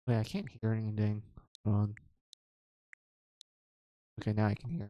Wait, I can't hear anything. Hold on. Okay, now I can hear.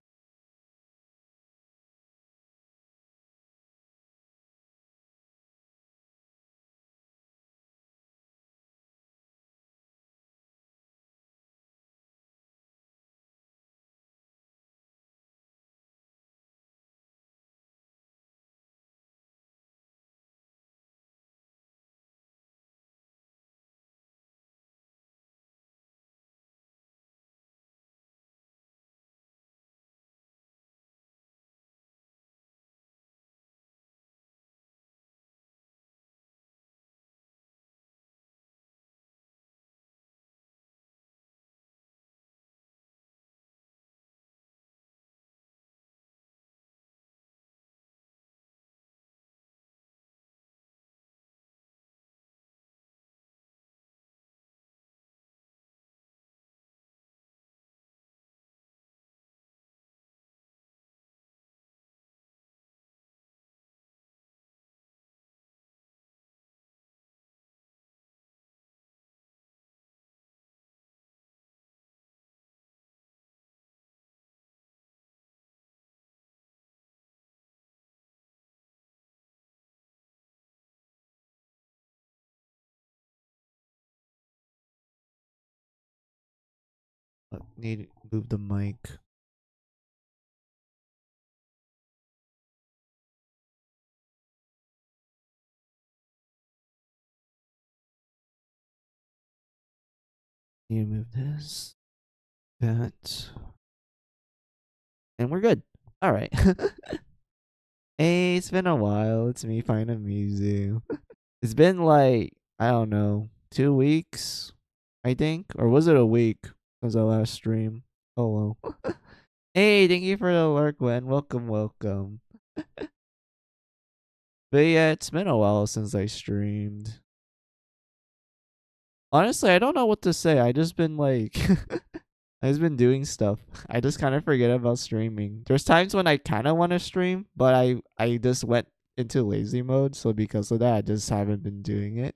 Need to move the mic. Need to move this, that, and we're good. All right. Hey, it's been a while. It's me, Fine Amusing. It's been like, I don't know, 2 weeks, I think, or was it a week? Was our last stream? Oh well. Hey, thank you for the lurk, Gwen. Welcome, welcome. But yeah, it's been a while since I streamed. Honestly, I don't know what to say. I just been like, I just been doing stuff. I just kind of forget about streaming. There's times when I kind of want to stream, but I just went into lazy mode. So because of that, I just haven't been doing it.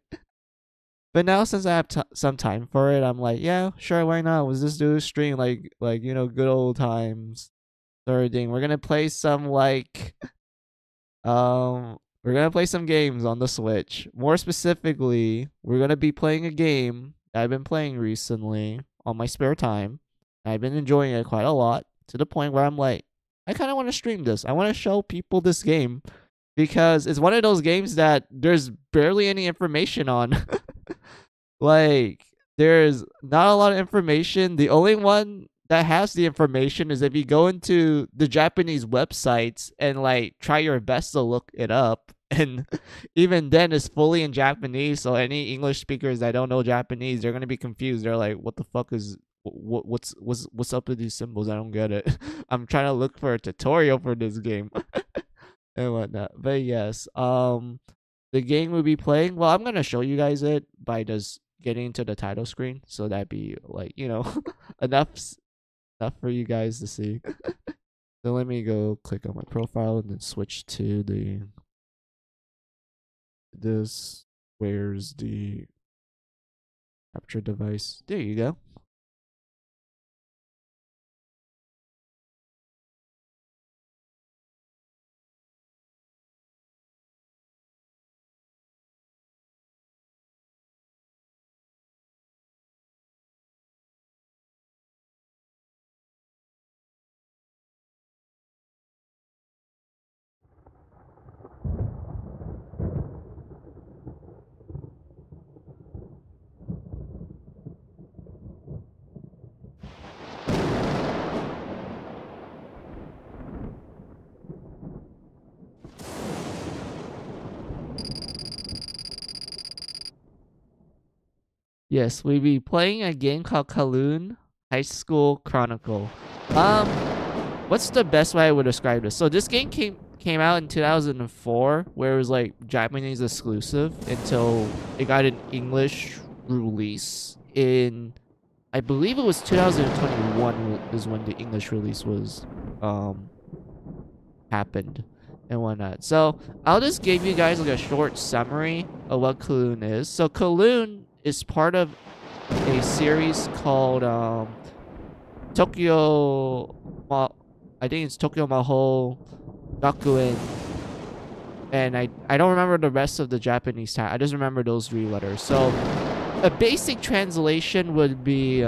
But now since I have some time for it, I'm like, yeah, sure, why not? Let's just do a stream like good old times. Sort of thing. We're gonna play some like we're gonna play some games on the Switch. More specifically, we're gonna be playing a game that I've been playing recently on my spare time. I've been enjoying it quite a lot to the point where I'm like, I kind of want to stream this. I want to show people this game because it's one of those games that there's barely any information on. Like, there's not a lot of information. The only one that has the information is if you go into the Japanese websites and like try your best to look it up. And even then, it's fully in Japanese. So any English speakers that don't know Japanese, they're gonna be confused. They're like, "What the fuck is what's up with these symbols? I don't get it." I'm trying to look for a tutorial for this game and whatnot. But yes, the game we'll be playing. Well, I'm gonna show you guys it by just getting to the title screen, so that'd be like enough enough for you guys to see. So let me go click on my profile and then switch to the this. Where's the capture device? There you go. Yes, we'll be playing a game called Kowloon High School Chronicle. Um, what's the best way I would describe this? So this game came out in 2004, where it was like Japanese exclusive until it got an English release in, I believe it was 2021 is when the English release was happened and whatnot. So I'll just give you guys like a short summary of what Kowloon is. So Kowloon is part of a series called Tokyo. I think it's Tokyo Mahou Gakuen, and I don't remember the rest of the Japanese title. I just remember those 3 letters. So a basic translation would be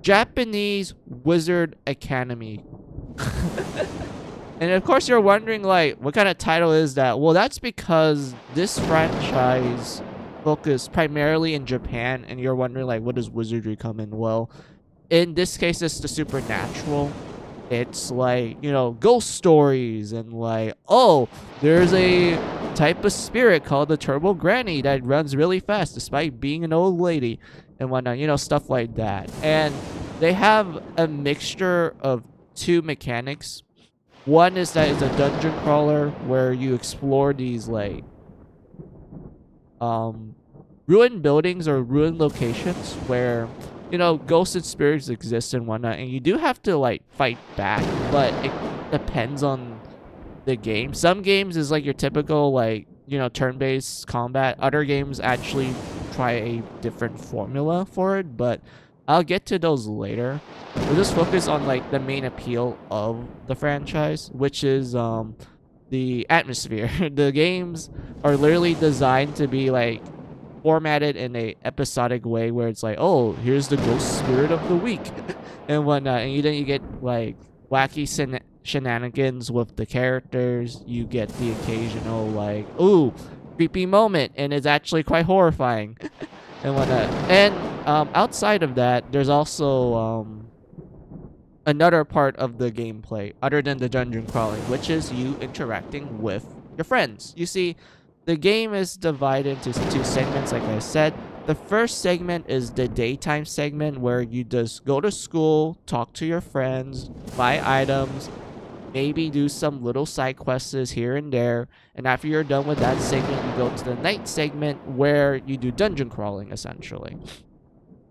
Japanese Wizard Academy. And of course you're wondering, like, what kind of title is that? Well, that's because this franchise focused primarily in Japan, and you're wondering, like, what does wizardry come in? Well, in this case, it's the supernatural. It's like, you know, ghost stories, and like, oh, there's a type of spirit called the Turbo Granny that runs really fast despite being an old lady and whatnot, you know, stuff like that. And they have a mixture of 2 mechanics. One is that it's a dungeon crawler where you explore these like ruined buildings or ruined locations where, you know, ghosts and spirits exist and whatnot, and you do have to like fight back, but it depends on the game. Some games is like your typical, like, you know, turn-based combat. Other games actually try a different formula for it, but I'll get to those later. We'll just focus on like the main appeal of the franchise, which is the atmosphere. The games are literally designed to be like formatted in a episodic way where it's like, oh, here's the ghost spirit of the week and whatnot, and then you get like wacky shenanigans with the characters. You get the occasional like, ooh, creepy moment, and it's actually quite horrifying and whatnot. And outside of that, there's also another part of the gameplay other than the dungeon crawling, which is you interacting with your friends. You see, the game is divided into 2 segments, like I said. The first segment is the daytime segment where you just go to school, talk to your friends, buy items, maybe do some little side quests here and there. And after you're done with that segment, you go to the night segment where you do dungeon crawling, essentially,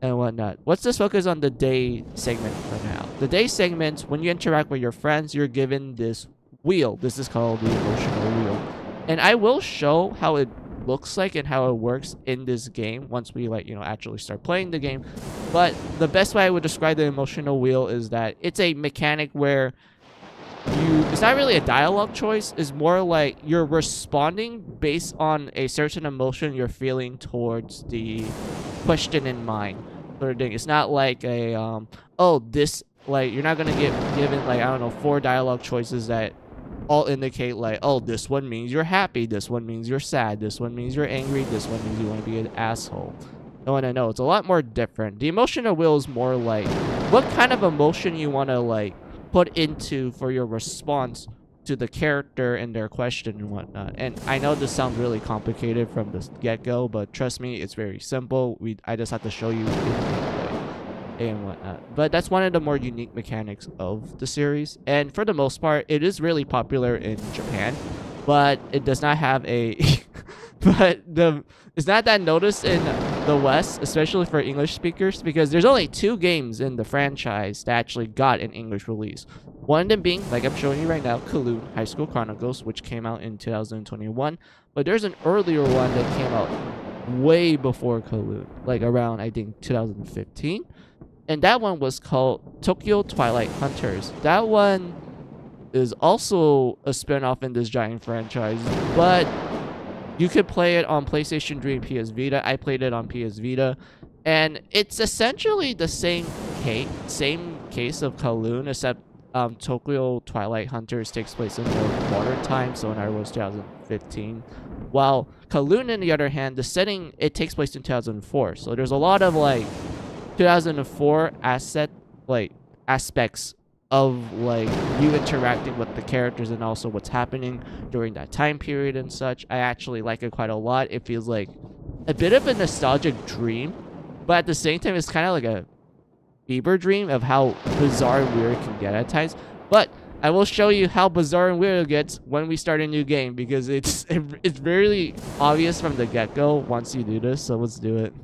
and whatnot. Let's just focus on the day segment for now. The day segment, when you interact with your friends, you're given this wheel. This is called the emotional wheel. And I will show how it looks like and how it works in this game once we, like, you know, actually start playing the game. But the best way I would describe the emotional wheel is that it's a mechanic where it's not really a dialogue choice. It's more like you're responding based on a certain emotion you're feeling towards the question in mind, sort of thing. It's not like a oh, this, like, you're not gonna get given, like, I don't know, 4 dialogue choices that all indicate like, oh, this one means you're happy, this one means you're sad, this one means you're angry, this one means you want to be an asshole. No one I know. It's a lot more different. The emotional wheel is more like what kind of emotion you want to like put into for your response to the character and their question and whatnot. And I know this sounds really complicated from the get-go, but trust me, it's very simple. I just have to show you in gameplay and whatnot. But that's one of the more unique mechanics of the series, and for the most part it is really popular in Japan, but it does not have a it's not that noticed in the West, especially for English speakers, because there's only 2 games in the franchise that actually got an English release. One of them being, like I'm showing you right now, Kowloon High School Chronicles, which came out in 2021, but there's an earlier one that came out way before Kowloon, like around, I think, 2015. And that one was called Tokyo Twilight Hunters. That one is also a spin-off in this giant franchise, but you could play it on PlayStation 3 and PS Vita. I played it on PS Vita, and it's essentially the same case of Kowloon, except Tokyo Twilight Hunters takes place in more modern times, so in other words, 2015. While Kowloon, on the other hand, the setting, it takes place in 2004. So there's a lot of like 2004 aspects of like you interacting with the characters and also what's happening during that time period and such. I actually like it quite a lot. It feels like a bit of a nostalgic dream, but at the same time it's kind of like a fever dream of how bizarre and weird it can get at times. But I will show you how bizarre and weird it gets when we start a new game, because it's very obvious from the get-go once you do this. So let's do it.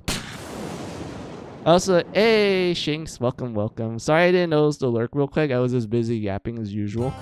Also, hey, Shinx, welcome. Sorry I didn't notice the lurk real quick. I was as busy yapping as usual.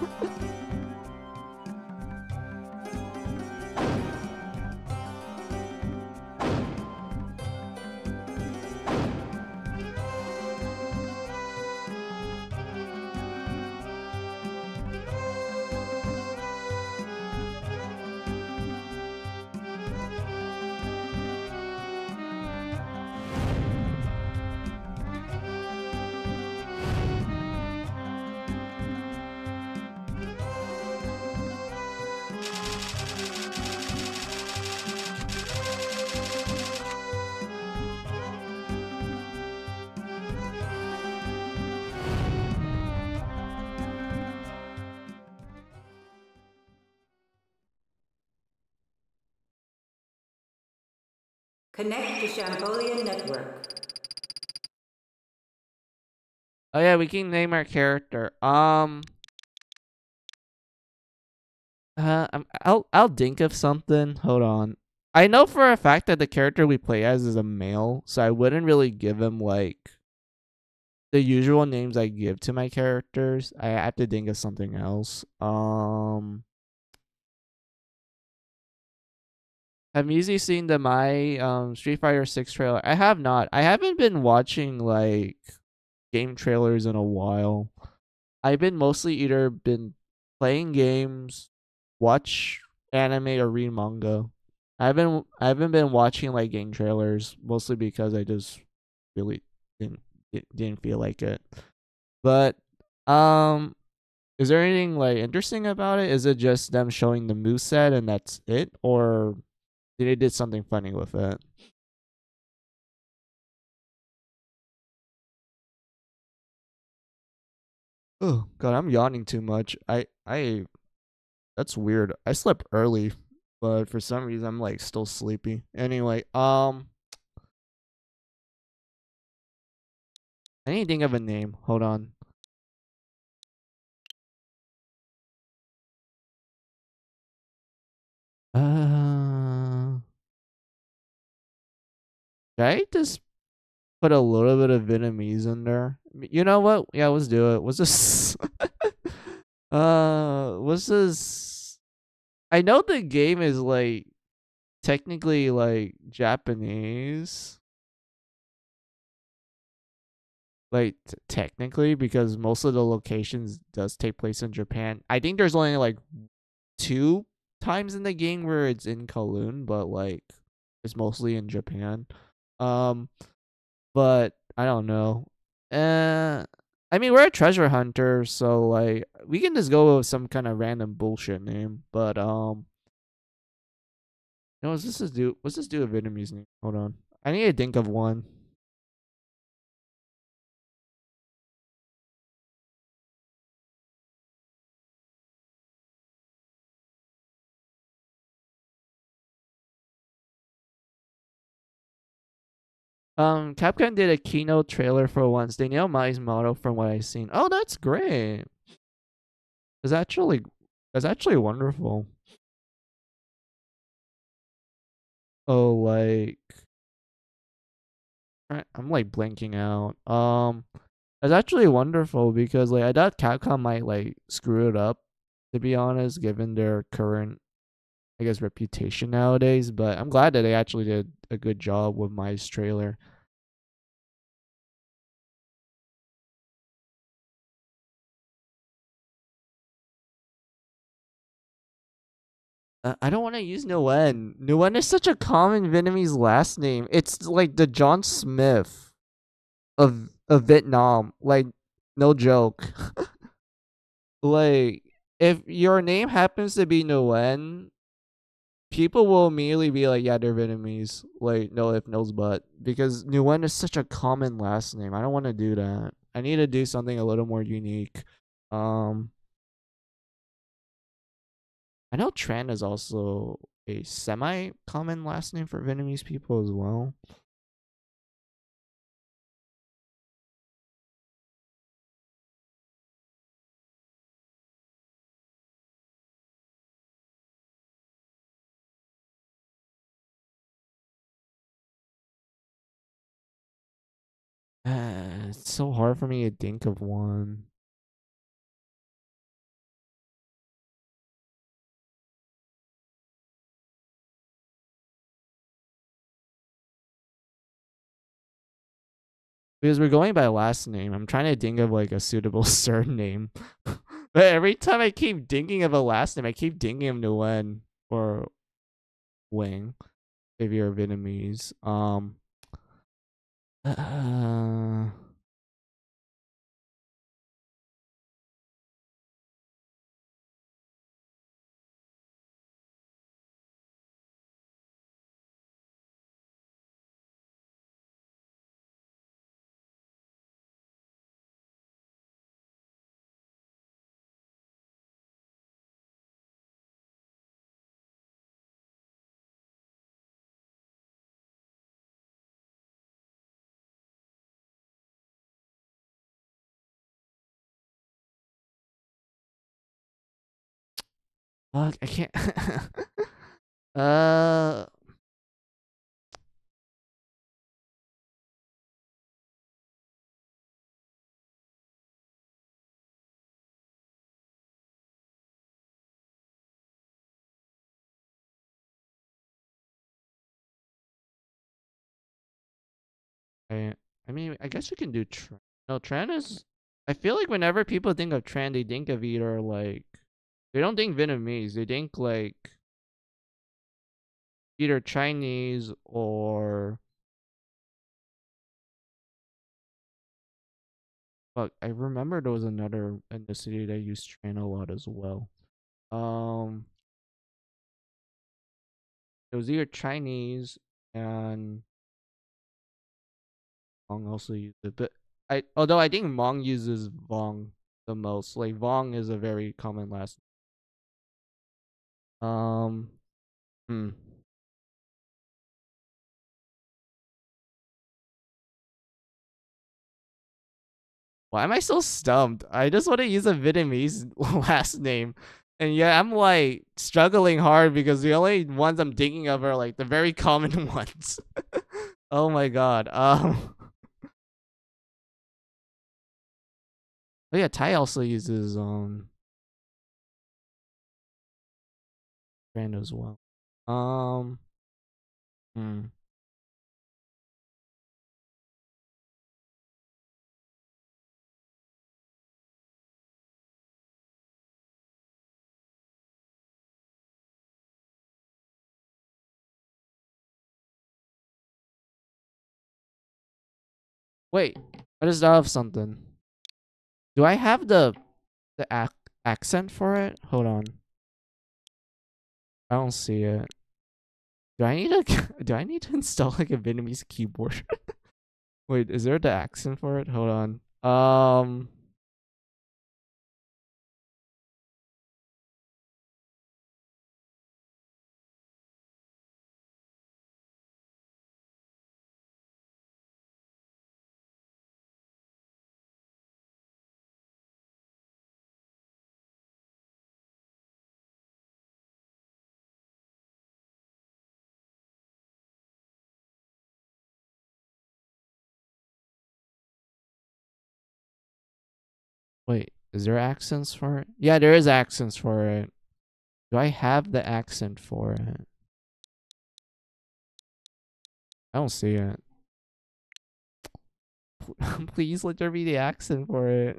Connect to Champollion Network. Oh yeah, we can name our character. I'll think of something. Hold on. I know for a fact that the character we play as is a male, so I wouldn't really give him like the usual names I give to my characters. I have to think of something else. Have you usually seen the my Street Fighter 6 trailer? I have not. I haven't been watching like game trailers in a while. I've been mostly either been playing games, watch anime or read manga. I haven't been watching like game trailers mostly because I just really didn't didn't feel like it. But um is there anything like interesting about it? Is it just them showing the moveset and that's it? Or did they did something funny with it? Oh god, I'm yawning too much. I that's weird. I slept early, but for some reason I'm like still sleepy. Anyway, I need to think of a name. Hold on. Uh, should I just put a little bit of Vietnamese in there? You know what? Yeah, let's do it. What's this? What's this? I know the game is like technically like Japanese, like technically because most of the locations does take place in Japan. I think there's only like two times in the game where it's in Kowloon, but like it's mostly in Japan. Um, but I don't know. Uh, I mean we're a treasure hunter, so like we can just go with some kind of random bullshit name. But no, let's just do a Vietnamese name. Hold on, I need to think of one. Capcom did a keynote trailer for once. They nailed Miles model from what I've seen. Oh, that's great. It's actually that's actually wonderful. Oh, like I'm like blanking out. It's actually wonderful because like I thought Capcom might like screw it up, to be honest, given their current I guess reputation nowadays. But I'm glad that they actually did a good job with Miles trailer. I don't want to use Nguyen. Nguyen is such a common Vietnamese last name. It's like the John Smith of Vietnam. Like no joke. Like if your name happens to be Nguyen, people will immediately be like, yeah, they're Vietnamese. Like no if knows but because Nguyen is such a common last name. I don't want to do that. I need to do something a little more unique. Um, I know Tran is also a semi common last name for Vietnamese people as well. It's so hard for me to think of one. Because we're going by last name. I'm trying to think of like a suitable surname. But every time I keep thinking of a last name, I keep thinking of Nguyen or Wing if you're Vietnamese. Uh, Fuck, I can't. uh, I, I mean, I guess we can do Tran. No, Tran is. I feel like whenever people think of Tran, they think of either like they don't think Vietnamese. They think like either Chinese or fuck. I remember there was another ethnicity that used Tran a lot as well. Um, it was either Chinese and Hmong also used it, but although I think Hmong uses Vong the most. Like Vong is a very common last. Um, hmm. Why am I so stumped? I just want to use a Vietnamese last name. And yeah, I'm like struggling hard because the only ones I'm thinking of are like the very common ones. Oh my god. Oh yeah, Thai also uses brand as well. Um hmm. Wait, I just thought of something. Do I have the accent for it? Hold on. I don't see it. Do I need a do I need to install like a Vietnamese keyboard? Wait, is there the accent for it? Hold on. Wait, is there accents for it? Yeah, there is accents for it. Do I have the accent for it? I don't see it. Please let there be the accent for it.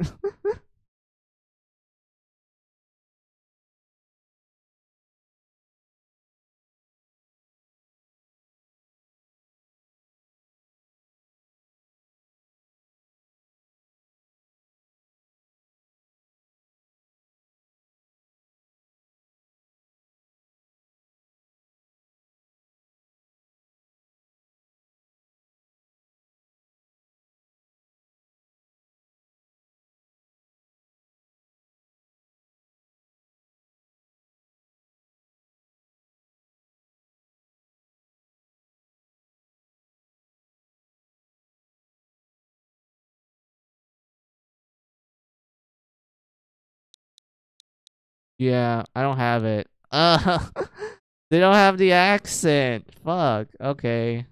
Yeah, I don't have it. They don't have the accent. Fuck. Okay.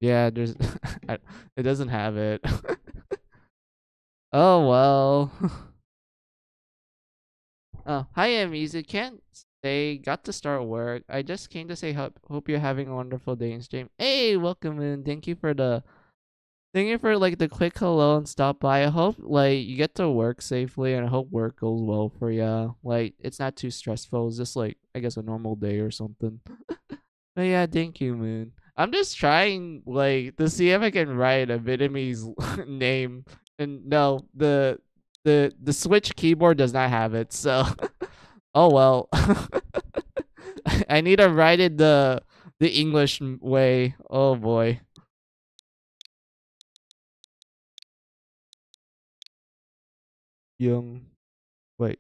Yeah, there's it doesn't have it. Oh well. Oh, hi Emmys. It can't say got to start work. I just came to say hope you're having a wonderful day in stream. Hey, welcome in. Thank you for like the quick hello and stop by. I hope like you get to work safely and I hope work goes well for you. Like it's not too stressful. It's just like I guess a normal day or something. But yeah, thank you, Moon. I'm just trying like to see if I can write a Vietnamese name. And no, the Switch keyboard does not have it. So oh well. I need to write it the English way. Oh boy. Young. Wait.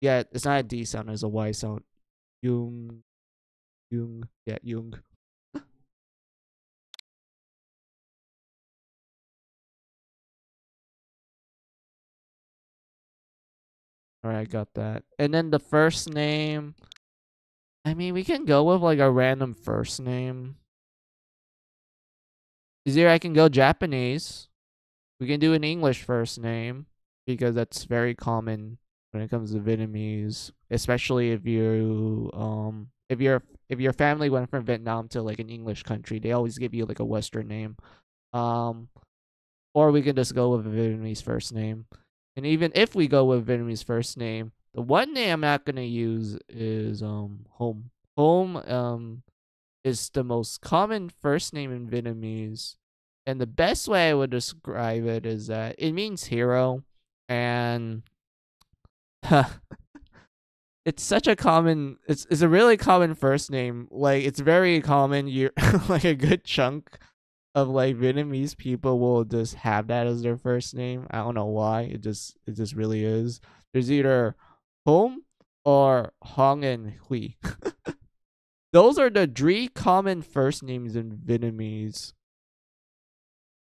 Yeah, it's not a D sound, it's a Y sound. Jung, Jung, yeah, Jung. All right, got that. And then the first name. I mean, we can go with like a random first name. Either I can go Japanese. We can do an English first name because that's very common when it comes to Vietnamese, especially if your family went from Vietnam to like an English country, they always give you like a Western name. Um, or we can just go with a Vietnamese first name. And even if we go with Vietnamese first name, the one name I'm not gonna use is home. Home is the most common first name in Vietnamese. And the best way I would describe it is that it means hero. And it's such a common it's a really common first name. Like it's very common. You like a good chunk of like Vietnamese people will just have that as their first name. I don't know why. It just really is. There's either Home or Hong and Hui. Those are the three common first names in Vietnamese.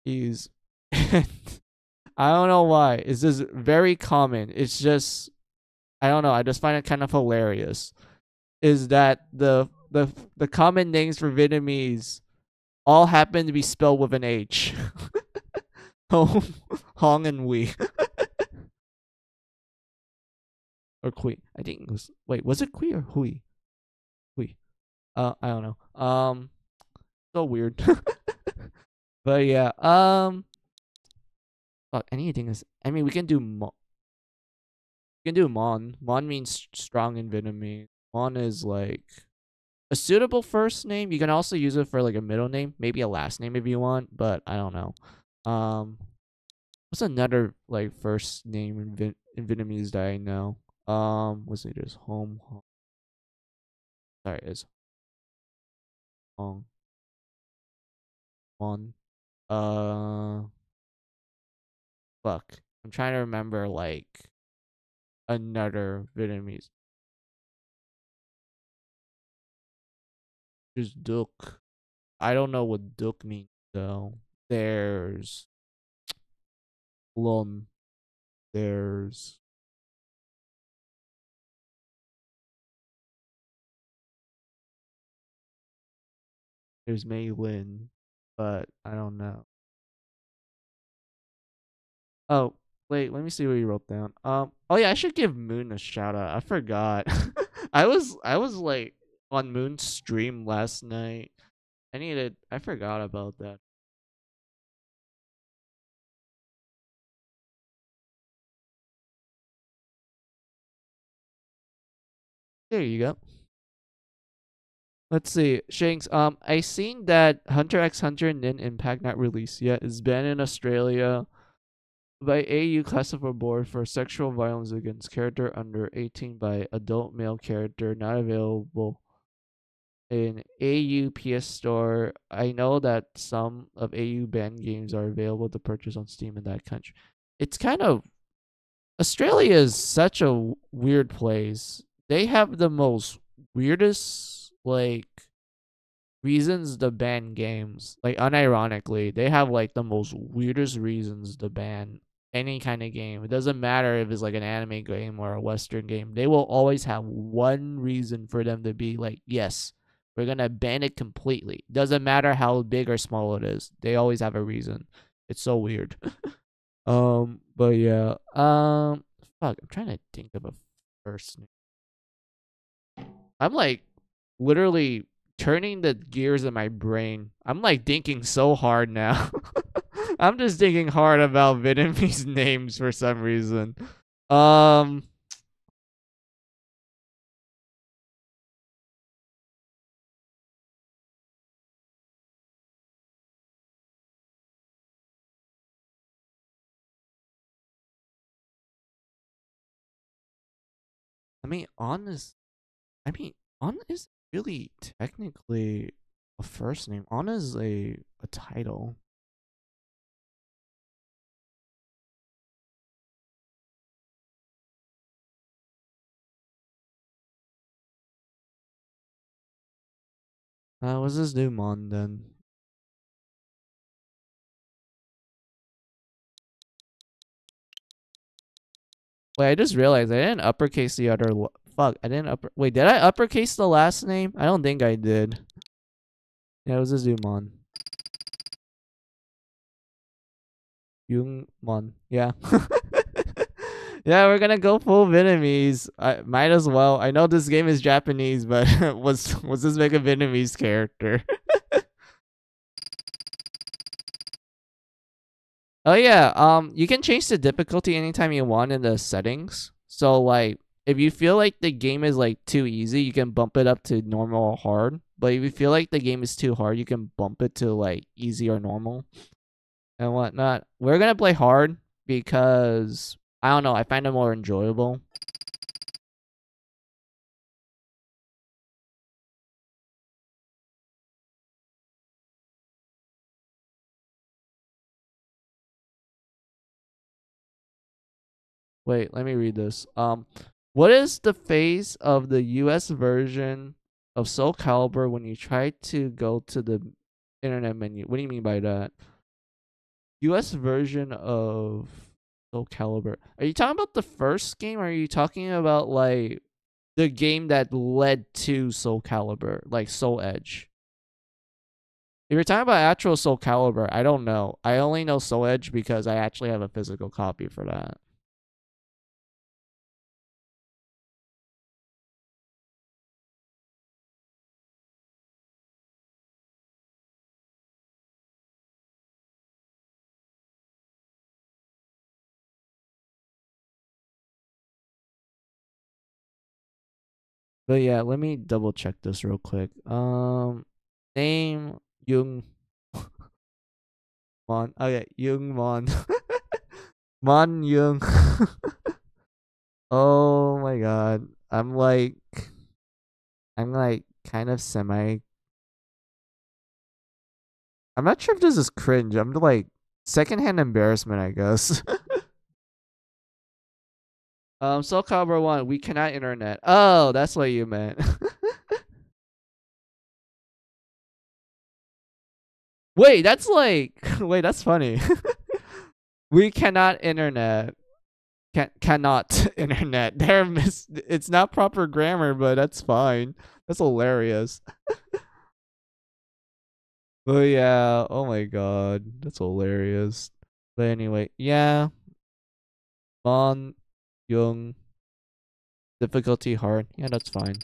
Is I don't know why. It's just very common. It's just I don't know. I just find it kind of hilarious. Is that the common names for Vietnamese all happen to be spelled with an H. Hong, Hong and Wee or Kui. I think it was wait, was it Kui or Hui? Hui. I don't know. So weird. But yeah. Fuck, anything is. I mean, we can do Mon. Mon means strong in Vietnamese. Mon is like a suitable first name. You can also use it for like a middle name, maybe a last name if you want, but I don't know. Um, what's another like first name in Vietnamese that I know? What's it just sorry, it's Hong Mon. Uh, fuck. I'm trying to remember like another Vietnamese. Just Duc. I don't know what Duc means though. There's Lon. There's there's Mei Lin, but I don't know. Oh, wait, let me see what you wrote down. Oh yeah, I should give Moon a shout out. I forgot. I was like on Moon's stream last night. I forgot about that. There you go. Let's see. Shanks, I seen that Hunter x Hunter Nin Impact not released yet is banned in Australia by AU Classified Board for sexual violence against character under 18 by adult male character not available in AU PS Store. I know that some of AU banned games are available to purchase on Steam in that country. It's kind of Australia is such a weird place. They have the most weirdest like reasons to ban games. Like unironically, they have like the most weirdest reasons to ban any kind of game. It doesn't matter if it's like an anime game or a Western game. They will always have one reason for them to be like, yes, we're gonna ban it completely. Doesn't matter how big or small it is. They always have a reason. It's so weird. But yeah. Fuck. I'm trying to think of a first name. I'm like literally turning the gears in my brain. I'm like thinking so hard now. I'm just thinking hard about Vietnamese names for some reason. Um, I mean, honest. I mean, On is really technically a first name. On is a title. What's this new Mon then? Wait, I just realized I didn't uppercase the other. Fuck, I didn't Wait, did I uppercase the last name? I don't think I did. Yeah, it was a Zumon. Jungmon. Yeah. Yeah, we're gonna go full Vietnamese. I might as well. I know this game is Japanese, but was this make a Vietnamese character? Oh yeah, you can change the difficulty anytime you want in the settings. So like if you feel like the game is like too easy, you can bump it up to normal or hard. But if you feel like the game is too hard, you can bump it to like easy or normal and whatnot. We're gonna play hard because I don't know, I find it more enjoyable. Wait, let me read this. What is the phase of the US version of Soul Calibur when you try to go to the internet menu? What do you mean by that? US version of Soul Calibur. Are you talking about the first game or are you talking about like the game that led to Soul Calibur, like Soul Edge? If you're talking about actual Soul Calibur, I don't know. I only know Soul Edge because I actually have a physical copy for that. But yeah, let me double check this real quick. Name Jung Mon. Okay, Jung Mon. Mon Jung. Oh my god. I'm like kind of semi. I'm not sure if this is cringe. I'm like secondhand embarrassment, I guess. Soul Calibur 1, we cannot internet. Oh, that's what you meant. Wait, that's like wait, that's funny. We cannot internet. Cannot internet. It's not proper grammar, but that's fine. That's hilarious. But yeah, oh my god, that's hilarious. But anyway, yeah, Mon Young difficulty hard. Yeah, that's fine.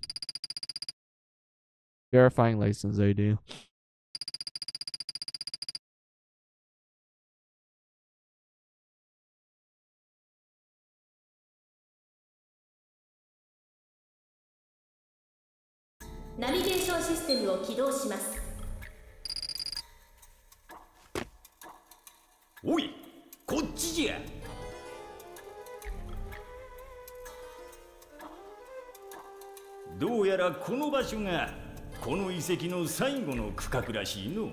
Verifying license ID. Navigation system を起動します。おい、こっちじゃ。どうやらこの場所がこの遺跡の最後の区画らしいの。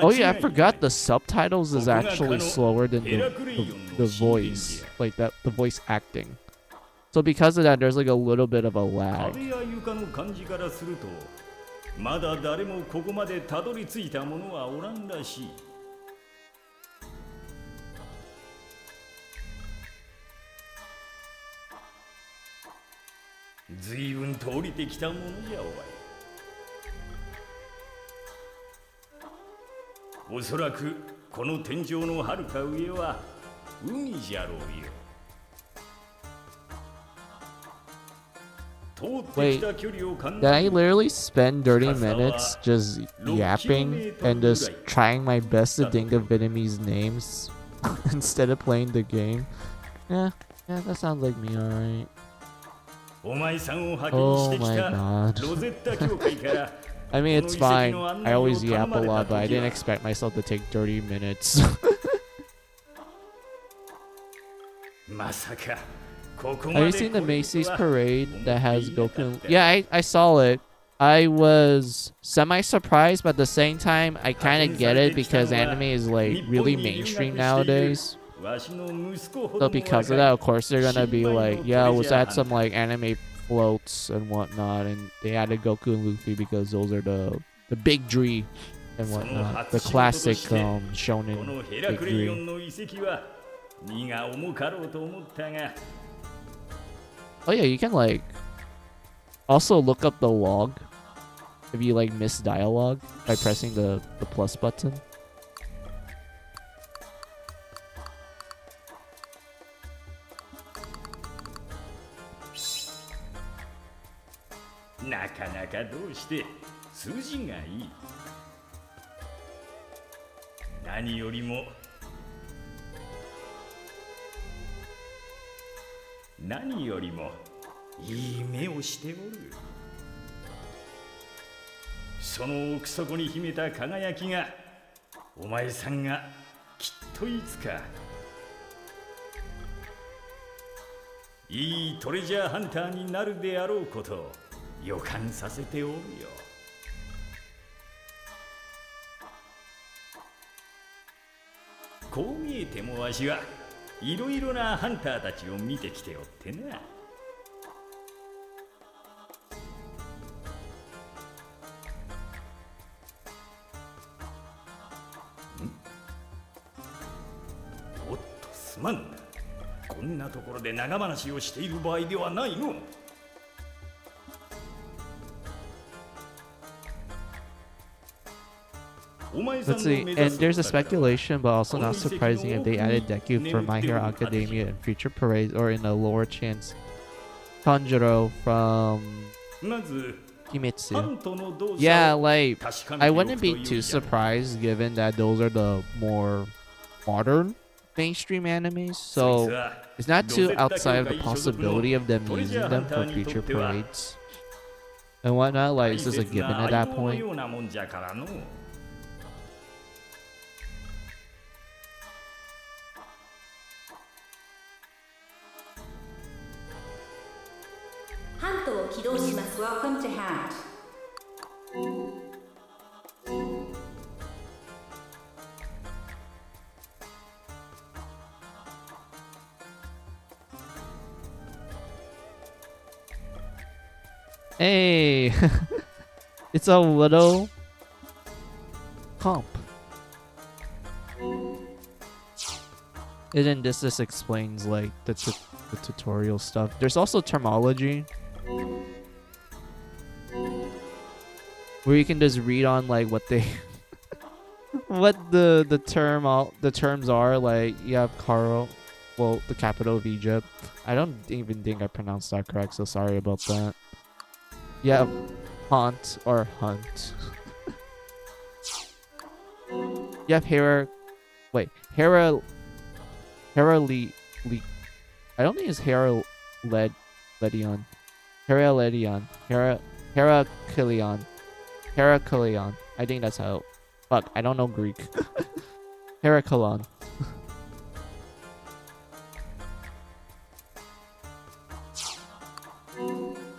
Oh yeah, I forgot the subtitles is actually slower than the voice, like that the voice acting. So because of that, there's like a little bit of a lag. まだ誰もここまでたどり着いた者はおらんらしい。随分と降りてきたものじゃおい。おそらくこの天井のはるか上は海じゃろうよ。Wait, did I literally spend 30 minutes just yapping and just trying my best to think of Vietnamese names instead of playing the game? Yeah, that sounds like me, alright. Oh my god. I mean, it's fine. I always yap a lot, but I didn't expect myself to take 30 minutes. Have you seen the Macy's parade that has Goku? Yeah, I saw it. I was semi-surprised, but at the same time, I kind of get it because anime is like really mainstream nowadays. So because of that, of course, they're gonna be like, yeah, was that some like anime floats and whatnot, and they added Goku and Luffy because those are the the big Dree and その whatnot. The 初仕事と classic してこ shonen のヘラ big クレイオ Dree. ンの遺跡は荷が重かろうと思ったが Oh yeah, you can like also look up the log if you like miss dialogue by pressing the plus button. なかなかどうして数字がいい。何よりもいい目をしておる。その奥底に秘めた輝きがお前さんがきっといつかいいトレジャーハンターになるであろうことを予感させておるよ。こう見えてもわしはいろいろなハンターたちを見てきておってな。おっとすまんな。こんなところで長話をしている場合ではないの。Let's see, and there's a speculation, but also not surprising if they added Deku for My Hero Academia in future parades or in a lower chance Tanjiro from Kimetsu. Yeah, like, I wouldn't be too surprised given that those are the more modern mainstream animes, so it's not too outside of the possibility of them using them for future parades and whatnot. Like, it's just a given at that point. Welcome to Hat. Hey, it's a little comp. And then this just explains like the tutorial stuff. There's also terminology where you can just read on like what they what the terms are. Like you have Karo, well, the capital of Egypt. I don't even think I pronounced that correct, so sorry about that. You have Hunt or Hunt. You have Hera Lee. I don't think it's Heracleion. Heracleion. I think that's how. Fuck, I don't know Greek. Heracleion.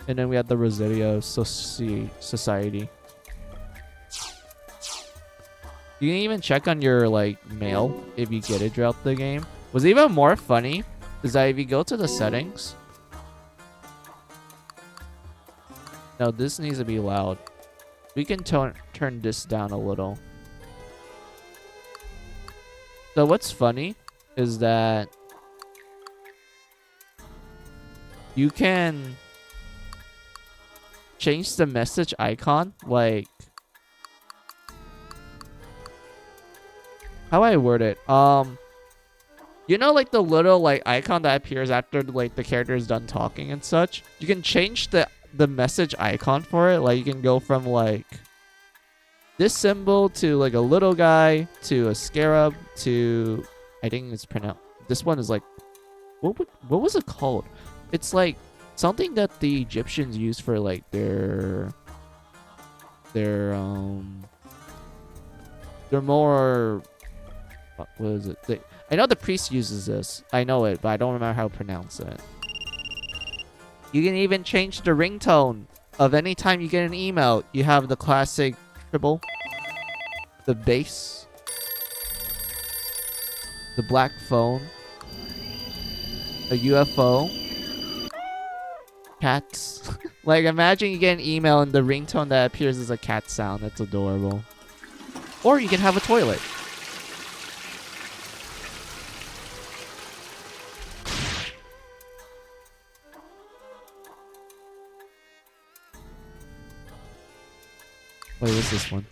And then we have the Residio Society. You can even check on your like mail if you get it throughout the game. What's even more funny is that if you go to the settings. No, this needs to be loud. We can turn this down a little. So what's funny is that you can change the message icon, like how I word it. You know, like the little like icon that appears after like the character is done talking and such. You can change the message icon for it. Like you can go from like this symbol to like a little guy to a scarab to, I think it's pronounced, this one is like, what was it called? It's like something that the Egyptians use for like their more, what is it? I know the priest uses this. I know it, but I don't remember how to pronounce it. You can even change the ringtone of any time you get an email. You have the classic triple, the bass, the black phone, a UFO, Cats. Like, imagine you get an email and the ringtone that appears is a cat sound. That's adorable. Or you can have a toilet. Wait, what's this one?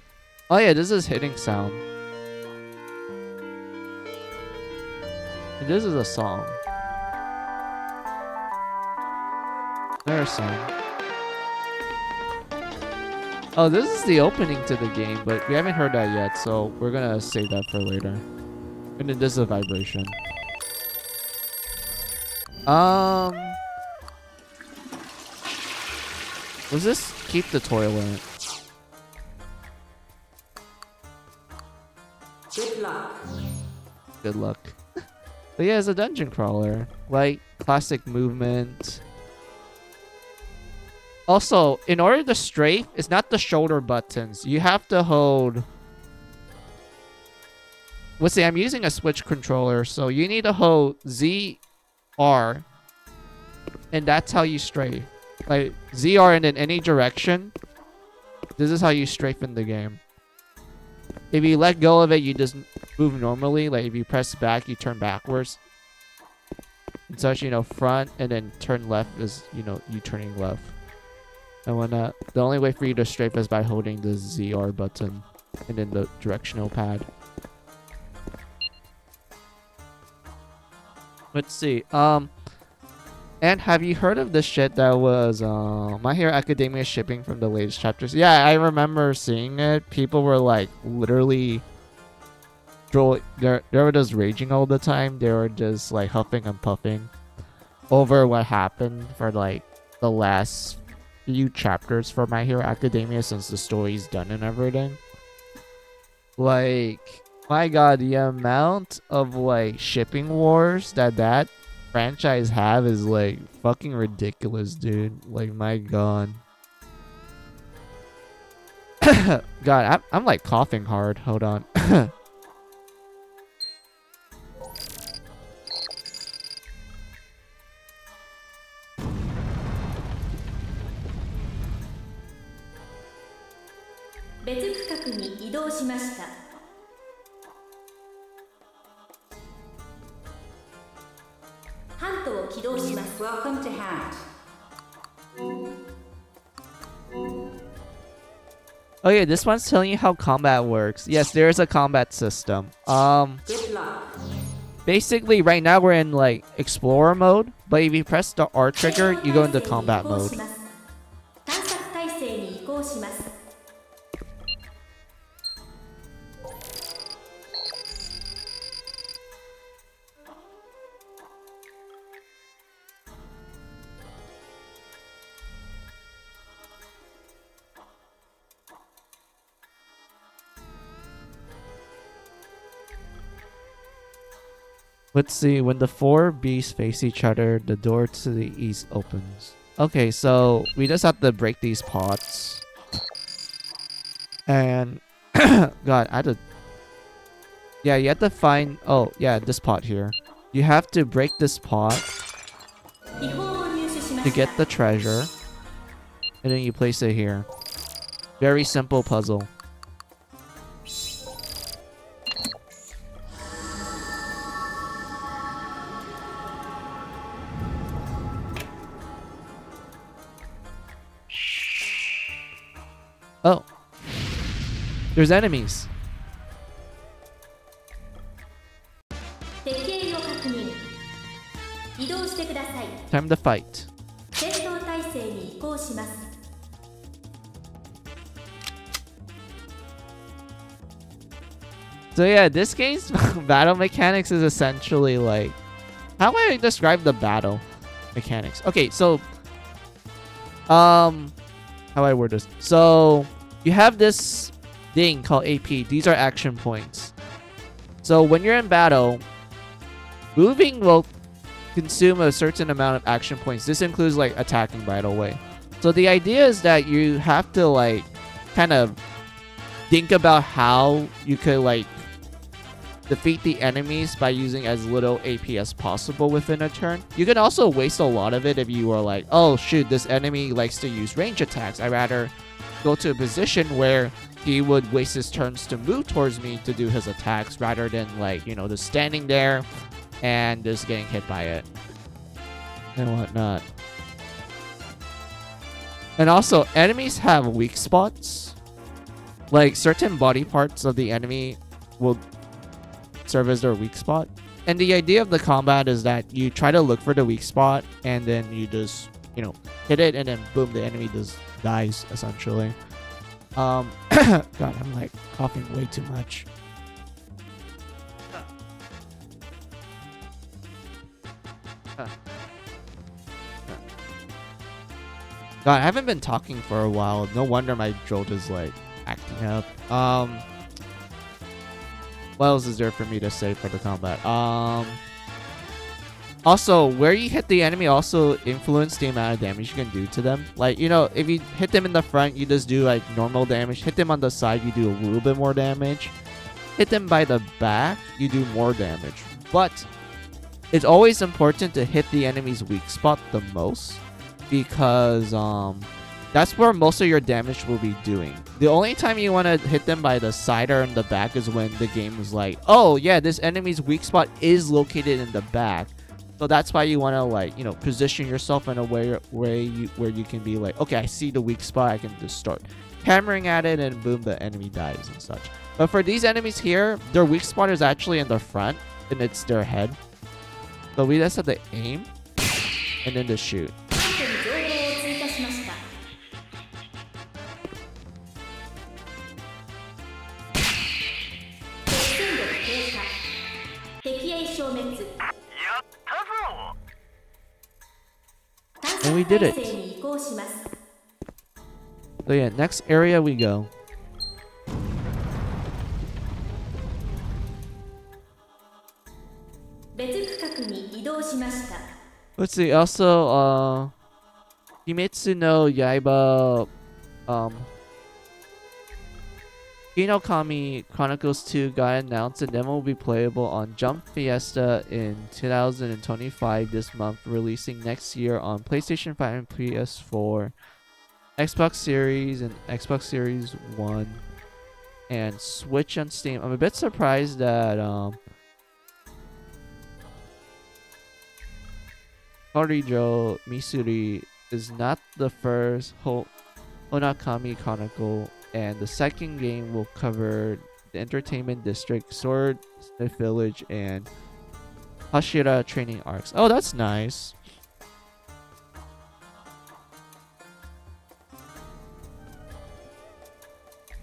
Oh yeah, this is hitting sound. And this is a song. There's a song. Oh, this is the opening to the game, but we haven't heard that yet, so we're gonna save that for later. And then this is a vibration. Was this keep the toilet? Good luck. Good luck. But yeah, it's a dungeon crawler. Like, classic movement. Also, in order to strafe, it's not the shoulder buttons. You have to hold... Let's see, I'm using a Switch controller, so you need to hold Z, R, and that's how you strafe. Like, Z, R, and in any direction, this is how you strafe in the game. If you let go of it, you just move normally. Like, if you press back, you turn backwards. And such, you know, front, and then turn left is, you know, you turning left. And whatnot. The only way for you to strafe is by holding the ZR button and then the directional pad. Let's see. And have you heard of this shit that was My Hero Academia shipping from the latest chapters? Yeah, I remember seeing it. People were like literally they were just raging all the time. They were just like huffing and puffing over what happened for like the last few chapters for My Hero Academia since the story's done and everything. Like, my god, the amount of like shipping wars that franchise have is like fucking ridiculous, dude. Like, my god. God, I'm like coughing hard. Hold on. Welcome to Hunt. Oh yeah, this one's telling you how combat works. Yes, there is a combat system. Good luck. Basically, right now we're in like explorer mode, but if you press the R trigger, you go into combat mode. Let's see, when the four beasts face each other, the door to the east opens. Okay, so we just have to break these pots. And... God, I had to... Yeah, you have to find... Oh, yeah, this pot here. You have to break this pot to get the treasure. And then you place it here. Very simple puzzle. Oh. There's enemies. Time to fight. So yeah, this game's battle mechanics is essentially like... How would I describe the battle mechanics? Okay, so... How do I word this? So, you have this thing called AP. These are action points. So, when you're in battle, moving will consume a certain amount of action points. This includes, like, attacking, by the way. So, the idea is that you have to, like, kind of think about how you could, like, defeat the enemies by using as little AP as possible within a turn. You can also waste a lot of it if you are like, oh shoot, this enemy likes to use range attacks. I'd rather go to a position where he would waste his turns to move towards me to do his attacks rather than like, you know, just standing there and just getting hit by it and whatnot. And also, enemies have weak spots. Like, certain body parts of the enemy will serve as their weak spot. And the idea of the combat is that you try to look for the weak spot and then you just, you know, hit it and then boom, the enemy just dies, essentially. God, I'm like coughing way too much. God, I haven't been talking for a while. No wonder my throat is like acting up. What else is there for me to say for the combat? Also, where you hit the enemy also influence the amount of damage you can do to them. Like, you know, if you hit them in the front, you just do like normal damage. Hit them on the side, you do a little bit more damage. Hit them by the back, you do more damage. But it's always important to hit the enemy's weak spot the most, because that's where most of your damage will be doing. The only time you want to hit them by the side or in the back is when the game is like, oh yeah, this enemy's weak spot is located in the back. So that's why you want to, like, you know, position yourself in a way where you can be like, okay, I see the weak spot, I can just start hammering at it and boom, the enemy dies and such. But for these enemies here, their weak spot is actually in the front and it's their head. So we just have to aim and then just shoot. And we did it. So yeah, next area we go. Let's see, also Kimetsu no Yaiba Hinokami Chronicles 2 got announced, and demo will be playable on Jump Fiesta in 2025 this month, releasing next year on PlayStation 5 and PS4, Xbox Series and Xbox Series 1, and Switch on Steam. I'm a bit surprised that Horijo Misuri is not the first Honakami Chronicle, and the second game will cover the Entertainment District, Sword Smith Village, and Hashira training arcs. Oh, that's nice.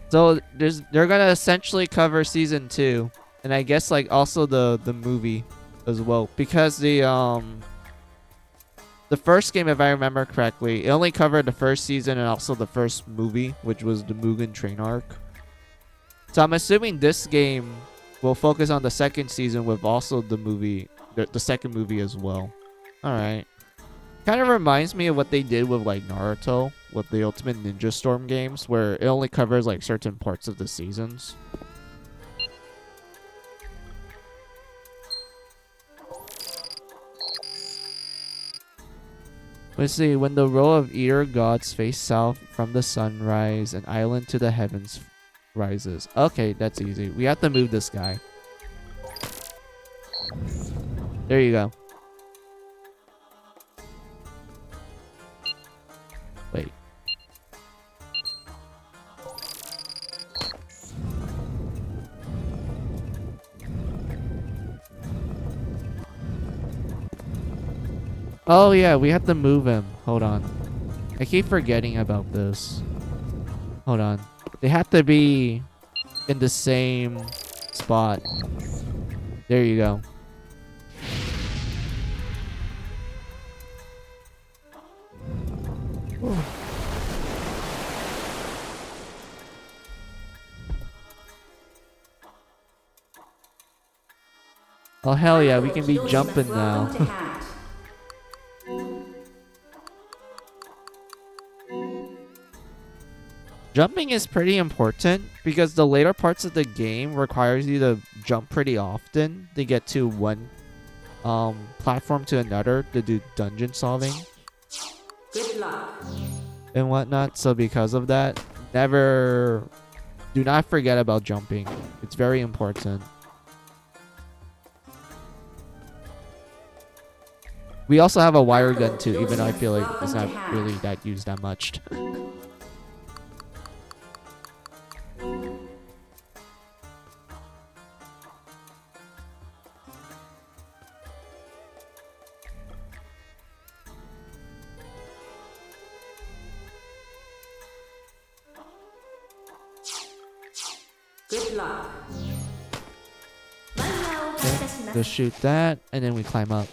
So they're gonna essentially cover season 2, and I guess like also the movie as well, because the first game, if I remember correctly, it only covered the first season and also the first movie, which was the Mugen Train arc. So I'm assuming this game will focus on the second season with also the movie, the second movie as well. Alright. Kind of reminds me of what they did with like Naruto, with the Ultimate Ninja Storm games, where it only covers like certain parts of the seasons. Let's see, when the row of eater gods face south from the sunrise, an island to the heavens rises. Okay, that's easy. We have to move this guy. There you go. Wait. Oh yeah, we have to move him. Hold on. I keep forgetting about this. Hold on. They have to be in the same spot. There you go. Oh hell yeah, we can be jumping now. Jumping is pretty important because the later parts of the game requires you to jump pretty often to get to one platform to another to do dungeon solving Good luck. and whatnot. So because of that, do not forget about jumping. It's very important. We also have a wire gun too, even though I feel like it's not really that used that much. Good luck. Just shoot that, and then we climb up.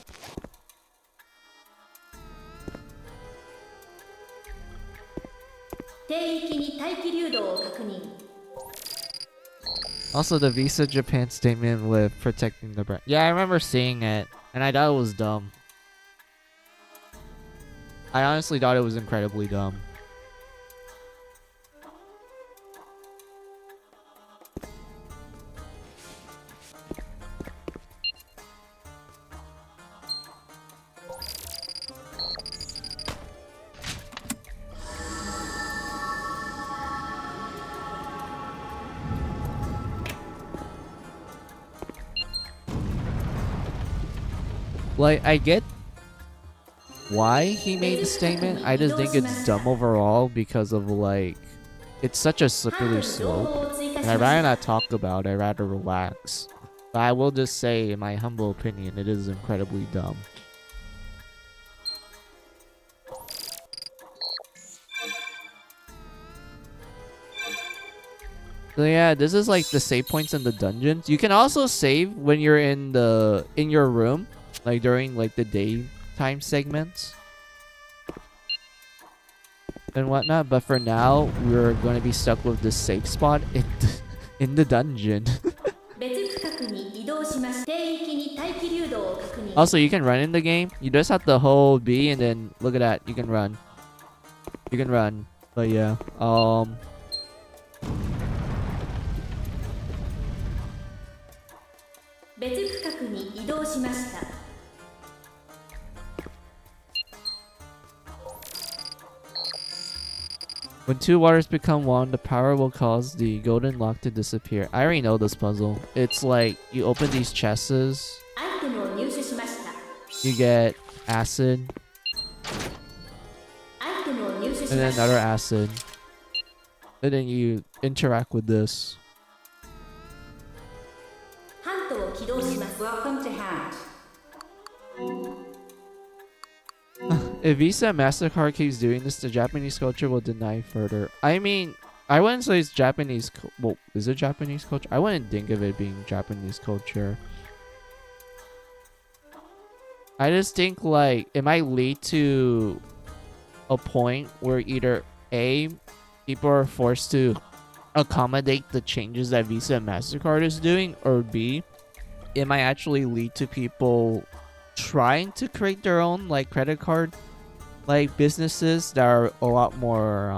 Also, the Visa Japan statement with protecting the brand. Yeah, I remember seeing it, and I thought it was dumb. I honestly thought it was incredibly dumb. Like, I get why he made the statement. I just think it's dumb overall because of, like, it's such a slippery slope. And I'd rather not talk about it. I'd rather relax. But I will just say, in my humble opinion, it is incredibly dumb. So yeah, this is like the save points in the dungeons. You can also save when you're in your room. Like during like the daytime segments and whatnot, but for now we're going to be stuck with this safe spot in the dungeon. Also, you can run in the game. You just have to hold B and then look at that. You can run. You can run. But yeah, when two waters become one, the power will cause the golden lock to disappear. I already know this puzzle. It's like you open these chests, you get acid, and then another acid, and then you interact with this. Welcome to Hand. If Visa and MasterCard keeps doing this, the Japanese culture will deny further. I mean, I wouldn't say it's Japanese. Well, is it Japanese culture? I wouldn't think of it being Japanese culture. I just think like it might lead to a point where either A, people are forced to accommodate the changes that Visa and MasterCard is doing, or B, it might actually lead to people trying to create their own like credit card like businesses that are a lot more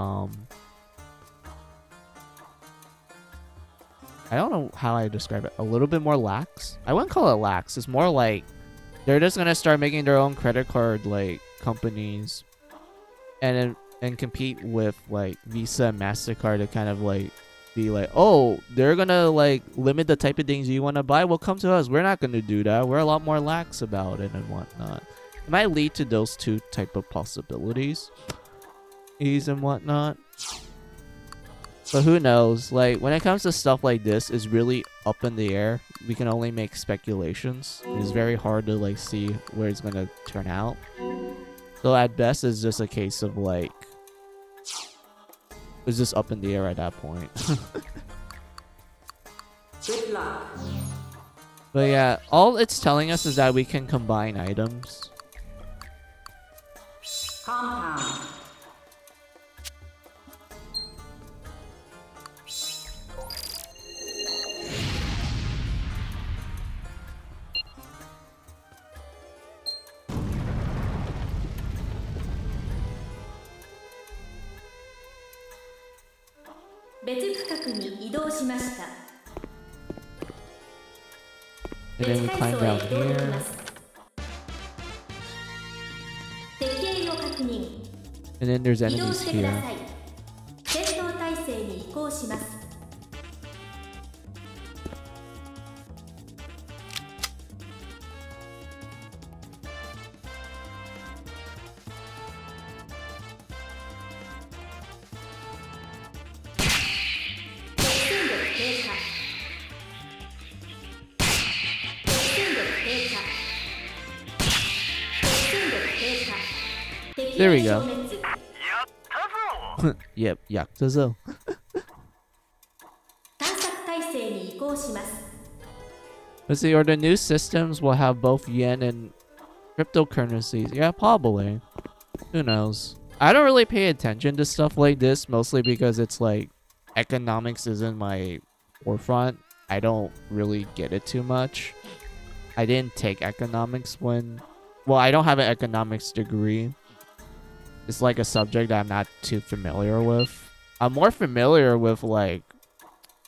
I don't know how I describe it, a little bit more lax. I wouldn't call it lax. It's more like they're just gonna start making their own credit card like companies and compete with like Visa and MasterCard to kind of like be like, oh, they're gonna like limit the type of things you want to buy. Well, come to us. We're not gonna do that. We're a lot more lax about it and whatnot. It might lead to those two type of possibilities, ease and whatnot. But who knows? Like when it comes to stuff like this, it's really up in the air. We can only make speculations. It's very hard to like see where it's gonna turn out. So at best, it's just a case of like it's just up in the air at that point. Good luck. But yeah, all it's telling us is that we can combine items. Compound. And then we climb down here. And then there's enemies here. There we go. Yep, Yakuza. Let's see, or the new systems will have both yen and cryptocurrencies. Yeah, probably. Who knows? I don't really pay attention to stuff like this, mostly because it's like economics isn't my forefront. I don't really get it too much. I didn't take economics when... Well, I don't have an economics degree. It's like a subject that I'm not too familiar with. I'm more familiar with like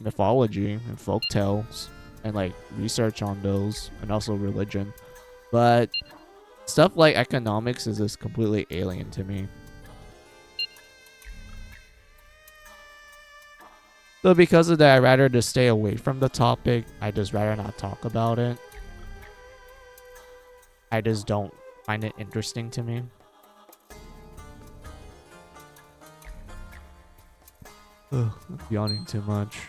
mythology and folktales and like research on those, and also religion. But stuff like economics is just completely alien to me. So because of that, I'd rather just stay away from the topic. I just rather not talk about it. I just don't find it interesting to me. Ugh, I'm yawning too much.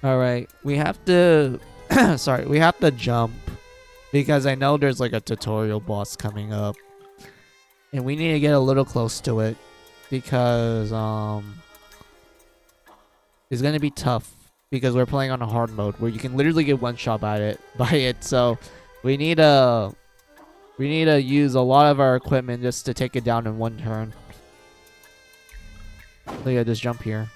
Alright, we have to... Sorry, we have to jump. Because I know there's like a tutorial boss coming up. And we need to get a little close to it. Because, it's gonna be tough. Because we're playing on a hard mode where you can literally get one shot by it. So, we need to use a lot of our equipment just to take it down in one turn. So yeah, just jump here.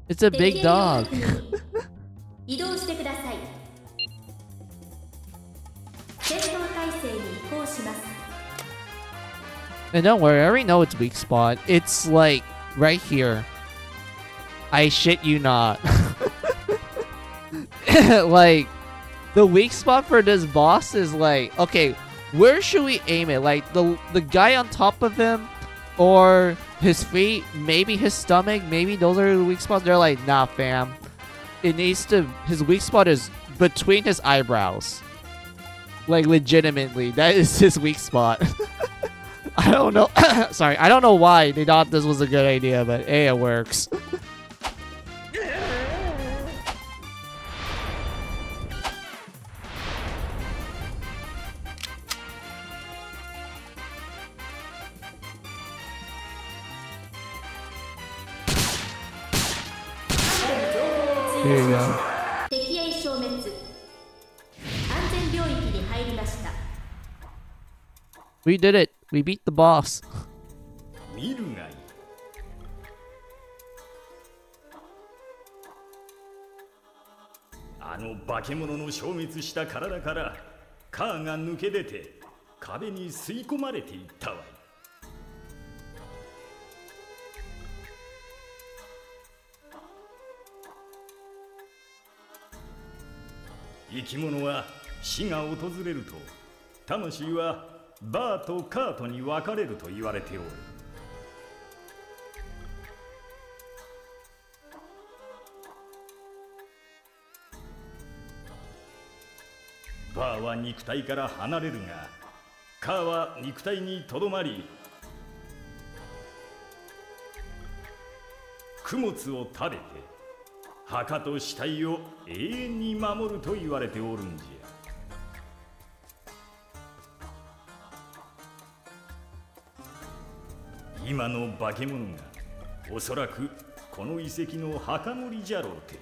It's a big dog. And don't worry, I already know its weak spot. It's like right here. I shit you not. Like the weak spot for this boss is like, okay, where should we aim it? Like the guy on top of him, or his feet, maybe his stomach, maybe those are the weak spots. They're like, nah, fam. It needs to, his weak spot is between his eyebrows. Like legitimately, that is his weak spot. I don't know. Sorry, I don't know why they thought this was a good idea, but hey, it works. Here you go. We did it. We beat the boss. 見るがいい。あの化け物の消滅した体からカーが抜け出て壁に吸い込まれていったわい。生き物は死が訪れると魂はバーとカートに分かれると言われておる。バーは肉体から離れるが、カーは肉体にとどまり、供物を食べて墓と死体を永遠に守ると言われておるんじゃ。今の化け物がおそらくこの遺跡の墓守じゃろうて。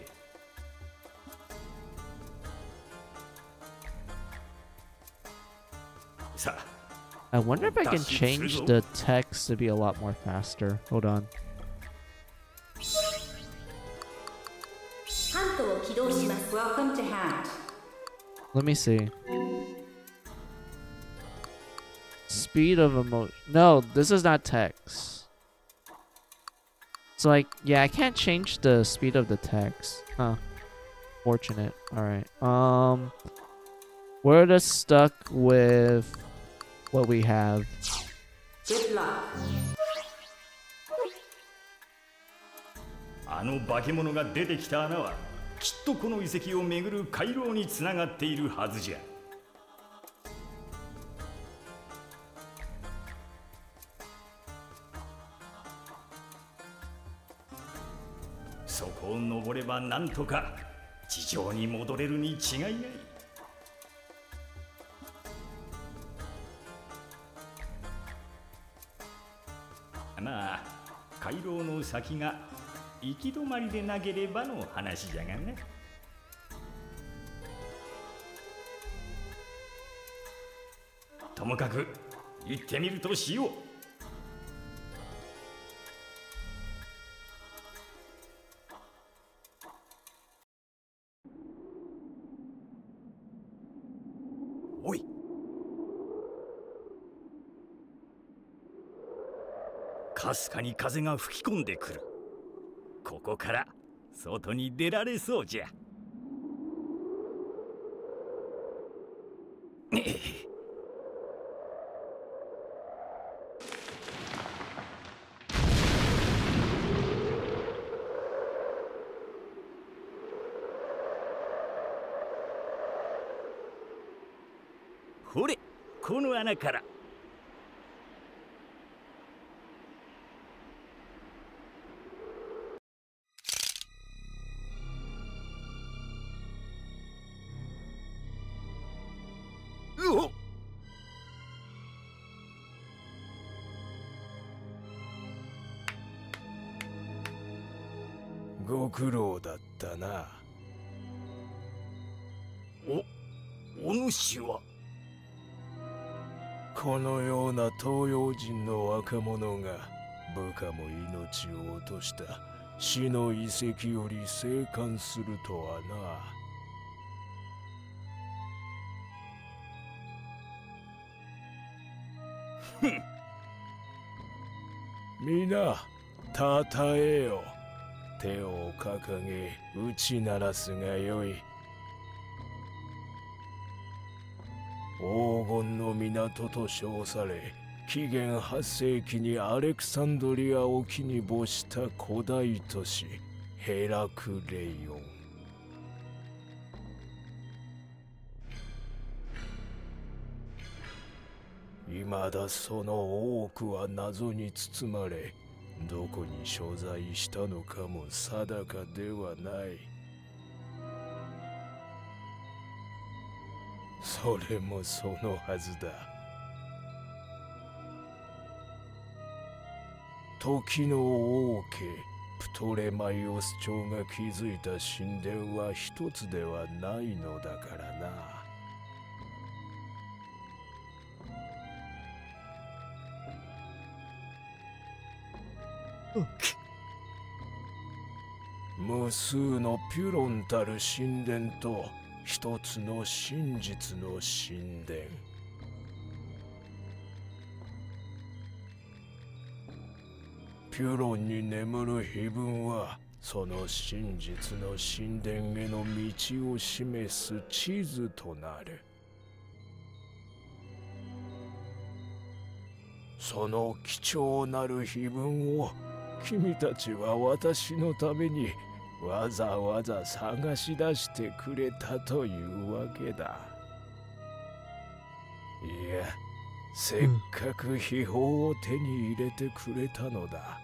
さあ I wonder if I can change the text to be a lot more faster. Hold on. ハントを起動します。Welcome to Hunt. Let me see. Speed of emotion. No, this is not text. So like, yeah, I can't change the speed of the text. Huh. Fortunate. Alright. We're just stuck with what we have. Good luck. あの化け物が出てきた穴はきっとこの遺跡を巡る回廊につながっているはずじゃ。そこを登ればなんとか地上に戻れるに違いない。まあ回廊の先が行き止まりでなければの話じゃがな。ともかく行ってみるとしよう。おい、かすかに風が吹き込んでくる。ここから外に出られそうじゃ。ほれ、この穴から。ご苦労だったな。お主は。このような東洋人の若者が部下も命を落とした死の遺跡より生還するとはな。皆、たたえよ。手を掲げ打ち鳴らすがよい。黄金の港と称され、紀元8世紀にアレクサンドリア沖に没した古代都市ヘラクレイオン。未だその多くは謎に包まれ、どこに所在したのかも定かではない。それもそのはずだ。時の王家プトレマイオス朝が築いた神殿は一つではないのだからな。無数のピュロンたる神殿と一つの真実の神殿。ピュロンに眠る碑文はその真実の神殿への道を示す地図となる。その貴重なる碑文を君たちは私のためにわざわざ探し出してくれたというわけだ。いや、せっかく秘宝を手に入れてくれたのだ。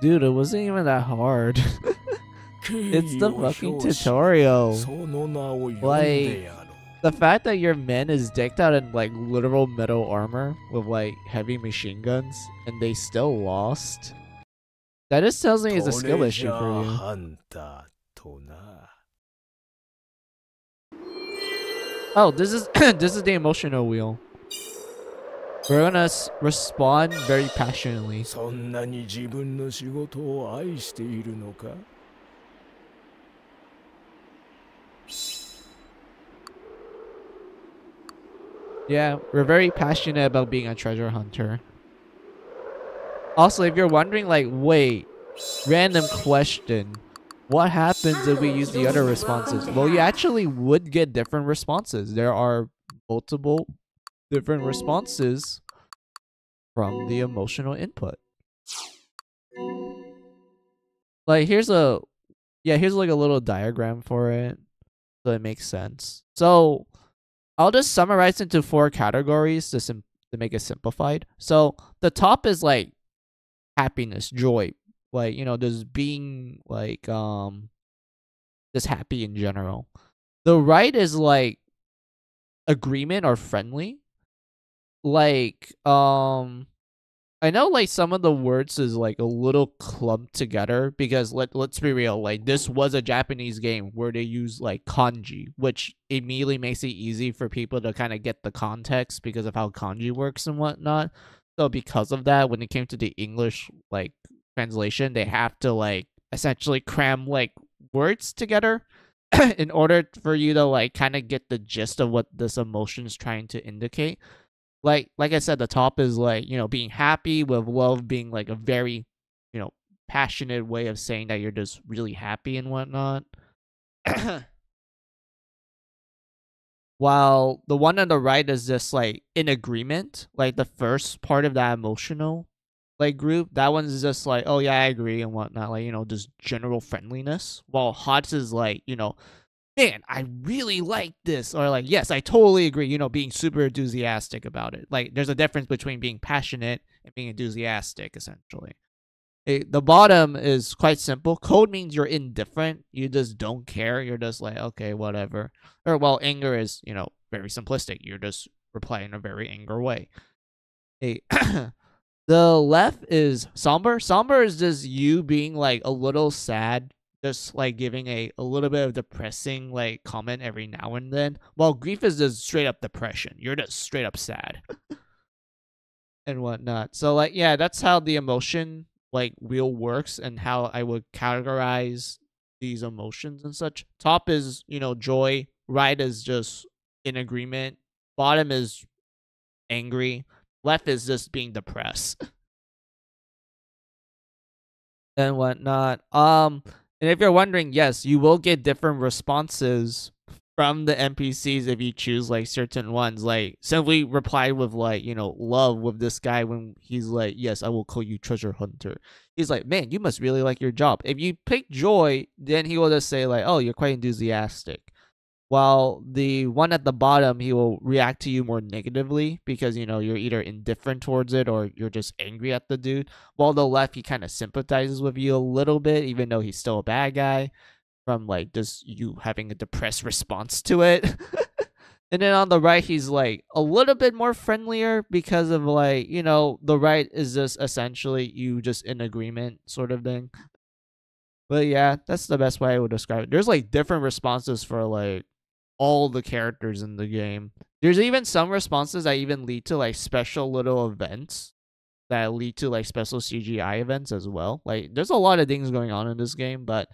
Dude, it wasn't even that hard. It's the fucking tutorial. その名を呼んでやろう。The fact that your men is decked out in like literal metal armor with like heavy machine guns and they still lost. That just tells me it's a skill issue for you. ハンターとな。Oh, this is this is the emotional wheel. We're gonna respond very passionately. そんなに自分の仕事を愛しているのか? Yeah, we're very passionate about being a treasure hunter. Also, if you're wondering, like, wait, random question. What happens if we use the other responses? Well, you actually would get different responses. There are multiple different responses from the emotional input. Like, here's like a little diagram for it, so it makes sense. So I'll just summarize into 4 categories to make it simplified. So the top is like happiness, joy, like, you know, just being like just happy in general. The right is like agreement or friendly. Like I know like some of the words is like a little clumped together because let's be real, like this was a Japanese game where they use like kanji, which immediately makes it easy for people to kind of get the context because of how kanji works and whatnot. So because of that, when it came to the English like translation, they have to like essentially cram like words together in order for you to like kind of get the gist of what this emotion is trying to indicate. Like I said, the top is like, you know, being happy, with love being like a very, you know, passionate way of saying that you're just really happy and whatnot. While the one on the right is just like in agreement, like the first part of that emotional like group, that one's just like, oh yeah, I agree and whatnot, like, you know, just general friendliness. While Hots is like, you know, man, I really like this, or like, yes, I totally agree, you know, being super enthusiastic about it. Like, there's a difference between being passionate and being enthusiastic, essentially. The bottom is quite simple. Cold means you're indifferent. You just don't care. You're just like, okay, whatever. Or, well, anger is, you know, very simplistic. You're just replying in a very anger way. Hey, the left is somber. Somber is just you being like a little sad, just like giving a little bit of depressing like comment every now and then. While grief is just straight up depression. You're just straight up sad and whatnot. So like, yeah, that's how the emotion like wheel works and how I would categorize these emotions and such. Top is, you know, joy. Right is just in agreement. Bottom is angry. Left is just being depressed and whatnot. And if you're wondering, yes, you will get different responses from the NPCs if you choose like certain ones. Like, simply reply with like, you know, love with this guy when he's like, yes, I will call you treasure hunter. He's like, man, you must really like your job. If you pick joy, then he will just say like, oh, you're quite enthusiastic. While the one at the bottom, he will react to you more negatively because, you know, you're either indifferent towards it or you're just angry at the dude. While the left, he kind of sympathizes with you a little bit, even though he's still a bad guy, from like just you having a depressed response to it. And then on the right, he's like a little bit more friendlier because of like, you know, the right is just essentially you just in agreement sort of thing. But yeah, that's the best way I would describe it. There's like different responses for like all the characters in the game. There's even some responses that even lead to like special little events that lead to like special CGI events as well. Like, there's a lot of things going on in this game, but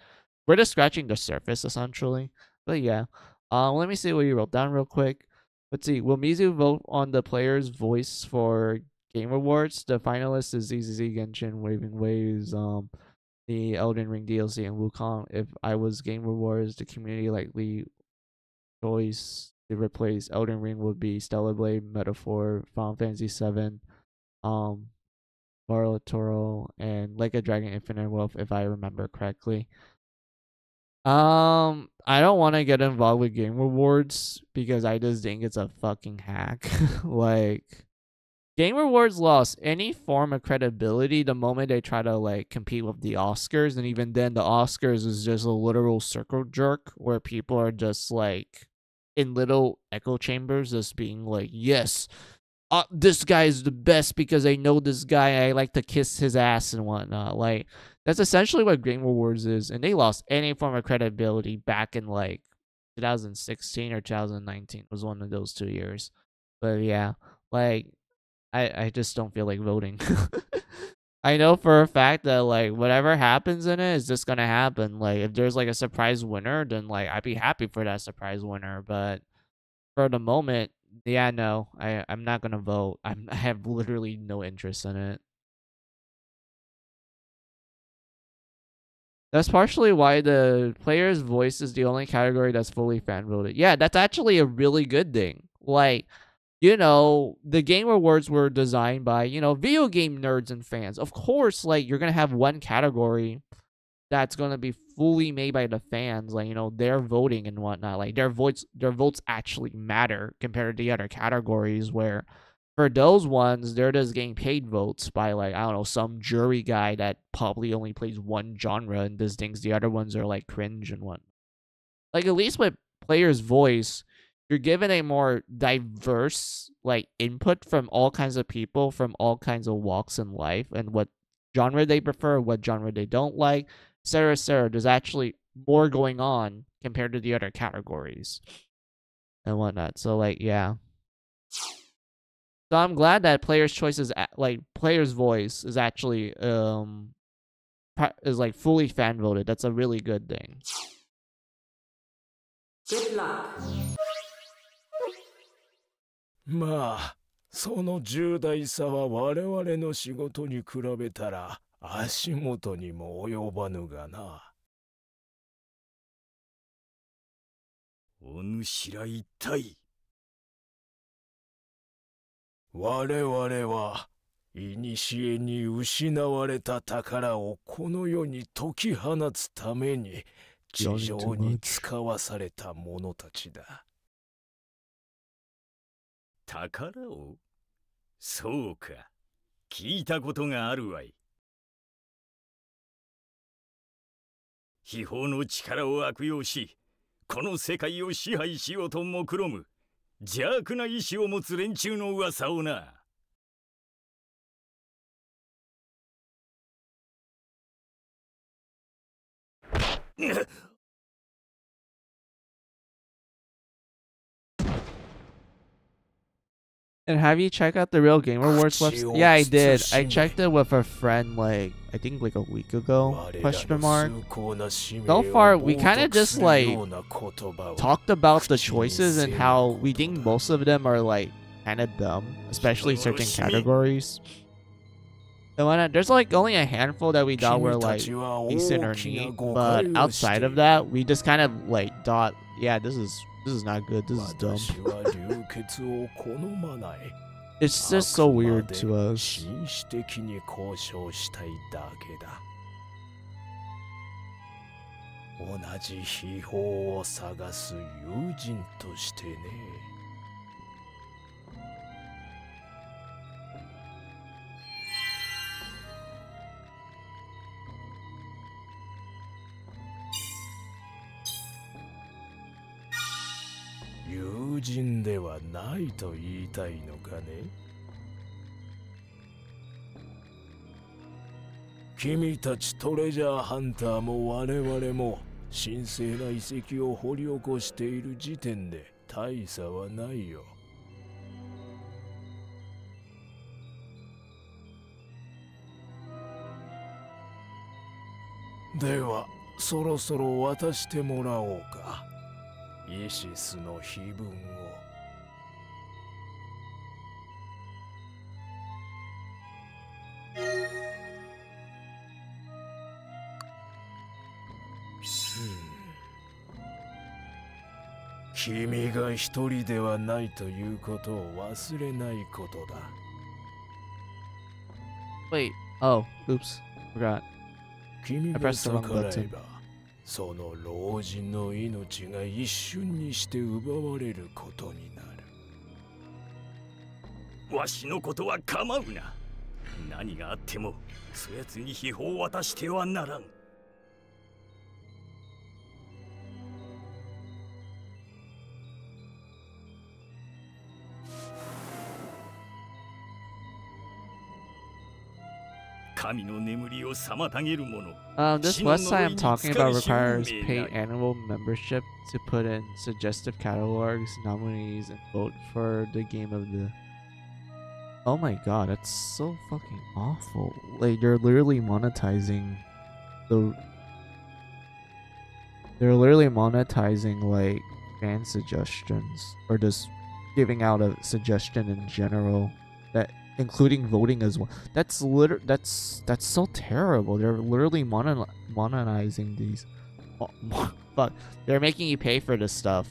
we're just scratching the surface essentially. But yeah, let me see what you wrote down real quick. Let's see. Will Mizu vote on the player's voice for Game Awards? The finalist is ZZZ Genshin, Waving Waves, the Elden Ring DLC, and Wukong. If I was Game Awards, the community likely choice to replace Elden Ring would be Stellar Blade, Metaphor, Final Fantasy VII, Toro, and Like a Dragon Infinite Wealth, if I remember correctly. I don't want to get involved with Game Awards because I just think it's a fucking hack. Like, Game Awards lost any form of credibility the moment they try to like compete with the Oscars, and even then the Oscars is just a literal circle jerk where people are just like in little echo chambers, just being like, yes, this guy is the best because I know this guy. I like to kiss his ass and whatnot. Like, that's essentially what Game Awards is, and they lost any form of credibility back in like 2016 or 2019. It was one of those 2 years. But yeah, like I just don't feel like voting. I know for a fact that like whatever happens in it is just gonna happen. Like if there's like a surprise winner, then like I'd be happy for that surprise winner. But for the moment, yeah, no, I'm not gonna vote. I have literally no interest in it. That's partially why the player's voice is the only category that's fully fan voted. Yeah, that's actually a really good thing. Like, the Game Awards were designed by, video game nerds and fans. Of course, like, you're going to have one category that's going to be fully made by the fans. Like, they're voting and whatnot. Like, their votes actually matter compared to the other categories where for those ones, they're just getting paid votes by, like, I don't know, some jury guy that probably only plays one genre and just thinks the other ones are, like, cringe and whatnot. Like, at least with player's voice, you're given a more diverse, like, input from all kinds of people from all kinds of walks in life and what genre they prefer, what genre they don't like, etc., etc. There's actually more going on compared to the other categories and whatnot. So, like, yeah. So I'm glad that player's choice is like player's voice is actually is like fully fan voted. That's a really good thing. Good luck. まあ、その重大さは我々の仕事に比べたら足元にも及ばぬがな。お主ら一体。我々は古に失われた宝をこの世に解き放つために地上に使わされた者たちだ。宝を？そうか。聞いたことがあるわい。秘宝の力を悪用し、この世界を支配しようと目論む邪悪な意志を持つ連中の噂をな。And have you checked out the Real Game Awards website? Yeah, I did. I checked it with a friend like I think like a week ago. Question mark. So far, we kind of just like talked about the choices and how we think most of them are like kind of dumb, especially certain categories. And when there's like only a handful that we thought were like decent or neat, but outside of that, we just kind of like thought, yeah, this is not good. This is dumb. It's just so weird to us. 同じ秘宝を探す友人としてね。友人ではないと言いたいのかね。君たちトレジャーハンターも我々も神聖な遺跡を掘り起こしている時点で大差はないよ。ではそろそろ渡してもらおうか。イシスの碑文を。君が一人ではないということを忘れないことだ。Wait. Oh, oops. Forgot. 君が逆らえば、その老人の命が一瞬にして奪われることになる。わしのことは構うな。何があっても、そやつに秘宝を渡してはならん。This website I'm talking about requires pay annual membership to put in suggestive catalogs, nominees, and vote for the game of the... Oh my god, that's so fucking awful. Like, they're literally monetizing the... They're literally monetizing, like, fan suggestions. Or just giving out a suggestion in general. That... Including voting as well. That's so terrible. They're literally monetizing these. Oh, fuck. They're making you pay for this stuff.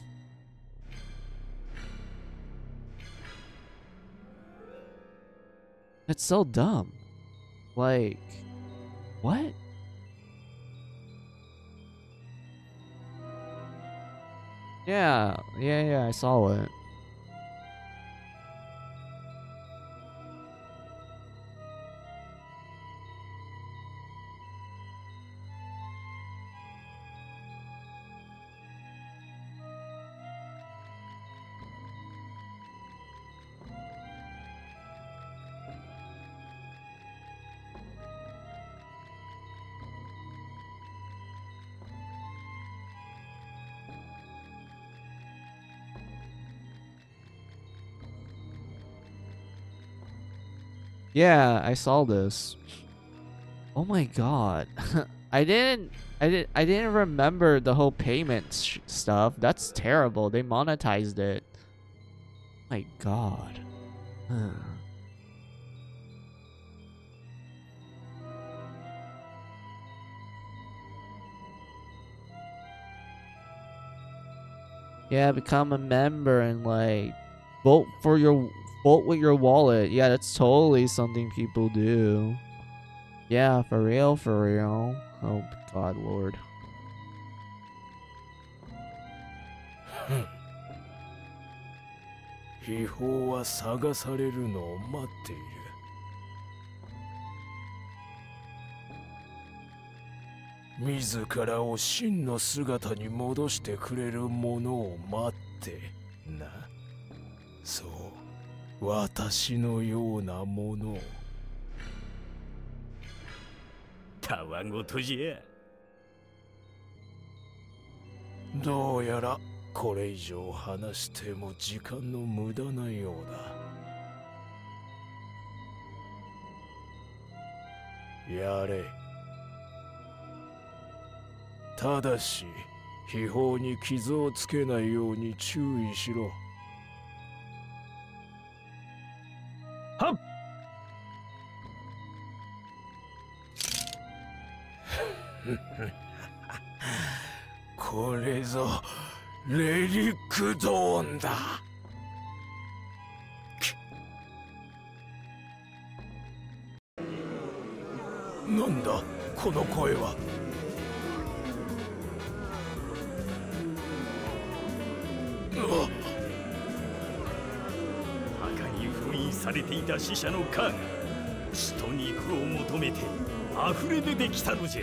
That's so dumb. Like, what? Yeah, I saw it. Yeah, I saw this. Oh my god. I didn't remember the whole payment stuff. That's terrible. They monetized it. My god. Yeah, become a member and like vote with your wallet. Yeah, that's totally something people do. Yeah, for real, for real. Oh god, lord. 秘宝は探されるのを待っている。自らを真の姿に戻してくれるものを待ってな。そう、私のようなものを。たわごとじゃ。どうやらこれ以上話しても時間の無駄なようだ。やれ。ただし、秘宝に傷をつけないように注意しろ。はっこれぞレリックドーンだ。なんだこの声は。墓に封印されていた死者のカーが血と肉を求めて溢れ出てきたのじゃ。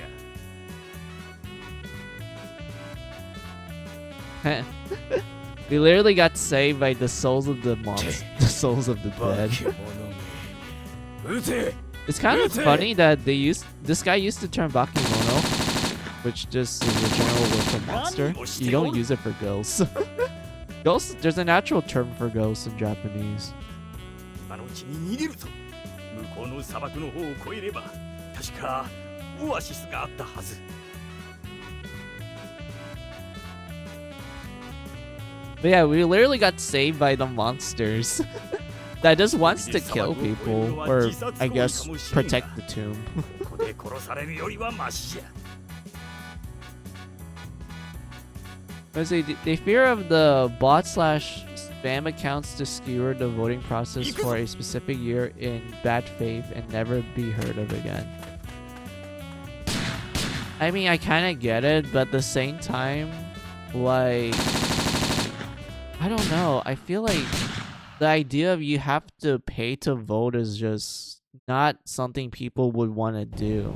We literally got saved by the souls of the monsters, the souls of the dead. It's kind of funny that this guy used to turn Bakemono, which just is a general word for monster. You don't use it for ghosts. Ghosts, there's a natural term for ghosts in Japanese. 今のうちに逃げると。向こうの砂漠の方を越えれば確かオアシスがあったはず。But yeah, we literally got saved by the monsters that just wants to kill people, or I guess protect the tomb. They fear of the bot/spam accounts to skewer the voting process for a specific year in bad faith and never be heard of again. I mean, I kind of get it, but at the same time, like, I don't know. I feel like the idea of you have to pay to vote is just not something people would want to do.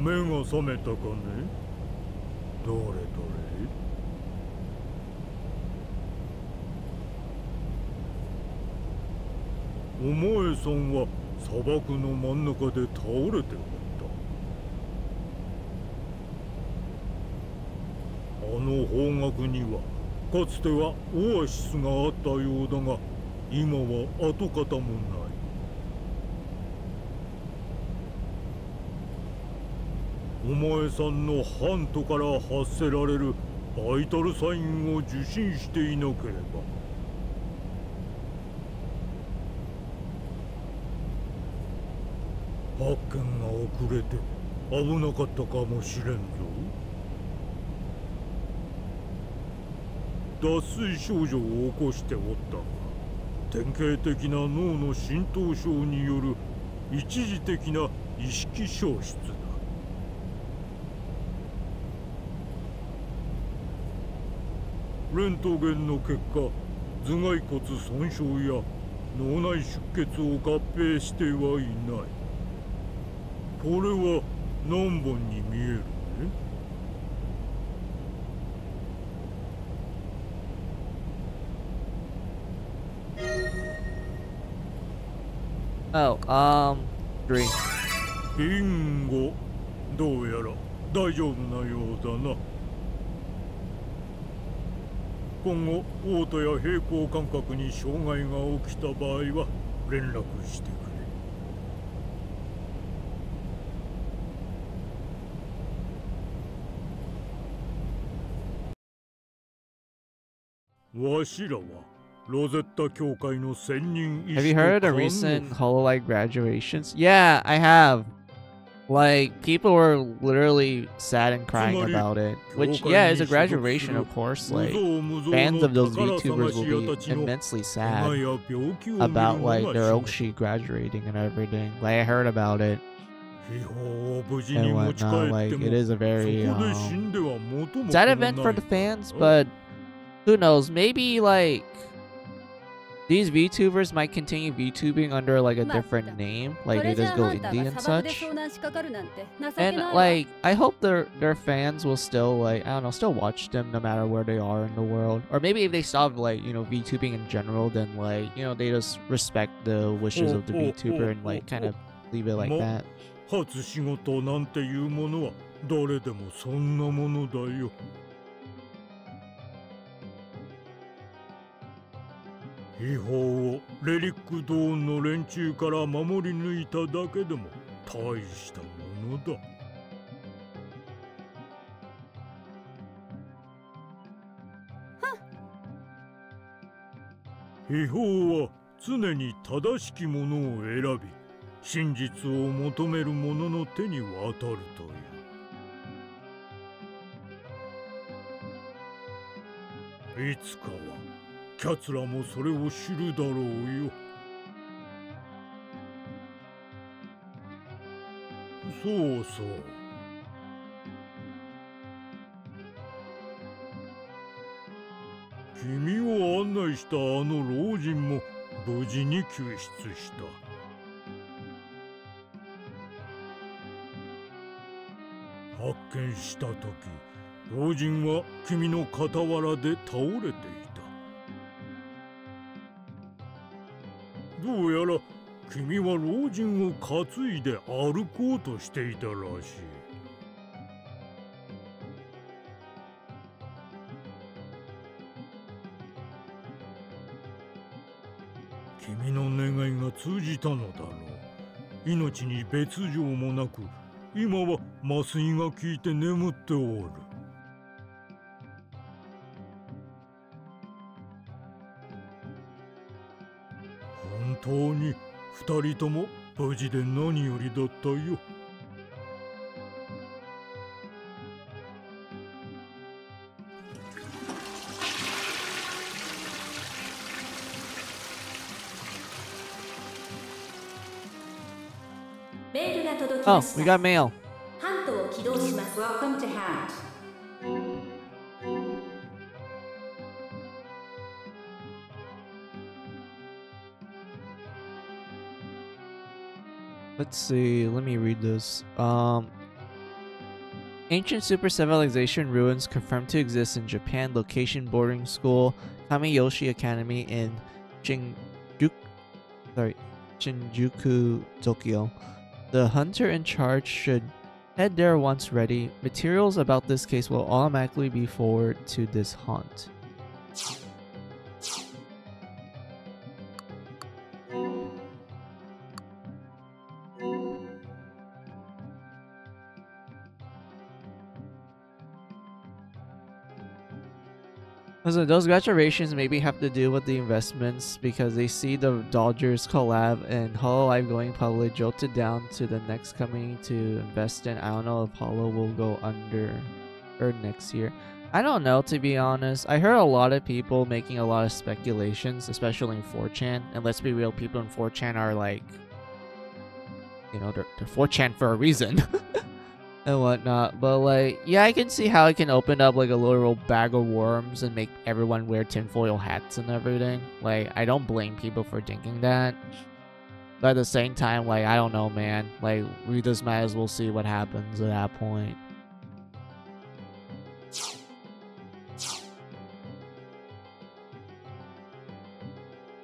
目が覚めたかね。どれどれ。お前さんは砂漠の真ん中で倒れておった。あの方角にはかつてはオアシスがあったようだが、今は跡形もない。お前さんのハントから発せられるバイタルサインを受信していなければ。発見が遅れて危なかったかもしれんぞ。脱水症状を起こしておったが、典型的な脳の浸透症による一時的な意識消失だ。レントゲンの結果、頭蓋骨損傷や脳内出血を合併してはいない。これは何本に見えるね。Oh, 3. ビンゴ。どうやら大丈夫なようだな。今後嘔吐や平衡感覚に障害が起きた場合は連絡してくれ。わしらはロゼッタ教会の専任医 Have 師 you と heard of the 看護 recent 婦。 HoloLight graduations? Yeah, I have. Like, people were literally sad and crying about it. Which, yeah, is a graduation, of course. Like, fans of those VTubers will be immensely sad about, like, their Oshi graduating and everything. Like, I heard about it and whatnot. Like, it is a very, sad event for the fans, but who knows? Maybe, like, these VTubers might continue VTubing under like a different name, like they just go indie and such. And like, I hope their fans will still like, I don't know, still watch them no matter where they are in the world. Or maybe if they stop like, you know, VTubing in general, then like, you know, they just respect the wishes of the VTuber and like kind of leave it like that. 初仕事なんていうものは誰でもそんなものだよ。秘宝をレリックドーンの連中から守り抜いただけでも大したものだ。秘宝は常に正しきものを選び、真実を求める者の手に渡るという。いつかはキャツらもそれを知るだろうよ。そうそう。君を案内したあの老人も無事に救出した。発見した時、老人は君の傍らで倒れていた。どうやら君は老人を担いで歩こうとしていたらしい。君の願いが通じたのだろう。命に別状もなく、今は麻酔が効いて眠っておる。本当に二人とも無事で何よりだったよ。メールが届き Oh, まし we た。 got mail. ハントを起動します。Welcome to Hunt. Let's see. Let me read this. Ancient super civilization ruins confirmed to exist in Japan. Location boarding school Kamiyoshi Academy in Shinjuku, Tokyo. The hunter in charge should head there once ready. Materials about this case will automatically be forwarded to this hunt. So those gratulations maybe have to do with the investments because they see the Dodgers collab and Hololive going public jolted down to the next company to invest in. I don't know if Holo will go under or next year. I don't know, to be honest. I heard a lot of people making a lot of speculations, especially in 4chan. And let's be real, people in 4chan are like, you know, they're 4chan for a reason. And whatnot, but like, yeah, I can see how it can open up like a literal bag of worms and make everyone wear tinfoil hats and everything. Like, I don't blame people for thinking that, but at the same time, like, I don't know, man. Like, we just might as well see what happens at that point.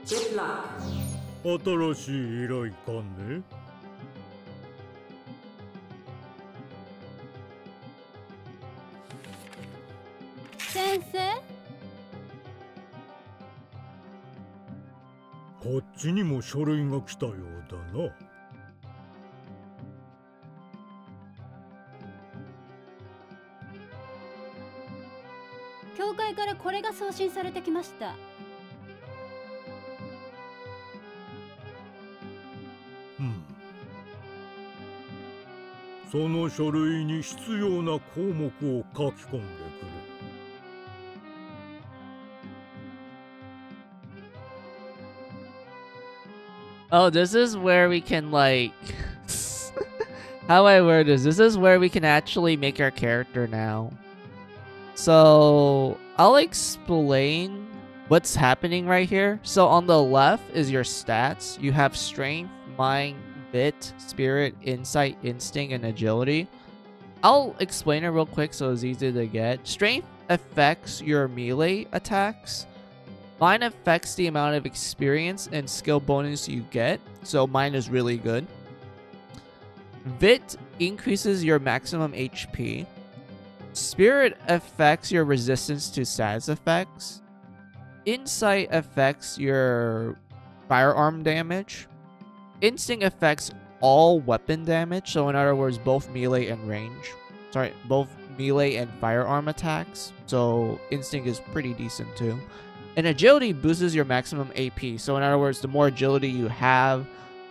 Good luck. 新しい依頼かね。先生、こっちにも書類が来たようだな。教会からこれが送信されてきました。その書類に必要な項目を書き込んでくれ。Oh, this is where we can like how I word this. This is where we can actually make our character now. So I'll explain what's happening right here. So on the left is your stats. You have strength, mind, wit, spirit, insight, instinct, and agility. I'll explain it real quick so it's easy to get. Strength affects your melee attacks. Mind affects the amount of experience and skill bonus you get, so mine is really good. Wit increases your maximum HP. Spirit affects your resistance to status effects. Insight affects your firearm damage. Instinct affects all weapon damage, so in other words, both melee and range. Sorry, both melee and firearm attacks, so instinct is pretty decent too. And agility boosts your maximum AP. So in other words, the more agility you have,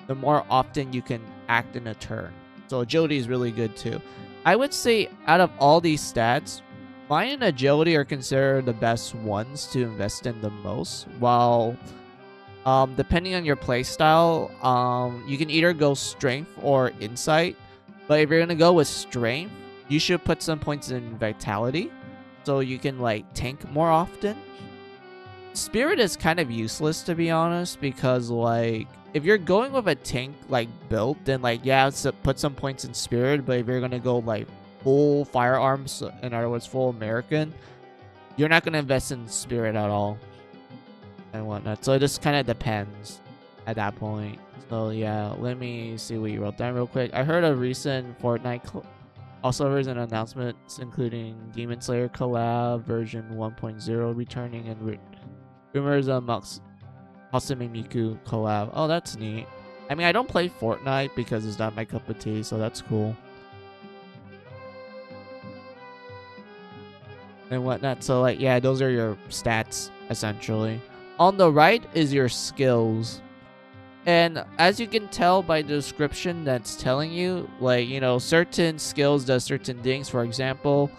the more often you can act in a turn. So agility is really good too. I would say out of all these stats, mind and agility are considered the best ones to invest in the most. While depending on your playstyle, you can either go strength or insight. But if you're gonna go with strength, you should put some points in vitality, so you can like tank more often. Spirit is kind of useless, to be honest, because like if you're going with a tank like build, then like yeah, put some points in spirit. But if you're gonna go like full firearms, in other words full American, you're not gonna invest in spirit at all and whatnot. So it just kind of depends at that point. So yeah, let me see what you wrote down real quick. I heard a recent Fortnite also there's an announcement including Demon Slayer collab version 1.0 returning and rumors of Hasumi Miku collab. Oh, that's neat. I mean, I don't play Fortnite because it's not my cup of tea, so that's cool. And whatnot. So, like, yeah, those are your stats, essentially. On the right is your skills. And as you can tell by the description that's telling you, like, you know, certain skills does certain things. For example,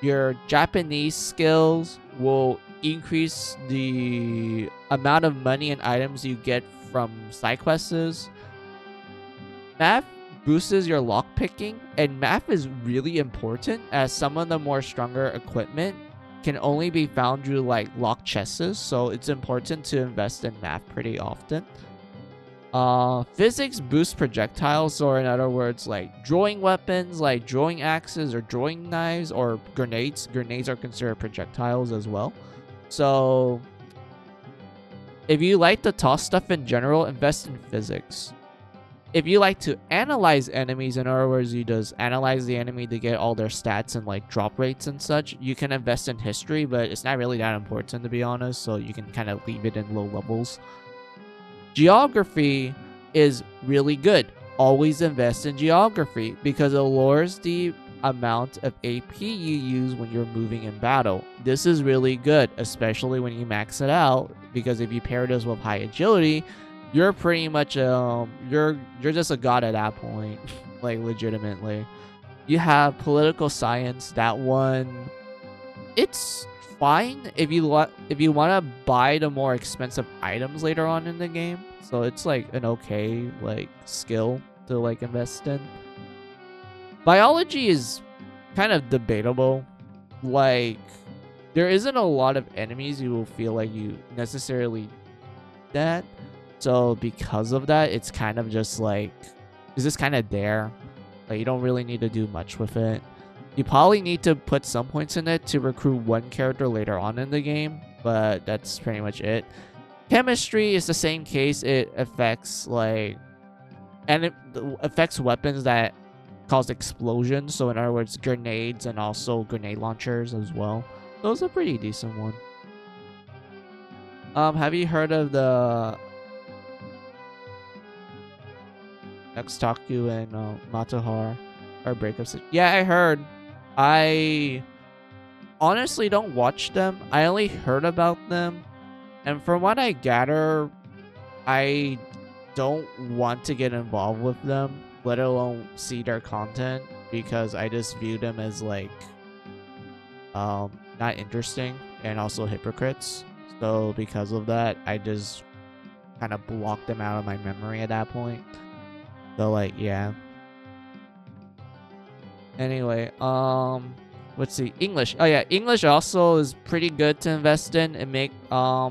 your Japanese skills will increase the amount of money and items you get from side quests. Math boosts your lockpicking, and math is really important as some of the more stronger equipment can only be found through like lock chests, so it's important to invest in math pretty often. Physics boosts projectiles, or in other words, like throwing weapons, like throwing axes or throwing knives or grenades. Grenades are considered projectiles as well. So if you like to toss stuff in general, invest in physics. If you like to analyze enemies, in other words, you just analyze the enemy to get all their stats and like drop rates and such, you can invest in history, but it's not really that important to be honest, so you can kind of leave it in low levels. Geography is really good. Always invest in geography because it lowers the amount of AP you use when you're moving in battle. This is really good, especially when you max it out, because if you pair this with high agility, you're pretty much you're just a god at that point. Like legitimately. You have political science. That one, it's fine if you want to buy the more expensive items later on in the game. So it's like an okay like skill to like invest in. Biology is kind of debatable. Like there isn't a lot of enemies you will feel like you necessarily that. So because of that, it's kind of just like, is this kind of there? Like you don't really need to do much with it. You probably need to put some points in it to recruit one character later on in the game, but that's pretty much it. Chemistry is the same case. It affects like, and it affects weapons that cause explosions. So in other words, grenades and also grenade launchers as well. Those are pretty decent one. Have you heard of the Taku and Matahar or breakups? Yeah, I heard. I honestly don't watch them. I only heard about them, and from what I gather, I don't want to get involved with them, let alone see their content, because I just view them as like not interesting and also hypocrites. So because of that, I just kind of blocked them out of my memory at that point. So like yeah. Anyway, let's see. English. Oh yeah, English also is pretty good to invest in and make I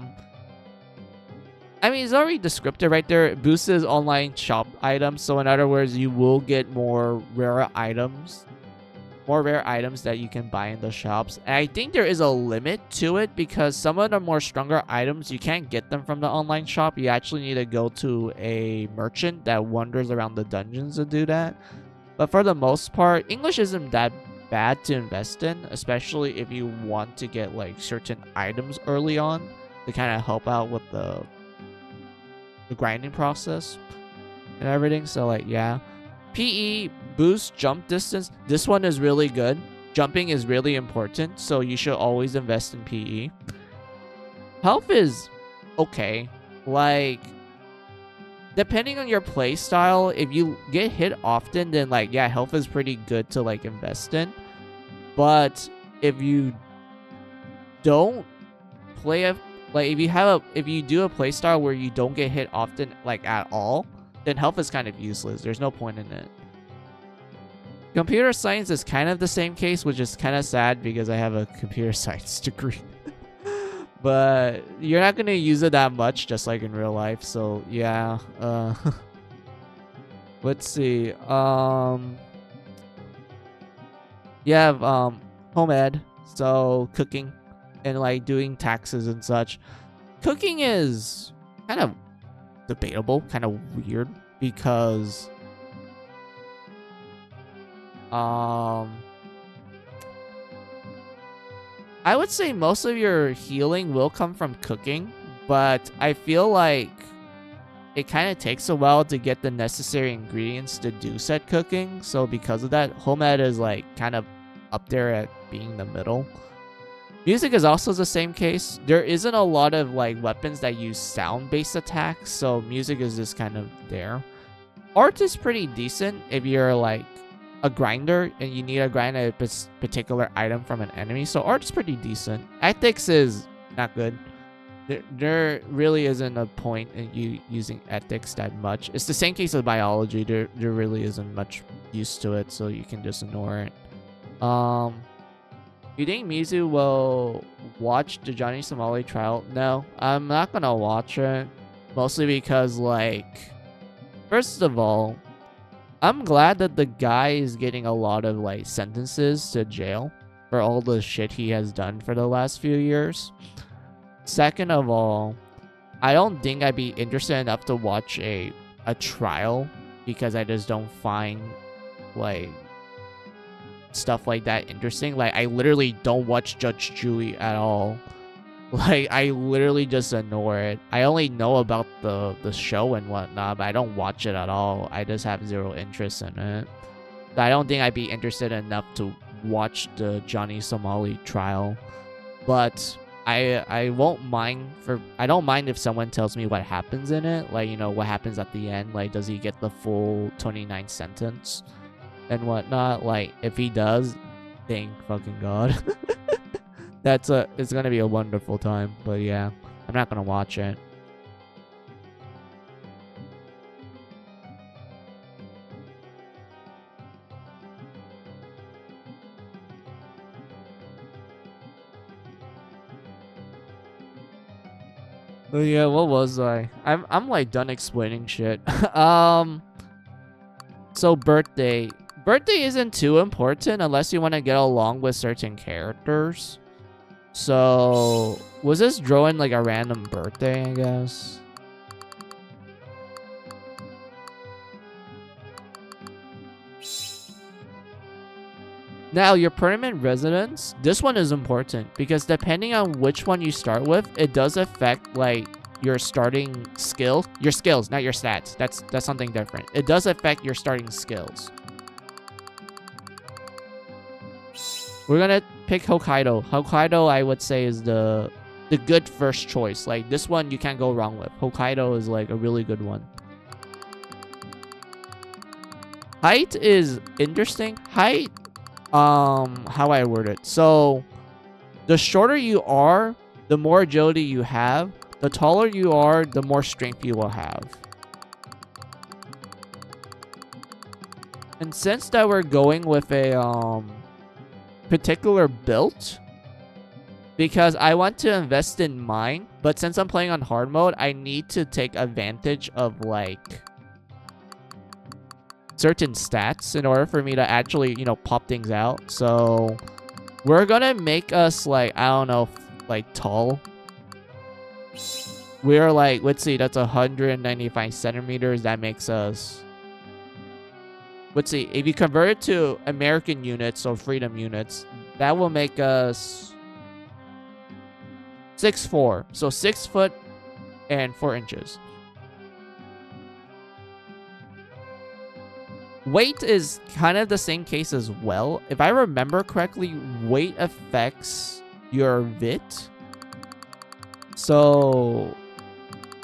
mean, it's already descriptive right there. It boosts online shop items. So in other words, you will get more rare items that you can buy in the shops. And I think there is a limit to it because some of the more stronger items, you can't get them from the online shop. You actually need to go to a merchant that wanders around the dungeons to do that. But for the most part, English isn't that bad to invest in, especially if you want to get like certain items early on to kind of help out with the grinding process and everything. So like yeah. PE boost jump distance. This one is really good. Jumping is really important, so you should always invest in PE. Health is okay. Like depending on your play style, if you get hit often, then like yeah, health is pretty good to like invest in. But if you don't play if you do a play style where you don't get hit often like at all, then health is kind of useless. There's no point in it. Computer science is kind of the same case, which is kind of sad because I have a computer science degree. But you're not going to use it that much, just like in real life. So yeah. Let's see. You have home ed, so cooking and like doing taxes and such. Cooking is kind of debatable, kind of weird, because I would say most of your healing will come from cooking, but I feel like it kind of takes a while to get the necessary ingredients to do said cooking. So because of that, home ed is like kind of up there at being the middle. Music is also the same case. There isn't a lot of like weapons that use sound-based attacks, so music is just kind of there. Art is pretty decent if you're like a grinder and you need to grind a particular item from an enemy, so art is pretty decent. Ethics is not good. There really isn't a point in you using ethics that much. It's the same case with biology. There really isn't much use to it, so you can just ignore it. You think Mizu will watch the Johnny Somali trial? No, I'm not gonna watch it. Mostly because, like, First of all, I'm glad that the guy is getting a lot of like sentences to jail for all the shit he has done for the last few years. Second of all, I don't think I'd be interested enough to watch a trial because I just don't find like stuff like that interesting. Like, I literally don't watch Judge Judy at all. Like, I literally just ignore it. I only know about the show and whatnot, but I don't watch it at all. I just have zero interest in it. I don't think I'd be interested enough to watch the Johnny Somali trial. But I won't mind I don't mind if someone tells me what happens in it. Like, you know, what happens at the end. Like, does he get the full 29 sentence and whatnot? Like, if he does, thank fucking God. It's gonna be a wonderful time. But yeah, I'm not gonna watch it. But yeah, what was I? I'm like done explaining shit. So birthday isn't too important unless you want to get along with certain characters. So was this drawing like a random birthday, I guess? Now, your permanent residence, this one is important because depending on which one you start with, it does affect like your starting skill, your skills, not your stats. That's something different. It does affect your starting skills. We're gonna pick Hokkaido. Hokkaido, I would say, is the good first choice. Like, this one you can't go wrong with. Hokkaido is like a really good one. Height is interesting. Height, how I word it. So the shorter you are, the more agility you have. The taller you are, the more strength you will have. And since that we're going with a particular build, because I want to invest in mine, but since I'm playing on hard mode, I need to take advantage of like certain stats in order for me to actually, you know, pop things out. So we're gonna make us like, I don't know, like tall. We're like, let's see, that's 195 centimeters. That makes us, let's see, if you convert it to American units or freedom units, that will make us 6'4". So 6 foot and 4 inches. Weight is kind of the same case as well. If I remember correctly, weight affects your VIT. So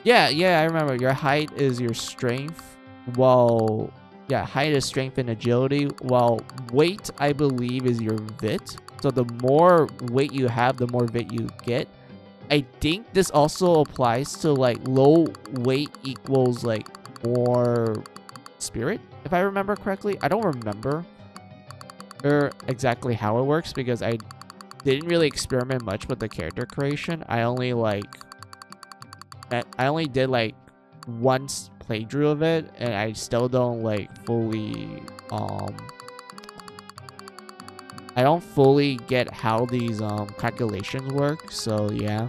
yeah, I remember your height is your strength, while height is strength and agility, while weight, I believe, is your VIT. So the more weight you have, the more VIT you get. I think this also applies to like low weight equals like more spirit, if I remember correctly. I don't remember exactly how it works because I didn't really experiment much with the character creation. I only did like once playthrough of it, and I still don't like fully I don't fully get how these calculations work. So yeah.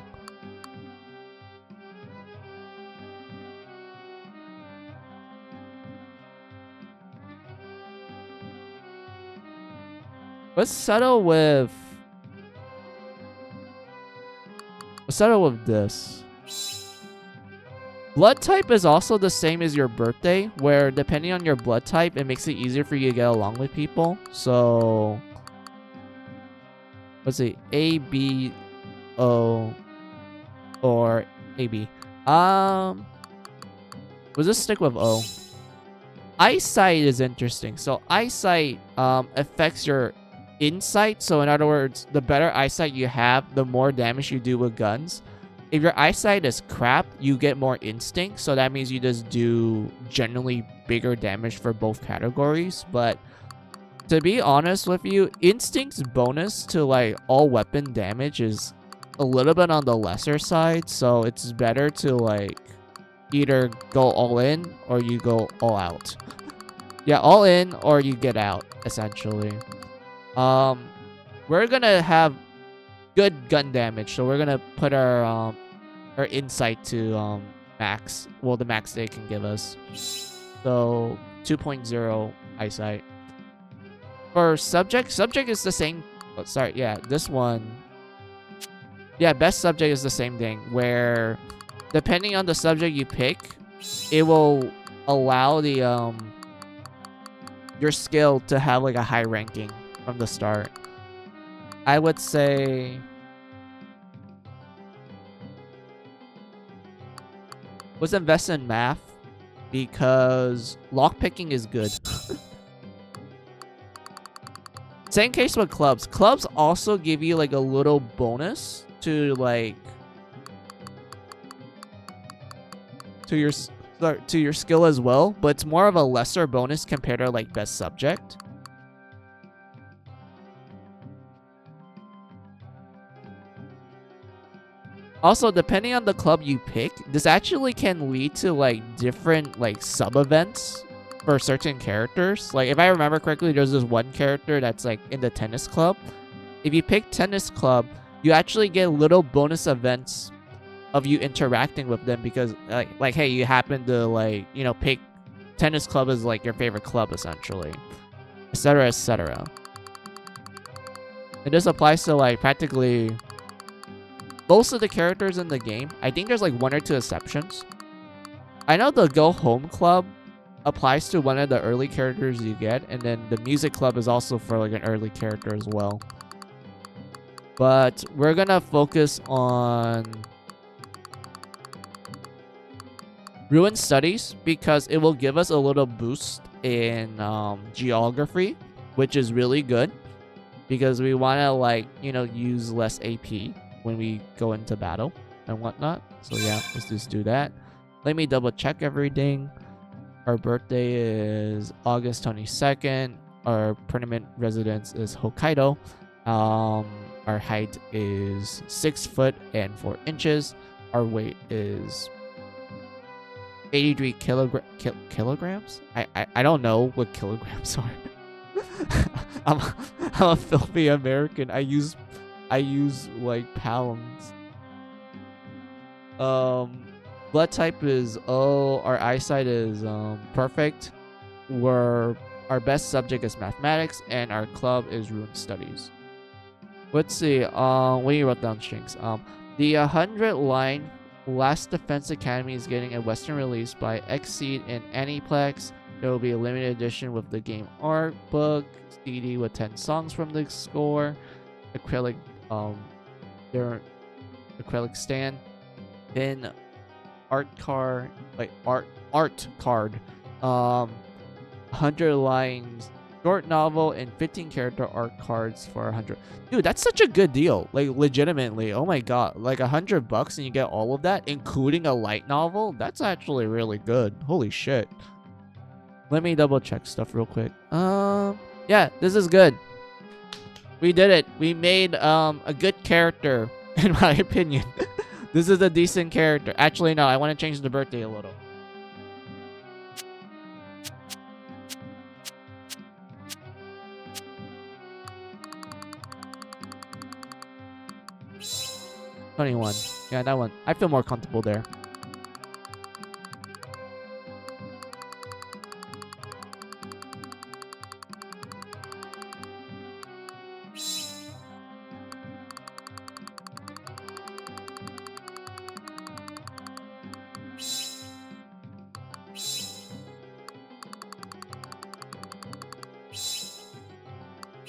Let's settle with this. Blood type is also the same as your birthday, where depending on your blood type, it makes it easier for you to get along with people. So let's see, A, B, O, or A, B. We'll just stick with O. Eyesight is interesting. So eyesight affects your insight. So in other words, the better eyesight you have, the more damage you do with guns. If your eyesight is crap, you get more instinct. So that means you just do generally bigger damage for both categories. But to be honest with you, instinct's bonus to like all weapon damage is a little bit on the lesser side. So it's better to like either go all in or you go all out. Yeah, all in or you get out, essentially. We're gonna have good gun damage, so we're gonna put our insight to max. Well, the max they can give us. So 2.0 eyesight. For subject is the same. Oh, sorry, yeah, this one. Yeah, best subject is the same thing, where depending on the subject you pick, it will allow the your skill to have like a high ranking from the start. I would say let's invest in math because lockpicking is good. Same case with clubs. Clubs also give you like a little bonus to like to your skill as well, but it's more of a lesser bonus compared to like best subject. Also, depending on the club you pick, this actually can lead to like different like sub events for certain characters. Like if I remember correctly, there's this one character that's like in the tennis club. If you pick tennis club, you actually get little bonus events of you interacting with them because like hey, you happen to like, you know, pick tennis club as like your favorite club essentially, etc, etc. And this applies to like practically most of the characters in the game. I think there's like 1 or 2 exceptions. I know the Go Home Club applies to one of the early characters you get, and then the Music Club is also for like an early character as well. But we're gonna focus on Ruin Studies because it will give us a little boost in geography, which is really good because we want to like, you know, use less AP when we go into battle and whatnot. So yeah, let's just do that. Let me double check everything. Our birthday is August 22nd. Our permanent residence is Hokkaido. Our height is 6 foot and 4 inches. Our weight is 83 kilograms. I don't know what kilograms are. I'm a filthy American. I use like pounds. Blood type is O. Our eyesight is perfect. Our best subject is mathematics, and our club is Ruin Studies. Let's see. When you wrote down strings. The 100 line Last Defense Academy is getting a Western release by Exceed and Aniplex. There will be a limited edition with the game art book, CD with 10 songs from the score, acrylic their acrylic stand, then art card, like art card, 100 lines short novel and 15 character art cards for 100. Dude, that's such a good deal. Like legitimately, oh my god, like $100 and you get all of that, including a light novel. That's actually really good. Holy shit. Let me double check stuff real quick. Yeah, this is good. We did it. We made a good character, in my opinion. This is a decent character. Actually, no, I want to change the birthday a little. $21. Yeah, that one. I feel more comfortable there.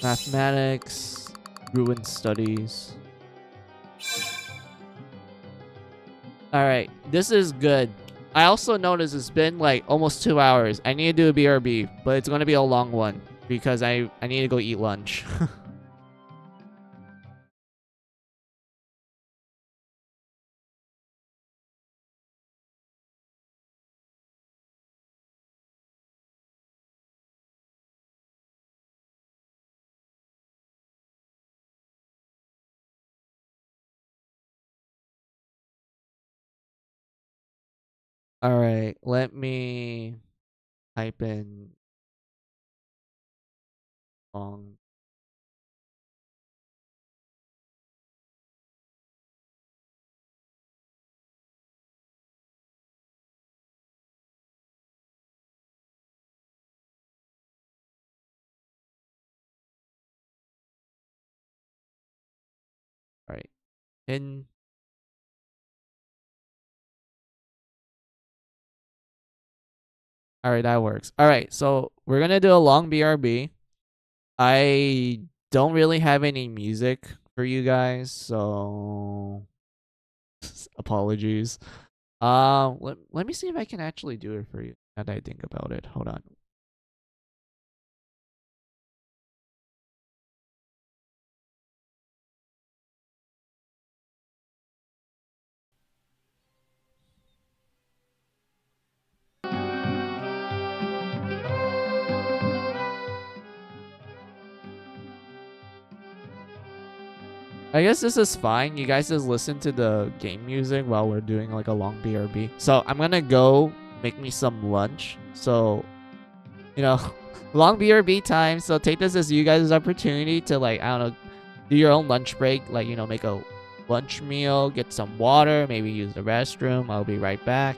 Mathematics, Ruin Studies. Alright, this is good. I also noticed it's been like almost 2 hours. I need to do a BRB, but it's going to be a long one because I need to go eat lunch. All right, let me type in long. All right, in. All right, that works. All right, so we're gonna do a long BRB. I don't really have any music for you guys, so apologies. Let me see if I can actually do it for you. Now that I think about it, hold on. I guess this is fine. You guys just listen to the game music while we're doing like a long BRB. So I'm gonna go make me some lunch. So, you know, long BRB time. So take this as you guys' opportunity to like, I don't know, do your own lunch break. Like, you know, make a lunch meal, get some water, maybe use the restroom. I'll be right back.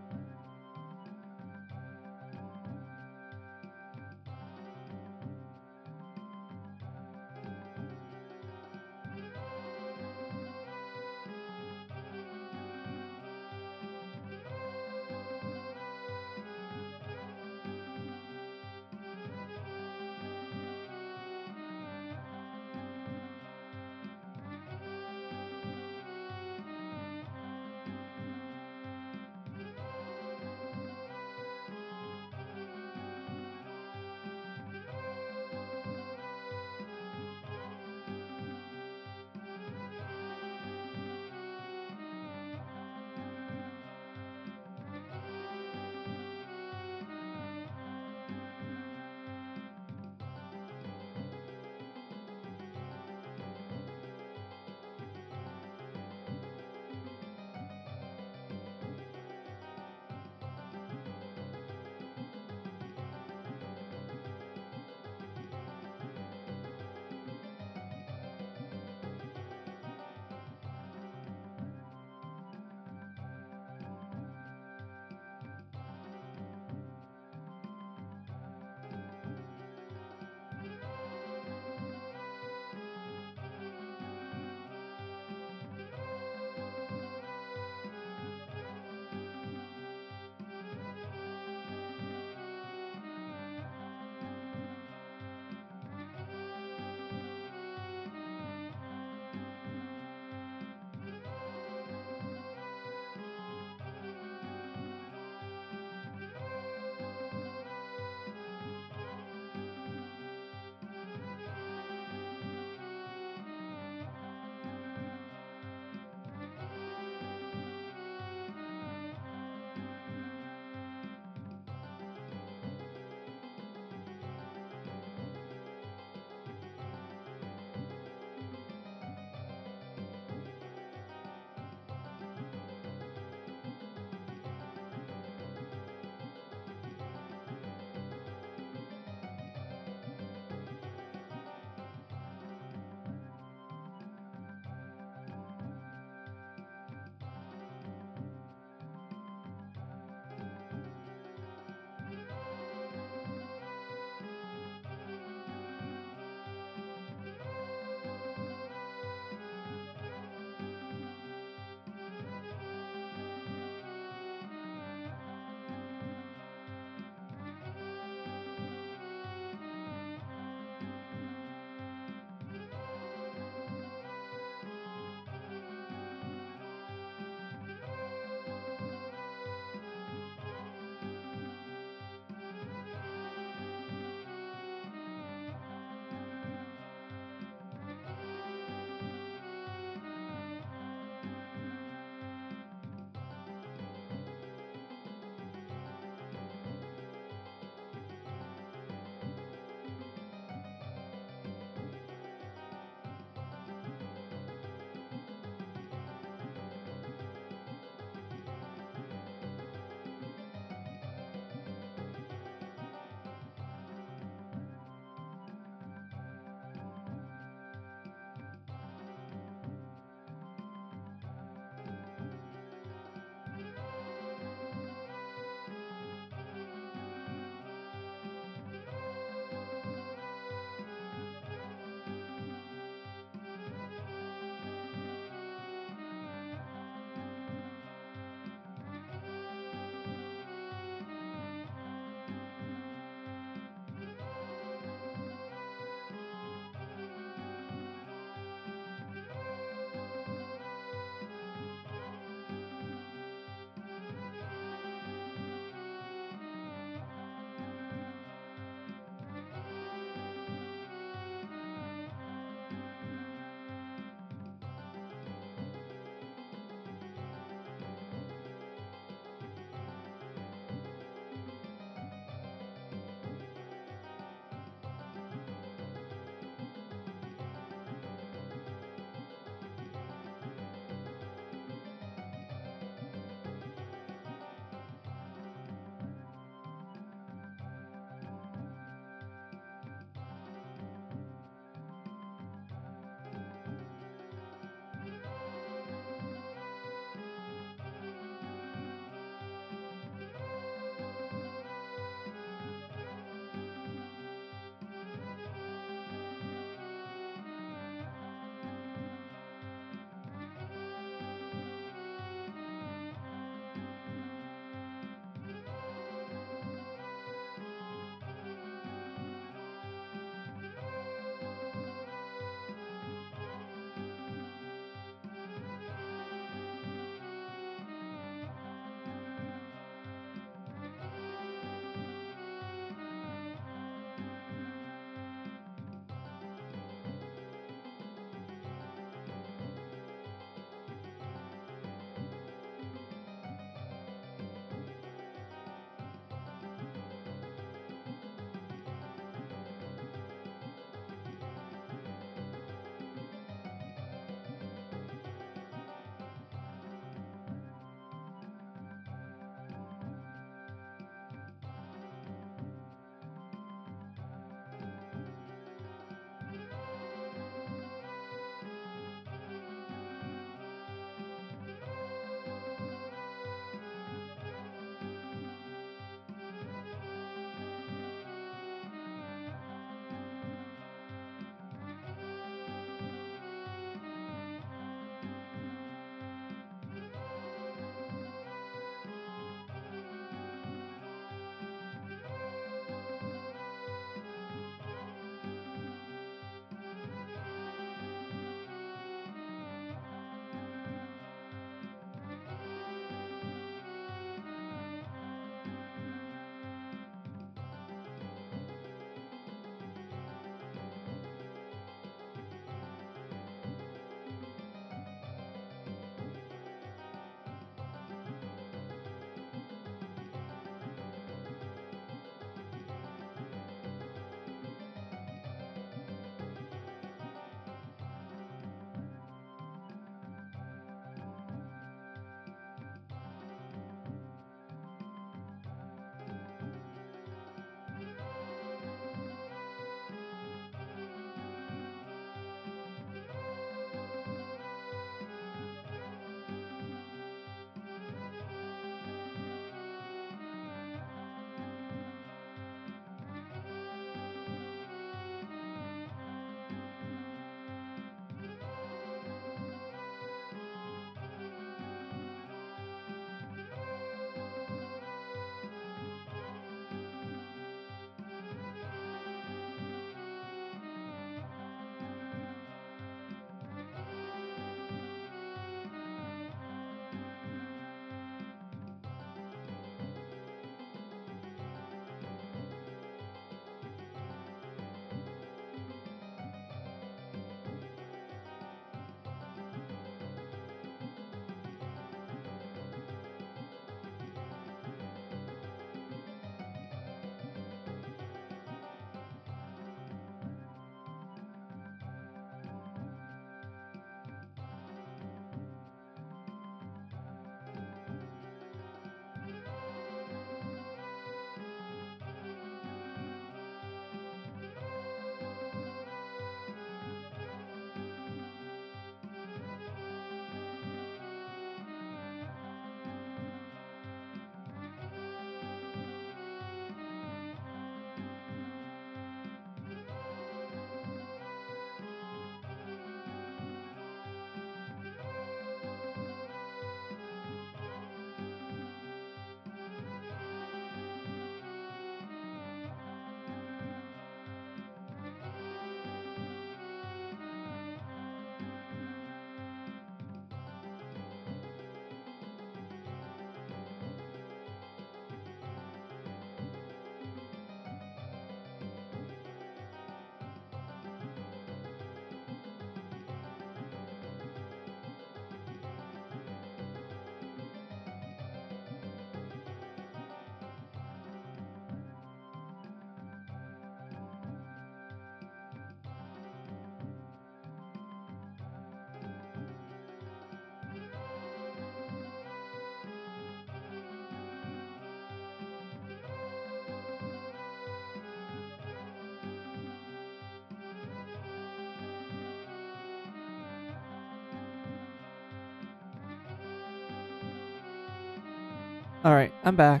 Alright, I'm back.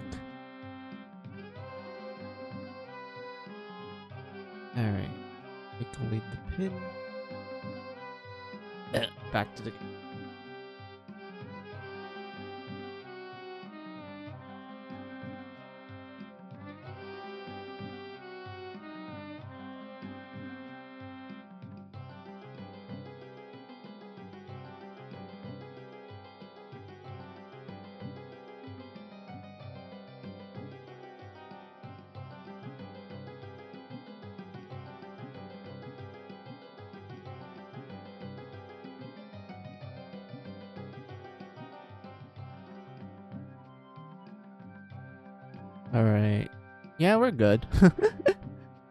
Alright. Collate the pin. Back to the game. Alright. Yeah, we're good.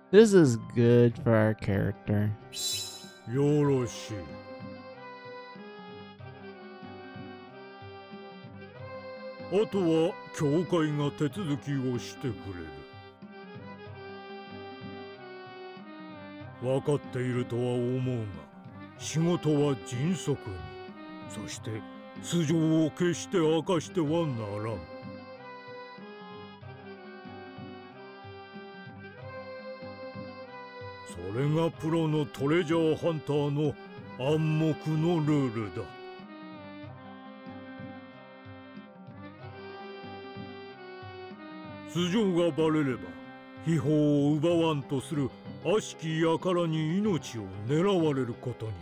This is good for our character. よろしい。あとは教会が手続きをしてくれる。分かっているとは思うが、仕事は迅速に、そして素性を決して明かしてはならん。それがプロのトレジャーハンターの暗黙のルールだ。素性がバレれば秘宝を奪わんとする悪しき輩に命を狙われることにな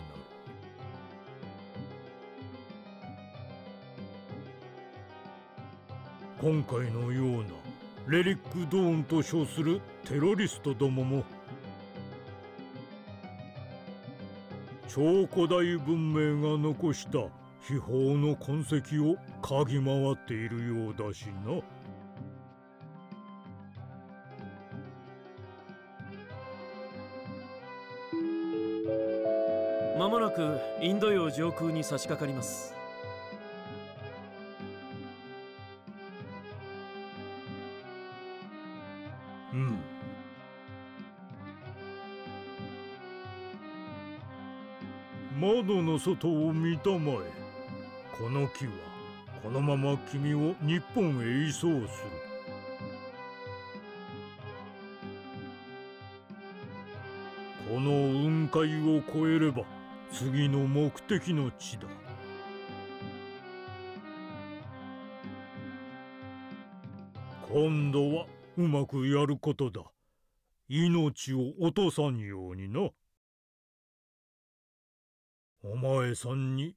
る。今回のようなレリックドーンと称するテロリストどもも超古代文明が残した秘宝の痕跡を嗅ぎ回っているようだしな。まもなくインド洋上空に差し掛かります。うん。窓の外を見たまえ。この木はこのまま君を日本へ移送する。この雲海を越えれば次の目的の地だ。今度はうまくやることだ。命を落とさんようにな。お前さんに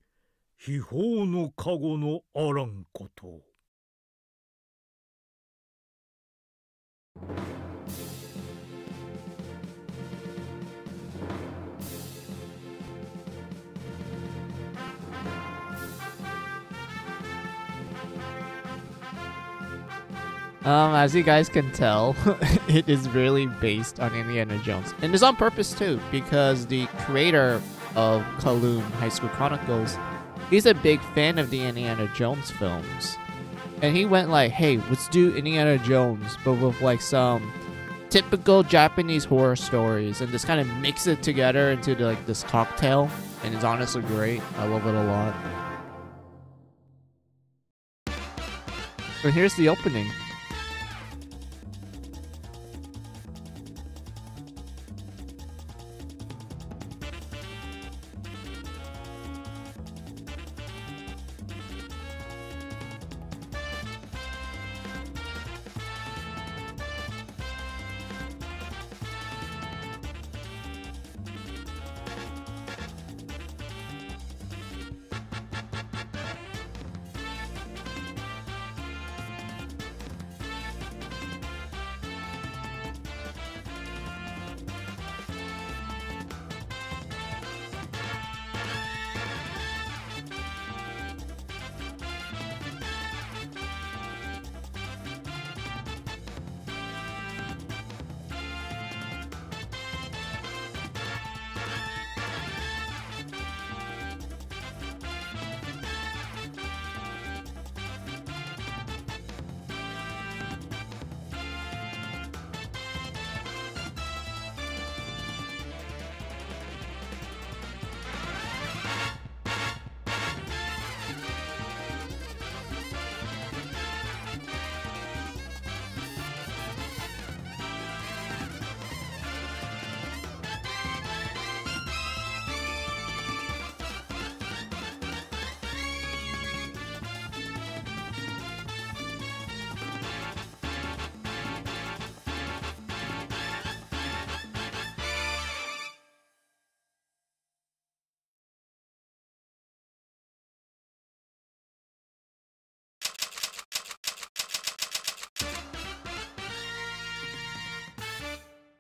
秘宝の加護のあらんことを。As you guys can tell, it is really based on Indiana Jones. And it's on purpose too, because the creator of Kowloon High School Chronicles, he's a big fan of the Indiana Jones films. And he went like, hey, let's do Indiana Jones, but with like some typical Japanese horror stories and just kind of mix it together into like this cocktail. And it's honestly great. I love it a lot. But here's the opening.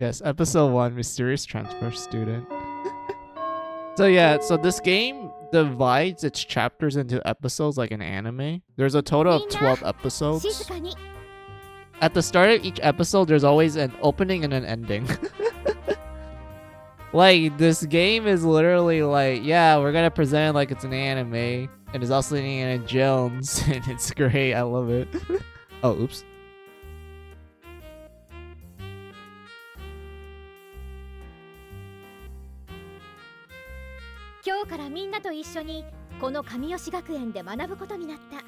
Yes, episode 1, Mysterious Transfer Student. So yeah, so this game divides its chapters into episodes like an anime. There's a total of 12 episodes. At the start of each episode, there's always an opening and an ending. Like, this game is literally like, yeah, we're gonna present it like it's an anime. And it's also Indiana Jones, and it's great, I love it. Oh, oops. 今日からみんなと一緒にこの上吉学園で学ぶことになった。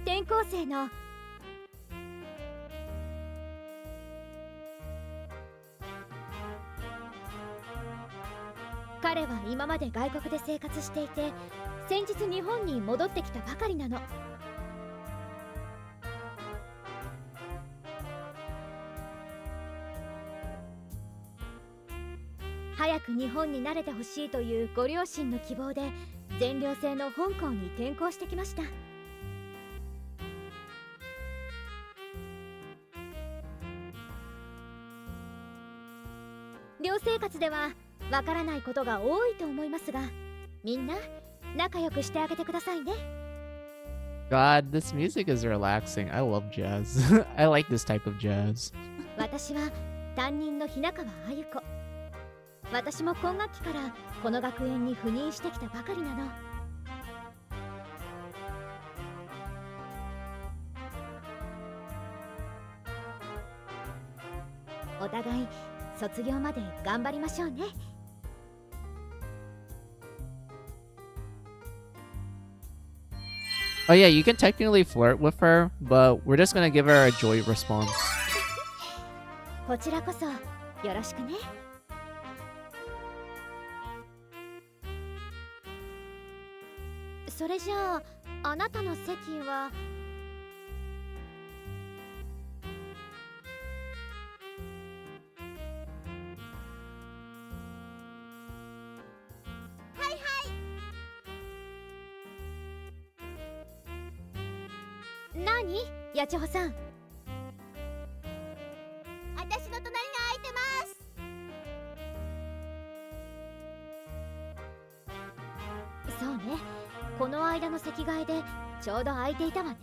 転校生の彼は今まで外国で生活していて、先日日本に戻ってきたばかりなの。早く日本に慣れてほしいというご両親の希望で全寮制の香港に転校してきました。寮生活ではわからないことが多いと思いますが、みんな仲良くしてあげてくださいね。God, this music is relaxing. I love jazz. I like this type of jazz. 私は担任の日中川あゆ子。私も今学期からこの学園に赴任してきたばかりなの。お互い卒業まで頑張りましょうね。Oh yeah, you can technically flirt with her, but we're just gonna give her a joy response. こちらこそよろしくね。それじゃあ、あなたの席ははいはい。何？八千穂さん。私の隣が空いてます。そうね。この間の席替えでちょうど空いていたわね。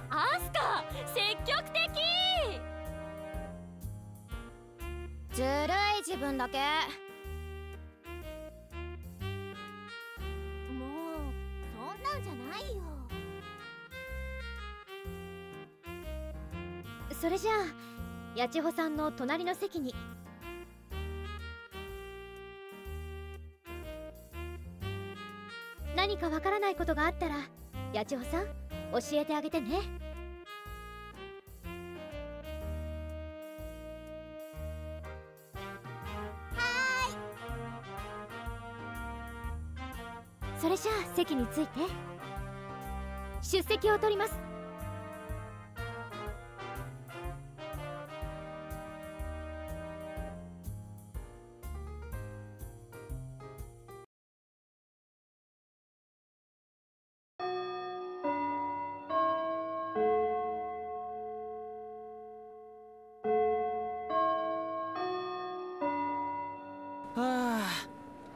ああ、アスカ積極的。ずるい自分だけ。もうそんなんじゃないよ。それじゃあ八千穂さんの隣の席に。何かわからないことがあったら八千穂さん教えてあげてね。はーい。それじゃあ席について。出席を取ります。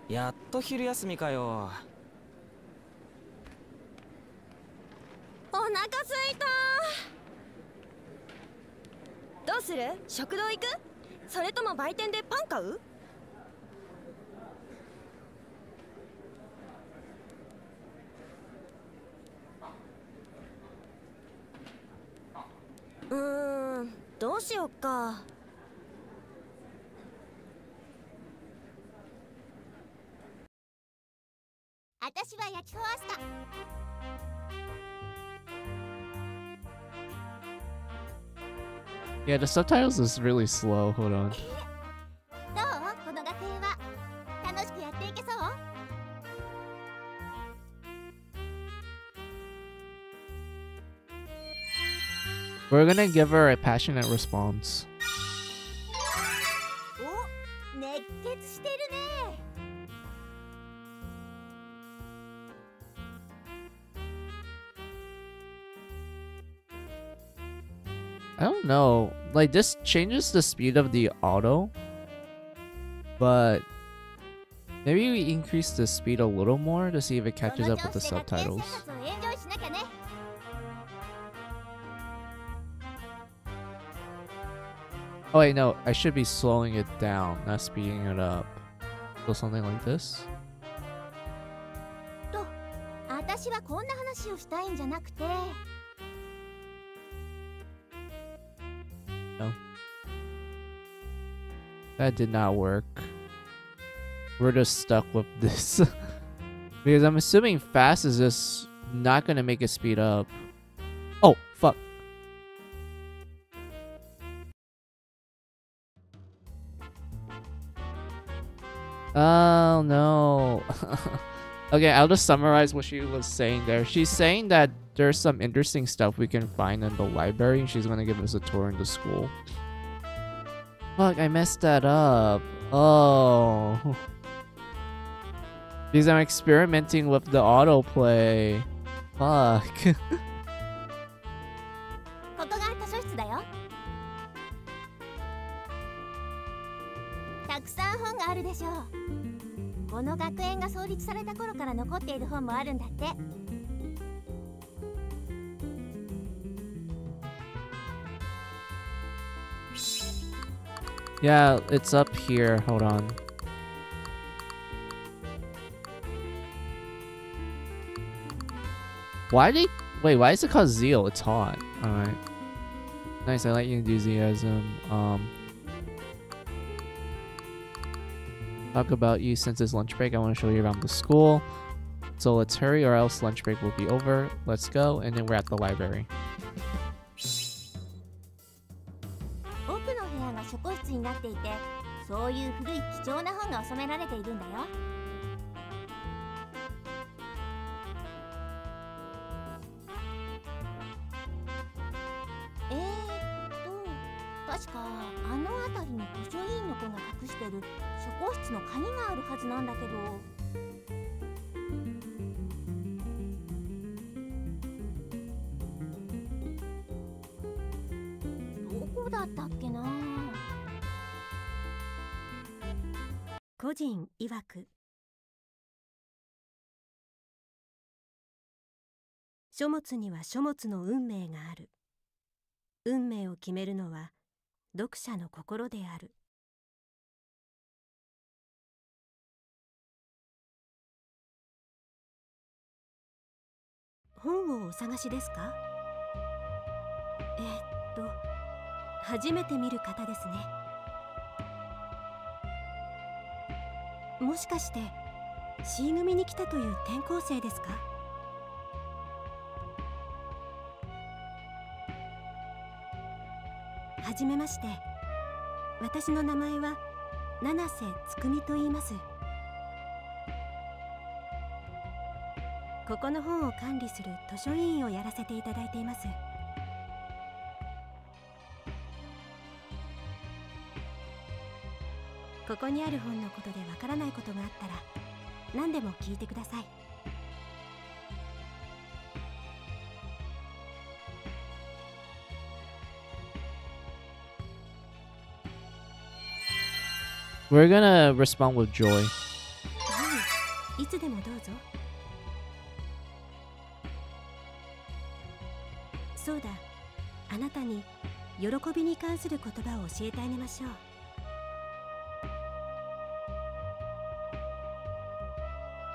やっと昼休みかよ。お腹すいた。どうする？食堂行く？それとも売店でパン買う？どうしよっか。私は焼きフォアスタ。Yeah, the subtitles is really slow. Hold on. どう？この学園は楽しくやっていけそう？ We're gonna give her a passionate response. 熱してるね。I don't know. Like, this changes the speed of the auto, but maybe we increase the speed a little more to see if it catches up with the subtitles. Oh wait, no, I should be slowing it down, not speeding it up. So something like this. と、私はこんな話をしたいんじゃなくて。No. That did not work. We're just stuck with this. Because I'm assuming fast is just not gonna make it speed up. Oh, fuck. Oh no. Okay, I'll just summarize what she was saying there. She's saying that there's some interesting stuff we can find in the library, and she's gonna give us a tour in the school. Fuck, I messed that up. Oh. Because I'm experimenting with the autoplay. Fuck. ここが図書室だよ。たくさん本があるでしょう。この学園が創立された頃から残っている本もあるんだって。Yeah, it's up here. Hold on. Why did... Wait, why is it called Zeal? It's hot. Alright. Nice, I like your enthusiasm. Talk about you since it's lunch break. I want to show you around the school. So let's hurry or else lunch break will be over. Let's go. And then we're at the library. 奥の部屋が書庫室になっていて、そういう古い貴重な本が収められているんだよ。確かあの辺りに図書委員の子が隠してる書庫室の鍵があるはずなんだけど。どこだったっけな。個人曰く、書物には書物の運命がある。運命を決めるのは読者の心である。本をお探しですか？初めて見る方ですね。もしかして C 組に来たという転校生ですか？はじめまして。私の名前は七瀬つくみと言います。ここの本を管理する図書委員をやらせていただいています。ここにある本のことでわからないことがあったら何でも聞いてください。We're gonna respond with joy. はい、いつでもどうぞ。そうだ、あなたに喜びに関する言葉を教えてあげましょう。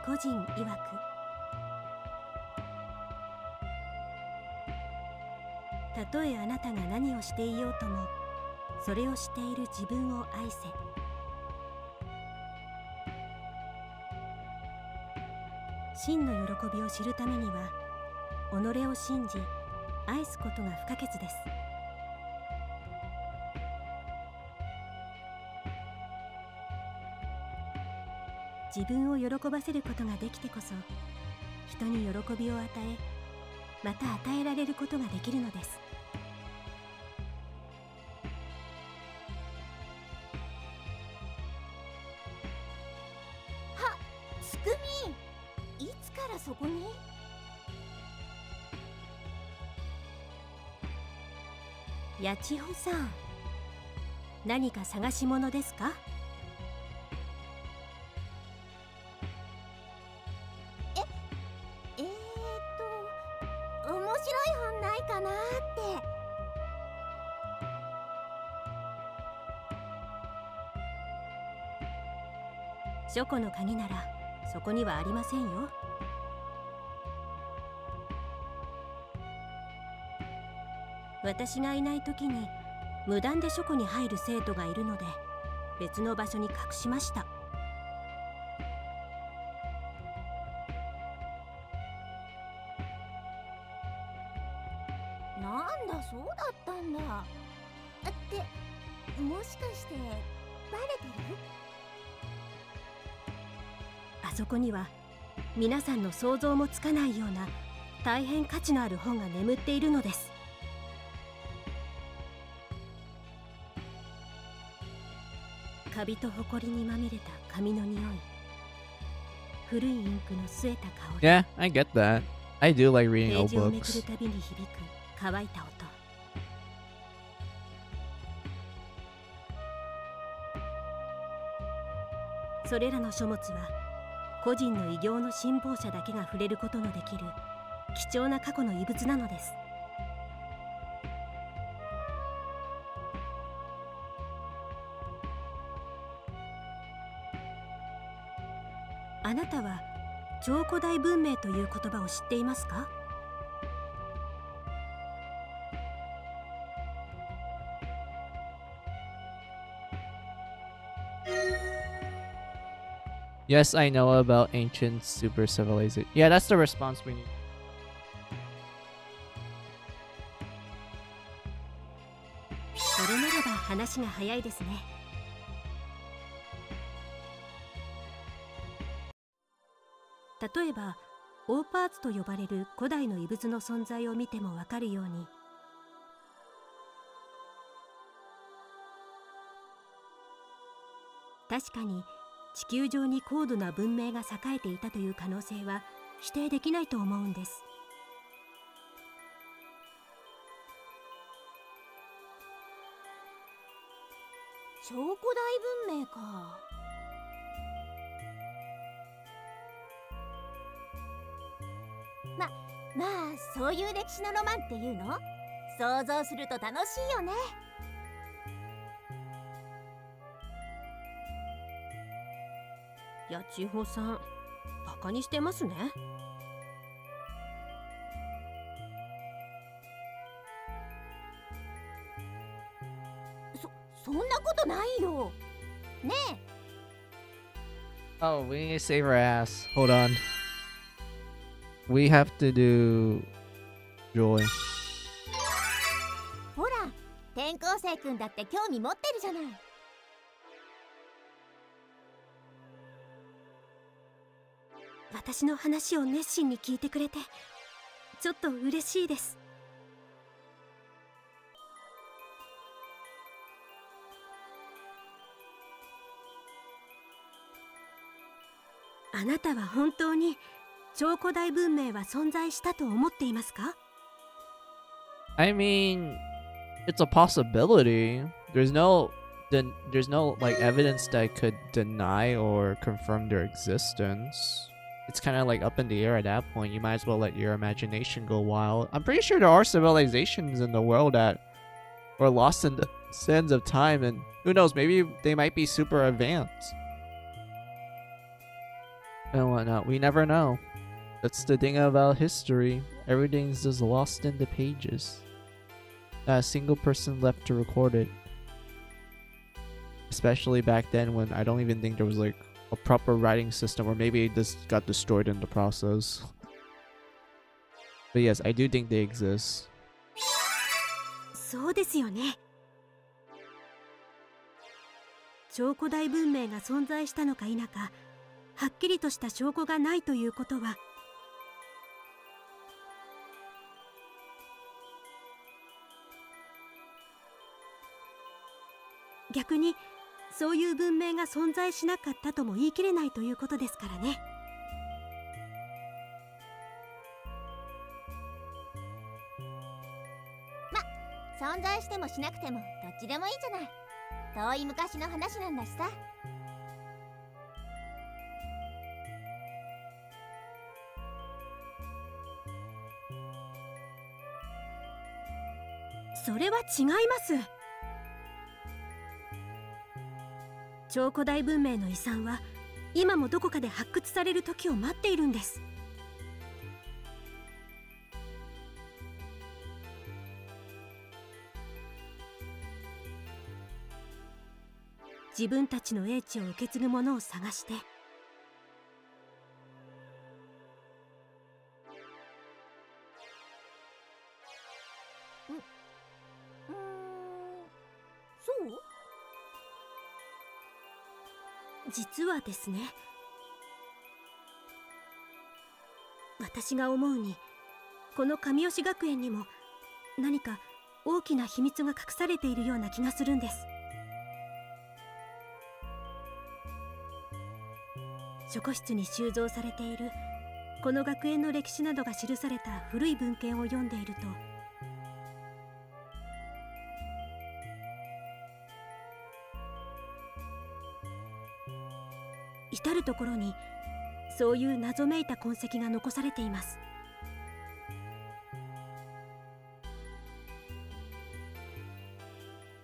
個人曰く、たとえあなたが何をしていようとも、それをしている自分を愛せ。真の喜びを知るためには、己を信じ、愛すことが不可欠です。自分を喜ばせることができてこそ、人に喜びを与え、また与えられることができるのです。そこに？八千穂さん、何か探し物ですか？面白い本ないかなーって。書庫の鍵ならそこにはありませんよ。私がいない時に無断で書庫に入る生徒がいるので別の場所に隠しました。なんだ、そうだったんだ。ってもしかしてバレてる？あそこには皆さんの想像もつかないような大変価値のある本が眠っているのです。カビとホコリにまみれた紙の匂い、古いインクの据えた香り。 Yeah, I get that. I do like ペ reading ー old ジをめくる books. たびに響く乾いた音。それらの書物は個人の偉業の信奉者だけが触れることのできる貴重な過去の遺物なのです。あなたは超古代文明という言葉を知っていますか？Yes, I know about ancient super civilization. Yeah, that's the response we need. それならば話が早いですね。例えばオーパーツと呼ばれる古代の遺物の存在を見てもわかるように、確かに地球上に高度な文明が栄えていたという可能性は否定できないと思うんです。超古代文明か。まあそういう歴史のロマンっていうの？想像すると楽しいよね。八千穂さん、バカにしてますね。そんなことないよ。ねえ。Oh, we need to save our ass. Hold on. We have to do Joy. ほら、転校生くんだって興味持ってるじゃない。私の話を熱心に聞いてくれてちょっと嬉しいです。あなたは本当に超古代文明は存在したと思っていますか？ I mean, it's a possibility. There's no like evidence that could deny or confirm their existence. It's kind of like up in the air at that point. You might as well let your imagination go wild. I'm pretty sure there are civilizations in the world that were lost in the sands of time, and who knows, maybe they might be super advanced and whatnot. We never know. That's the thing about history. Everything's just lost in the pages. Not a single person left to record it. Especially back then when I don't even think there was like a proper writing system, or maybe this got destroyed in the process. But yes, I do think they exist. そうですよね。超古代文明が存在したのか否か、はっきりとした証拠がないということは、逆にそういう文明が存在しなかったとも言い切れないということですからね。存在してもしなくてもどっちでもいいじゃない。遠い昔の話なんだしさ。それは違います。超古代文明の遺産は今もどこかで発掘される時を待っているんです。自分たちの英知を受け継ぐものを探して、そう？実はですね、私が思うにこの神吉学園にも何か大きな秘密が隠されているような気がするんです。書庫室に収蔵されているこの学園の歴史などが記された古い文献を読んでいると、至る所にそういう謎めいた痕跡が残されています。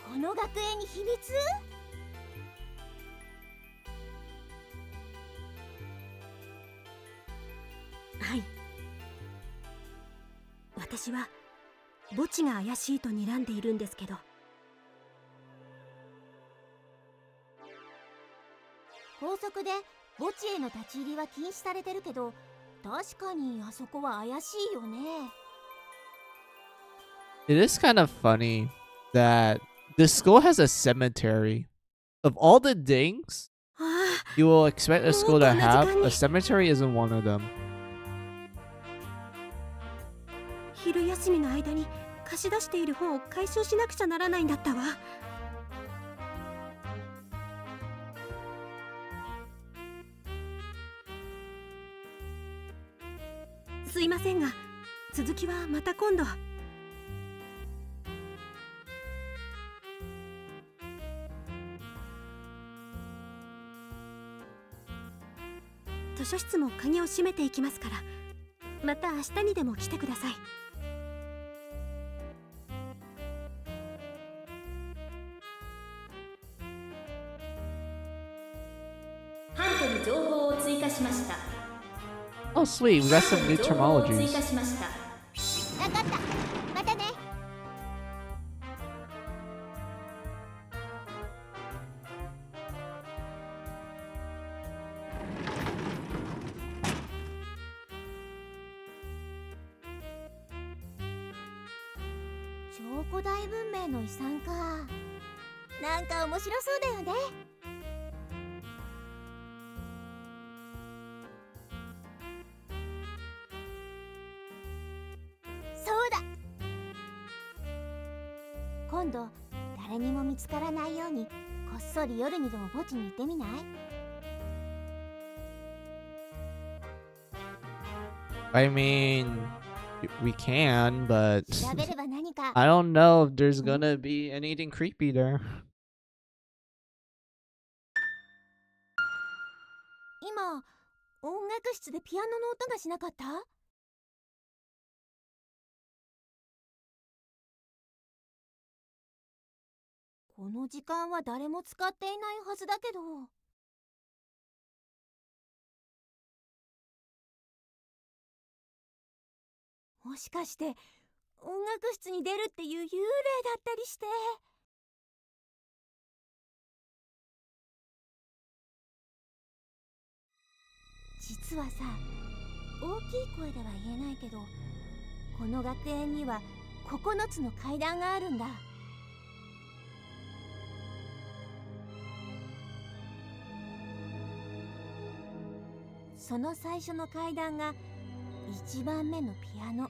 この学園に秘密？はい。私は墓地が怪しいと睨んでいるんですけど。法則で墓地への立ち入りは禁止されてるけど、確かにあそこは怪しいよね。It is kind of funny that the school has a cemetery. Of all the things you will expect a school to have, a cemetery isn't one of them. 昼休みの間に貸し出している本を回収しなくちゃならないんだったわ。すいませんが、続きはまた今度。図書室も鍵を閉めていきますから、また明日にでも来てください。ハントに情報を追加しました。Oh, sweet. We got some new 情報を追 terminologies. 加しました。わかった。またね。超古代文明の遺産か。なんか面白そうだよね。そうだ。今度誰にも見つからないようにこっそり夜にでも墓地に行ってみない？ I mean, we can, but 調べれば何か。 I don't know if there's gonna be anything creepy there. 今音楽室でピアノの音がしなかった？この時間は誰も使っていないはずだけど。もしかして音楽室に出るっていう幽霊だったりして。実はさ、大きい声では言えないけど、この学園には9つの階段があるんだ。その最初の階段が1番目のピアノ。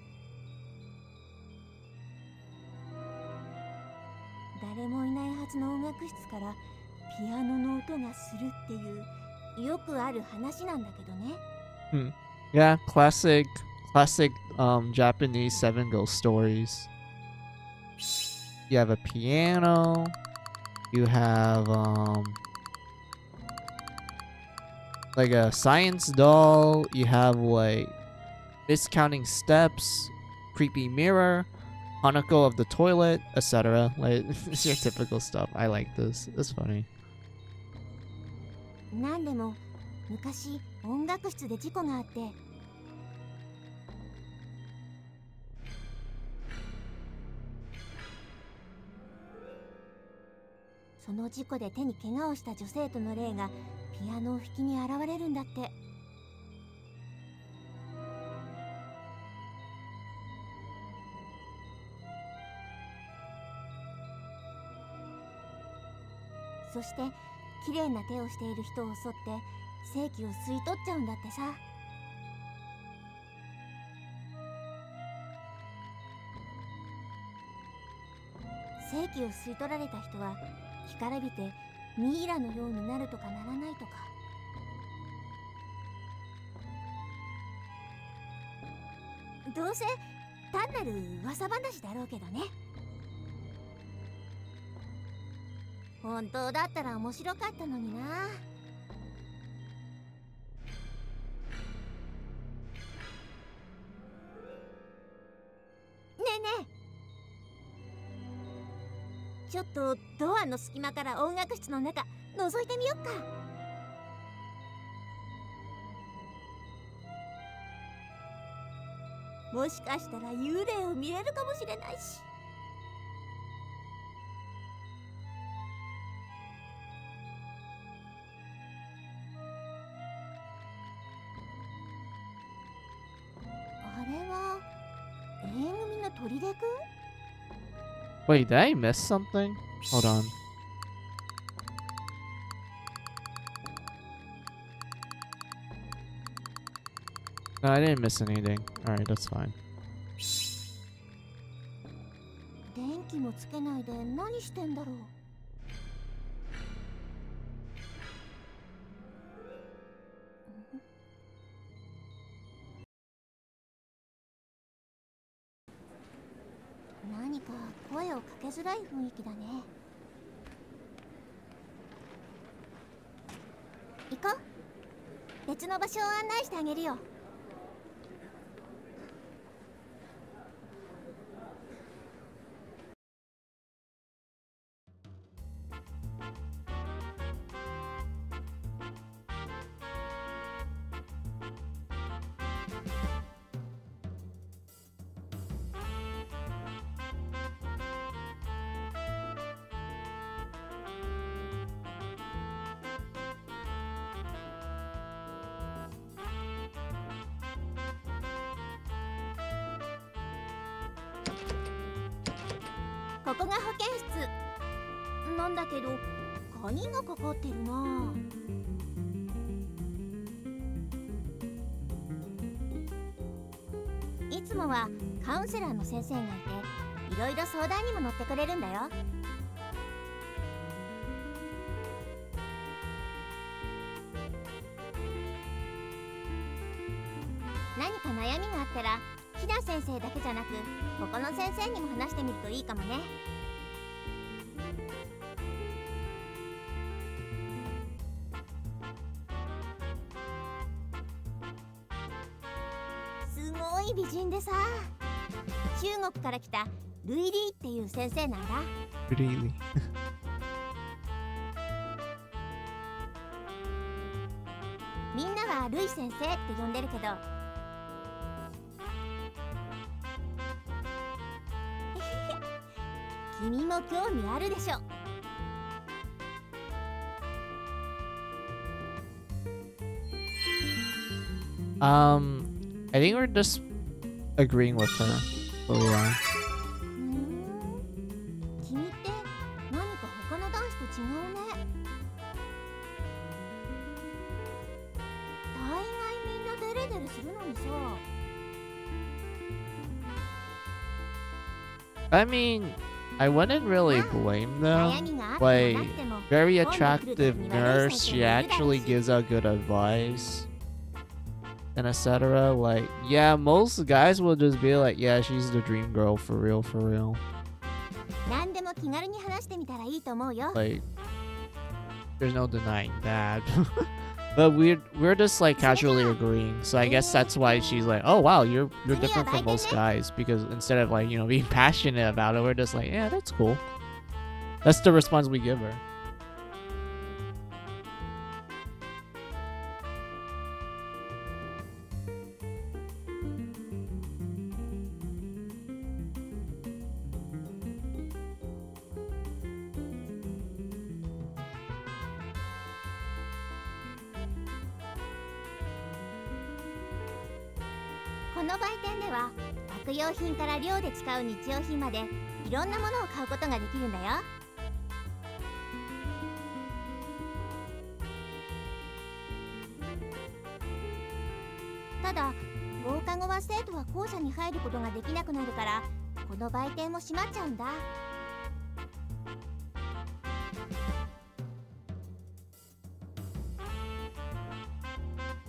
誰もいないはずの音楽室からピアノの音がするっていうよくある話なんだけどね。Yeah, classic Japanese seven ghost stories. You have a piano. You have like a science doll. You have like miscounting steps, creepy mirror, Hanako of the toilet, etc. Like it's your typical stuff. I like this. It's funny. なんでも昔音楽室で事故があって、その事故で手に怪我をした女生徒の霊がピアノを弾きに現れるんだって。そして綺麗な手をしている人を襲って正気を吸い取っちゃうんだってさ。正気を吸い取られた人は干からびてミイラのようになるとかならないとか。どうせ単なる噂話だろうけどね。本当だったら面白かったのにな。ねえねえ、ちょっとドアの隙間から音楽室の中覗いてみよっか。もしかしたら幽霊を見れるかもしれないし。Wait, did I miss something? Hold on. No, I didn't miss anything. Alright, that's fine. 電気もつけないで何してんだろう。何か声をかけづらい雰囲気だね。行こう。別の場所を案内してあげるよ。ここが保健室なんだけど鍵がかかってるな。いつもはカウンセラーの先生がいていろいろ相談にも乗ってくれるんだよ。何か悩みがあったらひな先生だけじゃなく他の先生にも話してみるといいかもね。すごい美人でさ、中国から来たルイリーっていう先生なんだ。Really? みんなはルイ先生って呼んでるけど君も興味あるでしょ。I think we're just agreeing with her. Oh yeah. 君って何か他の男子と違うね。大概みんなデレデレするのにさ。I mean, I wouldn't really blame them. Like, very attractive nurse, she actually gives out good advice. And etc. Like, yeah, most guys will just be like, yeah, she's the dream girl for real, for real. 何で気軽に話してみたらいいと思うよ。 Like, there's no denying that. But we're just like casually agreeing. So I guess that's why she's like, oh wow, you're different from most guys, because instead of like, you know, being passionate about it, we're just like, yeah, that's cool. That's the response we give her.「この売店では学用品から寮で使う日用品までいろんなものを買うことができるんだよ。ただ放課後は生徒は校舎に入ることができなくなるから、この売店も閉まっちゃうんだ。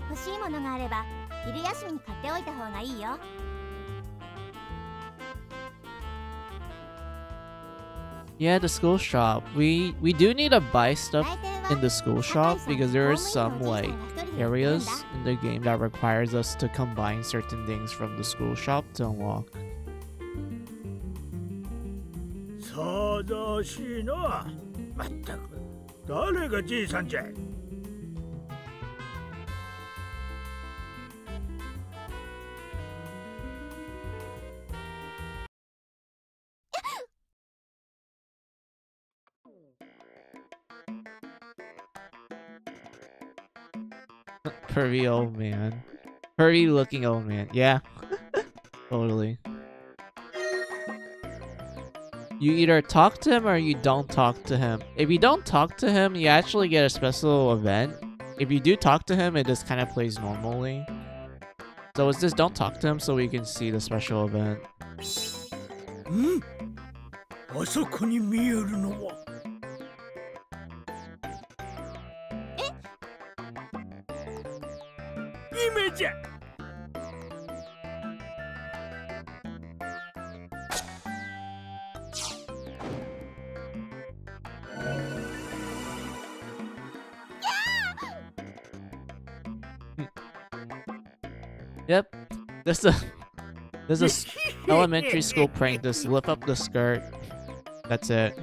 欲しいものがあれば昼休みに買っておいた方がいいよ。 Yeah, the school shop. We do need to buy stuff in the school shop because there are some like areas in the game that requires us to combine certain things from the school shop to unlock. 騒々しいな。まったく誰がじいさんじゃい。Pervy old man. Pervy looking old man. Yeah. Totally. You either talk to him or you don't talk to him. If you don't talk to him, you actually get a special event. If you do talk to him, it just kind of plays normally. So it's just don't talk to him so we can see the special event. ん？あそこに見えるのは。 姫じゃ。Yep. There's a elementary school prank. Just lift up the skirt. That's it.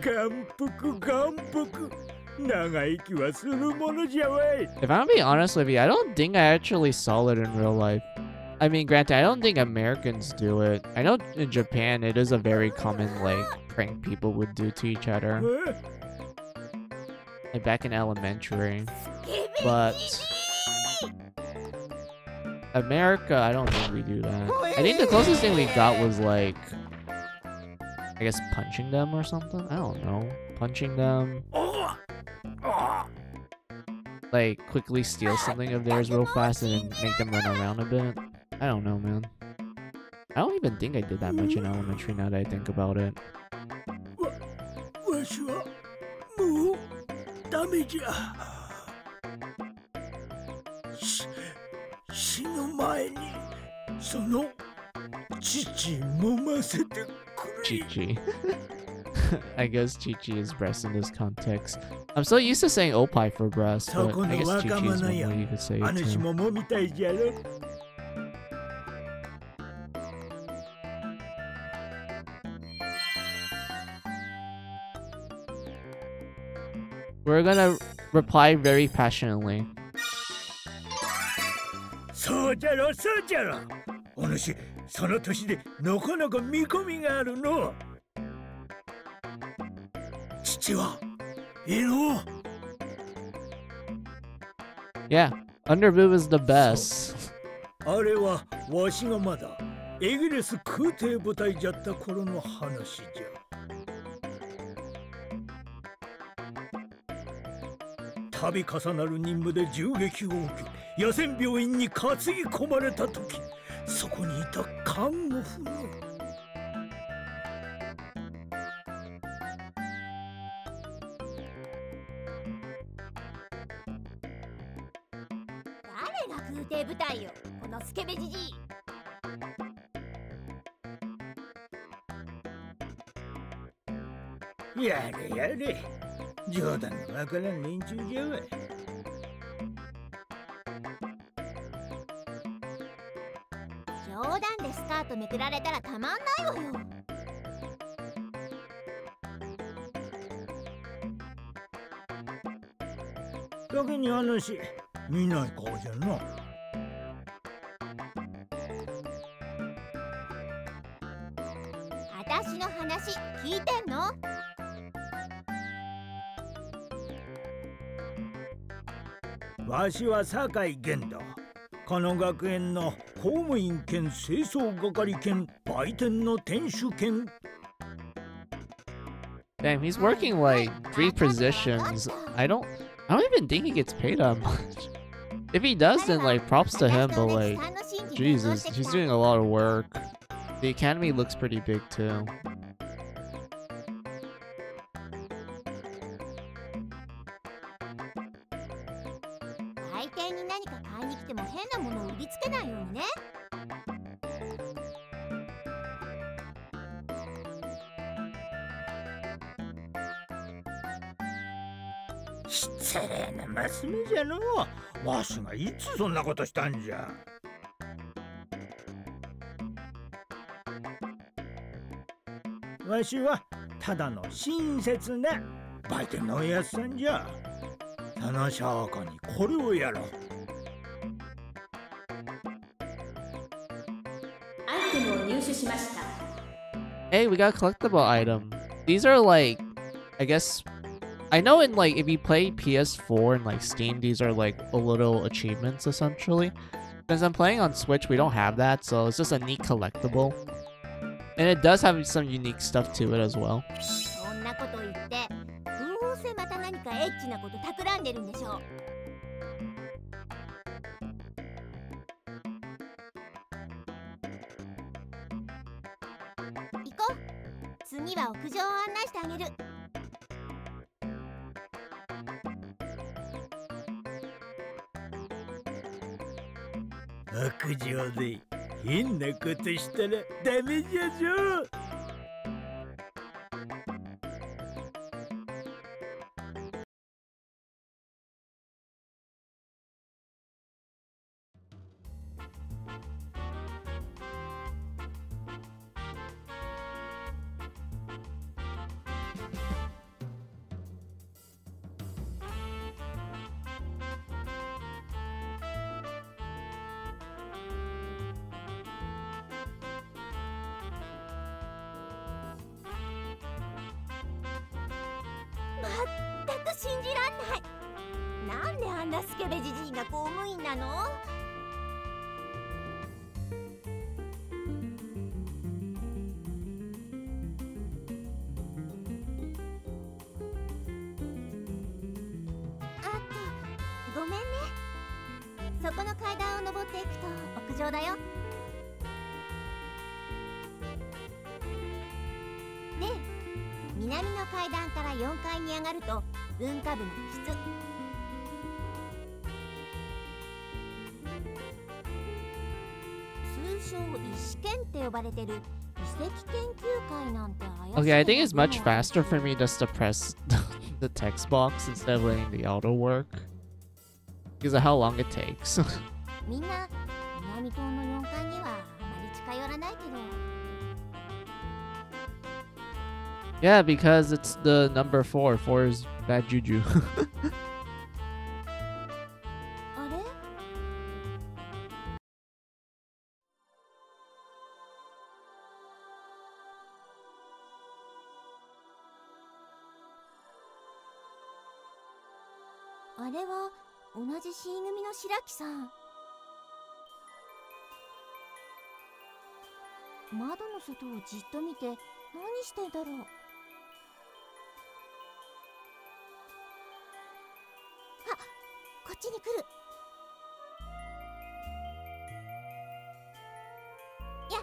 If I'm being honest with you, I don't think I actually saw it in real life. I mean, granted, I don't think Americans do it. I know in Japan it is a very common like prank people would do to each other. Like back in elementary. But America, I don't think we do that. I think the closest thing we got was like, I guess punching them or something? I don't know. Punching them. Like quickly steal something of theirs real fast and then make them run around a bit. I don't know, man. I don't even think I did that much in elementary now that I think about it. Chichi. I guess Chichi is breast in this context. I'm so used to saying Opie for breast, but I guess Chichi is one way you could say it too. We're gonna reply very passionately. そうじゃろ、そうじゃろ。お主、その年でなかなか見込みがあるの。父は、いいの。Yeah, Underboob is the best. あれはわしがまだイギリス空挺部隊じゃった頃の話じゃ。度重なる任務で銃撃を受け、野戦病院に担ぎ込まれた時、そこにいた看護婦の。誰が空挺部隊よ、このスケベじじい。やれやれ、冗談のわからん連中じゃわ。冗談でスカートめくられたらたまんないわよ。先に話見ない顔じゃな。私の話聞いてんの？わしは酒井玄だ。この学園の公務員兼清掃係兼売店の店主兼。 Damn, he's working like 3 positions. I don't even think he gets paid that much. If he does, then like props to him, but like, Jesus, he's doing a lot of work. The academy looks pretty big too. 売店に何か買いに来ても変なものを売りつけないようにね。失礼な娘じゃのう。わしがいつそんなことしたんじゃ。わしはただの親切な売店のおやつさんじゃ。その証拠にこれをやろう。アイテムを入手しました。 Hey, we got a collectible item. These are like, I guess, I know in like if you play PS4 and like Steam, these are like a little achievements essentially. Since I'm playing on Switch, we don't have that, so it's just a neat collectible. And it does have some unique stuff to it as well. そんなこと言って、どうせまた何かエッチなこと企んでるんでしょう。行こう。次は屋上を案内してあげる。屋上で変なことしたらダメじゃぞ。まったく信じらんない。なんであんなスケベじじいが公務員なの？あと、ごめんね。そこの階段を登っていくと屋上だよ。ねえ、南の階段から4階に上がると文化部の部室。通称石研って呼ばれてる遺跡研究会なんて怪しい。 Okay, I think it's much faster for me just to press the text box instead of letting the auto work. Because of how long it takes. みんな南棟の4階にはあまり近寄らないけど。 Yeah, because it's the number 4. 4 is bad juju. あれ？あれは同じ C 組の白木さん。窓の外をじっと見て何してんだろう。あ、こっちに来る。やあ、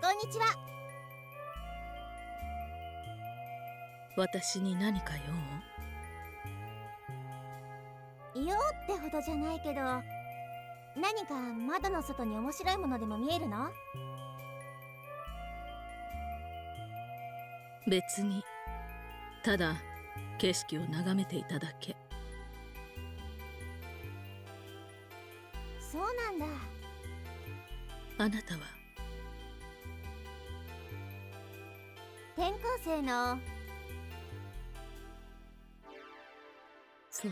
こんにちは。私に何か用？用ってほどじゃないけど、何か窓の外に面白いものでも見えるの？別にただ景色を眺めていただけ。そうなんだ。あなたは転校生の。そう、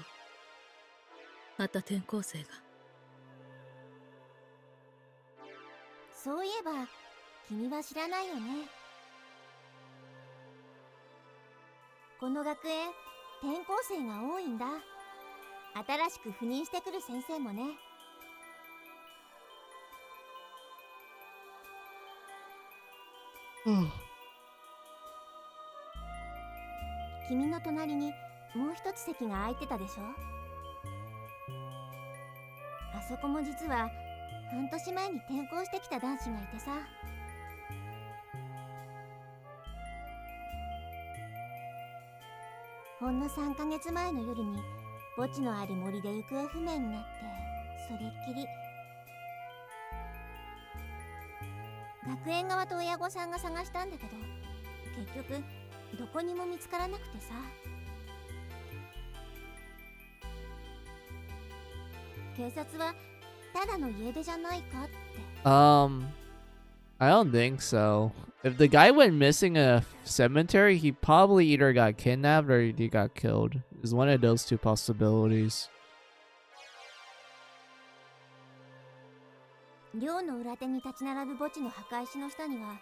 また転校生が。そういえば君は知らないよね。この学園転校生が多いんだ。新しく赴任してくる先生もね。君の隣にもう一つ席が空いてたでしょ。あそこも実は半年前に転校してきた男子がいてさ。ほんの3ヶ月前の夜に墓地のある森で行方不明になって、それっきり。学園側と親御さんが探したんだけど、結局どこにも見つからなくてさ。警察はただの家出じゃないかって。I don't think so. If the guy went missing in a cemetery, he probably either got kidnapped or he got killed. It's one of those two possibilities. 寮の裏手に立ち並ぶ墓地の墓石の下には、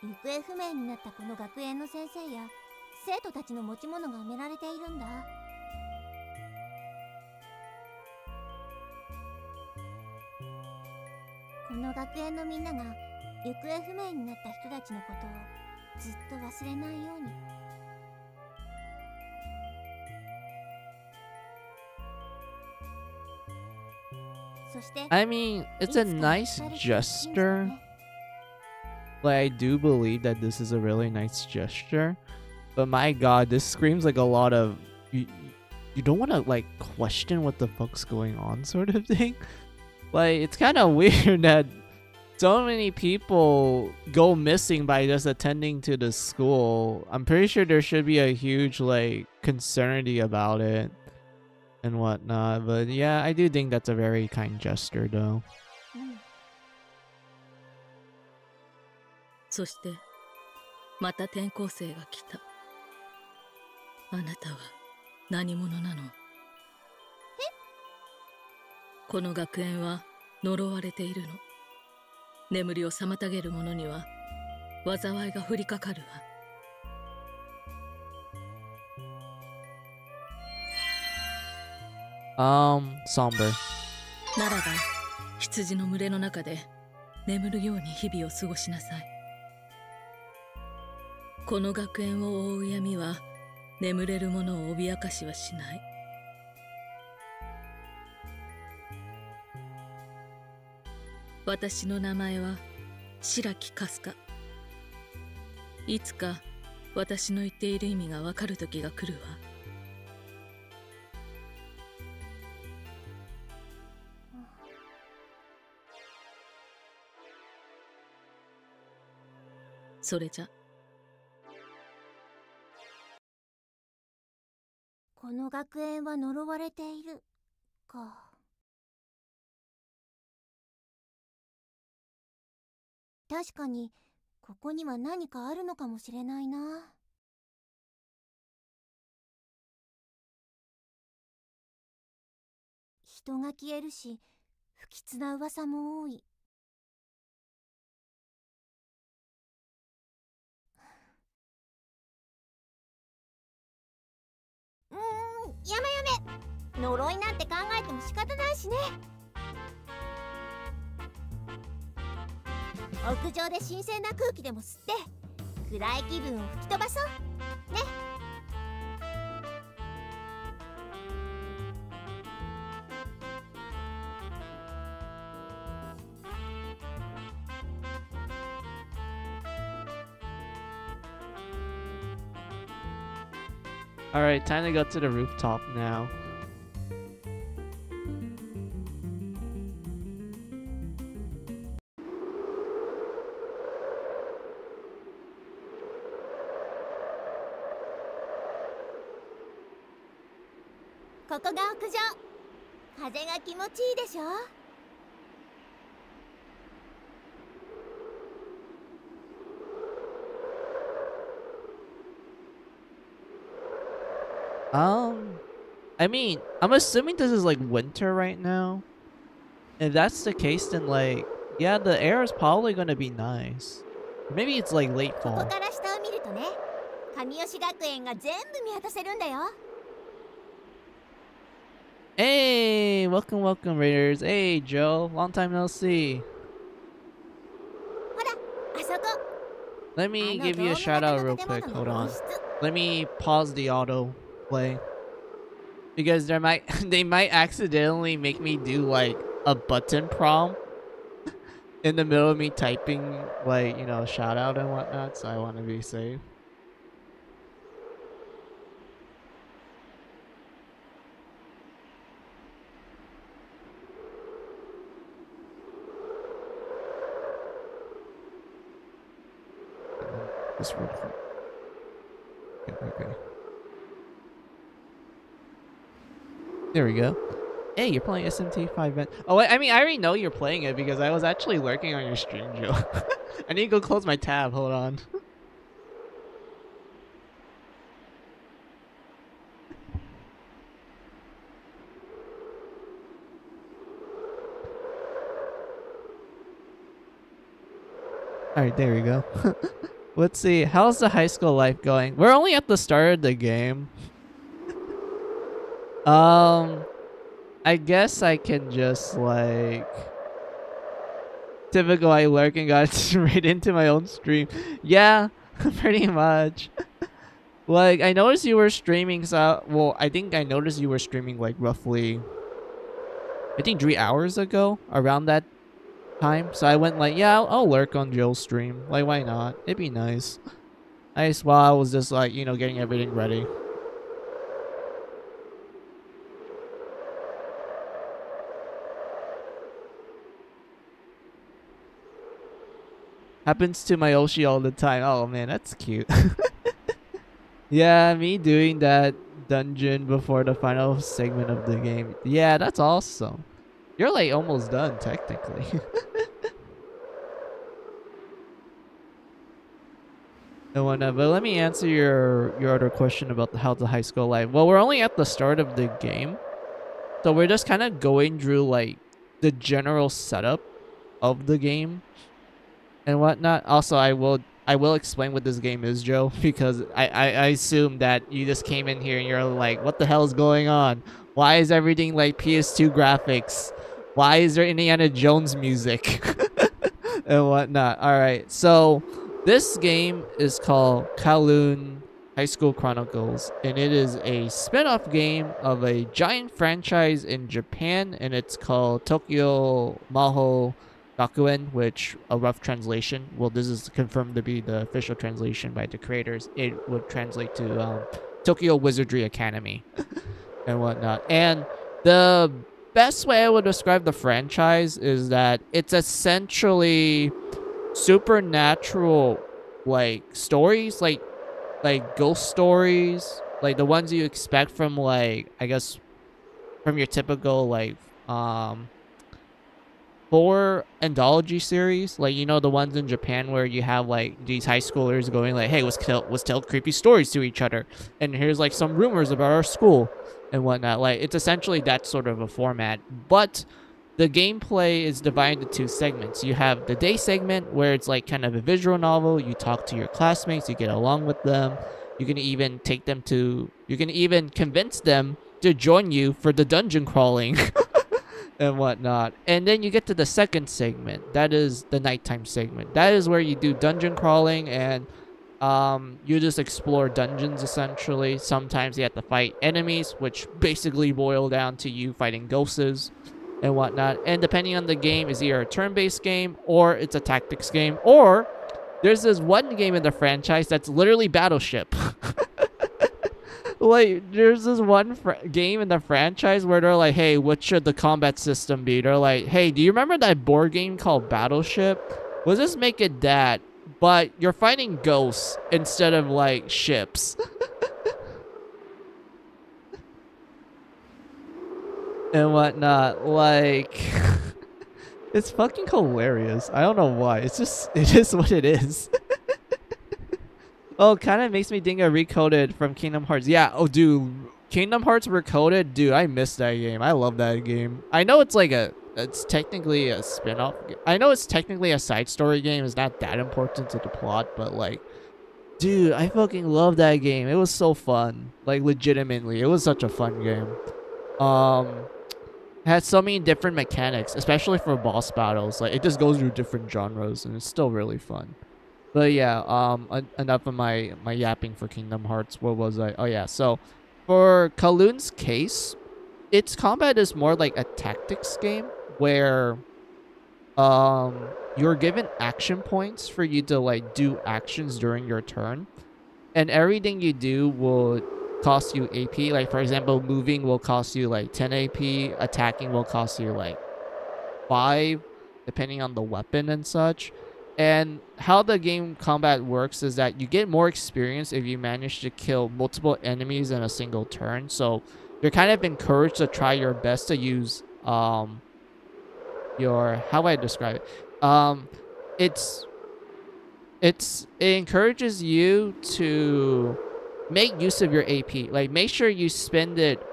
行方不明になったこの学園の先生や生徒たちの持ち物が埋められているんだ。この学園のみんなが行方不明になった人たちのことをずっと忘れないように。そして I mean, it's a nice gesture. Like, I do believe that this is a really nice gesture. But my god, this screams like a lot of... You don't want to, like, question what the fuck's going on sort of thing. Like, it's kind of weird that so many people go missing by just attending to the school. I'm pretty sure there should be a huge, like, concernity about it and whatnot. But yeah, I do think that's a very kind gesture, though. そしてまた転校生が来た。あなたは何者なの？この学園は呪われているの。眠りを妨げる者には災いが降りかかるわ。somber。ならば羊の群れの中で眠るように日々を過ごしなさい。この学園を覆う闇は眠れる者を脅かしはしない。私の名前は白木かすか。いつか私の言っている意味がわかる時が来るわ。それじゃ。この学園は呪われているか。確かにここには何かあるのかもしれないな。人が消えるし、不吉な噂も多い。やめ。呪いなんて考えても仕方ないしね。屋上で新鮮な空気でも吸って暗い気分を吹き飛ばそうね。Alright, time to go to the rooftop now. ここが屋上。風が気持ちいいでしょ。I mean, I'm assuming this is like winter right now. If that's the case, then like, yeah, the air is probably gonna be nice. Maybe it's like late ここ fall. から下を見るとね、上吉学園が全部見渡せるんだよ。 Hey, welcome, welcome, Raiders. Hey, Joe, long time no see. ほら、あそこ。 Let me give you a shout out real quick. Hold on. Let me pause the auto play because they might accidentally make me do like a button prompt in the middle of me typing, like, you know, shout out and whatnot. So I want to be safe. This real quick. Okay. There we go. Hey, you're playing SMT5 event. Oh, wait, I mean, I already know you're playing it because I was actually lurking on your stream, Joe. I need to go close my tab. Hold on. Alright, there we go. Let's see. How's the high school life going? We're only at the start of the game. I guess I can just like typical I lurk and got straight into my own stream. Yeah, pretty much. Like I noticed you were streaming, so well, I think I noticed you were streaming like roughly I think 3 hours ago, around that time. So I went like, yeah, I'll lurk on Joe's stream. Like, why not? It'd be nice. Nice while I was just like, you know, getting everything ready. Happens to my Oshi all the time. Oh man, that's cute. Yeah, me doing that dungeon before the final segment of the game. Yeah, that's awesome. You're like almost done technically. No one, but let me answer your other question about how the high school life. Well, we're only at the start of the game, so we're just kind of going through like the general setup of the game and whatnot. Also, I will explain what this game is, Joe, because I assume that you just came in here and you're like, what the hell is going on? Why is everything like PS2 graphics? Why is there Indiana Jones music and whatnot? All right, so this game is called Kowloon High School Chronicles, and it is a spin-off game of a giant franchise in Japan, and it's called Tokyo Maho Gakuen, which a rough translation, well, this is confirmed to be the official translation by the creators. It would translate to Tokyo Wizardry Academy and whatnot. And the best way I would describe the franchise is that it's essentially supernatural like stories, like ghost stories, like the ones you expect from like, I guess, from your typical like horror anthology series, like, you know, the ones in Japan where you have like these high schoolers going like, hey, let's tell creepy stories to each other, and here's like some rumors about our school and whatnot. Like, it's essentially that sort of a format, but the gameplay is divided into 2 segments. You have the day segment where it's like kind of a visual novel. You talk to your classmates, you get along with them. You can even convince them to join you for the dungeon crawling and whatnot. And then you get to the second segment. That is the nighttime segment. That is where you do dungeon crawling and you just explore dungeons essentially. Sometimes you have to fight enemies, which basically boil down to you fighting ghosts and whatnot. And depending on the game, is either a turn-based game or it's a tactics game, or there's this one game in the franchise that's literally Battleship. Like, there's this one game in the franchise where they're like, hey, what should the combat system be? They're like, hey, do you remember that board game called Battleship? We'll just make it that, but you're fighting ghosts instead of like ships. and whatnot. Like, it's fucking hilarious. I don't know why. It's just, it is what it is. Oh, kind of makes me think of Recoded from Kingdom Hearts. Yeah. Oh, dude, Kingdom Hearts Recoded. Dude, I miss that game. I love that game. I know it's like it's technically a spin-off. I know it's technically a side story game. It's not that important to the plot, but like, dude, I fucking love that game. It was so fun. Like, legitimately, it was such a fun game. It had so many different mechanics, especially for boss battles. Like, it just goes through different genres, and it's still really fun. But yeah, enough of my yapping for Kingdom Hearts. What was I? Oh yeah, so for Kowloon's case, its combat is more like a tactics game where you're given action points for you to like do actions during your turn, and everything you do will cost you AP. Like, for example, moving will cost you like 10 AP, attacking will cost you like 5, depending on the weapon and such. And how the game combat works is that you get more experience if you manage to kill multiple enemies in a single turn. So you're kind of encouraged to try your best to use your, how do I describe it? It encourages you to make use of your AP. Like, make sure you spend it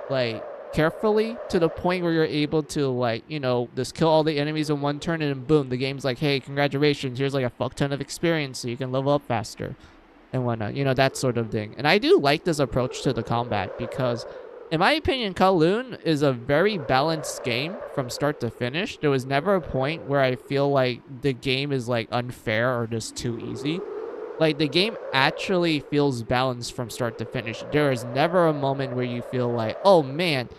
like carefully to the point where you're able to, like, you know, just kill all the enemies in one turn, and then boom, the game's like, hey, congratulations, here's like a fuck ton of experience so you can level up faster and whatnot, you know, that sort of thing. And I do like this approach to the combat because, in my opinion, Kowloon is a very balanced game from start to finish. There was never a point where I feel like the game is like unfair or just too easy. Like, the game actually feels balanced from start to finish. There is never a moment where you feel like, oh man,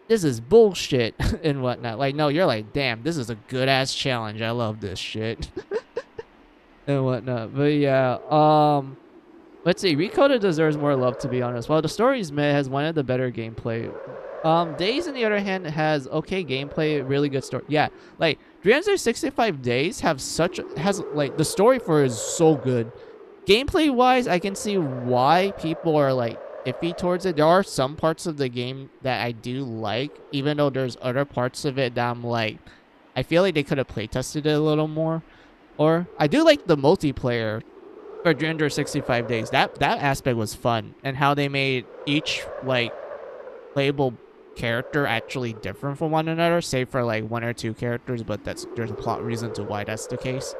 this is bullshit and whatnot. Like, no, you're like, damn, this is a good ass challenge. I love this shit and whatnot. But yeah, let's see. Recoded deserves more love, to be honest. While the story's meh, has one of the better gameplay. Days, on the other hand, has okay gameplay, really good story. Yeah, like 365 Days has like, the story for it is so good. Gameplay wise, I can see why people are like iffy towards it. There are some parts of the game that I do like, even though there's other parts of it that I'm like, I feel like they could have playtested it a little more. Or I do like the multiplayer for 365 Days. That aspect was fun, and how they made each like playable character actually different from one another, save for like 1 or 2 characters, but there's a plot reason to why that's the case.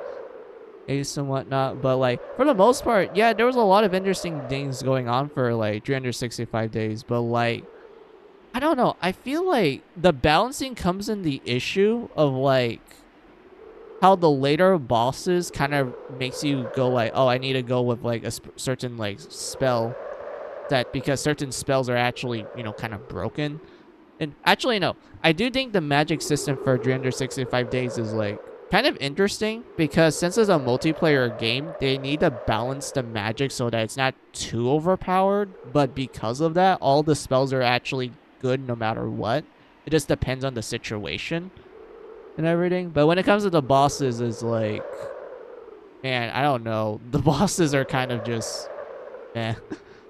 Ace and whatnot. But like, for the most part, yeah, there was a lot of interesting things going on for like 365 Days. But like, I don't know, I feel like the balancing comes in the issue of like how the later bosses kind of makes you go like, oh, I need to go with like a certain like spell, that because certain spells are actually, you know, kind of broken. And actually, no, I do think the magic system for 365 Days is like kind of interesting, because since it's a multiplayer game, they need to balance the magic so that it's not too overpowered. But because of that, all the spells are actually good no matter what. It just depends on the situation and everything. But when it comes to the bosses, it's like, man, I don't know. The bosses are kind of just, eh.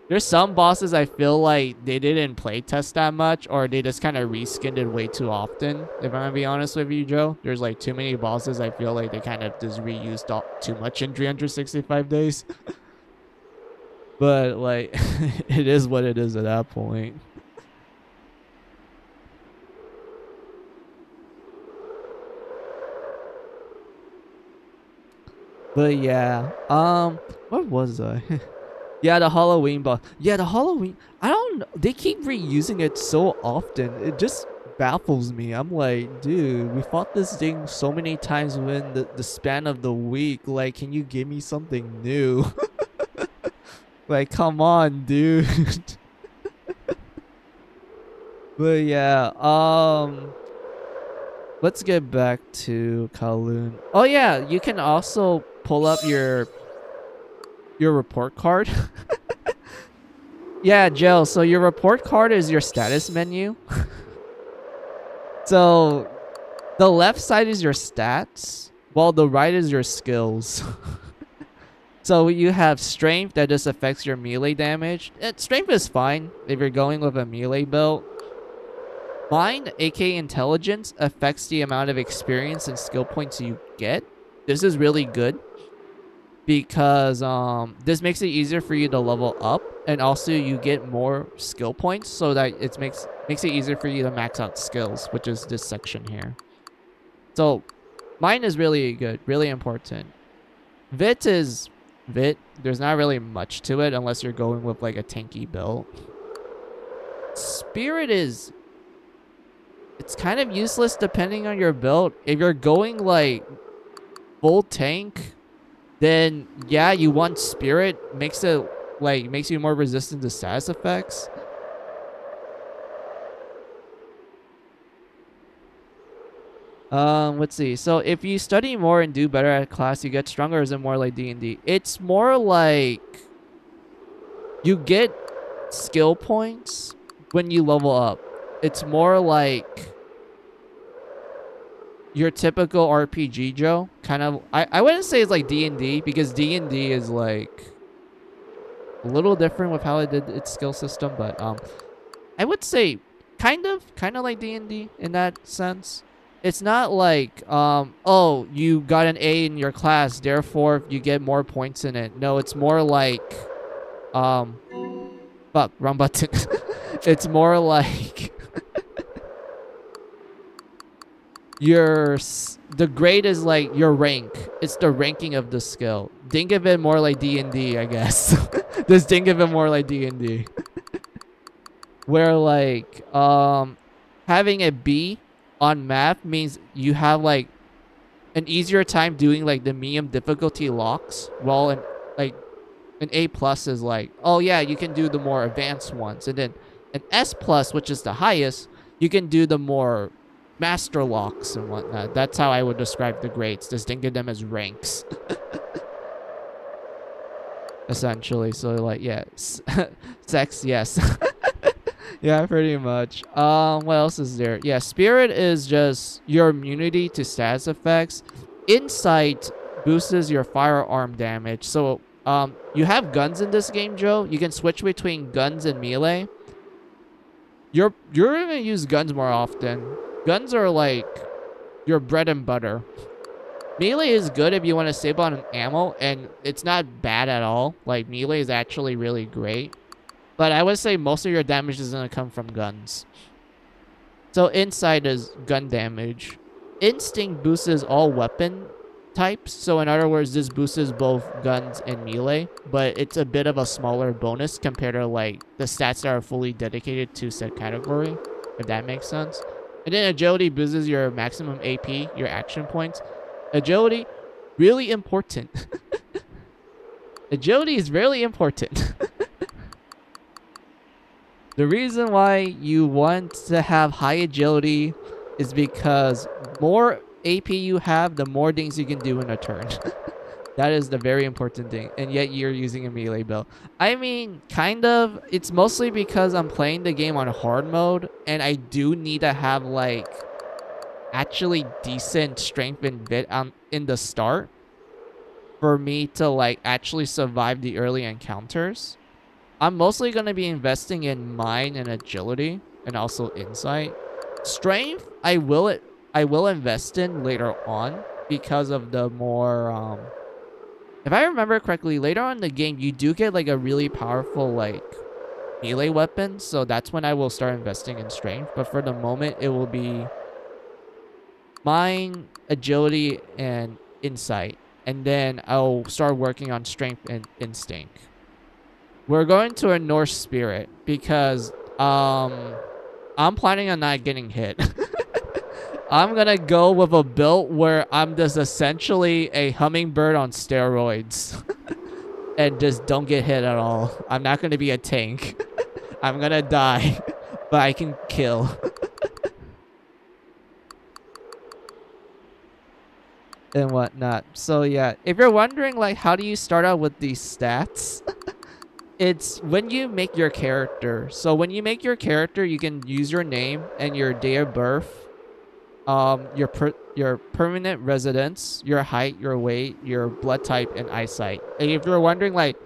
There's some bosses I feel like they didn't playtest that much, or they just kind of reskinned it way too often. If I'm gonna be honest with you, Joe, there's like too many bosses I feel like they kind of just reused too much in 365 Days. But like, it is what it is at that point. But yeah, what was I? Yeah, the Halloween boss. Yeah, the Halloween. I don't know. They keep reusing it so often. It just baffles me. I'm like, dude, we fought this thing so many times within the span of the week. Like, can you give me something new? Like, come on, dude. But yeah, let's get back to Kowloon. Oh yeah, you can also pull up your report card. Yeah, Joe, so your report card is your status menu. So the left side is your stats, while the right is your skills. So you have strength that just affects your melee damage. Strength is fine if you're going with a melee build. Mind, aka intelligence, affects the amount of experience and skill points you get. This is really good because this makes it easier for you to level up, and also you get more skill points, so that it makes it easier for you to max out skills, which is this section here. So mind is really good, really important. Vit is Vit. There's not really much to it unless you're going with like a tanky build. Spirit is, it's kind of useless depending on your build. If you're going like full tank, then yeah, you want Spirit. Makes you more resistant to status effects. Let's see. So if you study more and do better at class, you get stronger. Or is it more like D&D? It's more like you get skill points when you level up. It's more like your typical RPG, Joe. Kind of. I wouldn't say it's like D&D, because D&D is like a little different with how it did its skill system, but I would say kind of like D&D in that sense. It's not like oh, you got an A in your class, therefore you get more points in it. No, it's more like fuck, wrong button. It's more like the grade is like your rank. It's the ranking of the skill. Think of it more like D&D, I guess. Just think of it more like D&D. Where like having a B on math means you have like an easier time doing like the medium difficulty locks, while an A plus is like, oh yeah, you can do the more advanced ones. And then an S plus, which is the highest, you can do the more master locks and whatnot. That's how I would describe the grades. Just think of them as ranks. Essentially. So like, yeah, sex, yes. Yeah, pretty much. What else is there? Yeah, Spirit is just your immunity to status effects. Insight boosts your firearm damage. So you have guns in this game, Joe. You can switch between guns and melee. You're gonna use guns more often. Guns are like your bread and butter. Melee is good if you want to save on ammo, and it's not bad at all. Like, melee is actually really great. But I would say most of your damage is going to come from guns. So Insight is gun damage. Instinct boosts all weapon types. So in other words, this boosts both guns and melee. But it's a bit of a smaller bonus compared to like the stats that are fully dedicated to said category. If that makes sense. And then Agility boosts your maximum AP, your action points. Agility, really important. Agility is really important. The reason why you want to have high agility is because more AP you have, the more things you can do in a turn. That is the very important thing. And yet you're using a melee build. I mean, kind of. It's mostly because I'm playing the game on hard mode, and I do need to have like actually decent strength and bit in the start for me to like actually survive the early encounters. I'm mostly going to be investing in mind and agility and also insight. Strength, I will invest in later on because of the more if I remember correctly, later on in the game you do get like a really powerful like melee weapon, so that's when I will start investing in strength. But for the moment, it will be mind, agility, and insight, and then I'll start working on strength and instinct. We're going to a Norse Spirit because I'm planning on not getting hit. I'm gonna go with a build where I'm just essentially a hummingbird on steroids. And just don't get hit at all. I'm not gonna be a tank. I'm gonna die, but I can kill. And whatnot. So yeah, if you're wondering like how do you start out with these stats, it's when you make your character. So when you make your character, you can use your name and your day of birth, your permanent residence, your height, your weight, your blood type, and eyesight. And if you're wondering like,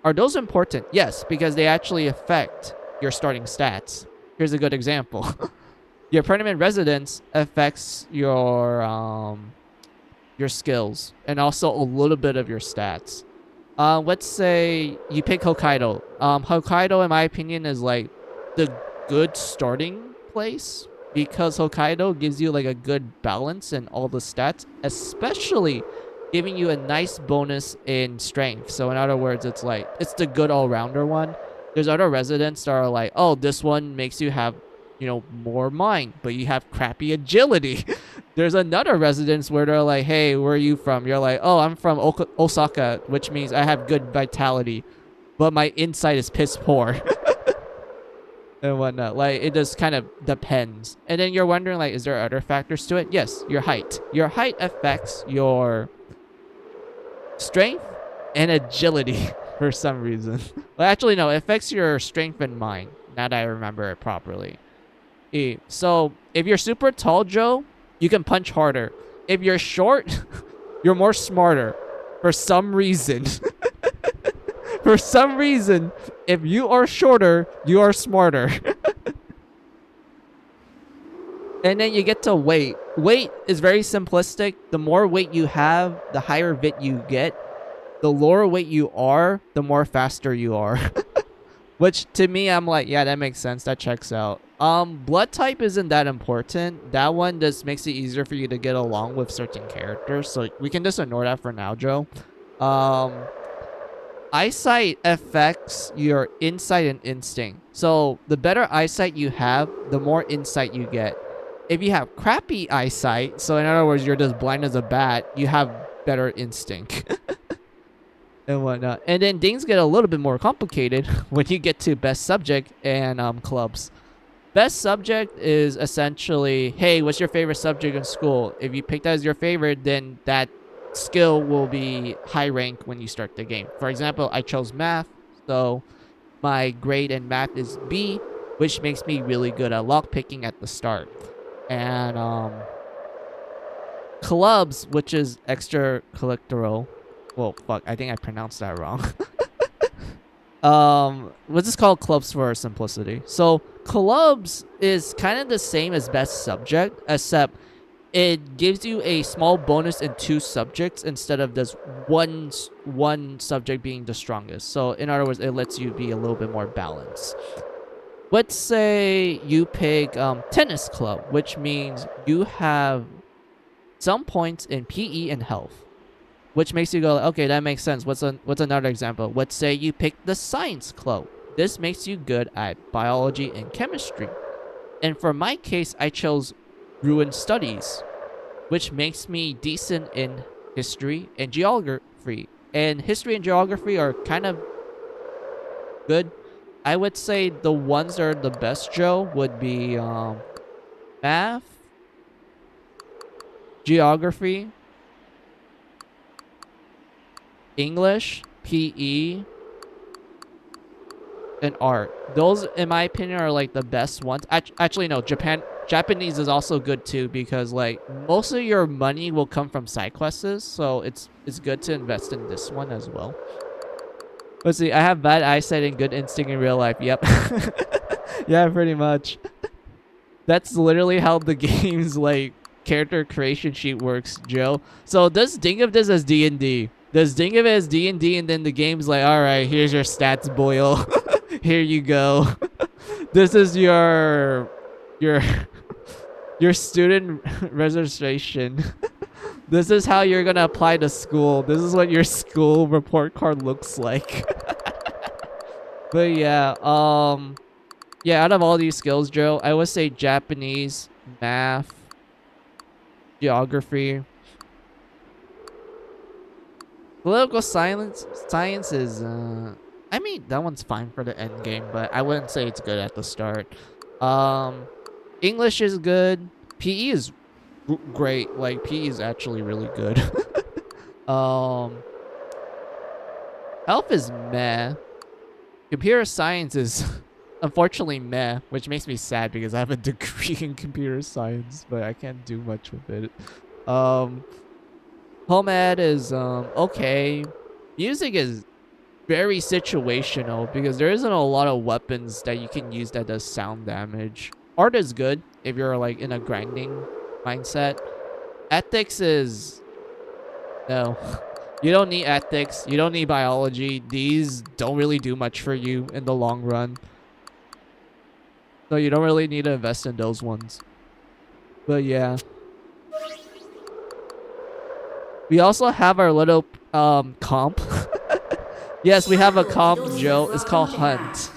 are those important? Yes, because they actually affect your starting stats. Here's a good example. Your permanent residence affects your skills and also a little bit of your stats. Let's say you pick Hokkaido. Hokkaido, in my opinion, is like the good starting place because Hokkaido gives you like a good balance in all the stats, especially giving you a nice bonus in strength. So in other words, it's like it's the good all-rounder one. There's other residents that are like, oh, this one makes you have, you know, more mind, but you have crappy agility. There's another residence where they're like, hey, where are you from? You're like, oh, I'm from Osaka, which means I have good vitality, but my insight is piss poor. And whatnot. Like, it just kind of depends. And then you're wondering, like, is there other factors to it? Yes, your height. Your height affects your strength and agility for some reason. Well, actually, no, it affects your strength and mind, now that I remember it properly. So, if you're super tall, Joe, you can punch harder. If you're short, you're more smarter. For some reason. For some reason, if you are shorter, you are smarter. And then you get to weight. Weight is very simplistic. The more weight you have, the higher vit you get. The lower weight you are, the more faster you are. Which, to me, I'm like, yeah, that makes sense. That checks out. Blood type isn't that important. That one just makes it easier for you to get along with certain characters. So we can just ignore that for now, Joe. Eyesight affects your insight and instinct. So the better eyesight you have, the more insight you get. If you have crappy eyesight, so in other words, you're just blind as a bat, you have better instinct. And whatnot. And then things get a little bit more complicated when you get to best subject and clubs. Best subject is essentially, hey, what's your favorite subject in school? If you pick that as your favorite, then that skill will be high rank when you start the game. For example, I chose math, so my grade in math is B, which makes me really good at lockpicking at the start. And clubs, which is extracurricular. Well, fuck, I think I pronounced that wrong. Let's just call clubs for simplicity. So clubs is kind of the same as best subject, except it gives you a small bonus in 2 subjects instead of just one subject being the strongest. So in other words, it lets you be a little bit more balanced. Let's say you pick tennis club, which means you have some points in PE and health, which makes you go, okay, that makes sense. What's another example? Let's say you pick the science club. This makes you good at biology and chemistry. And for my case, I chose Ruined Studies, which makes me decent in history and geography. And history and geography are kind of good. I would say the ones that are the best, Joe, would be math, geography, English, PE, and art. Those, in my opinion, are like the best ones. Actually, no, Japanese is also good too, because like most of your money will come from side quests, so it's good to invest in this one as well. Let's see, I have bad eyesight and good instinct in real life. Yep. Yeah, pretty much. That's literally how the game's like character creation sheet works, Joe. So just think of this as D&D. Just think of it as D&D, and then the game's like, all right, here's your stats, Boyle. Here you go. This is your student registration. This is how you're gonna apply to school. This is what your school report card looks like. But yeah, yeah, out of all these skills, Joe, I would say Japanese, math, geography. Political science is, I mean, that one's fine for the end game, but I wouldn't say it's good at the start. English is good. PE is great. Like, PE is actually really good. Health is meh. Computer science is unfortunately meh, which makes me sad because I have a degree in computer science, but I can't do much with it. Home ed is okay. Music is very situational because there isn't a lot of weapons that you can use that does sound damage. Hard is good if you're like in a grinding mindset. Ethics is no. You don't need ethics. You don't need biology. These don't really do much for you in the long run. So you don't really need to invest in those ones. But yeah. We also have our little comp. Yes, we have a comp, Joe. It's called Hunt.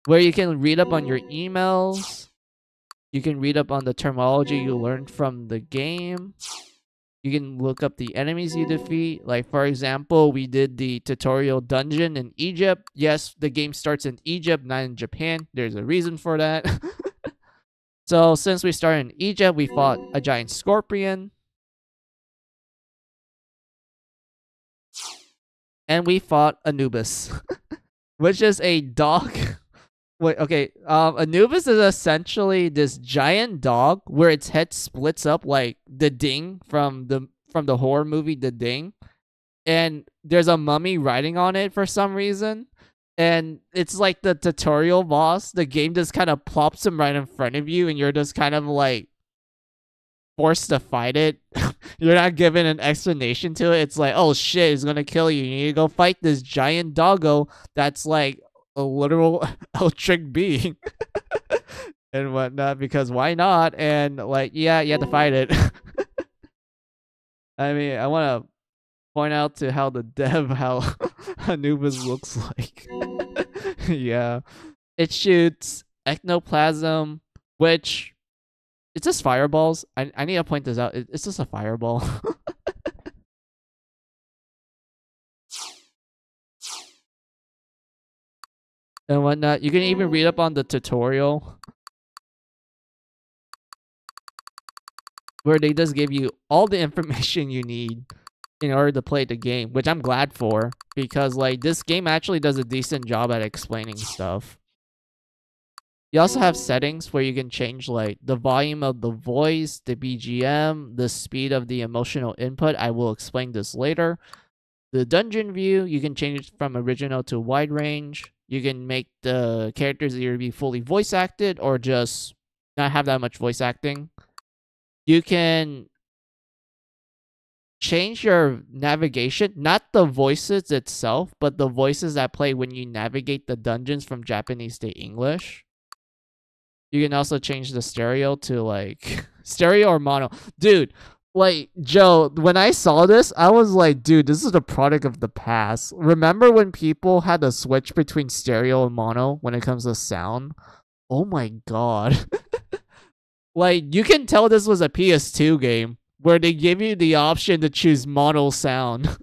Where you can read up on your emails. You can read up on the terminology you learned from the game. You can look up the enemies you defeat. Like, for example, we did the tutorial dungeon in Egypt. Yes, the game starts in Egypt, not in Japan. There's a reason for that. So, since we started in Egypt, we fought a giant scorpion. And we fought Anubis, which is a dog. Wait, okay. Anubis is essentially this giant dog where its head splits up like the Ding from the horror movie The Ding, and there's a mummy riding on it for some reason, and it's like the tutorial boss. The game just kind of plops him right in front of you, and you're just kind of like forced to fight it. You're not given an explanation to it. It's like, oh shit, it's gonna kill you. You need to go fight this giant doggo that's like a literal electric being and whatnot, because why not? And like, yeah, you have to fight it. I mean, I want to point out to how the dev, how Anubis looks like. Yeah. It shoots ectoplasm, which it's just fireballs. I need to point this out. It's just a fireball. And whatnot. You can even read up on the tutorial, where they just give you all the information you need in order to play the game, which I'm glad for, because like this game actually does a decent job at explaining stuff. You also have settings where you can change like the volume of the voice, the BGM, the speed of the emotional input. I will explain this later. The dungeon view, you can change it from original to wide range. You can make the characters either be fully voice acted or just not have that much voice acting. You can change your navigation, not the voices itself, but the voices that play when you navigate the dungeons from Japanese to English. You can also change the stereo to like stereo or mono. Dude, like Joe, when I saw this, I was like, dude, this is a product of the past. Remember when people had to switch between stereo and mono when it comes to sound? Oh my god. Like, you can tell this was a PS2 game where they give you the option to choose mono sound.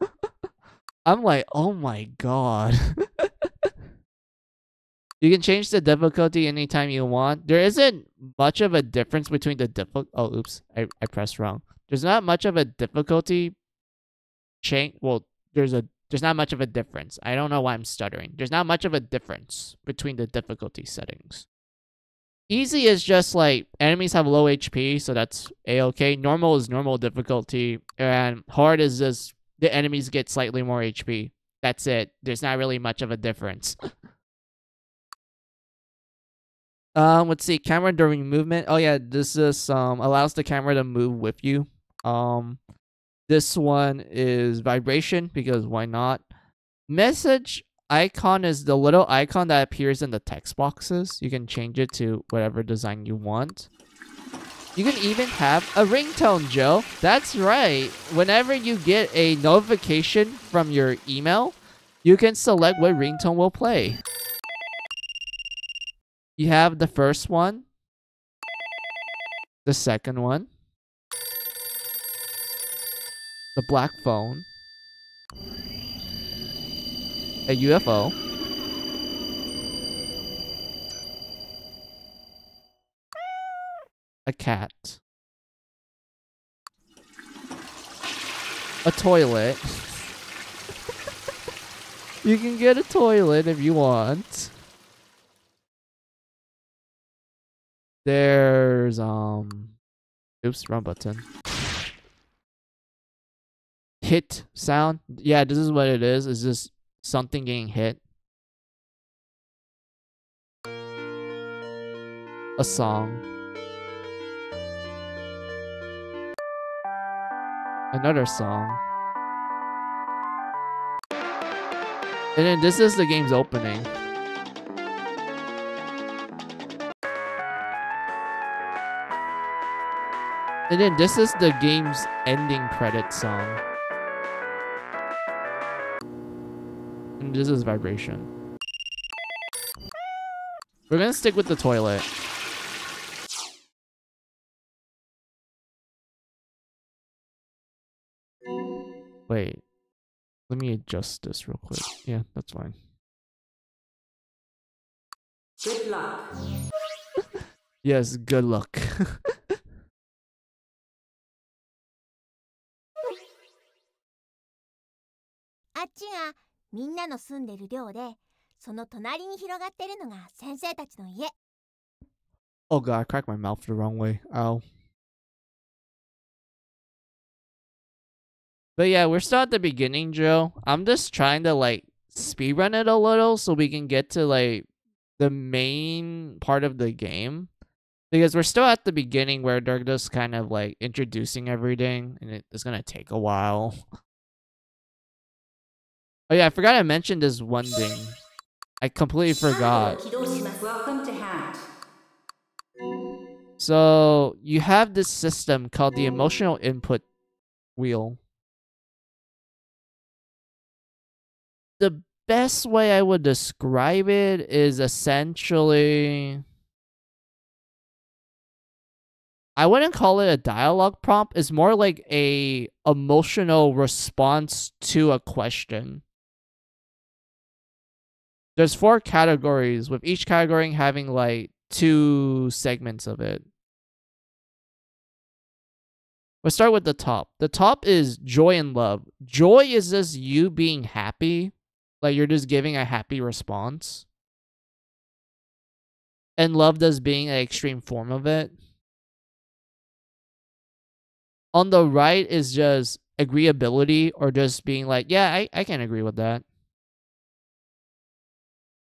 I'm like, oh my god. You can change the difficulty anytime you want. There isn't much of a difference between the oh, oops. I pressed wrong. There's not much of a difficulty change. Well, there's not much of a difference. I don't know why I'm stuttering. There's not much of a difference between the difficulty settings. Easy is just like enemies have low HP, so that's a-okay. Normal is normal difficulty, and hard is just the enemies get slightly more HP. That's it. There's not really much of a difference. Let's see, camera during movement. Oh yeah, this is allows the camera to move with you. This one is vibration, because why not? Message icon is the little icon that appears in the text boxes. You can change it to whatever design you want. You can even have a ringtone, Joe. That's right. Whenever you get a notification from your email, you can select what ringtone will play. You have the first one, the second one, the black phone, a UFO, a cat, a toilet. You can get a toilet if you want. There's oops, wrong button. Hit sound. Yeah, this is what it is. It's just something getting hit. a song. Another song. And then this is the game's opening. And then this is the game's ending credit song. And this is vibration. We're gonna stick with the toilet. Wait. Let me adjust this real quick. Yeah, that's fine. Good luck. Yes, good luck. あっちがみんなの住んでる寮で、その隣に広がってるのが先生たちの家。 Oh god, I cracked my mouth the wrong way. Ow. But yeah, we're still at the beginning, Joe. I'm just trying to like speedrun it a little so we can get to like the main part of the game. Because we're still at the beginning where they're just kind of like introducing everything and it's gonna take a while. Oh yeah, I forgot I mentioned this one thing. I completely forgot. Welcome to Hat. So you have this system called the emotional input wheel. The best way I would describe it is essentially, I wouldn't call it a dialogue prompt. It's more like a emotional response to a question. There's 4 categories, with each category having like 2 segments of it. Let's start with the top. The top is joy and love. Joy is just you being happy. Like you're just giving a happy response. And love does being an extreme form of it. On the right is just agreeability, or just being like, yeah, I can agree with that.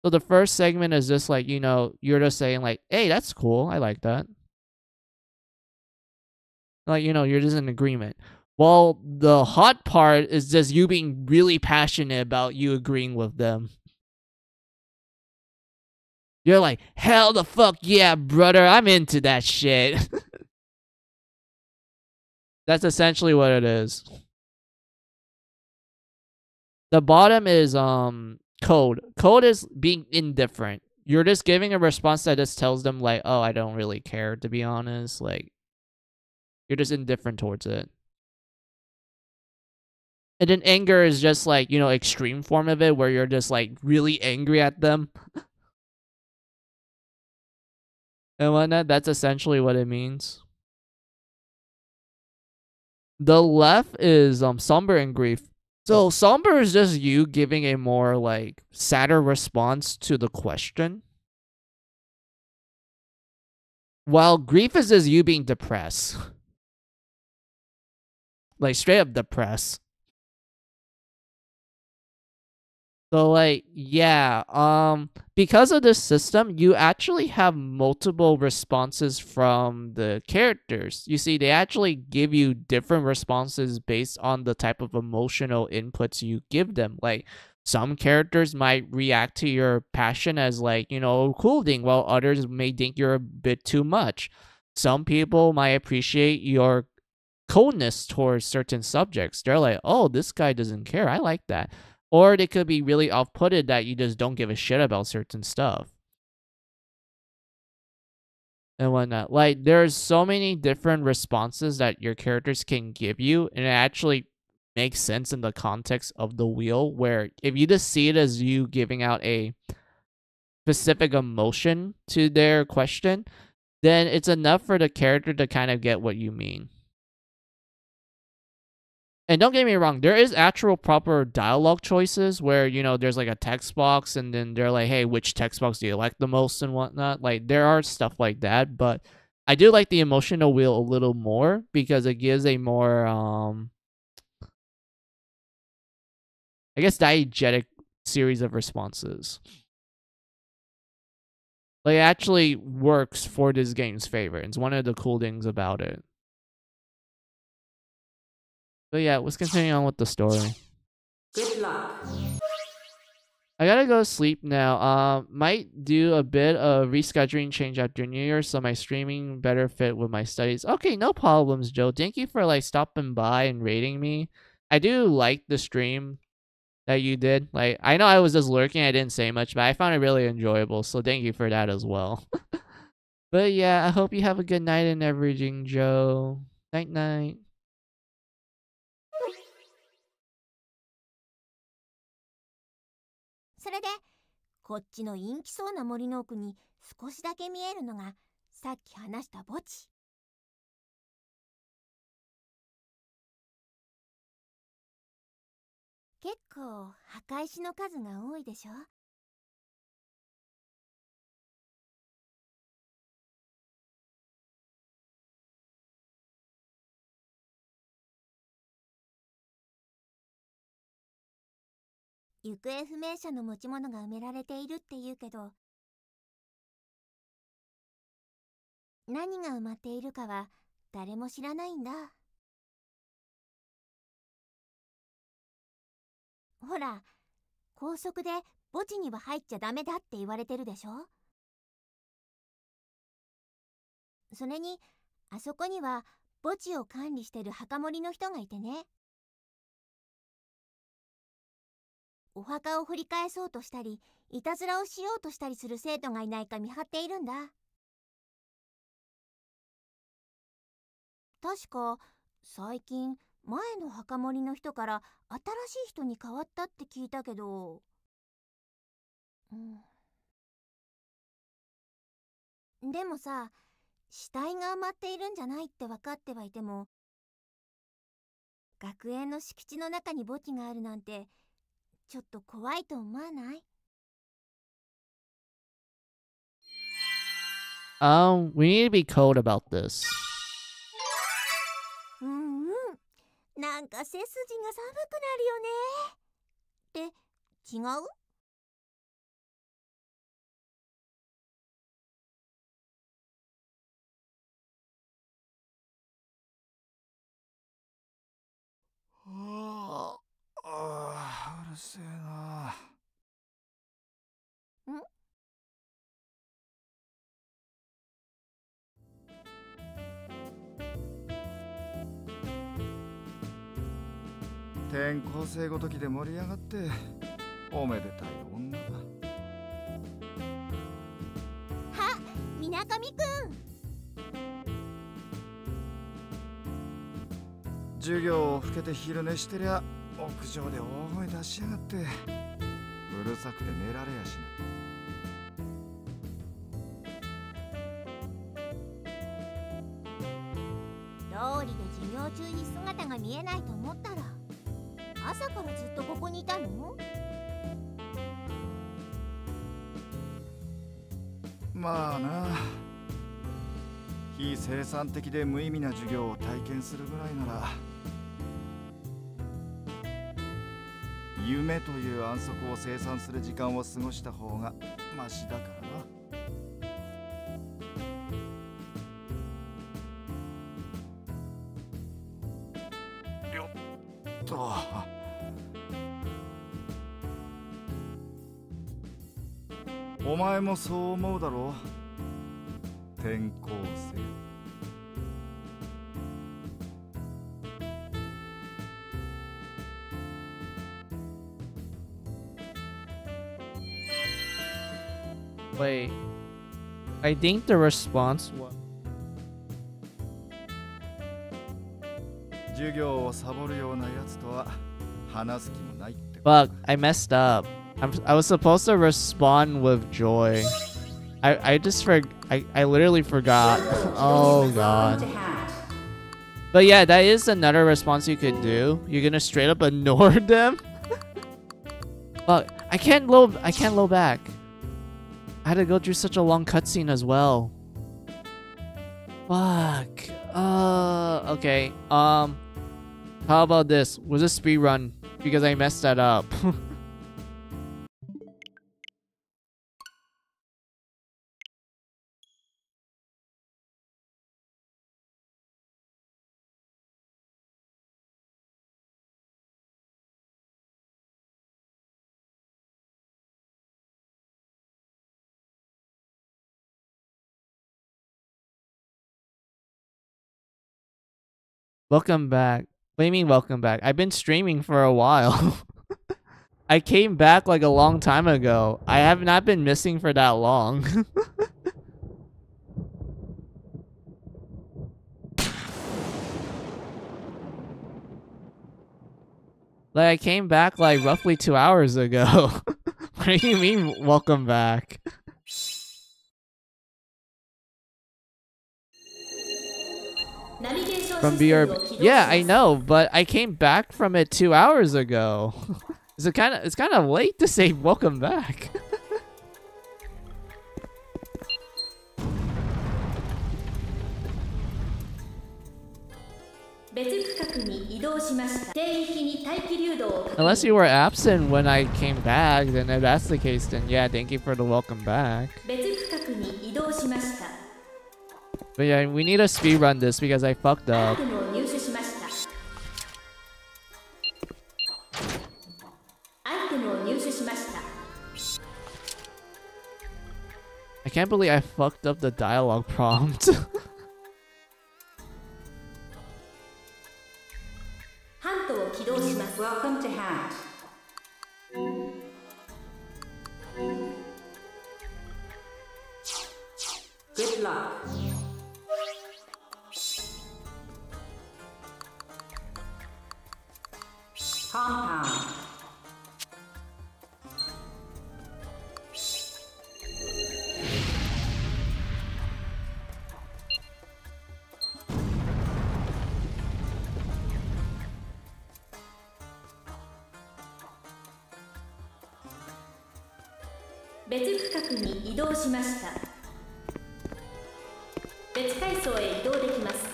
So the first segment is just like, you know, you're just saying like, hey, that's cool. I like that. Like, you know, you're just in agreement. Well, the hot part is just you being really passionate about you agreeing with them. You're like, hell the fuck yeah, brother. I'm into that shit. That's essentially what it is. The bottom is code. Code is being indifferent. You're just giving a response that just tells them like, oh, I don't really care, to be honest. Like, you're just indifferent towards it. And then anger is just like, you know, extreme form of it, where you're just like really angry at them. And whatnot. That's essentially what it means. The left is somber and grief. So somber is just you giving a more like sadder response to the question. While grief is just you being depressed. Like straight up depressed. So like, yeah, because of this system, you actually have multiple responses from the characters. You see, they actually give you different responses based on the type of emotional inputs you give them. Like, some characters might react to your passion as like, you know, cool thing, while others may think you're a bit too much. Some people might appreciate your coldness towards certain subjects. They're like, oh, this guy doesn't care. I like that. Or they could be really off-putted that you just don't give a shit about certain stuff. And whatnot. Like, there's so many different responses that your characters can give you, and it actually makes sense in the context of the wheel, where if you just see it as you giving out a specific emotion to their question, then it's enough for the character to kind of get what you mean. And don't get me wrong, there is actual proper dialogue choices where, you know, there's like a text box and then they're like, hey, which text box do you like the most and whatnot. Like, there are stuff like that, but I do like the emotional wheel a little more because it gives a more, I guess, diegetic series of responses. Like, it actually works for this game's favor. It's one of the cool things about it. But yeah, let's continue on with the story. Good luck. I gotta go sleep now. Might do a bit of rescheduling change after New Year so my streaming better fit with my studies. Okay, no problems, Joe. Thank you for like stopping by and rating me. I do like the stream that you did. Like, I know I was just lurking, I didn't say much, but I found it really enjoyable, so thank you for that as well. But yeah, I hope you have a good night and everything, Joe. Night night. それでこっちの陰気そうな森の奥に少しだけ見えるのがさっき話した墓地。結構墓石の数が多いでしょ。行方不明者の持ち物が埋められているって言うけど、何が埋まっているかは誰も知らないんだ。ほら、高速で墓地には入っちゃダメだって言われてるでしょ。それにあそこには墓地を管理してる墓守の人がいてね。お墓を掘り返そうとしたり、いたずらをしようとしたりする生徒がいないか見張っているんだ。確か最近前の墓守の人から新しい人に変わったって聞いたけど、でもさ、死体が埋まっているんじゃないって分かってはいても、学園の敷地の中に墓地があるなんてちょっと怖いと思わない？ We need to be cold about this. なんか背筋が寒くなるよね。って違う？うるせえな。転校生ごときで盛り上がっておめでたい女だ。あ、みなかみくん。授業をふけて昼寝してりゃ屋上で大声出しやがって、うるさくて寝られやしない。道理で授業中に姿が見えないと思ったら、朝からずっとここにいたの？まあな、非生産的で無意味な授業を体験するぐらいなら、夢という安息を生産する時間を過ごした方がマシだからな。よっと。お前もそう思うだろう、転校生。Wait, I think the response was... 授業をサボるようなやつとは話す気もないって。Fuck, I messed up. I was supposed to respond with joy. I literally forgot. Oh god. But yeah, that is another response you could do. You're gonna straight up ignore them. Fuck, I can't load back. I had to go through such a long cutscene as well. Fuck. Okay. How about this? Was a speed run because I messed that up. Welcome back. What do you mean welcome back? I've been streaming for a while. I came back like a long time ago. I have not been missing for that long. Like, I came back like roughly 2 hours ago. What do you mean welcome back? From BRB. Yeah, I know, but I came back from it 2 hours ago. It's kind of late to say welcome back. Unless you were absent when I came back, then if that's the case, then yeah, thank you for the welcome back. But yeah, we need to speedrun this because I fucked up. I can't believe I fucked up the dialogue prompt. Welcome to Hunt. Good luck. Compound.別区画に移動しました。別階層へ移動できます。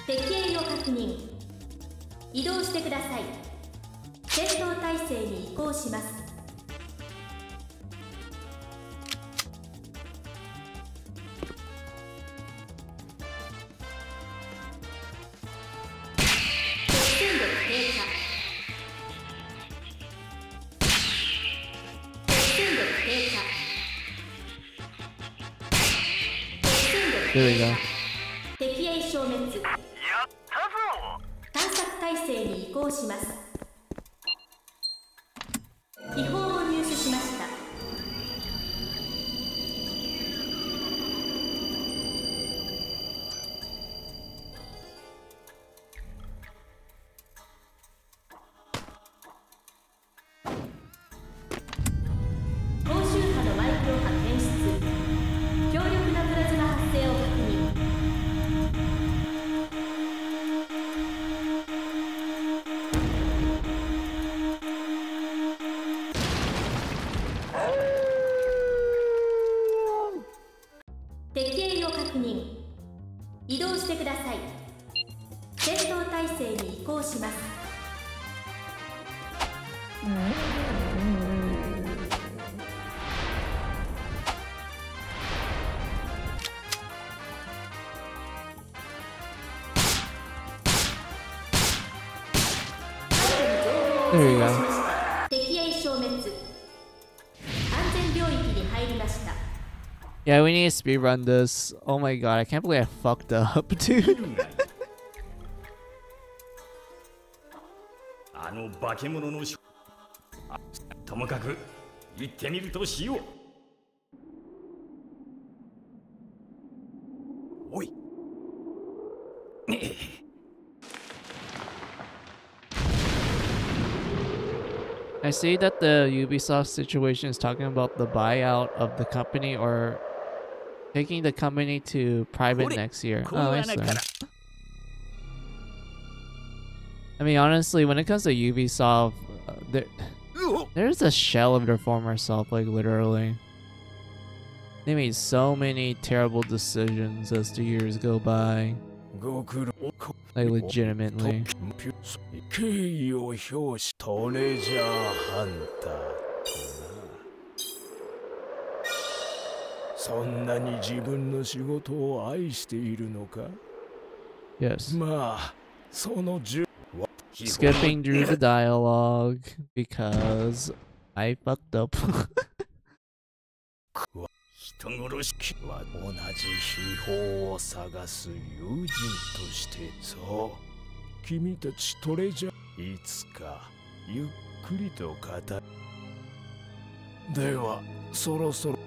敵影を確認。移動してください。戦闘態勢に移行します。There we go. 敵影消滅。やったぞ。探索態勢に移行します。秘宝を入手しました。高周波のマイクロ波検出。強力なプラズマ発生を確認。敵影を確認。移動してください。戦闘態勢に移行します。There you go. 敵影消滅。安全領域に入りました。Yeah, we need to speedrun this. Oh my god, I can't believe I fucked up, dude. あの化け物のともかく行ってみるとしよう。おい。I see that the Ubisoft situation is talking about the buyout of the company or taking the company to private next year. Oh, I see. I mean, honestly, when it comes to Ubisoft, there's a shell of their former self, like literally. They made so many terrible decisions as the years go by. Like legitimately. 敬意を表しトレジャーハンターとな。そんなに自分の仕事を愛しているのか？ Yes. まあ、そのSkipping through the dialogue because I fucked up. 人殺しは同じ秘宝を探す友人としてそう君たちトレジャーいつかゆっくりと語るではそろそろ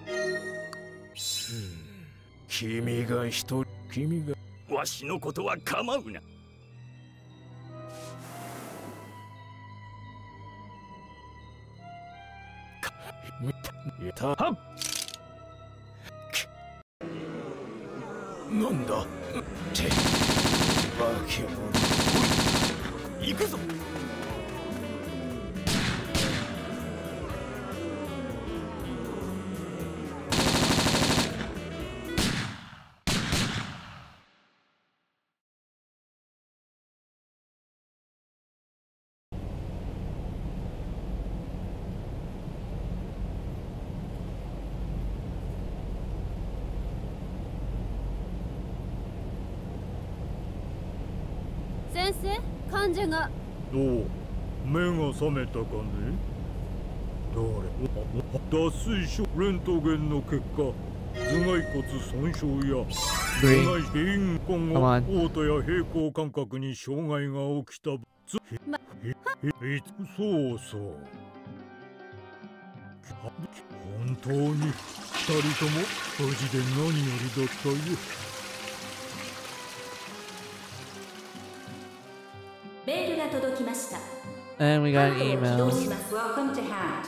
君が一人君がわしのことは構うな。はっなんだって化け物行くぞ。先生、患者が。どう目が覚めたかね。脱水症レントゲンの結果頭蓋骨損傷や頭蓋原今後嘔吐や平行感覚に障害が起きたそうそう本当に二人とも無事で何よりだったよ。メールが届きました。 And we got an 起 email. 動します。Welcome to Hat.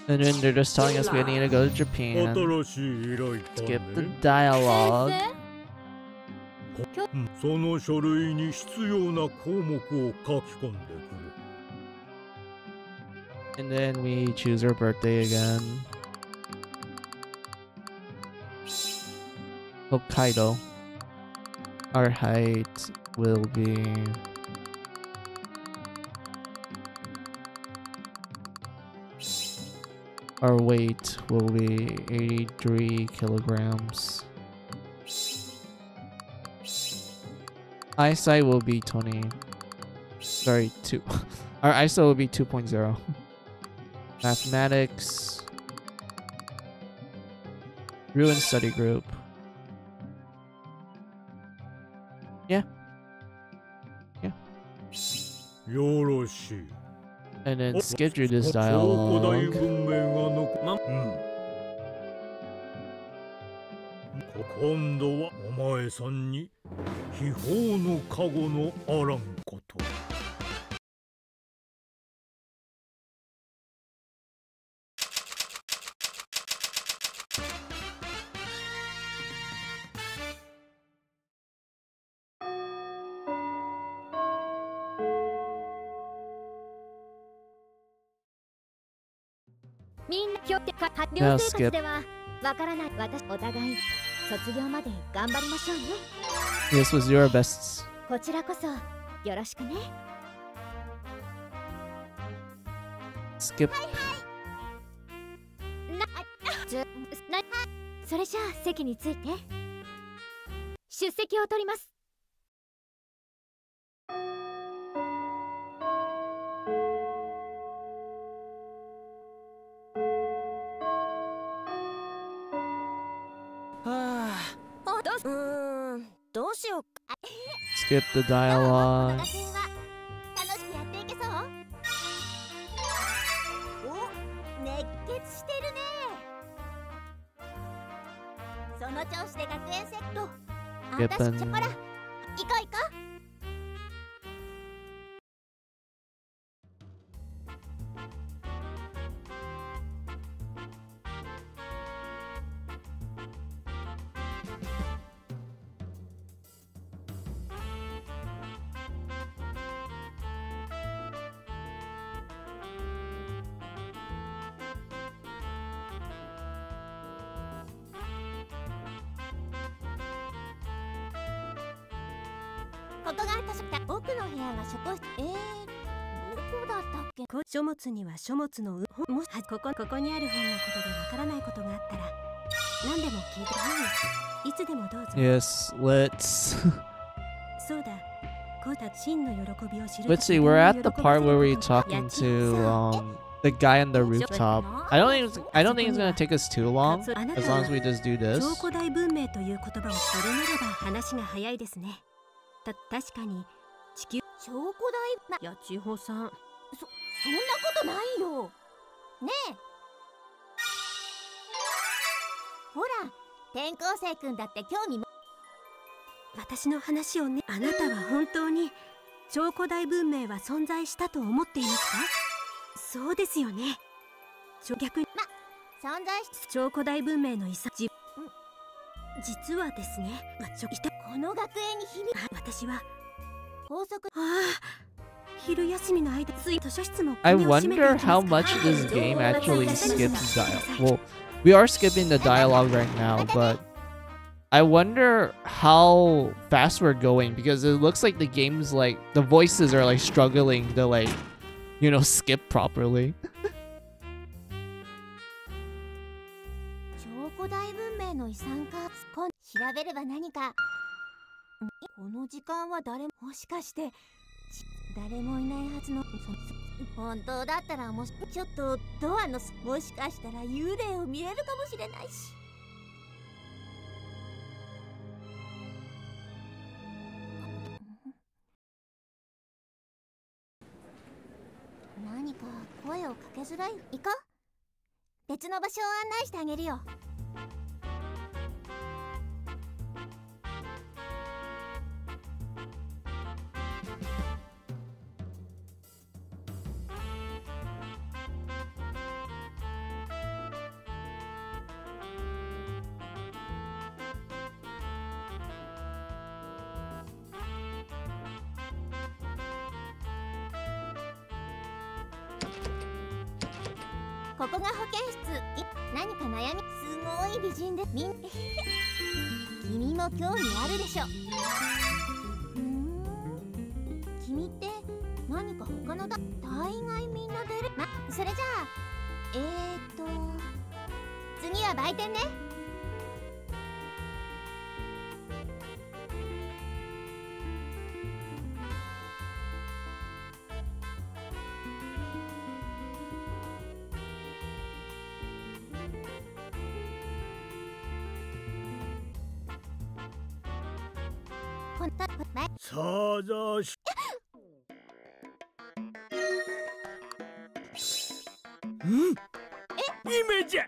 And then they're just telling us we need to go to Japan. 新しい依頼か Skip the ね。 dialogue. その書類に必要な項目を書き込んでくれ。 And then we choose our birthday again. Hokkaido. Our height will be our weight will be 83 kilograms. Eyesight will be 20. Sorry, 2. Our eyesight will be 2.0. Mathematics. Ruin study group. Yeah. Yeah. よろしい。 And then skip through this 超古代 dialogue. 文明が今度はお前さんに秘宝のカゴのあらんこと。みんな今日発 Now 表生 skip. 活ではわからない私お互い卒業まで頑張りましょうね。 This was your best. こちらこそよろしくね。 Skip. それじゃあ席について出席を取ります。どうしようか。 Skip the dialogue. 楽しくやっていけそう。お、熱血してるね。その調子で学園セット。あたしほら、行こう行こう。 ここが図書館、奥の部屋が書庫室。どこだったっけ。書物には書物のもしここにある本のことでわからないことがあったら何でも聞いて。はい、いつでもどうぞ。 Yes, let's. そうだ。こうだ真の喜びを知る。 Let's see, we're at the part where we're talking to the guy on the rooftop. I don't think it's gonna take us too long as long as we just do this. 超古代文明という言葉をそれならば話が早いですね。確かに地球超古代いや千穂さん、そんなことないよねえ。ほら転校生くんだって興味も。私の話をね、あなたは本当に超古代文明は存在したと思っていますか？そうですよね。逆に存在し超古代文明の遺産実はですね、この学園に秘密。私は高速。昼休みの間図書室も I wonder how much this game actually skips dialogue. Well, we are skipping the dialogue right now, but I wonder how fast we're going because it looks like the game's like the voices are like struggling to like, you know, skip properly. 超古代文明の遺産か。調べれば何か。この時間は誰もしかして誰もいないはずの。本当だったらちょっとドアのもしかしたら幽霊を見れるかもしれないし。何か声をかけづらい。行こう。別の場所を案内してあげるよ。ここが保健室。何か悩み。すごい美人で君も興味あるでしょ。君って何か他の大概みんな出る。それじゃあ次は売店ね。想像し夢じゃ。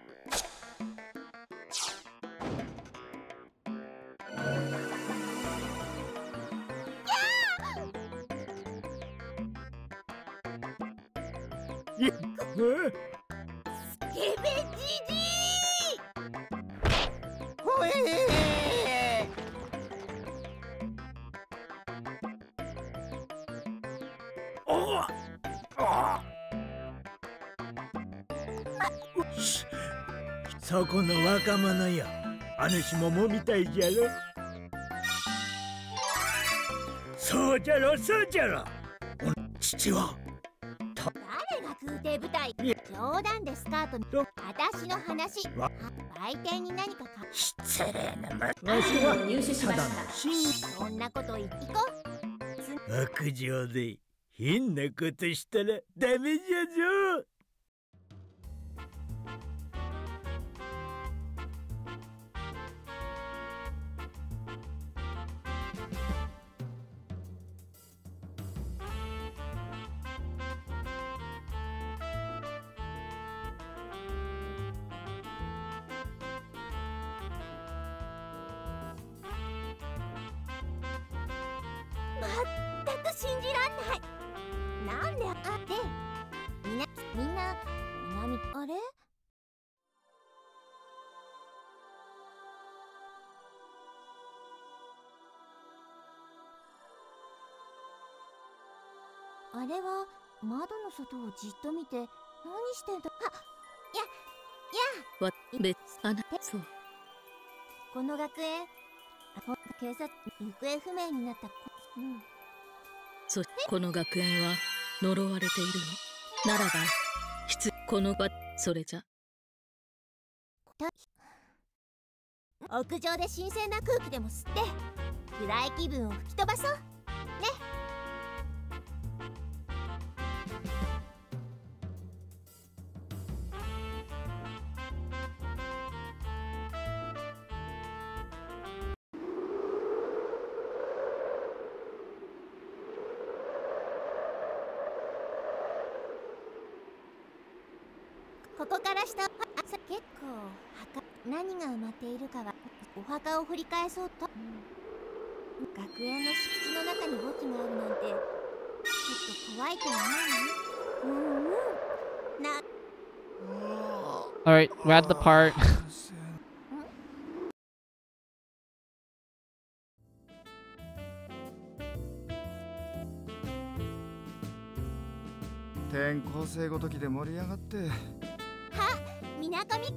スケベじじい。ほえそこの若者よ、主ももみたいじゃろ。そうじゃろそうじゃろ。父は誰が空挺部隊。冗談でスカートに私の話。売店に何か失礼な。わしは入手しました。そんなこと言ってこ。悪情で変なことしたらダメじゃぞ。全く信じらんない。なんでってみんな南あれ。あれは窓の外をじっと見て何してんだ。そう。この学園警察行方不明になったこの学園は呪われているのならばこの場それじゃ屋上で新鮮な空気でも吸って暗い気分を吹き飛ばそうね。ここから下、結構何が埋まっているかはお墓を振り返そうと、学園の敷地の中に墓地があるなんてちょっと怖いと思うの。な。Alright, we're at the part. 転校生ごときで盛り上がって。は、みなかみくん。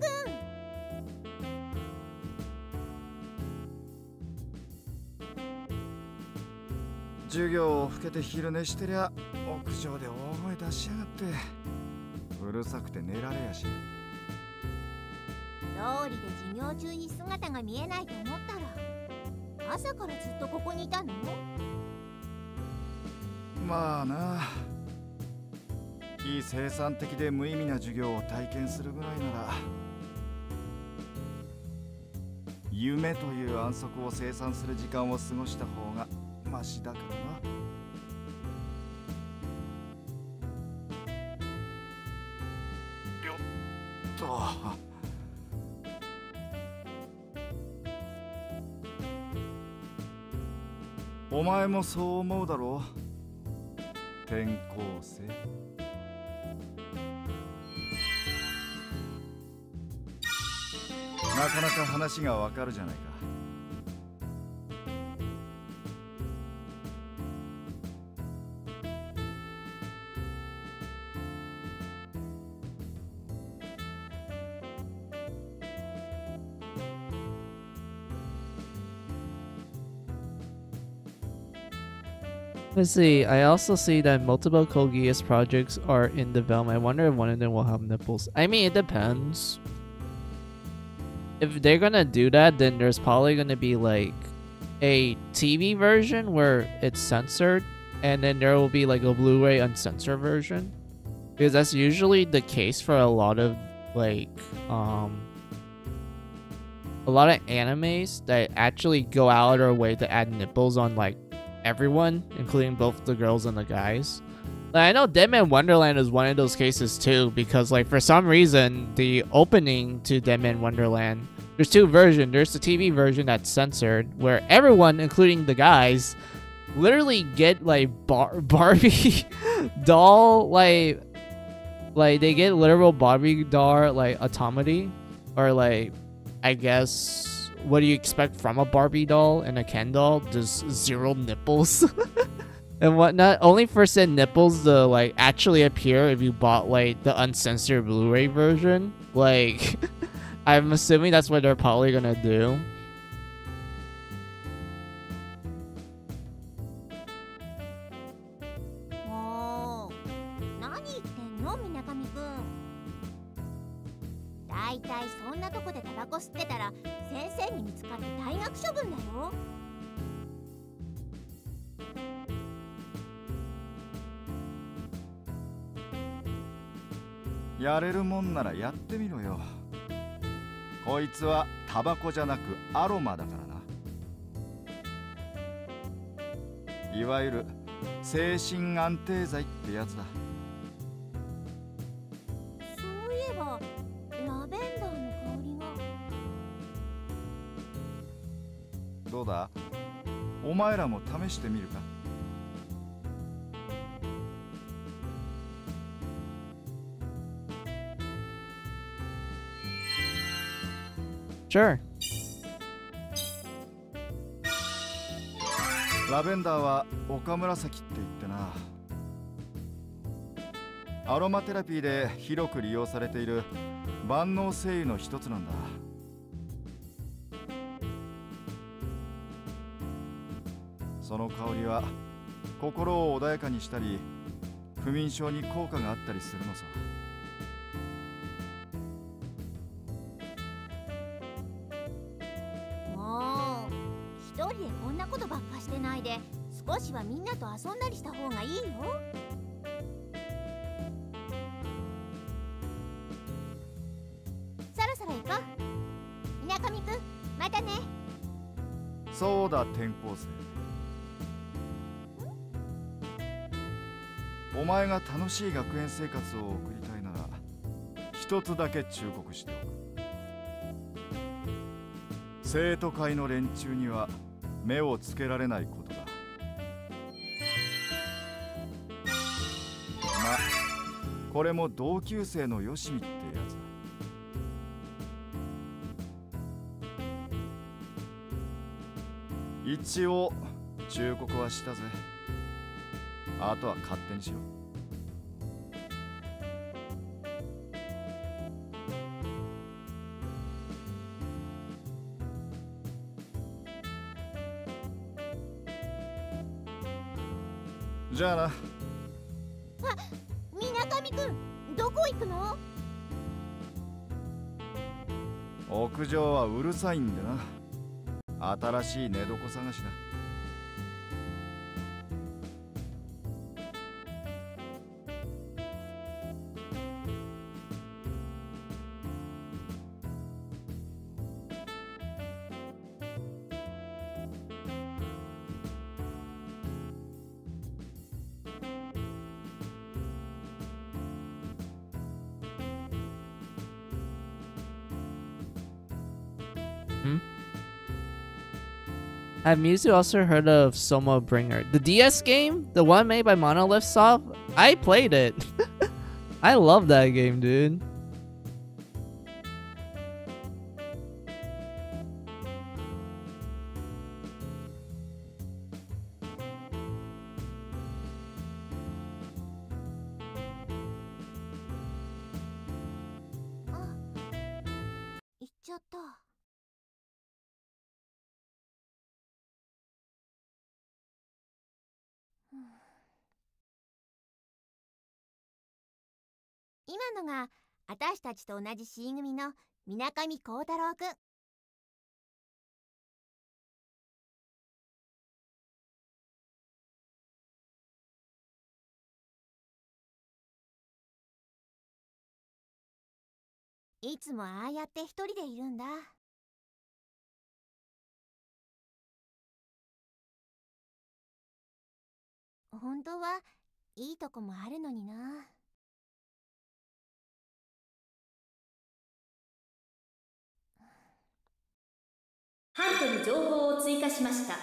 授業をふけて昼寝してりゃ屋上で大声出しやがって、うるさくて寝られやし。通りで授業中に姿が見えないと思ったら、朝からずっとここにいたの？まあな、非生産的で無意味な授業を体験するぐらいなら、夢という安息を生産する時間を過ごした方がマシだからな。よっと。お前もそう思うだろう、転校生。なかなか話がわかるじゃないか。Let's see, I also see that multiple Kogias projects are in development. I wonder if one of them will have nipples. I mean, it depends. If they're gonna do that, then there's probably gonna be like a TV version where it's censored, and then there will be like a Blu-ray uncensored version. Because that's usually the case for a lot of like a lot of animes that actually go out of their way to add nipples on like everyone, including both the girls and the guys. Like, I know Dead Man Wonderland is one of those cases too, because like for some reason the opening to Dead Man Wonderland, there's two versions. There's the TV version that's censored, where everyone, including the guys, literally get like Barbie doll, like they get literal Barbie doll like automata, or like, I guess, what do you expect from a Barbie doll and a Ken doll? Just zero nipples and whatnot. Only for said nipples to like actually appear if you bought like the uncensored Blu-ray version. Like, I'm assuming that's what they're probably gonna do. Oh, 何言ってんの、みなかみくん。だいたいそんなとこでタバコ吸ってたら先生に見つかって退学処分だよ。やれるもんならやってみろよ。こいつはタバコじゃなくアロマだからな。いわゆる精神安定剤ってやつだ。そういえばラベンダーの香りが。どうだ、お前らも試してみるか。Sure. ラベンダーは岡紫って言ってな、アロマテラピーで広く利用されている万能精油の一つなんだ。その香りは心を穏やかにしたり、不眠症に効果があったりするのさ。もう一人でこんなことばっかしてないで、少しはみんなと遊んだりした方がいいよ。そろそろ行こう。みなかみくん、またね。そうだ、転校生。お前が楽しい学園生活を送りたいなら、一一つだけ忠告しておく。生徒会の連中には目をつけられないことだ。ま、これも同級生のよしみってやつだ。一応忠告はしたぜ。あとは勝手にしろ。じゃあな。あ、みなかみくん、どこ行くの？屋上はうるさいんでな。新しい寝床探しだ。Have Mizu also heard of Soma Bringer? The DS game? The one made by Monolith Soft? I played it. I love that game, dude. Ah, 今のが私たちと同じ C 組の水上幸太郎くん。いつもああやって一人でいるんだ。本当はいいとこもあるのにな。ハントに情報を追加しました。そ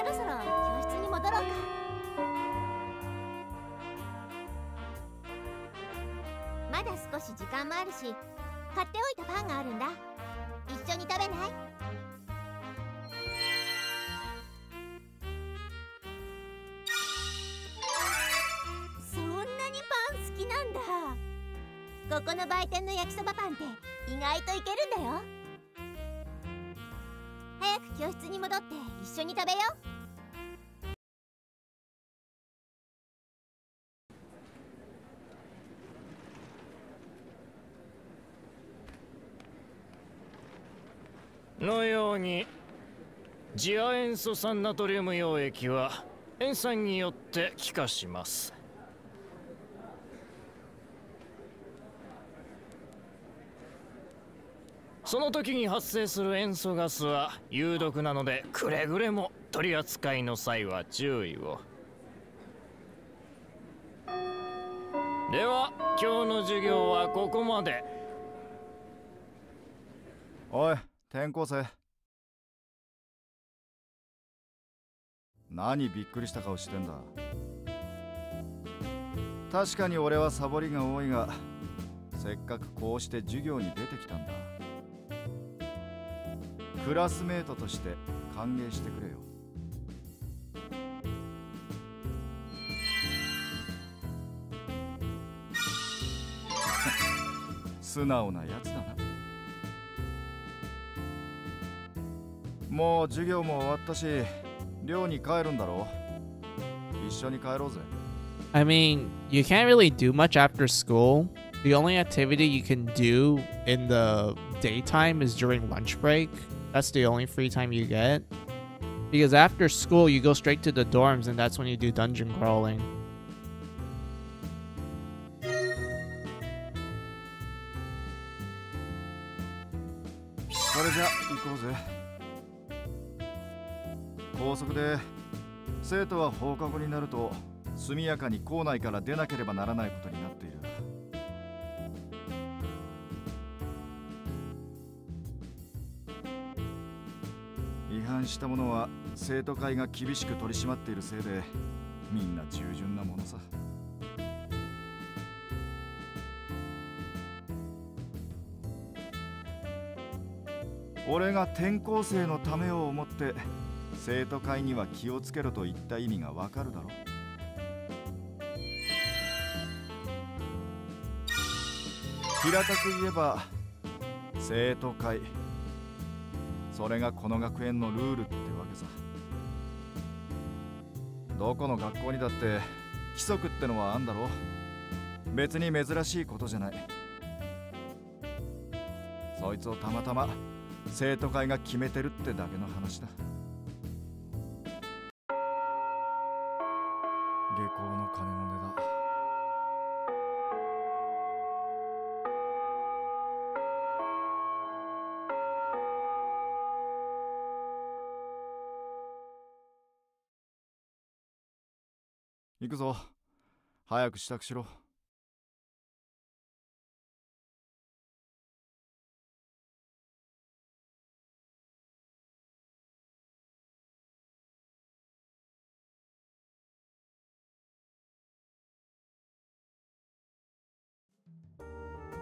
ろそろ教室に戻ろうか。まだ少し時間もあるし、買っておいたパンがあるんだ。一緒に食べない？そんなにパン好きなんだ。ここの売店の焼きそばパンって意外といけるんだよ。早く教室に戻って一緒に食べよう。のように次亜塩素酸ナトリウム溶液は塩酸によって気化します。その時に発生する塩素ガスは有毒なので、くれぐれも取り扱いの際は注意を。では今日の授業はここまで。おい、転校生。何びっくりした顔してんだ。確かに俺はサボりが多いが、せっかくこうして授業に出てきたんだ。クラスメートとして歓迎してくれよ。素直なやつだな。もう授業も終わったし、寮に帰るんだろう。一緒に帰ろうぜ。I mean, you can't really do much after school. The only activity you can do in the daytime is during lunch break. That's the only free time you get. Because after school, you go straight to the dorms, and that's when you do dungeon crawling. So, 行こうぜ。高速で生徒は放課後になると速やかに校内から出なければならないことになっている。違反した者は生徒会が厳しく取り締まっているせいで、みんな従順なものさ。俺が転校生のためを思って生徒会には気をつけろと言った意味がわかるだろ。平たく言えば生徒会、それがこの学園のルールってわけさ。どこの学校にだって規則ってのはあんだろ。別に珍しいことじゃない。そいつをたまたま生徒会が決めてるってだけの話だ。下校の鐘の音だ。行くぞ。早く支度しろ。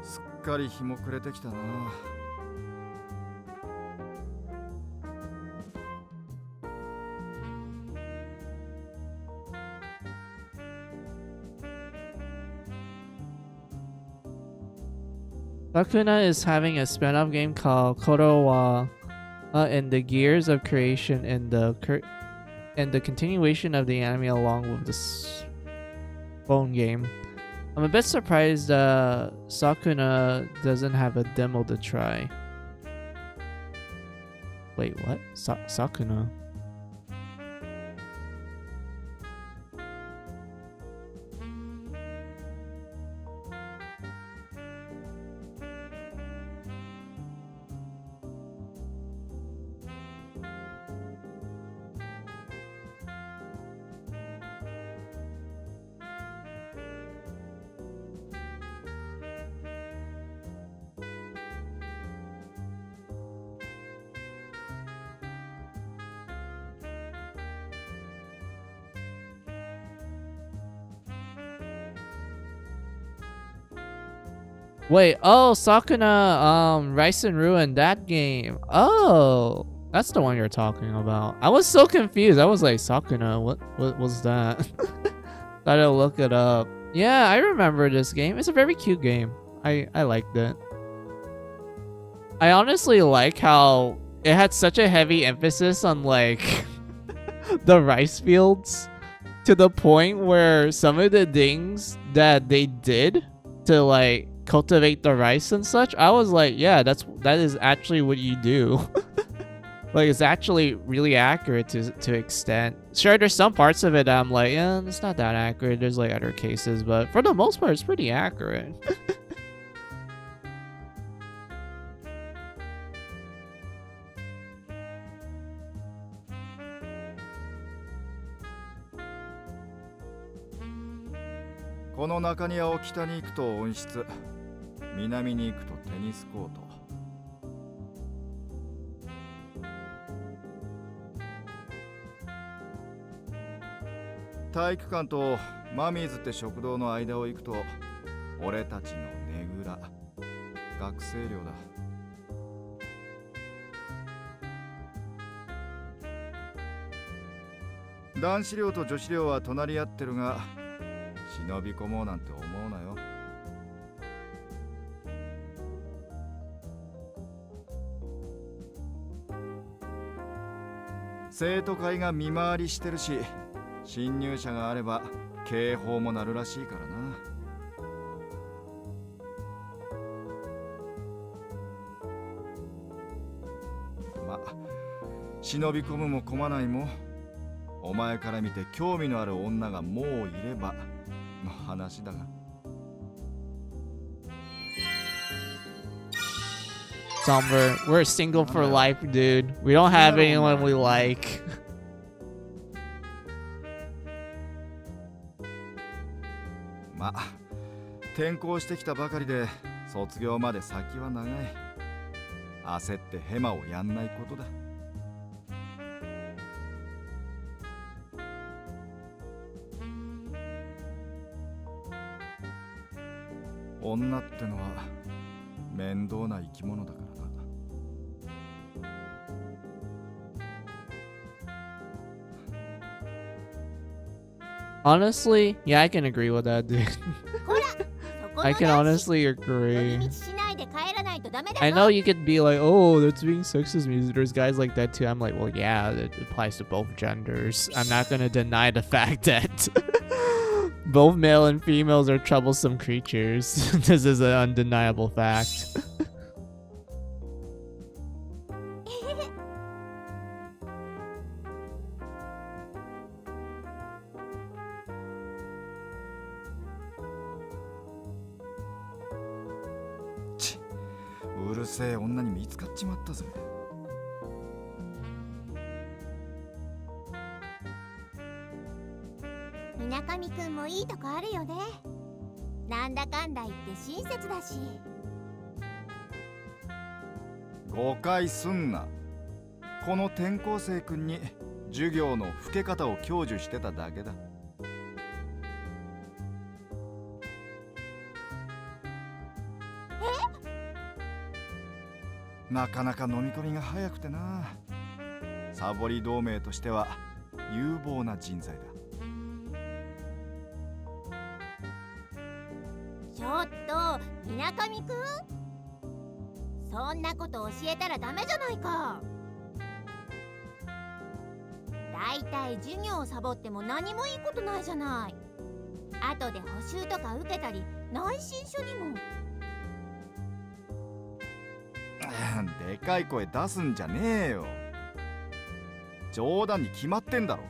すっかり日も暮れてきたな。Sakuna is having a spin-off game called Korowa in the gears of creation and the continuation of the anime along with this phone game. I'm a bit surprised Sakuna doesn't have a demo to try. Wait, what? Sakuna? Wait, oh, Sakuna, Rice and Ruin, that game. Oh, that's the one you're talking about. I was so confused. I was like, Sakuna, what was that? Gotta look it up. Yeah, I remember this game. It's a very cute game. I liked it. I honestly like how it had such a heavy emphasis on like the rice fields to the point where some of the things that they did to like cultivate the rice and such, I was like, yeah, that is actually what you do. Like, it's actually really accurate to extent. Sure, there's some parts of it that I'm like, yeah, it's not that accurate. There's like other cases, but for the most part, it's pretty accurate.この中庭を北に行くと温室、南に行くとテニスコート。体育館とマミーズって食堂の間を行くと俺たちのねぐら、学生寮だ。男子寮と女子寮は隣り合ってるが、忍び込もうなんて思うなよ。生徒会が見回りしてるし、侵入者があれば警報も鳴るらしいからな。ま、忍び込むも込まないも、お前から見て興味のある女がもういればの話だが。Somber, we're single for life, dude. We don't have anyone we like. 転校してきたばかりで卒業まで先は長い。焦ってヘマをやんないことだ。女ってのは面倒な生き物だからな。Honestly, yeah, I can agree with that, dude. I can honestly agree. I know you could be like, oh, that's being sexist. There's guys like that too. I'm like, well, yeah, it applies to both genders. I'm not gonna deny the fact that both male and females are troublesome creatures. This is an undeniable fact. うるせえ女に見つかっちまったぜ。水上くんもいいとこあるよね。なんだかんだ言って親切だし。誤解すんな。この転校生くんに授業の老け方を享受してただけだ。なかなか飲み込みが早くてな。サボり同盟としては有望な人材だ。ちょっと水上くん、そんなこと教えたらダメじゃないか。だいたい授業をサボっても何もいいことないじゃない。後で補習とか受けたり内申書にも。でかい声出すんじゃねえよ。冗談に決まってんだろ。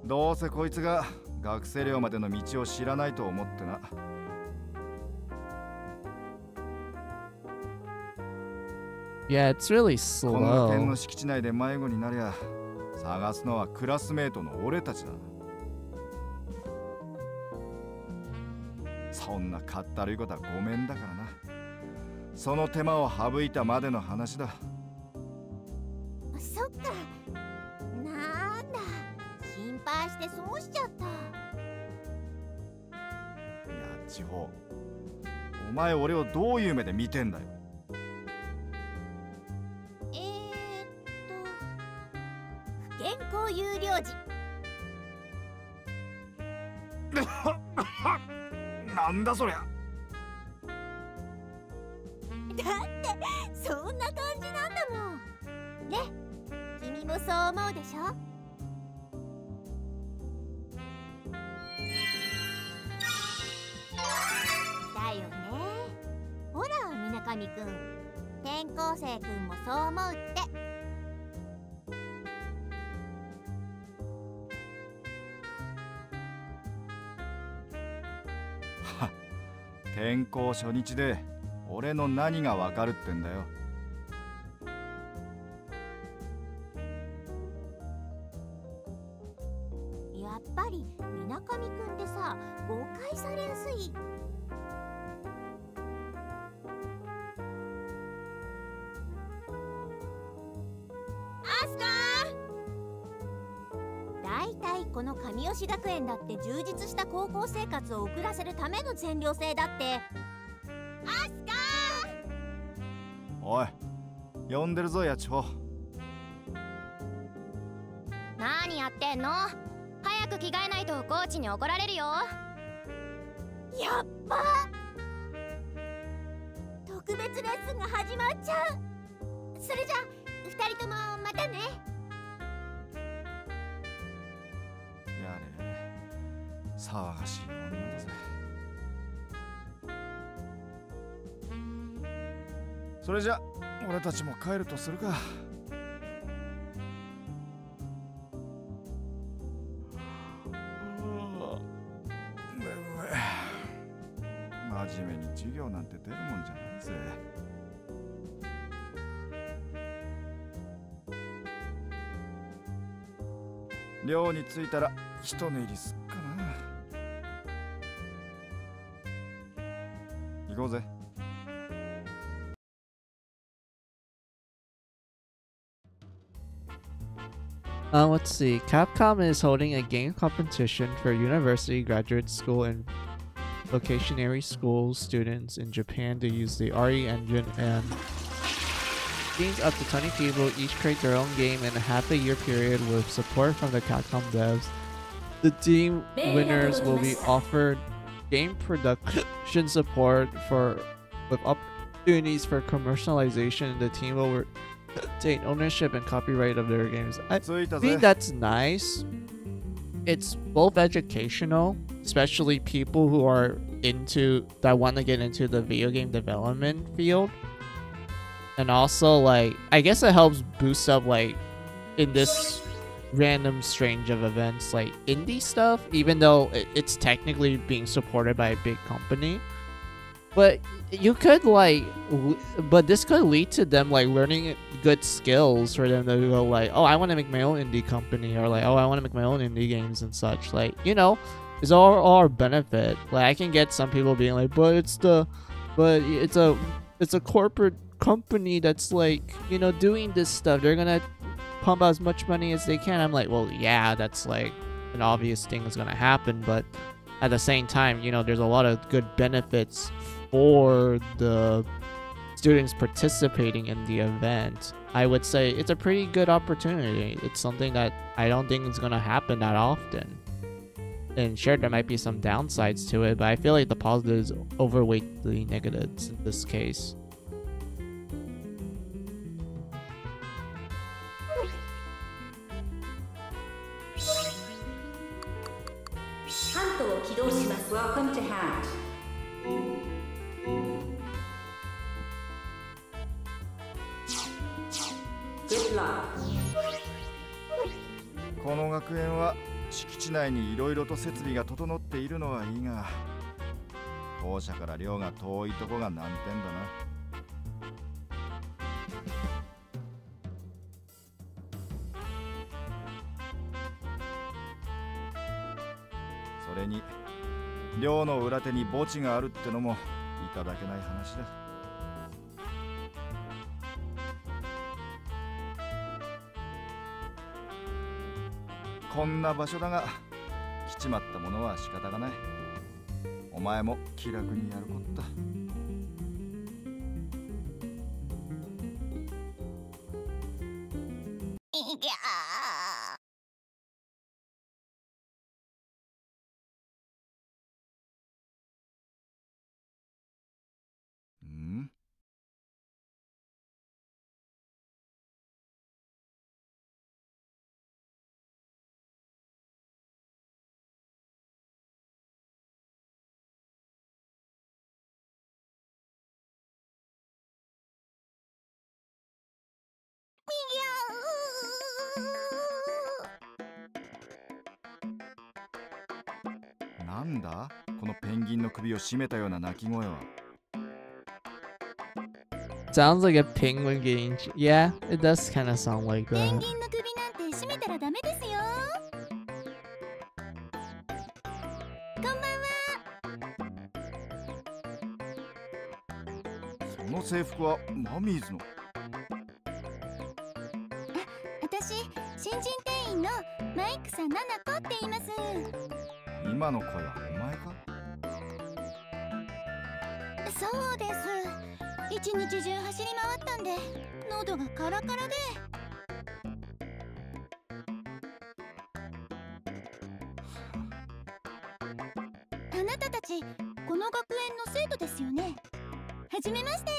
どうせこいつが学生寮までの道を知らないと思ってな。Yeah, it's really この学園 slow. の敷地内で迷子になりゃ探すのはクラスメートの俺たちだ。そんなかったるいことはごめんだからな。その手間を省いたまでの話だ。そっか。なんだ、心配して損しちゃった。いや、地方。お前俺をどういう目で見てんだよ。不健康有料児。なんだそりゃ。だってそんな感じなんだもんね。君もそう思うでしょ。だよね。ほら水上くん、転校生くんもそう思うって。転校初日で俺の何がわかるってんだよ。やっぱり水上くんってさ、誤解されやすい。アスカー、だいたいこの上吉学園だって充実した高校生活を送らせるための全寮制だって。アスカー、おい、呼んでるぞやちほ。何やってんの？早く着替えないとコーチに怒られるよ。やっば、特別レッスンが始まっちゃう。それじゃ2人ともまたね。やれ、騒がしい女だぜ。それじゃ俺たちも帰るとするか。真面目に授業なんて出るもんじゃないぜ。寮に着いたら一寝入りすっかな。行こうぜ。Let's see. Capcom is holding a game competition for university, graduate school, and vocationary school students in Japan to use the RE engine, and teams up to 20 people each create their own game in a half-a-year period with support from the Capcom devs. The team winners will be offered game production support with opportunities for commercialization, and the team will retain ownership and copyright of their games. I think that's nice. It's both educational, especially people who are that want to get into the video game development field, and also like I guess it helps boost up like in this random strange of events like indie stuff, even though it's technically being supported by a big company. But you could like, but this could lead to them like learning good skills for them to go like, oh, I want to make my own indie company, or like, oh, I want to make my own indie games and such. Like, you know, it's all our benefit. Like, I can get some people being like, but it's a corporate company that's like, you know, doing this stuff. They're gonna pump out as much money as they can. I'm like, well, yeah, that's like an obvious thing that's gonna happen, but at the same time, you know, there's a lot of good benefits for the students participating in the event. I would say it's a pretty good opportunity. It's something that I don't think is going to happen that often. And sure, there might be some downsides to it, but I feel like the positives overweight the negatives in this case. Welcome to Hat. Good luck. この学園は敷地内にいろいろと設備が整っているのはいいが、校舎から寮が遠いとこが難点だな。それに寮の裏手に墓地があるってのもいただけない話だ。こんな場所だが来ちまったものは仕方がない。お前も気楽にやるこった。なんだこのペンギンの首を絞めたような鳴き声は。Sounds like a penguin getting... Yeah, it does kind of sound like that. ペンギンの首なんて絞めたらダメですよ。こんばんは。その制服はマミーズの。私、新人店員のマイクサナナコって言います。今の声はお前か？そうです。一日中走り回ったんで喉がカラカラで。あなたたちこの学園の生徒ですよね。はじめまして。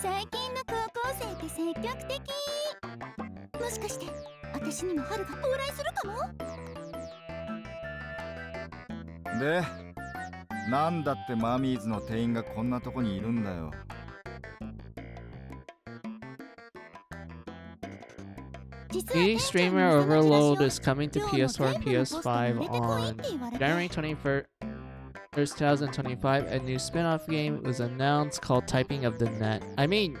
最近の高校生って積極的。もしかして私にも春が到来するかも。で、なんだってマミーズの店員がこんなとこにいるんだよ。Indie Streamer Overload is coming to PS4 and PS5 on January 21st, 2025. A new spin-off game was announced called Typing of the Net. I mean,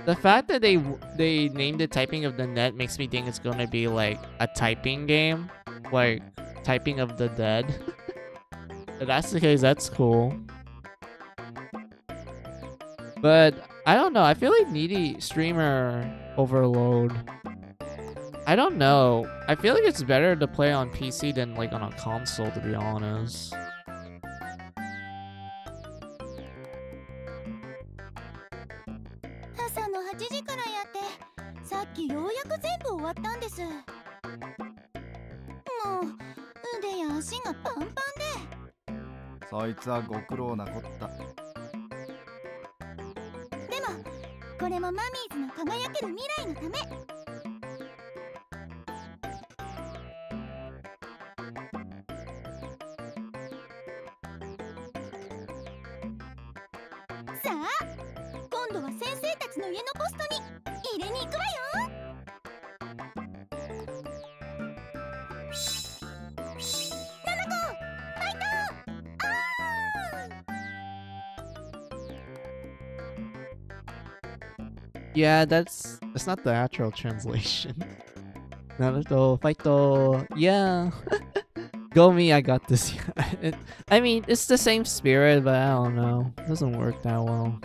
the fact that they named it Typing of the Net makes me think it's gonna be like a typing game, like Typing of the Dead. If that's the case, that's cool. But I don't know. I feel like Needy Streamer Overload. I don't know. I feel like it's better to play on PC than like on a console, to be honest. Yeah, that's not the actual translation. Naruto, fight though. Yeah. Go me, I got this. I mean, it's the same spirit, but I don't know. It doesn't work that well.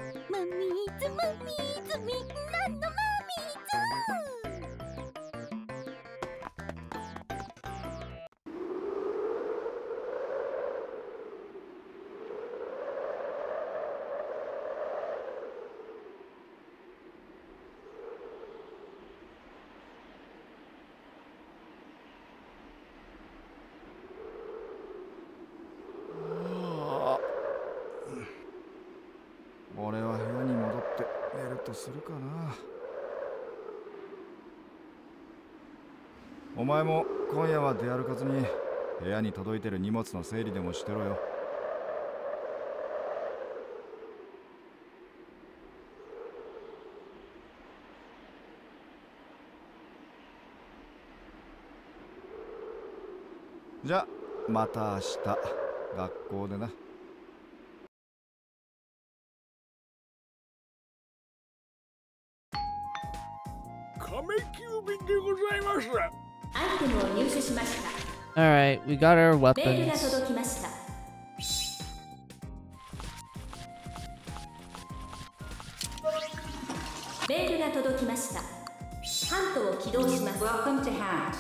Alright, we got our weapons. Welcome to Hand.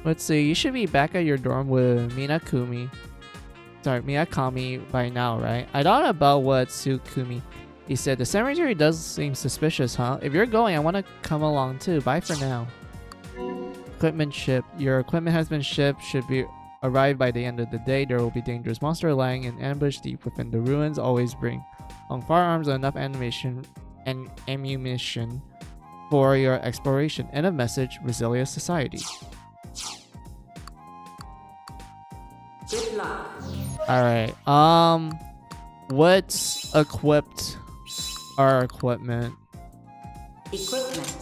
Let's see, you should be back at your dorm with Miyakami by now, right? I thought about what Tsukumi. He said, the cemetery does seem suspicious, huh? If you're going, I want to come along too. Bye for now. Equipment ship. Your equipment has been shipped. Should be arrived by the end of the day. There will be dangerous monster lying in ambush deep within the ruins. Always bring long firearms and enough ammunition for your exploration. End of message. Resilient Society. Good luck. Alright, what's equipped our equipment? Equipment.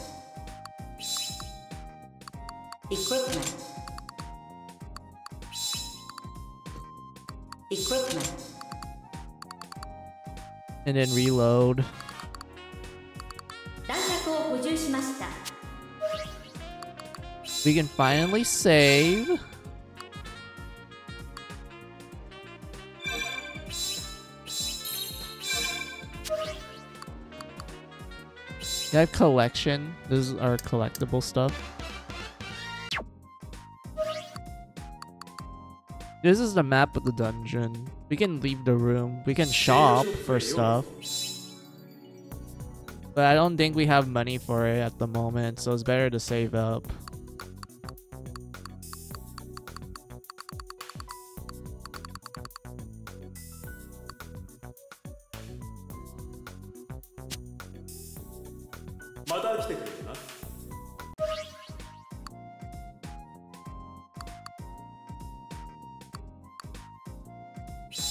And then reload. We can finally save. I have collection. This is our collectible stuff. This is the map of the dungeon. We can leave the room. We can shop for stuff. But I don't think we have money for it at the moment, so it's better to save up.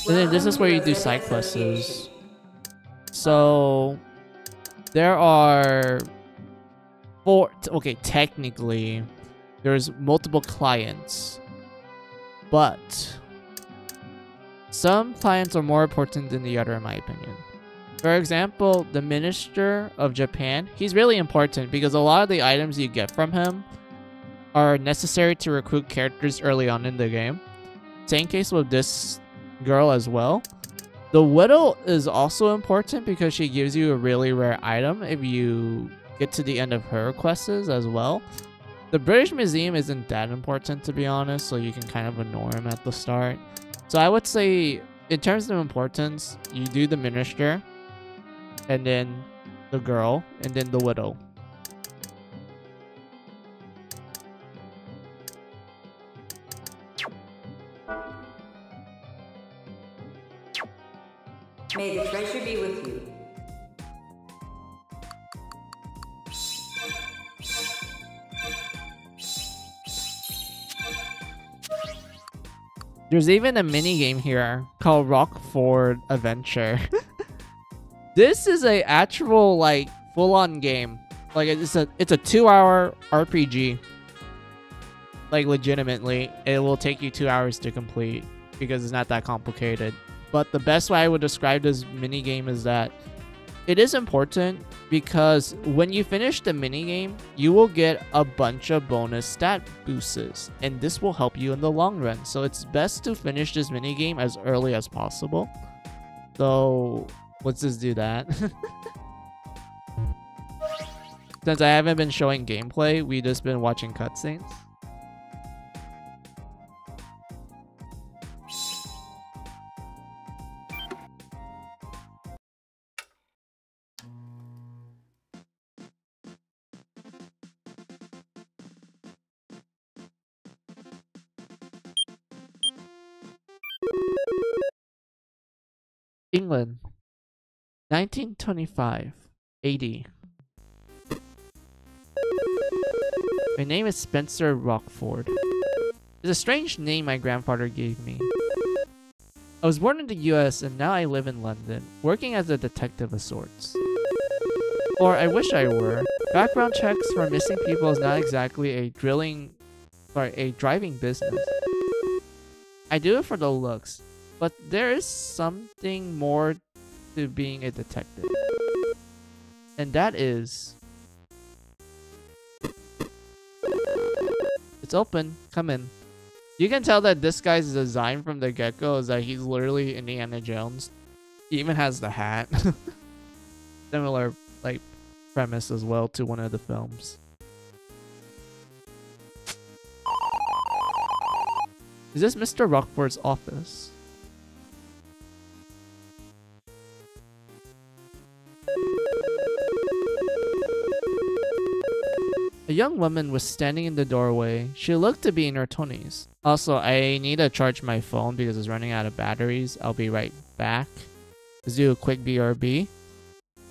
And then this is where you do side quests. So there are four. Okay, technically, there's multiple clients, but some clients are more important than the other, in my opinion. For example, the Minister of Japan, he's really important because a lot of the items you get from him are necessary to recruit characters early on in the game. Same case with this girl as well. The Widow is also important because she gives you a really rare item if you get to the end of her quests as well. The British Museum isn't that important, to be honest, so you can kind of ignore him at the start. So I would say, in terms of importance, you do the Minister, and then the girl, and then the Widow. May the treasure be with you. There's even a mini game here called Rockford Adventure. This is a actual like full-on game. Like it's a 2-hour RPG. Like legitimately, it will take you 2 hours to complete because it's not that complicated. But the best way I would describe this mini game is that it is important because when you finish the mini game, you will get a bunch of bonus stat boosts, and this will help you in the long run. So it's best to finish this mini game as early as possible. So let's just do that. Since I haven't been showing gameplay, we've just been watching cutscenes. England, 1925 AD. My name is Spencer Rockford. It's a strange name my grandfather gave me. I was born in the US and now I live in London, working as a detective of sorts. Or I wish I were. Background checks for missing people is not exactly a driving business. I do it for the looks, but there is something more to being a detective. And that is... It's open. Come in. You can tell that this guy's design from the get-go is that he's literally Indiana Jones. He even has the hat. Similar, like, premise as well to one of the films. Is this Mr. Rockford's office? A young woman was standing in the doorway. She looked to be in her 20s. Also, I need to charge my phone because it's running out of batteries. I'll be right back. Let's do a quick BRB.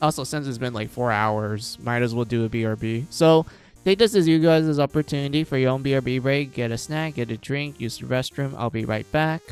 Also, since it's been like 4 hours, might as well do a BRB. So, take this as you guys' opportunity for your own BRB break. Get a snack, get a drink, use the restroom. I'll be right back.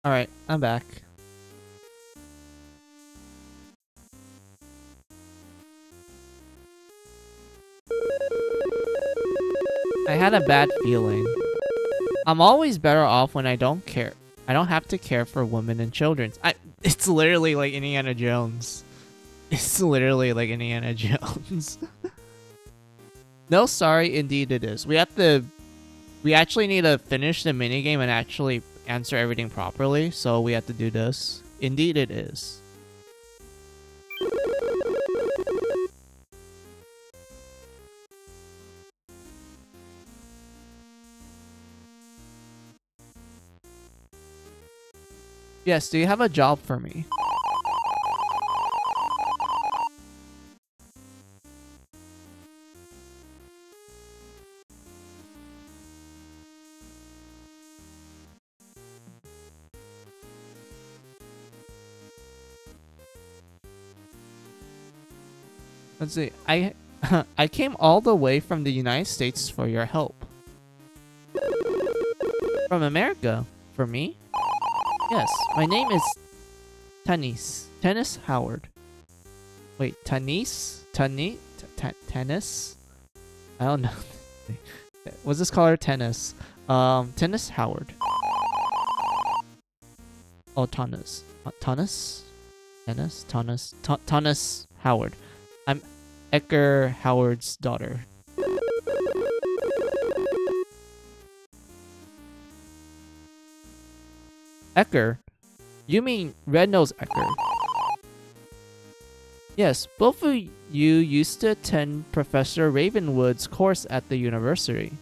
Alright, I'm back. I had a bad feeling. I'm always better off when I don't care. I don't have to care for women and children. It's literally like Indiana Jones. It's literally like Indiana Jones. No, sorry, indeed it is. We actually need to finish the minigame and actually answer everything properly, so we have to do this. Indeed it is. Yes, do you have a job for me? Let's see. I came all the way from the United States for your help. From America? For me? Yes, my name is Tennis Howard. Wait, Tennis? Tennis? I don't know. What's this color? Tennis. Tennis Howard. Oh, Tennis. Tennis Howard. I'm Edgar Howard's daughter. Ecker? You mean Red-Nosed Ecker? Yes, both of you used to attend Professor Ravenwood's course at the university.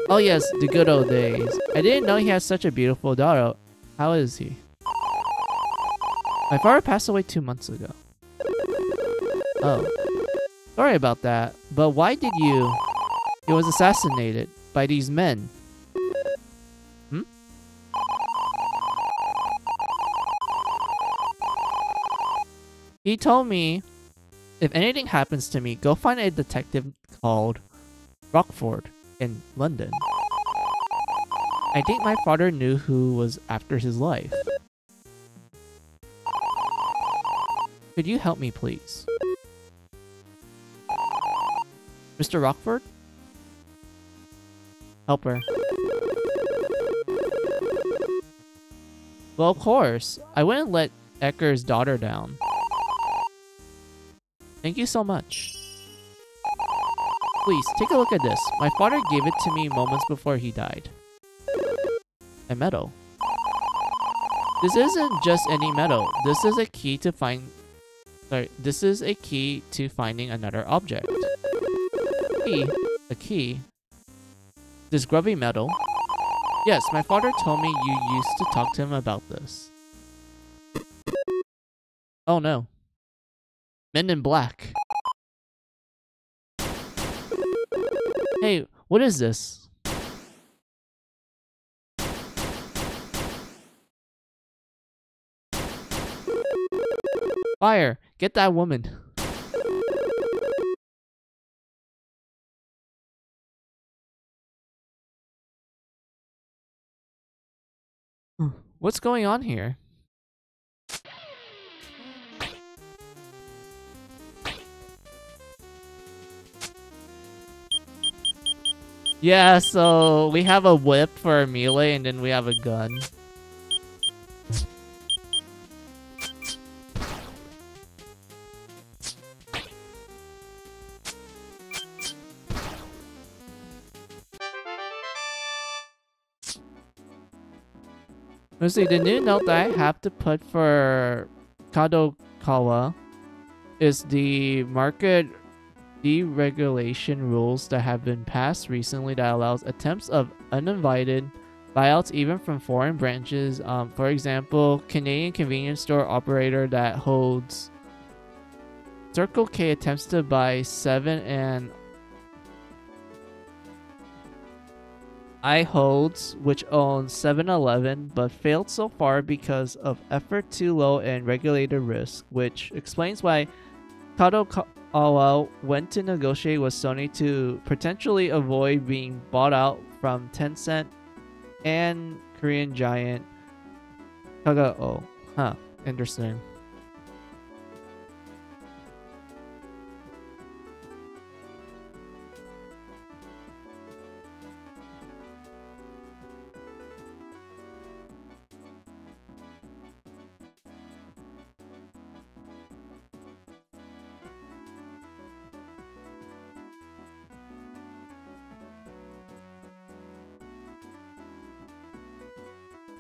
Oh yes, the good old days. I didn't know he had such a beautiful daughter. How is he? My father passed away 2 months ago. Oh. Sorry about that, but why did you... He was assassinated by these men. Hmm? He told me, if anything happens to me, go find a detective called Rockford in London. I think my father knew who was after his life. Could you help me, please? Mr. Rockford? Help her. Well, of course. I wouldn't let Ecker's daughter down. Thank you so much. Please, take a look at this. My father gave it to me moments before he died. A medal. This isn't just any medal. This is a key to this is a key to finding another object. A key? This grubby medal? Yes, my father told me you used to talk to him about this. Oh no. Men in Black. Hey, what is this? Fire! Get that woman. What's going on here? Yeah, so we have a whip for a melee and then we have a gun. Let's see, the new note that I have to put for Kadokawa is the market deregulation rules that have been passed recently that allows attempts of uninvited buyouts even from foreign branches. For example, Canadian convenience store operator that holds Circle K attempts to buy 7 and I holds, which owns 7-Eleven, but failed so far because of effort too low and regulated risk, which explains why Kadokawa went to negotiate with Sony to potentially avoid being bought out from Tencent and Korean giant Kagao. Huh, interesting.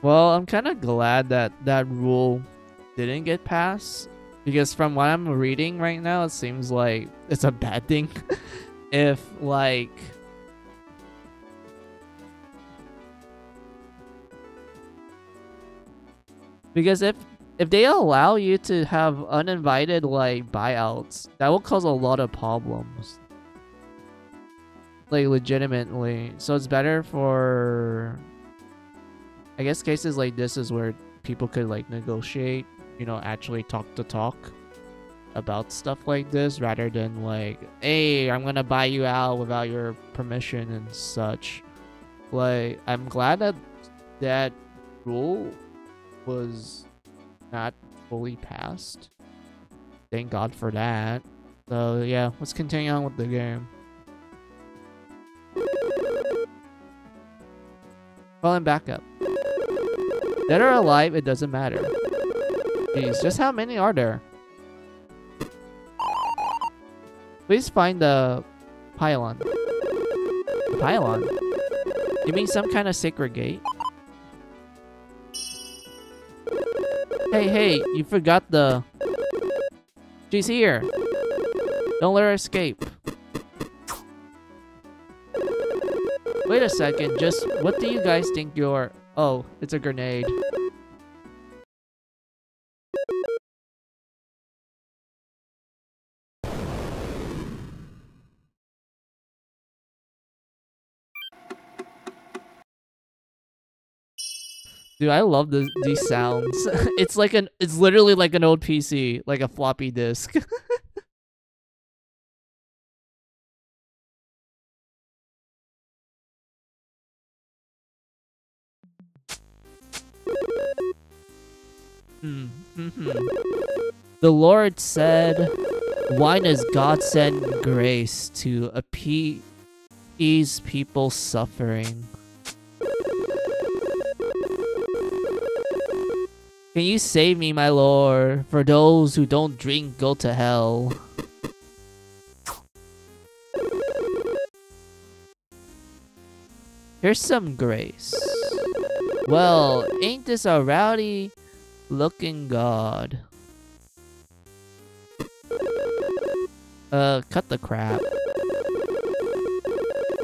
Well, I'm kind of glad that that rule didn't get passed, because from what I'm reading right now, it seems like it's a bad thing. If like because if they allow you to have uninvited like buyouts, that will cause a lot of problems. Like legitimately. So it's better for, I guess, cases like this is where people could like negotiate, you know, actually talk to talk about stuff like this, rather than like, hey, I'm gonna buy you out without your permission and such. Like, I'm glad that that rule was not fully passed. Thank God for that. So yeah, let's continue on with the game. Falling back up. Dead or alive, it doesn't matter. Jeez, just how many are there? Please find the pylon. The pylon? You mean some kind of sacred gate? Hey, you forgot the... She's here. Don't let her escape. Wait a second, just what do you guys think you're... Oh, it's a grenade. Dude, I love these sounds. It's literally like an old PC, like a floppy disk. The Lord said, wine is God sent grace to appease people's suffering. Can you save me, my lord? For those who don't drink go to hell. Here's some grace. Well, ain't this a rowdy looking god? Cut the crap.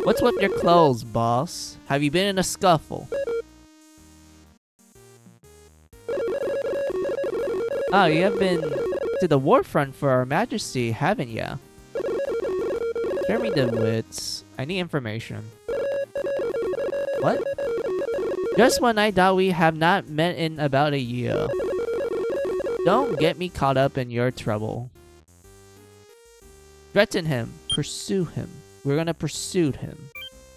What's with your clothes, boss? Have you been in a scuffle? Oh, you have been to the war front for our majesty, haven't ya? Share me the wits. I need information. What? Just when I thought we have not met in about a year. Don't get me caught up in your trouble. Threaten him. Pursue him. We're gonna pursue him.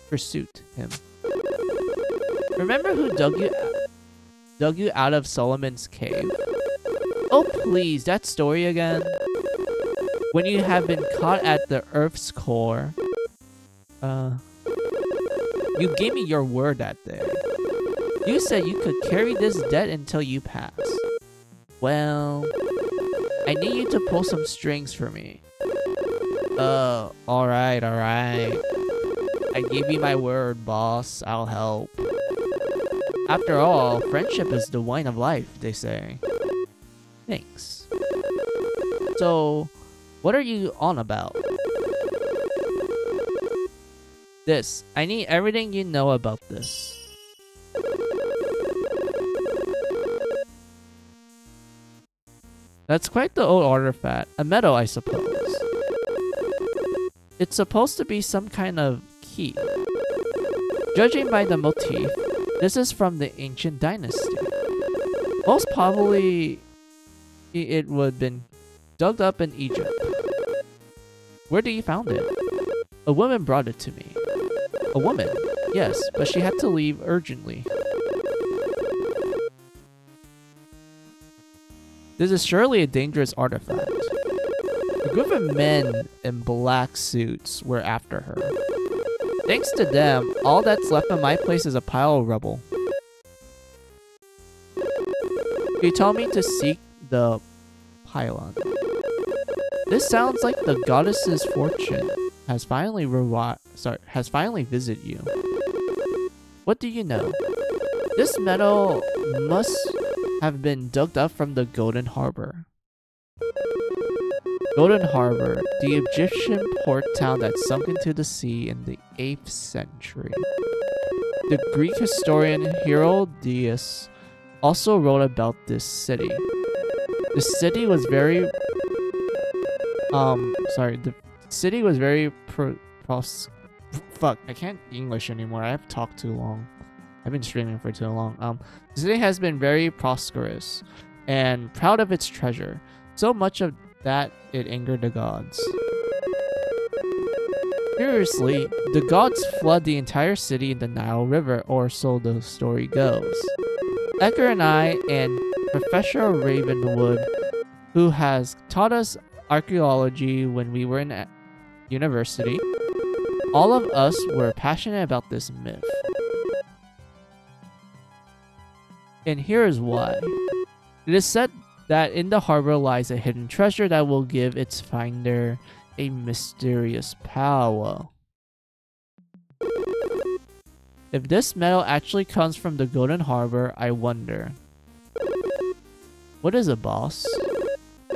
Pursuit him. Remember who dug you out of Solomon's cave? Oh please, that story again? When you have been caught at the Earth's core. You gave me your word that day. You said you could carry this debt until you pass. Well, I need you to pull some strings for me. Alright. I gave you my word, boss. I'll help. After all, friendship is the wine of life, they say. Thanks. So, what are you on about? This. I need everything you know about this. That's quite the old artifact. A medal, I suppose. It's supposed to be some kind of key. Judging by the motif, this is from the ancient dynasty. Most probably, it would have been dug up in Egypt. Where did you found it? A woman brought it to me. A woman? Yes, but she had to leave urgently. This is surely a dangerous artifact. A group of men in black suits were after her. Thanks to them, all that's left of my place is a pile of rubble. He told me to seek the pylon. This sounds like the goddess's fortune has finally visited you. What do you know? This metal must have been dug up from the Golden Harbor. Golden Harbor, the Egyptian port town that sunk into the sea in the 8th century. The Greek historian Herodotus also wrote about this city. The city was very fuck, I can't English anymore. I've talked too long. I've been streaming for too long. The city has been very prosperous and proud of its treasure. So much of that it angered the gods. Curiously, the gods flood the entire city in the Nile River, or so the story goes. Edgar and I and Professor Ravenwood, who has taught us archaeology when we were in university, all of us were passionate about this myth. And here is why. It is said that in the harbor lies a hidden treasure that will give its finder a mysterious power. If this metal actually comes from the Golden Harbor, I wonder. What is it, boss?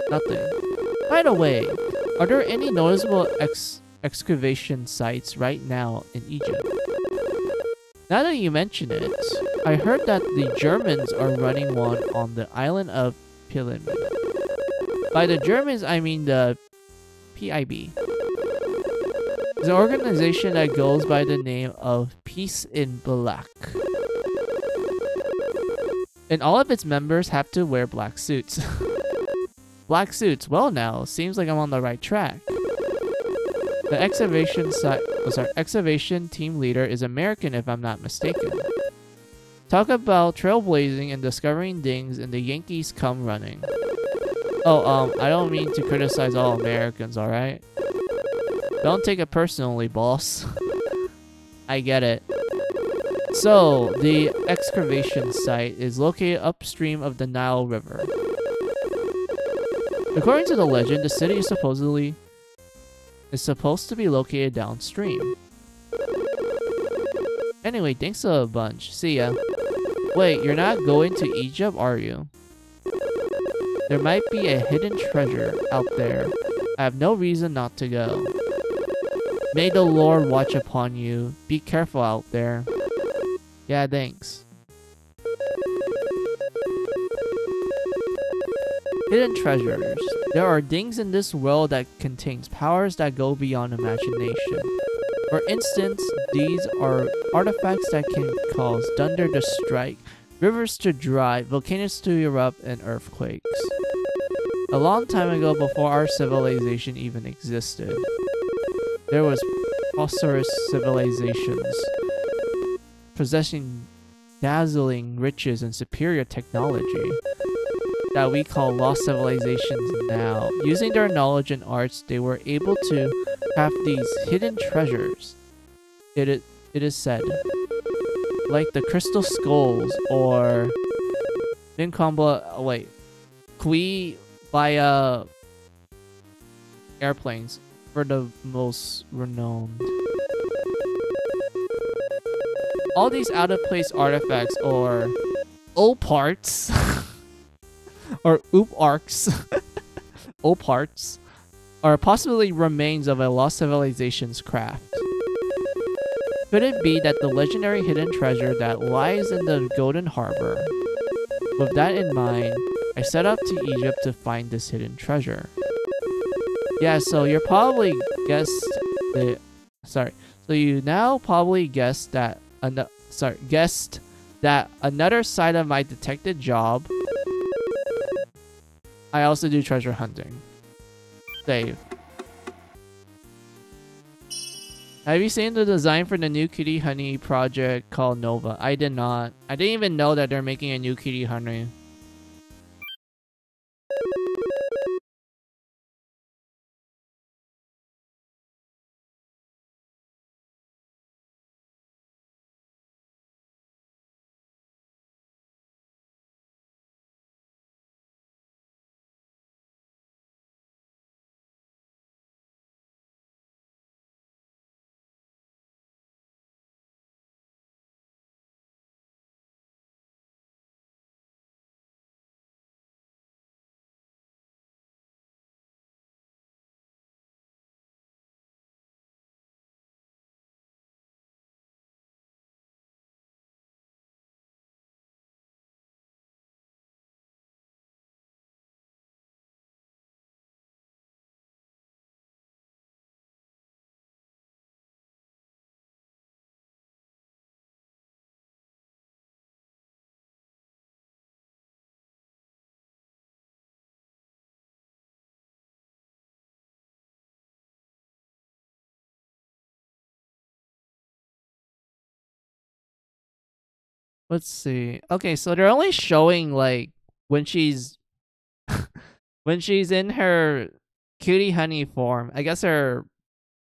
Nothing. By the way, are there any noticeable excavation sites right now in Egypt? Now that you mention it, I heard that the Germans are running one on the island of Pilimi. By the Germans, I mean the PIB. It's an organization that goes by the name of Peace in Black. And all of its members have to wear black suits. Black suits, well now, seems like I'm on the right track. The excavation team leader is American if I'm not mistaken. Talk about trailblazing and discovering things and the Yankees come running. Oh, I don't mean to criticize all Americans, alright? Don't take it personally, boss. I get it. So, the excavation site is located upstream of the Nile River. According to the legend, the city is supposed to be located downstream. Anyway, thanks a bunch. See ya. Wait, you're not going to Egypt, are you? There might be a hidden treasure out there. I have no reason not to go. May the Lord watch upon you. Be careful out there. Yeah, thanks. Hidden treasures. There are things in this world that contains powers that go beyond imagination. For instance, these are artifacts that can cause thunder to strike, rivers to dry, volcanoes to erupt, and earthquakes. A long time ago, before our civilization even existed, there was prosperous civilizations possessing dazzling riches and superior technology that we call lost civilizations now. Using their knowledge and arts, they were able to have these hidden treasures. It is said, like the crystal skulls or Kui via airplanes for the most renowned. All these out-of-place artifacts or parts or arcs parts are possibly remains of a lost civilization's craft. Could it be that the legendary hidden treasure that lies in the Golden Harbor? With that in mind, I set out to Egypt to find this hidden treasure. Yeah, so you probably guessed the so you now probably guessed that another side of my detective job, I also do treasure hunting. Save. Have you seen the design for the new Kitty Honey project called Nova? I did not. I didn't even know that they're making a new Kitty Honey. Let's see. Okay, so they're only showing like when she's when she's in her Cutie Honey form. I guess her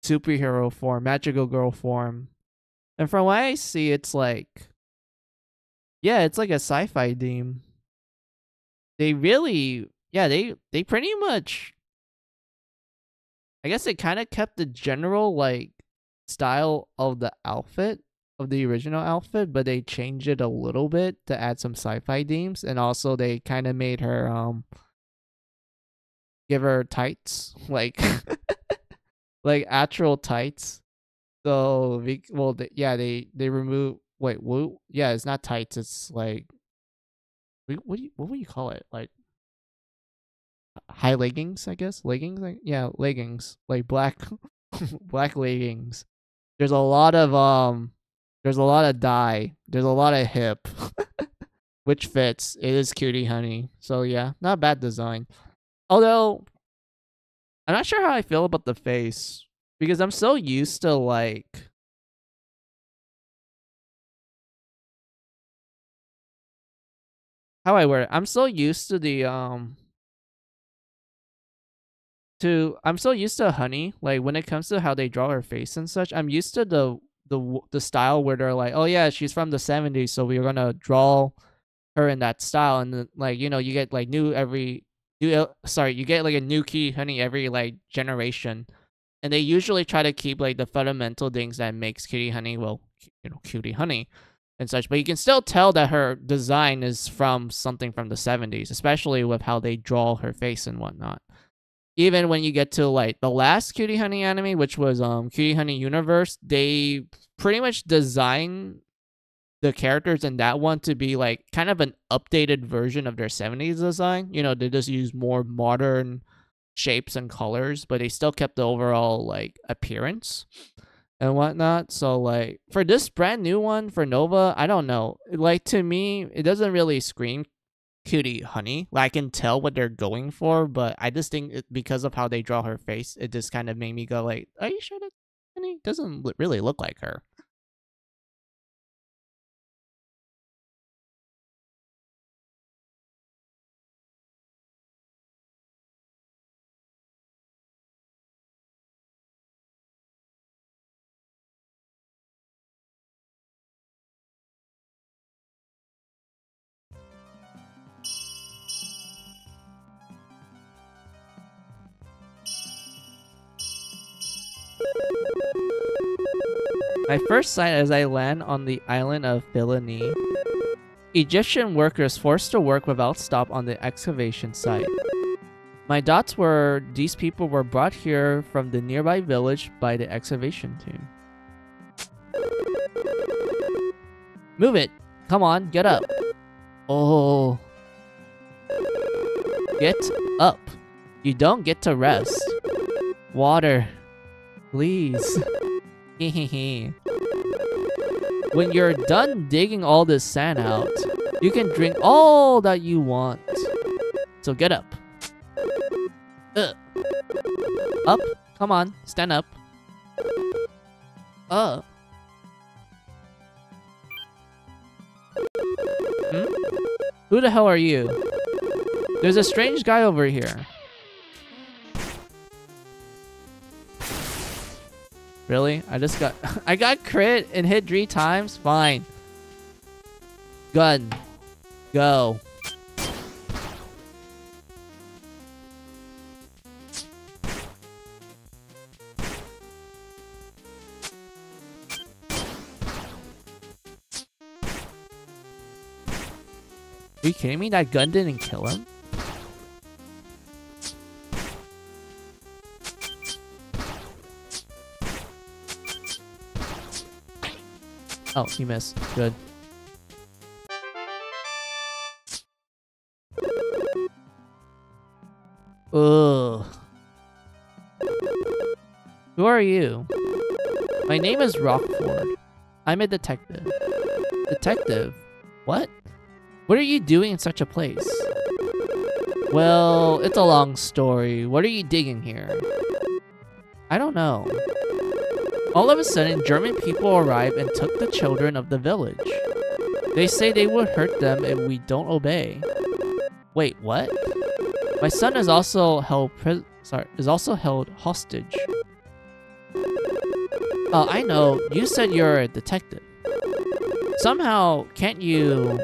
superhero form, magical girl form. And from what I see, it's like, yeah, it's like a sci-fi theme. They really, yeah, they pretty much, I guess it kind of kept the general like style of the outfit of the original outfit, but they changed it a little bit to add some sci-fi themes, and also they kind of made her give her tights like like actual tights. So well, yeah, they remove. Wait, what? Yeah, it's not tights. It's like what would you call it? Like high leggings, I guess. Leggings, like yeah, leggings, like black black leggings. There's a lot of dye. There's a lot of hip, which fits. It is Cutie Honey, so yeah, not bad design. Although I'm not sure how I feel about the face because I'm so used to like. How I wear it. I'm so used to the I'm so used to Honey, like when it comes to how they draw her face and such. I'm used to the style where they're like, oh yeah, she's from the 70s, so we're gonna draw her in that style, and then, like, you know, you get like you get like a new Cutie Honey every like generation, and they usually try to keep like the fundamental things that makes Cutie Honey, well, you know, Cutie Honey and such, but you can still tell that her design is from something from the 70s, especially with how they draw her face and whatnot. Even when you get to like the last Cutie Honey anime, which was Cutie Honey Universe, they pretty much designed the characters in that one to be like kind of an updated version of their 70s design. You know, they just use more modern shapes and colors, but they still kept the overall like appearance and whatnot. So like for this brand new one for Nova, I don't know. Like to me, it doesn't really scream Cutie Honey. Like I can tell what they're going for, but I just think because of how they draw her face, it just kind of made me go like, are you sure that Honey doesn't really look like her? My first sight as I land on the island of Philini. Egyptian workers forced to work without stop on the excavation site. My dots were these people were brought here from the nearby village by the excavation team. Move it! Come on, get up! Oh. Get up! You don't get to rest. Water. Please. When you're done digging all this sand out, you can drink all that you want. So get up. Up. Come on, stand up. up? Hmm? Who the hell are you? There's a strange guy over here. Really? I just got... I got crit and hit 3 times? Fine. Gun. Go. Are you kidding me? That gun didn't kill him? Oh, he missed. Good. Ugh. Who are you? My name is Rockford. I'm a detective. Detective? What? What are you doing in such a place? Well, it's a long story. What are you digging here? I don't know. All of a sudden, German people arrived and took the children of the village. They say they would hurt them if we don't obey. Wait, what? My son is also held hostage. Oh, I know. You said you're a detective. Somehow, can't you...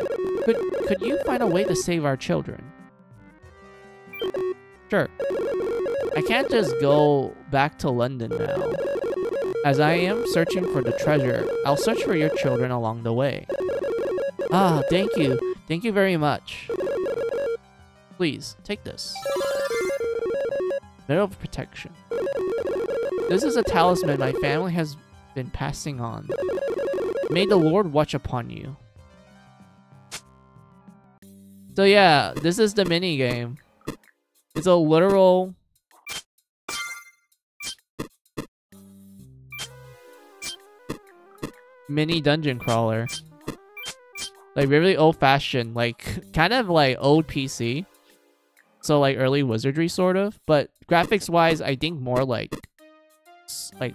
Could you find a way to save our children? Sure. I can't just go back to London now. As I am searching for the treasure, I'll search for your children along the way. Ah, thank you. Thank you very much. Please, take this. Medal of Protection. This is a talisman my family has been passing on. May the Lord watch upon you. So yeah, this is the mini game. It's a literal mini dungeon crawler. Like really old-fashioned, like kind of like old PC. So like early wizardry sort of, but graphics-wise I think more like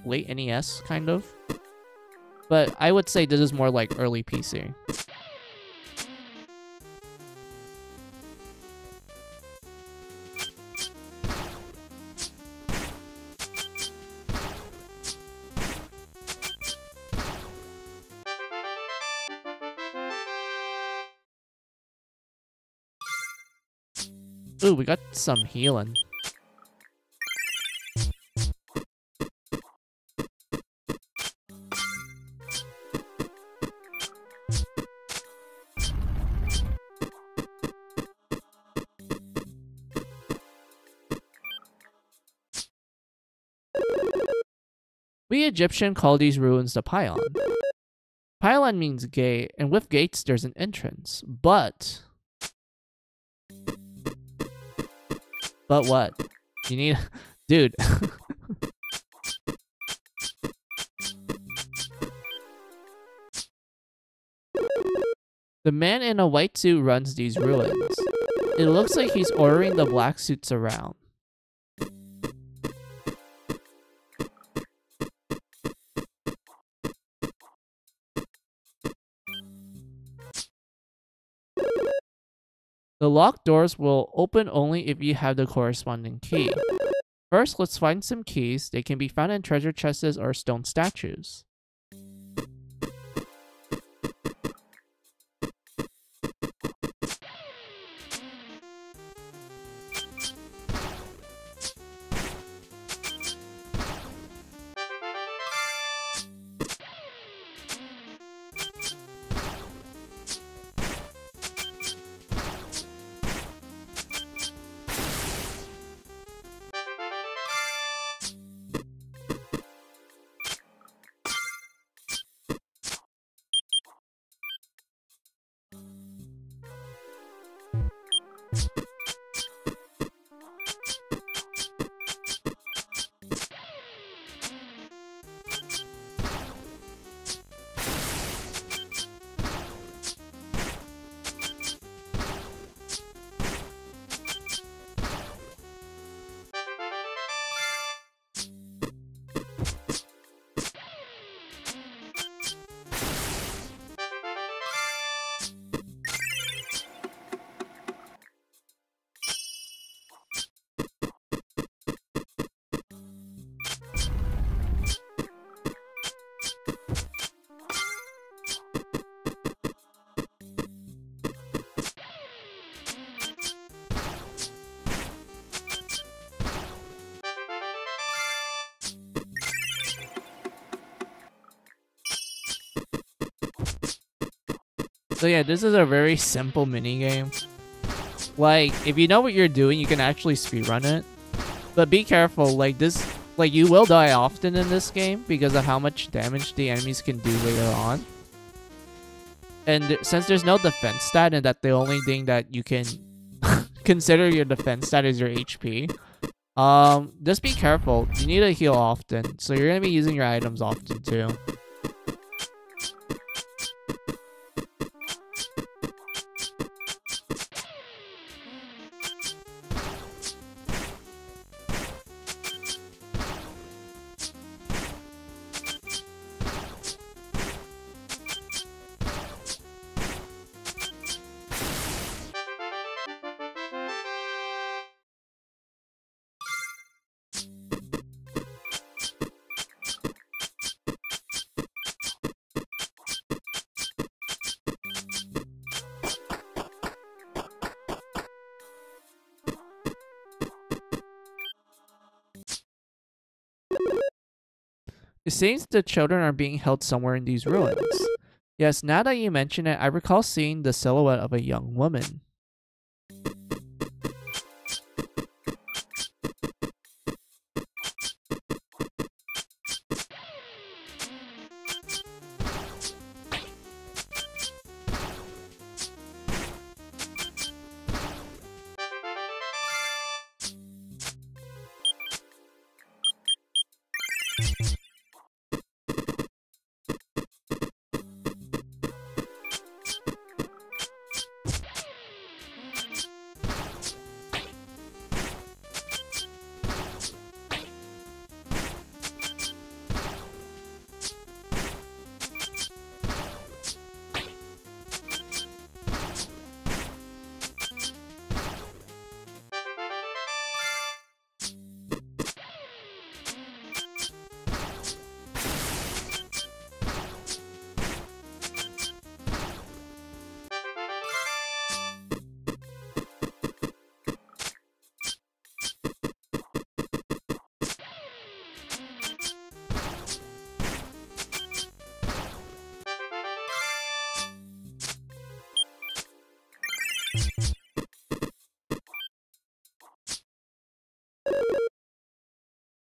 late NES kind of. But I would say this is more like early PC. Ooh, we got some healing. We Egyptian call these ruins the pylon. Pylon means gate, and with gates there's an entrance. But what? You need... Dude. The man in a white suit runs these ruins. It looks like he's ordering the black suits around. The locked doors will open only if you have the corresponding key. First, let's find some keys. They can be found in treasure chests or stone statues. So yeah, this is a very simple mini game. Like, if you know what you're doing, you can actually speedrun it. But be careful, like this, like you will die often in this game because of how much damage the enemies can do later on. And since there's no defense stat and that the only thing that you can consider your defense stat is your HP, just be careful. You need to heal often, so you're gonna be using your items often too. It seems the children are being held somewhere in these ruins. Yes, now that you mention it, I recall seeing the silhouette of a young woman.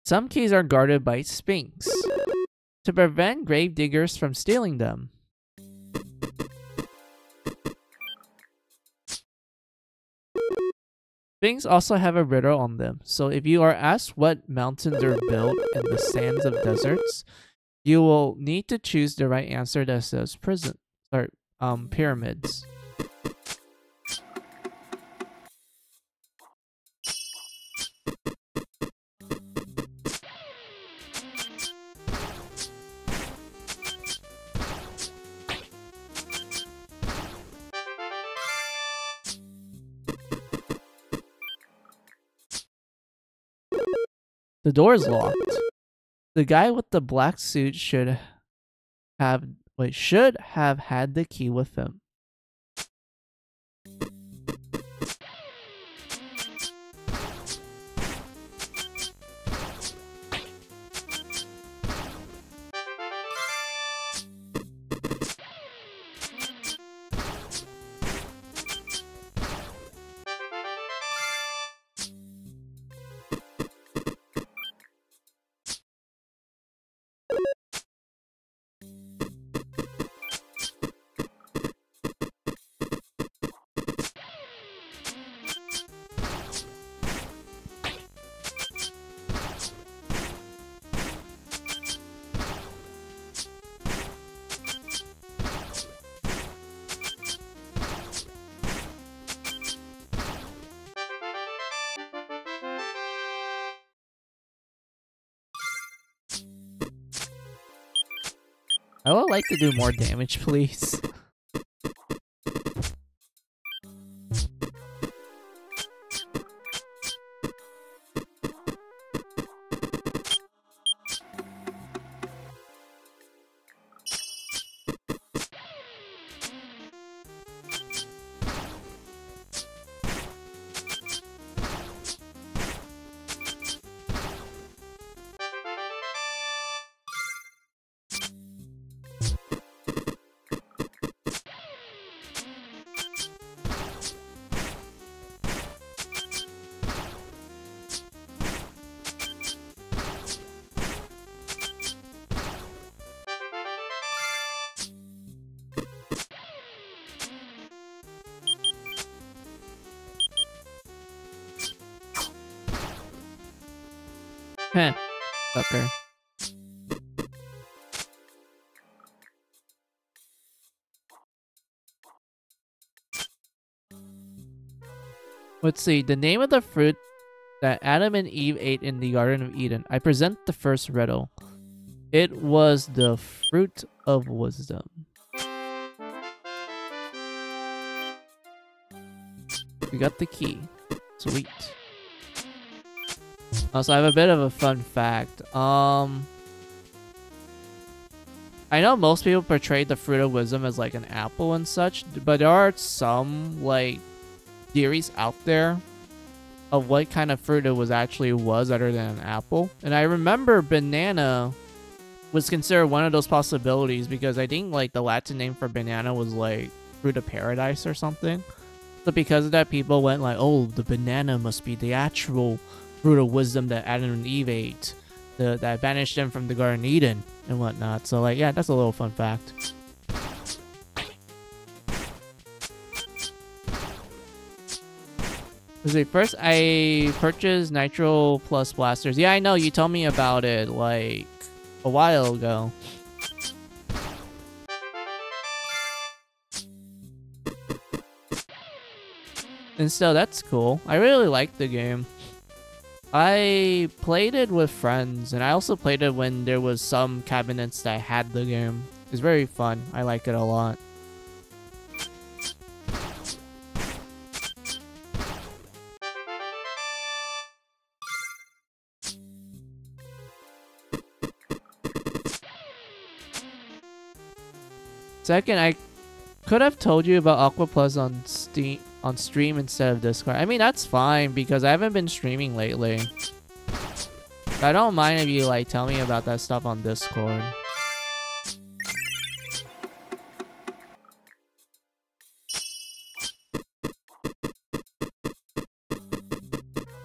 Some keys are guarded by Sphinx to prevent grave diggers from stealing them. Sphinx also have a riddle on them, so if you are asked what mountains are built in the sands of deserts, you will need to choose the right answer that says pyramids. The door is locked. The guy with the black suit should have had the key with him. I would like to do more damage, please. Heh. Sucker. Let's see. The name of the fruit that Adam and Eve ate in the Garden of Eden. I present the first riddle. It was the fruit of wisdom. We got the key. Sweet. Also, I have a bit of a fun fact. I know most people portray the fruit of wisdom as like an apple and such, but there are some like theories out there of what kind of fruit it was other than an apple. And I remember banana was considered one of those possibilities because I think like the Latin name for banana was like fruit of paradise or something. So because of that, people went like, oh, the banana must be the actual fruit of wisdom that Adam and Eve ate, that banished them from the Garden of Eden and whatnot. So like, yeah, that's a little fun fact. First, I purchased Nitro Plus Blasters. Yeah, I know, you told me about it, like, a while ago. And still, that's cool. I really like the game. I played it with friends, and I also played it when there was some cabinets that had the game. It's very fun. I like it a lot. Second, I could have told you about Aqua Plus on stream instead of Discord. I mean, that's fine because I haven't been streaming lately. I don't mind if you like tell me about that stuff on Discord.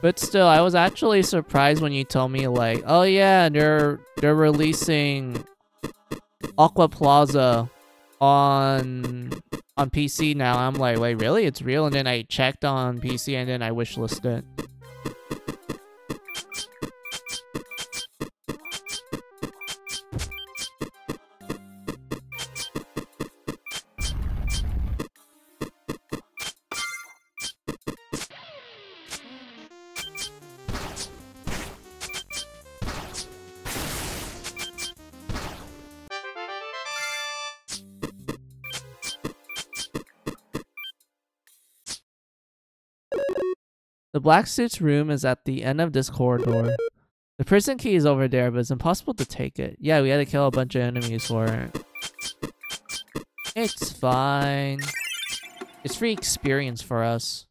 But still, I was actually surprised when you told me like, oh yeah, they're releasing Aqua Plaza on PC now. I'm like, wait, really? It's real? And then I checked on PC and then I wishlisted it. The black suit's room is at the end of this corridor. The prison key is over there, but it's impossible to take it. Yeah, we had to kill a bunch of enemies for it. It's fine. It's free experience for us.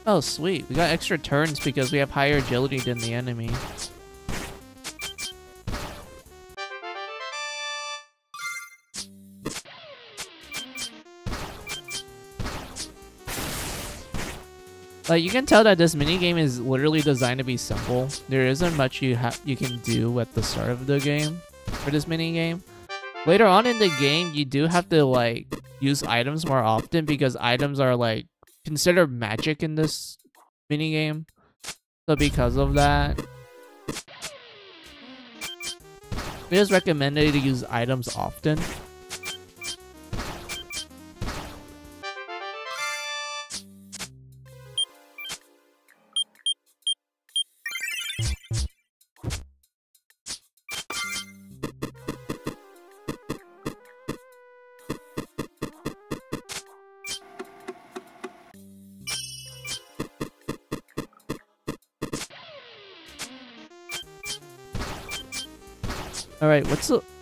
Oh, sweet. We got extra turns because we have higher agility than the enemy. Like, you can tell that this minigame is literally designed to be simple. There isn't much you can do at the start of the game for this minigame. Later on in the game, you do have to, like, use items more often because items are, like, considered magic in this minigame. So because of that, it is recommended to use items often. Alright,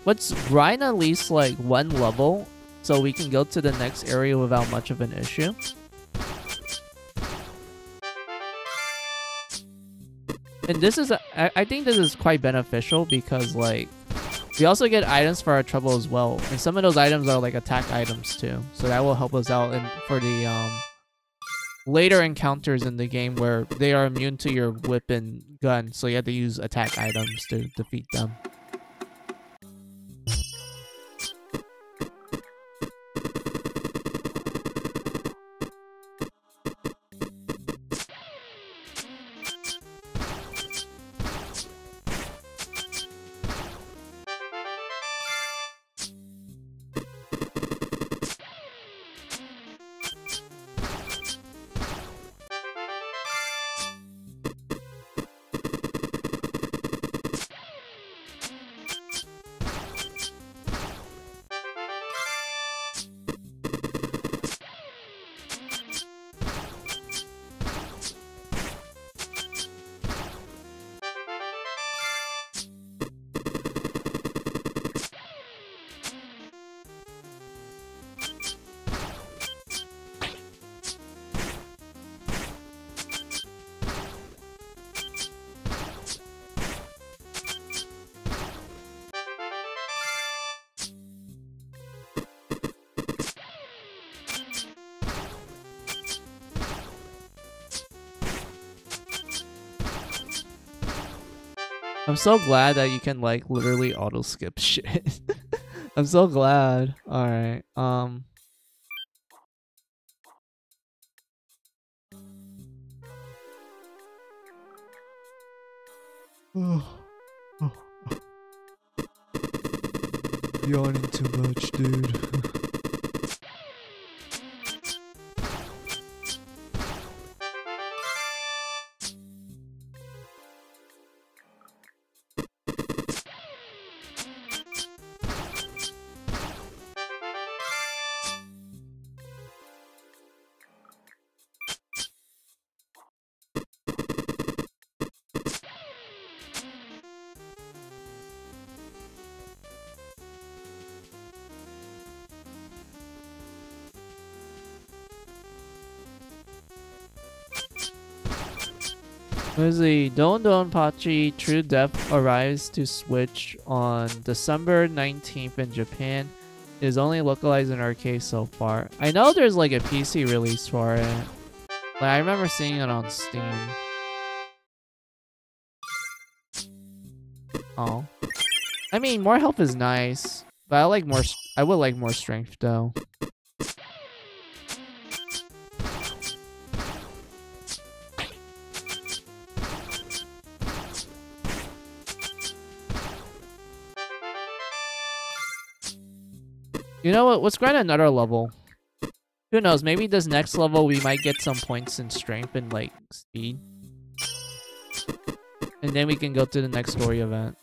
let's grind at least like one level so we can go to the next area without much of an issue. And this is, I think this is quite beneficial because like, we also get items for our trouble as well. And some of those items are like attack items too. So that will help us out for the later encounters in the game where they are immune to your whip and gun. So you have to use attack items to defeat them. I'm so glad that you can like literally auto skip shit. I'm so glad. Alright, yawning too much, dude. Don Don Pachi True Death arrives to Switch on December 19th in Japan. It is only localized in arcade so far. I know there's like a PC release for it. Like, I remember seeing it on Steam. Oh. I mean, more health is nice, but I would like more strength though. You know what? Let's grind another level. Who knows? Maybe this next level we might get some points in strength and like speed. And then we can go to the next story event.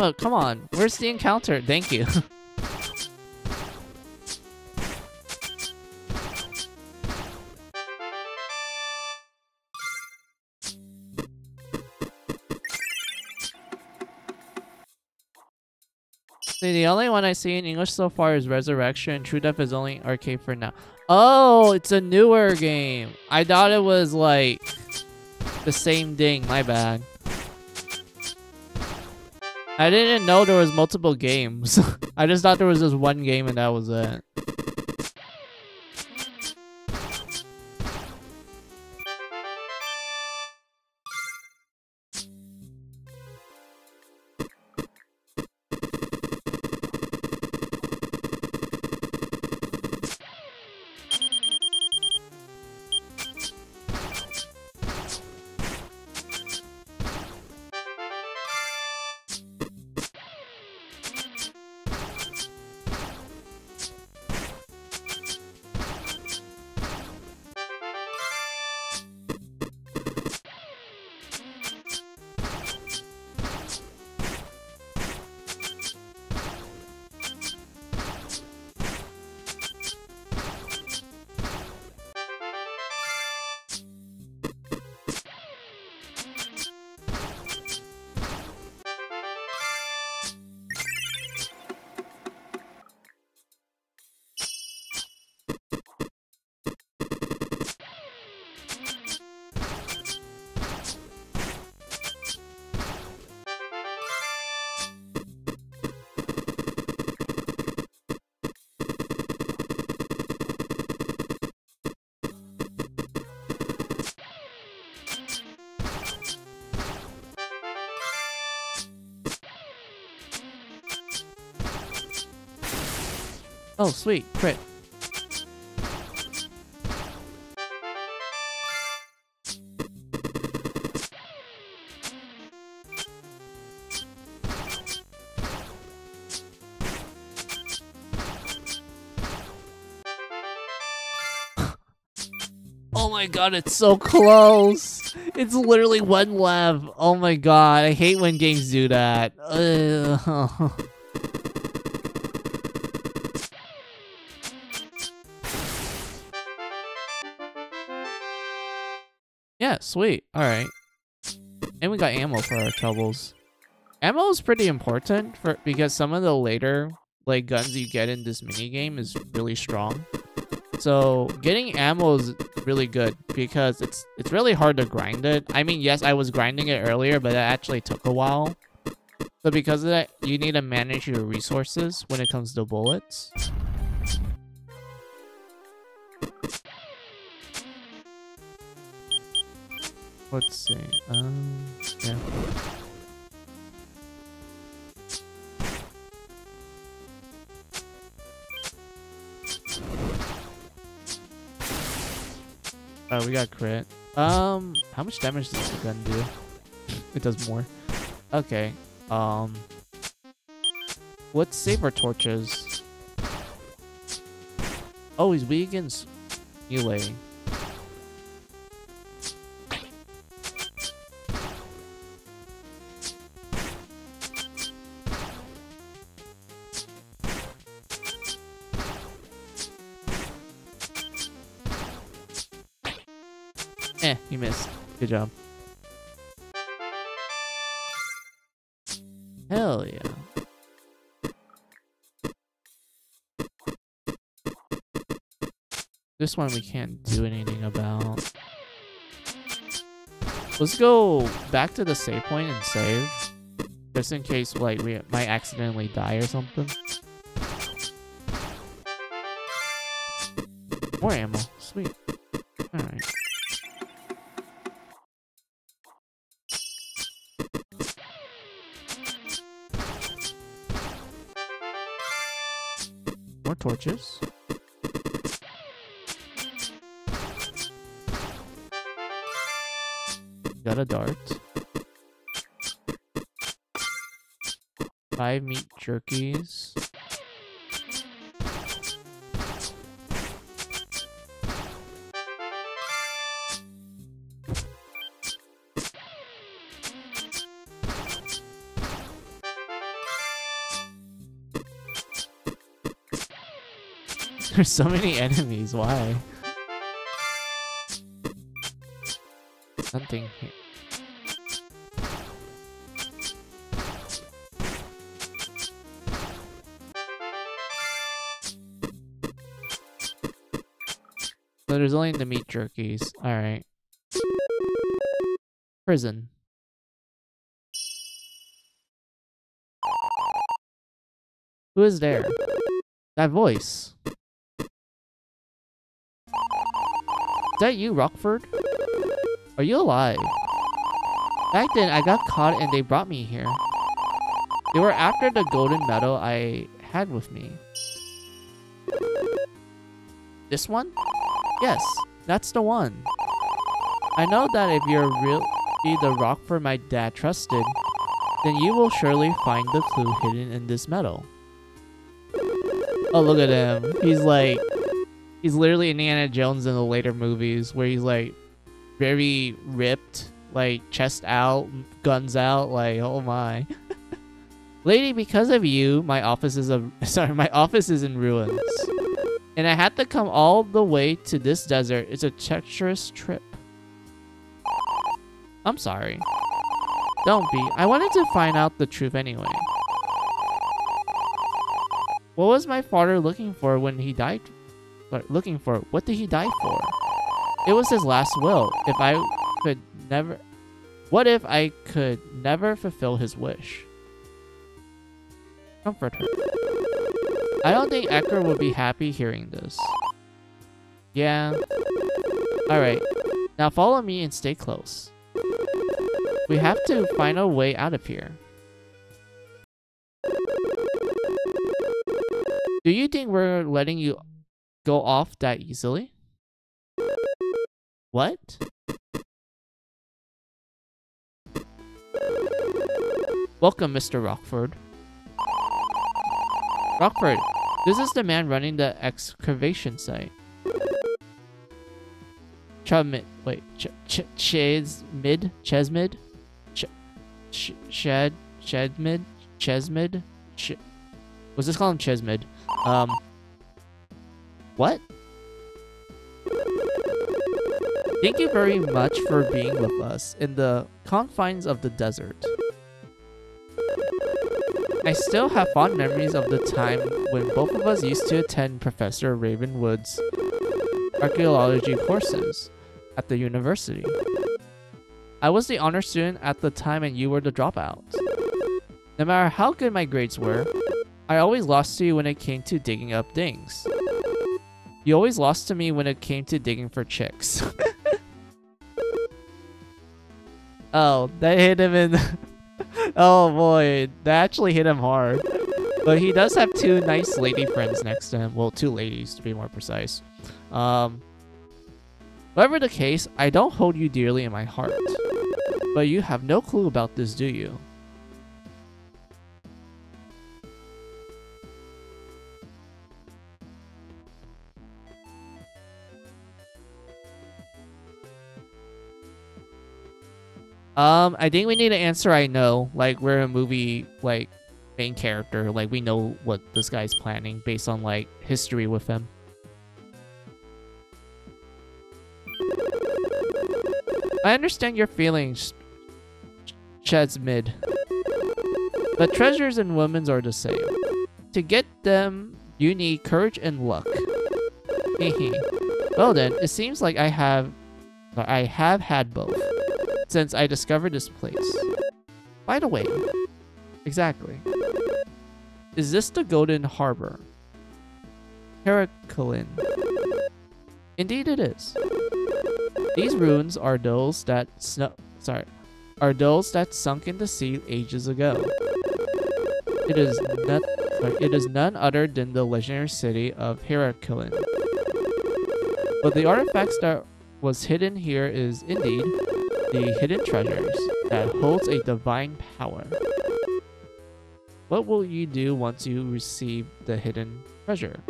Oh, come on. Where's the encounter? Thank you. See, the only one I see in English so far is Resurrection. True Death is only arcade for now. Oh, it's a newer game. I thought it was like the same thing. My bad. I didn't know there was multiple games. I just thought there was just one game and that was it. Oh, sweet. Crit. Oh my god, it's so close. It's literally one left. Oh my god, I hate when games do that. Ugh. Yeah, sweet. Alright. And we got ammo for our troubles. Ammo is pretty important because some of the later like guns you get in this minigame is really strong. So getting ammo is really good because it's really hard to grind it. I mean, yes, I was grinding it earlier, but it actually took a while. So because of that, you need to manage your resources when it comes to bullets. Let's see. Yeah. Oh, we got crit. How much damage does the gun do? It does more. Okay. Let's save our torches. Oh, he's weak against melee. You missed. Good job. Hell yeah. This one we can't do anything about. Let's go back to the save point and save. Just in case like we might accidentally die or something. More ammo. Sweet. Alright. More torches. Got a dart. 5 meat jerkies. There's so many enemies. Why? Something here. So there's only the meat jerkies. Alright. Prison. Who is there? That voice. Is that you, Rockford? Are you alive? Back then, I got caught and they brought me here. They were after the golden medal I had with me. This one? Yes, that's the one. I know that if you're really the Rockford my dad trusted, then you will surely find the clue hidden in this medal. Oh, look at him. He's literally Indiana Jones in the later movies where he's like very ripped, like chest out, guns out, like oh my. Lady, because of you, my office is in ruins. And I had to come all the way to this desert. It's a treacherous trip. I'm sorry. Don't be. I wanted to find out the truth anyway. What was my father looking for when he died? What did he die for? It was his last will. What if I could never fulfill his wish? Comfort her. I don't think Ecker would be happy hearing this. Yeah. Alright. Now follow me and stay close. We have to find a way out of here. Do you think we're letting you go off that easily? What? Welcome, Mr. Rockford. Rockford, this is the man running the excavation site. Chesmid? Let's just call him Chesmid. What? Thank you very much for being with us in the confines of the desert. I still have fond memories of the time when both of us used to attend Professor Ravenwood's archaeology courses at the university. I was the honor student at the time and you were the dropout. No matter how good my grades were, I always lost to you when it came to digging up things. You always lost to me when it came to digging for chicks. Oh, that hit him in... Oh boy, that actually hit him hard. But he does have two nice lady friends next to him. Well, two ladies to be more precise. Whatever the case, I don't hold you dearly in my heart. But you have no clue about this, do you? I think we need to answer I know. Like, we're a movie, like, main character. Like, we know what this guy's planning based on, like, history with him. I understand your feelings, Chesmid. But treasures and women's are the same. To get them, you need courage and luck. Hehe. Well then, it seems like I have had both since I discovered this place. By the way, exactly. Is this the Golden Harbor? Kowloon. Indeed it is. These ruins are those that sunk in the sea ages ago. It is none other than the legendary city of Kowloon. But the artifacts that was hidden here is indeed the hidden treasures that holds a divine power. What will you do once you receive the hidden treasure?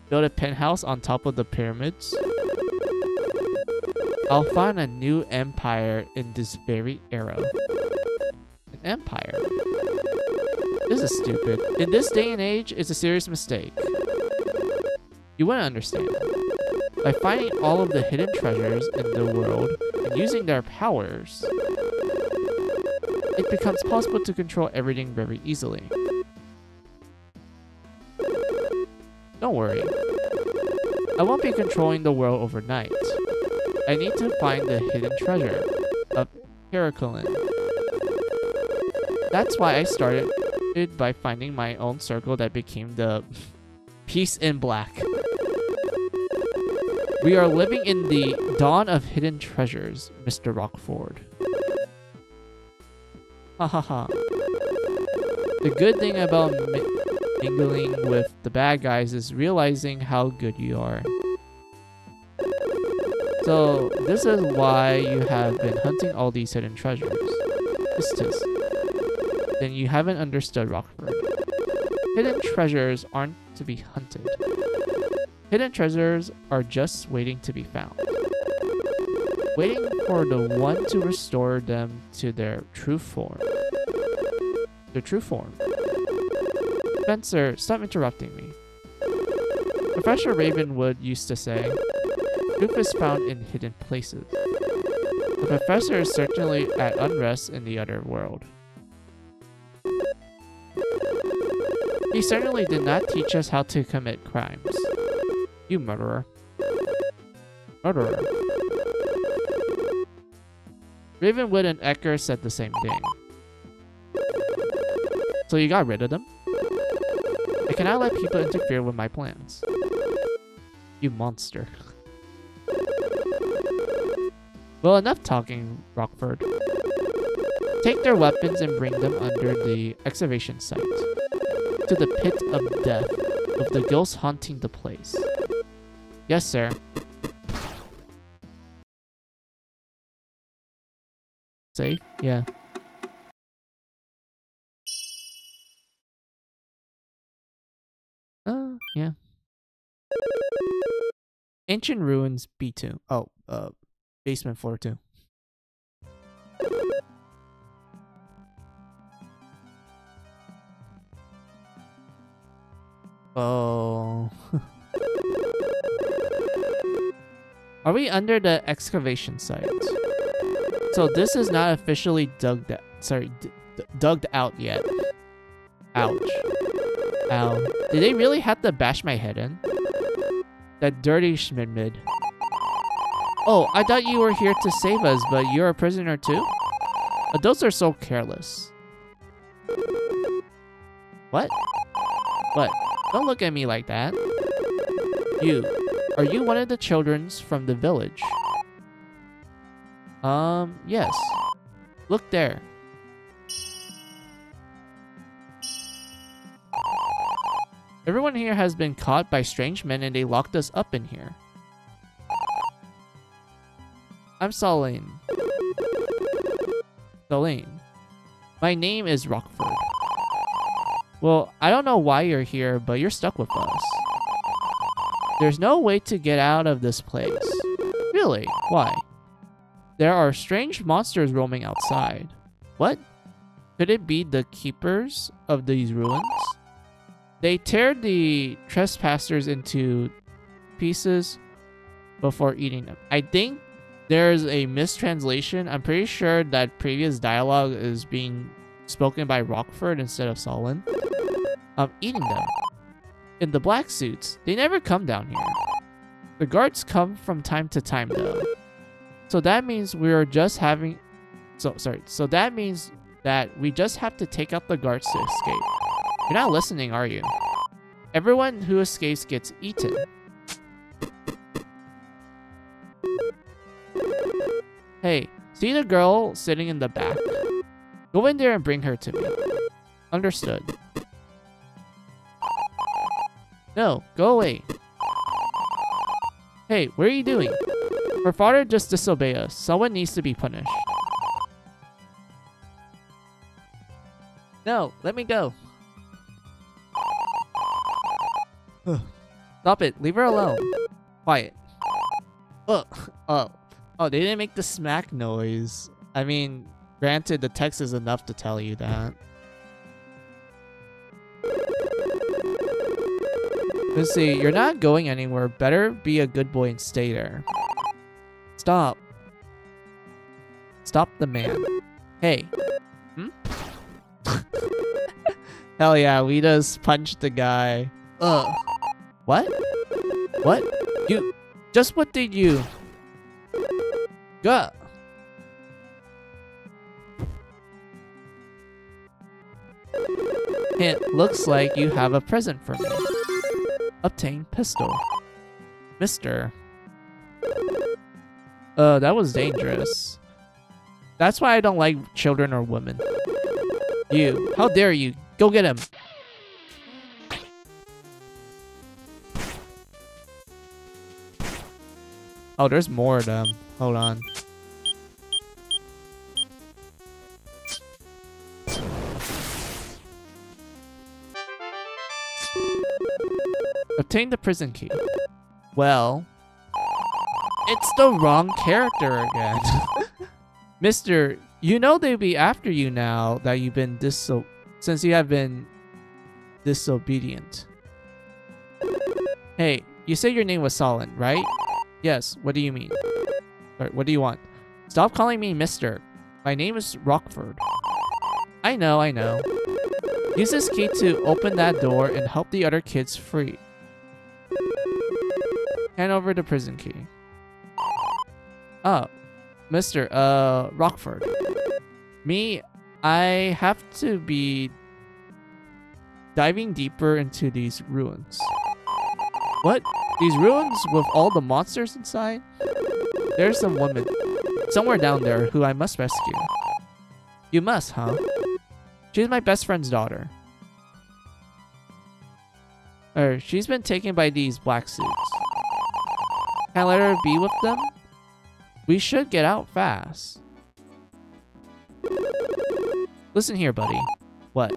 Build a penthouse on top of the pyramids? I'll find a new empire in this very era. An empire? This is stupid. In this day and age, it's a serious mistake. You wouldn't understand. By finding all of the hidden treasures in the world and using their powers, it becomes possible to control everything very easily. Don't worry. I won't be controlling the world overnight. I need to find the hidden treasure of Kowloon. That's why I started it by finding my own circle that became the Peace in Black. We are living in the dawn of hidden treasures, Mr. Rockford. Ha ha ha. The good thing about mingling with the bad guys is realizing how good you are. So, this is why you have been hunting all these hidden treasures. Tis. Then you haven't understood Rockford. Hidden treasures aren't to be hunted. Hidden treasures are just waiting to be found. Waiting for the one to restore them to their true form. Their true form. Spencer, stop interrupting me. Professor Ravenwood used to say, truth is found in hidden places. The professor is certainly at unrest in the other world. He certainly did not teach us how to commit crimes. You murderer. Murderer. Ravenwood and Ecker said the same thing. So you got rid of them? I cannot let people interfere with my plans. You monster. Well, enough talking, Rockford. Take their weapons and bring them under the excavation site. To the pit of death, of the ghosts haunting the place. Yes, sir. Safe? Yeah. Yeah. Ancient Ruins B2. Oh, basement floor 2. Oh. Are we under the excavation site? So this is not officially dug out yet. Ouch. Ow. Did they really have to bash my head in? That dirty schmidmid. Oh, I thought you were here to save us, but you're a prisoner too? Adults are so careless. What? What? Don't look at me like that. You. Are you one of the children from the village? Yes. Look there. Everyone here has been caught by strange men and they locked us up in here. I'm Saline. Saline. My name is Rockford. Well, I don't know why you're here, but you're stuck with us. There's no way to get out of this place. Really? Why? There are strange monsters roaming outside. What? Could it be the keepers of these ruins? They tear the trespassers into pieces before eating them. I think there's a mistranslation. I'm pretty sure that previous dialogue is being spoken by Rockford instead of Solon. Eating them. In the black suits, they never come down here. The guards come from time to time though. So that means we're just having... So that means that we just have to take out the guards to escape. You're not listening, are you? Everyone who escapes gets eaten. Hey, see the girl sitting in the back? Go in there and bring her to me. Understood. No, go away. Hey, what are you doing? Her father just disobeyed us. Someone needs to be punished. No, let me go. Stop it. Leave her alone. Quiet. Oh, they didn't make the smack noise. I mean, granted, the text is enough to tell you that. Let's see, you're not going anywhere. Better be a good boy and stay there. Stop. Stop the man. Hey. Hmm? Hell yeah, we just punched the guy. Ugh. What? What? You... Just what did you... Gah. It looks like you have a present for me. Obtain pistol. Mister. That was dangerous. That's why I don't like children or women. You. How dare you? Go get him. Oh, there's more of them. Hold on. Obtain the prison key. Well, it's the wrong character again. Mister, you know they'd be after you now that you've been since you have been disobedient. Hey, you said your name was Solon, right? Yes, what do you mean? Sorry, what do you want? Stop calling me Mister. My name is Rockford. I know. Use this key to open that door and help the other kids free. Hand over the prison key. Oh, Mr. Rockford. Me, I have to be diving deeper into these ruins. What? These ruins with all the monsters inside? There's some woman somewhere down there who I must rescue. You must, huh? She's my best friend's daughter. She's been taken by these black suits. Can I let her be with them? We should get out fast. Listen here, buddy. What?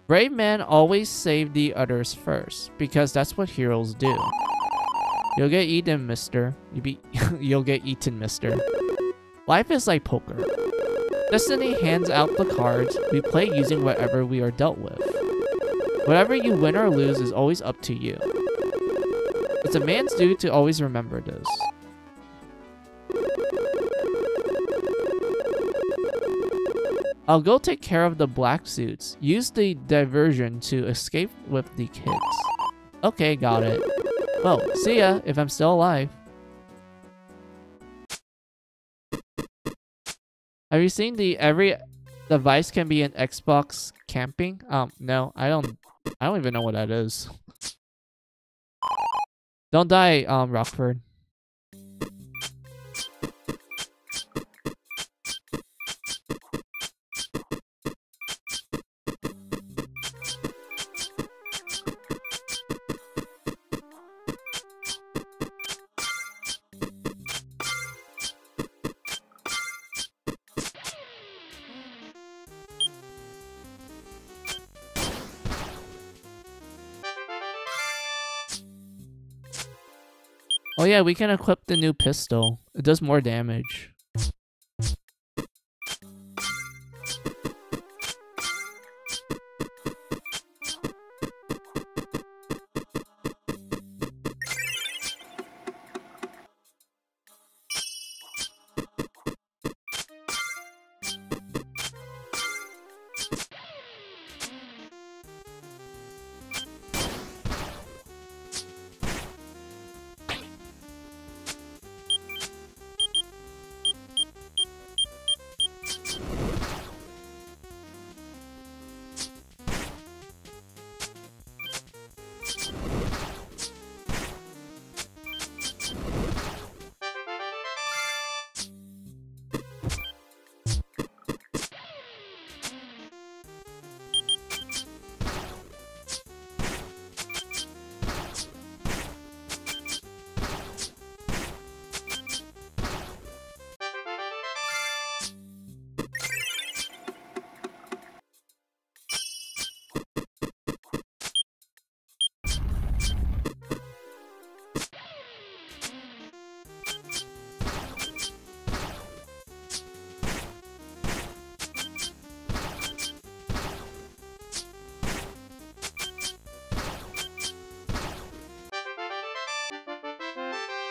Brave men always save the others first, because that's what heroes do. You'll get eaten, mister. You'll get eaten, mister. Life is like poker. Destiny hands out the cards. We play using whatever we are dealt with. Whatever you win or lose is always up to you. It's a man's duty to always remember this. I'll go take care of the black suits. Use the diversion to escape with the kids. Okay, got it. Well, see ya if I'm still alive. Have you seen every device can be an Xbox camping? No, I don't even know what that is. Don't die, Rockford. Oh yeah, we can equip the new pistol. It does more damage.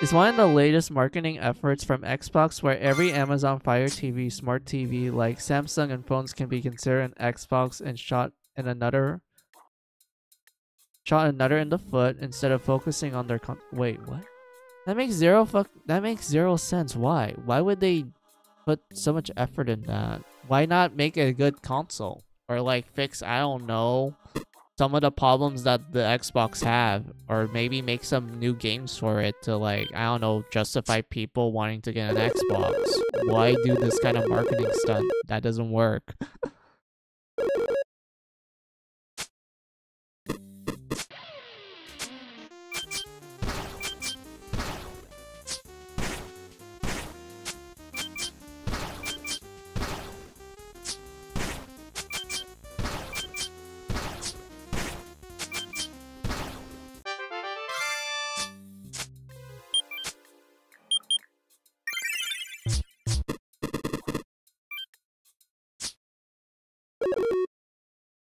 is one of the latest marketing efforts from Xbox where every Amazon Fire TV, smart TV like Samsung and phones can be considered an Xbox and shot another in the foot instead of focusing on their wait, what? That makes zero sense. Why? Why would they put so much effort in that? Why not make a good console? Or like fix, I don't know, some of the problems that the Xbox have, or maybe make some new games for it to, like, I don't know, justify people wanting to get an Xbox. Why do this kind of marketing stunt? That doesn't work.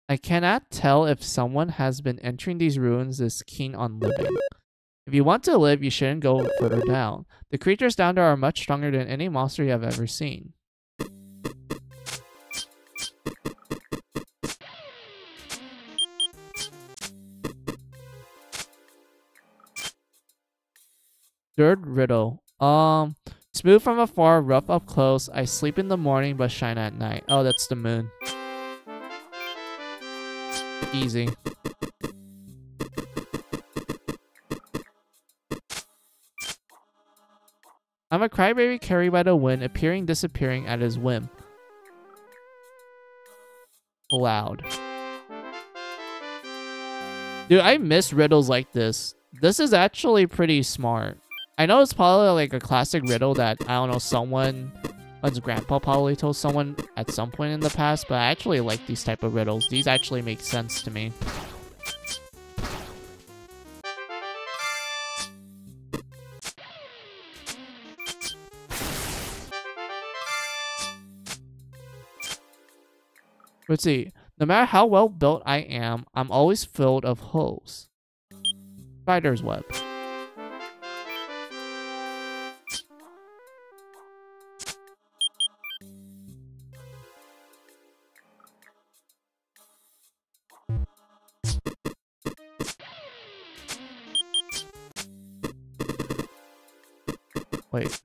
I cannot tell if someone has been entering these ruins is keen on living. If you want to live, you shouldn't go further down. The creatures down there are much stronger than any monster you have ever seen. Third riddle. Smooth from afar, rough up close. I sleep in the morning but shine at night. Oh, that's the moon. Easy. I'm a crybaby carried by the wind, appearing, disappearing at his whim. Loud. Dude, I miss riddles like this. This is actually pretty smart. I know it's probably like a classic riddle that, I don't know, someone's grandpa probably told someone at some point in the past, but I actually like these type of riddles. These actually make sense to me. Let's see. No matter how well built I am, I'm always filled of holes. Spider's web. Wait.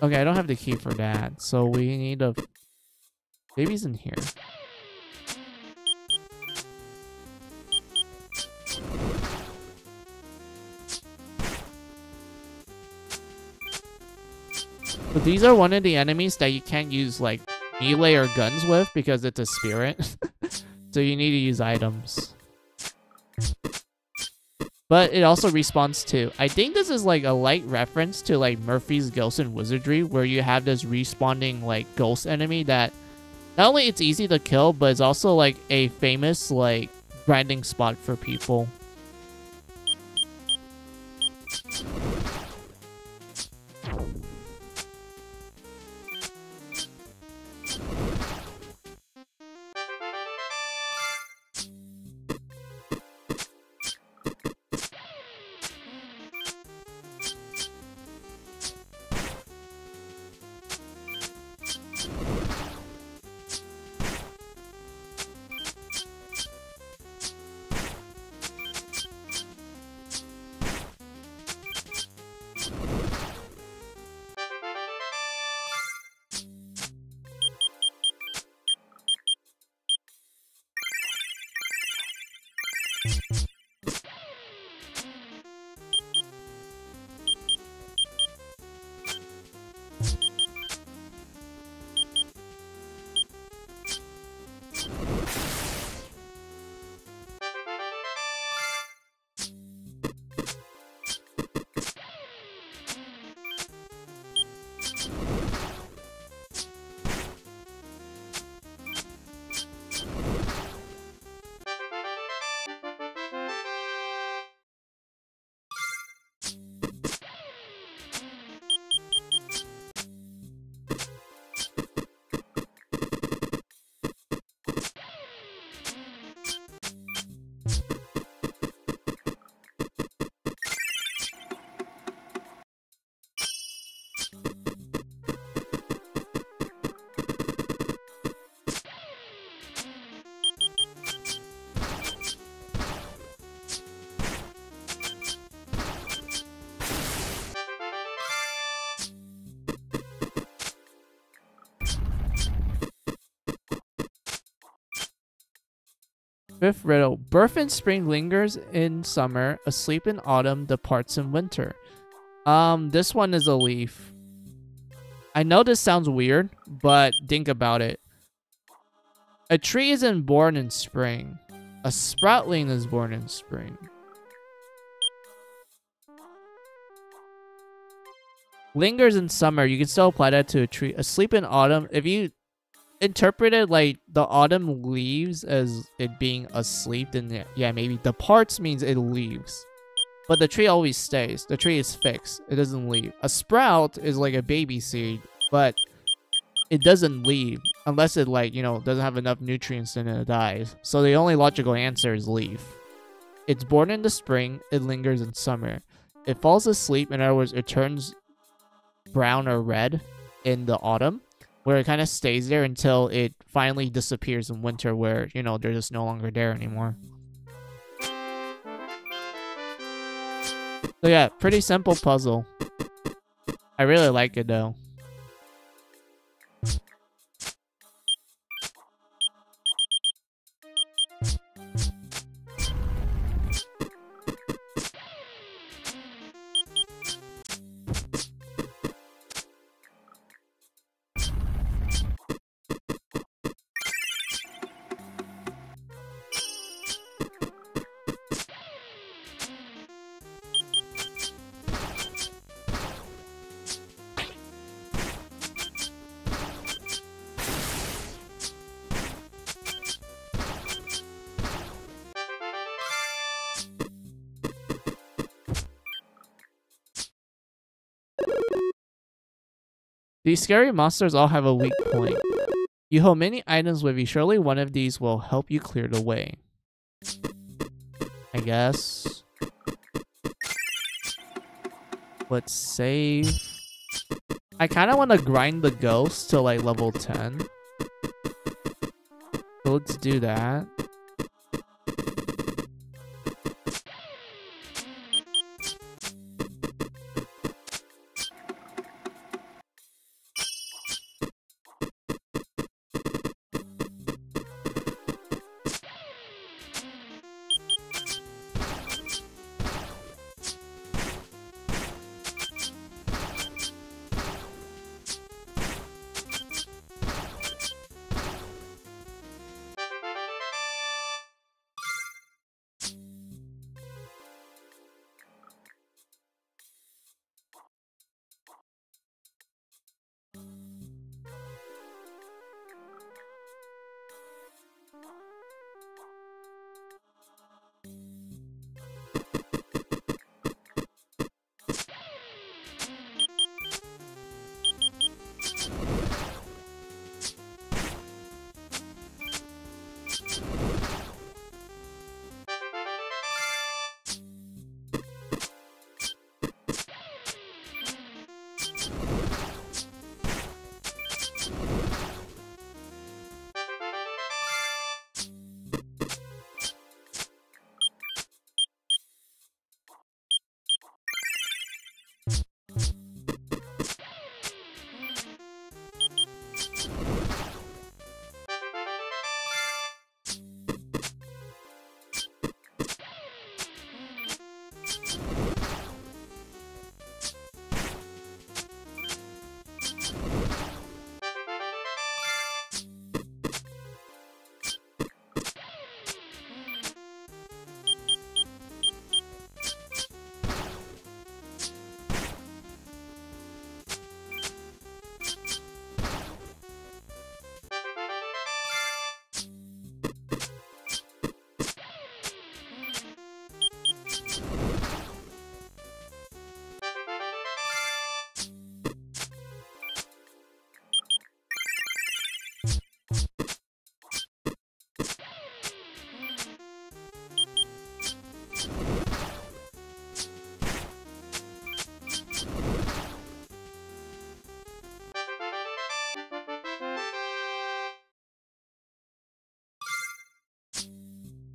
Okay, I don't have the key for that, so we need a... Baby's in here. But these are one of the enemies that you can't use, like, melee or guns with because it's a spirit. So you need to use items. But it also respawns too. I think this is like a light reference to like Murphy's Ghost and Wizardry, where you have this respawning like ghost enemy that not only it's easy to kill, but it's also like a famous like grinding spot for people. Fifth riddle. Birth in spring lingers in summer. Asleep in autumn departs in winter. This one is a leaf. I know this sounds weird, but think about it. A tree isn't born in spring. A sproutling is born in spring. Lingers in summer, you can still apply that to a tree. Asleep in autumn, if you interpreted like the autumn leaves as it being asleep, then yeah, maybe departs means it leaves. But the tree always stays. The tree is fixed. It doesn't leave. A sprout is like a baby seed, but it doesn't leave unless it, like, you know, doesn't have enough nutrients and it dies. So the only logical answer is leaf. It's born in the spring. It lingers in summer. It falls asleep. In other words, it turns brown or red in the autumn, where it kind of stays there until it finally disappears in winter, where, you know, they're just no longer there anymore. So yeah, pretty simple puzzle. I really like it though. These scary monsters all have a weak point. You hold many items with you. Surely one of these will help you clear the way. I guess. Let's save. I kind of want to grind the ghost to like level 10. So let's do that.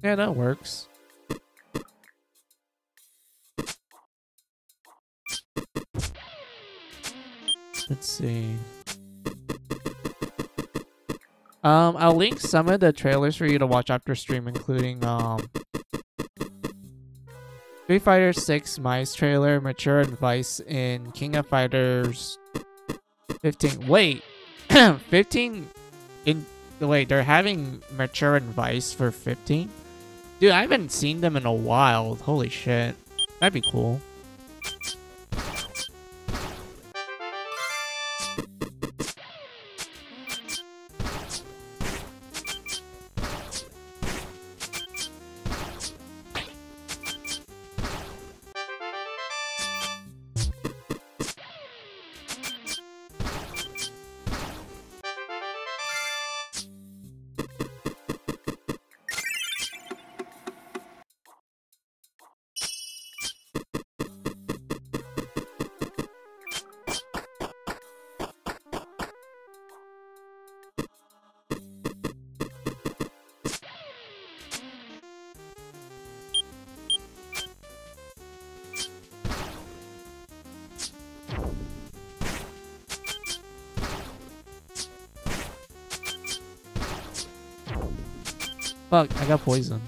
Yeah, that works. Let's see. I'll link some of the trailers for you to watch after stream, including Street Fighter 6 Mice trailer, Mature Advice in King of Fighters 15. Wait, 15 in wait, they're having Mature Advice for 15? Dude, I haven't seen them in a while. Holy shit. That'd be cool. Fuck, I got poisoned.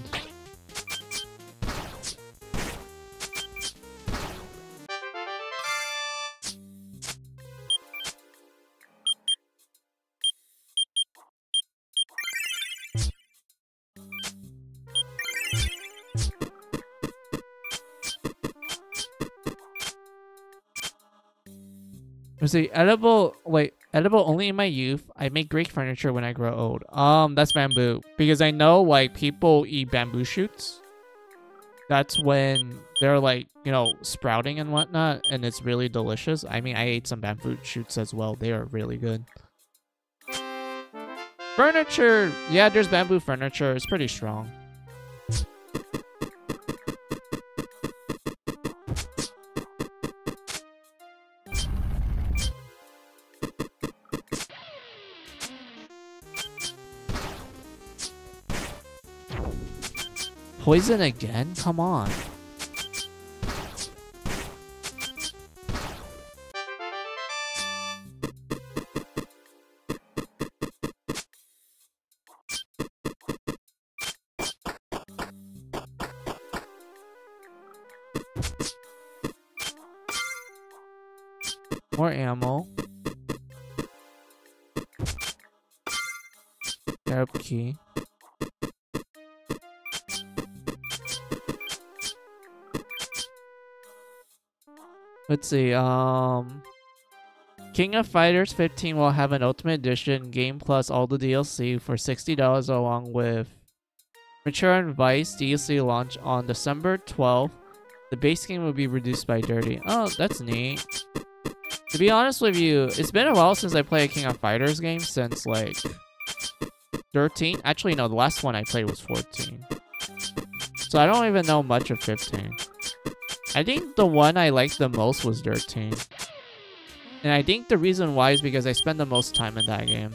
Let's see, edible only in my youth. I make great furniture when I grow old. That's bamboo. Because I know, like, people eat bamboo shoots. That's when they're, like, you know, sprouting and whatnot, and it's really delicious. I mean, I ate some bamboo shoots as well. They are really good. Furniture! Yeah, there's bamboo furniture. It's pretty strong. Poison again? Come on. More ammo. Arab key. Let's see, King of Fighters 15 will have an Ultimate Edition game plus all the DLC for $60 along with Mature and Vice DLC launch on December 12th. The base game will be reduced by 30. Oh, that's neat. To be honest with you, it's been a while since I played a King of Fighters game, since like 13. Actually, no, the last one I played was 14. So I don't even know much of 15. I think the one I liked the most was 13. And I think the reason why is because I spend the most time in that game.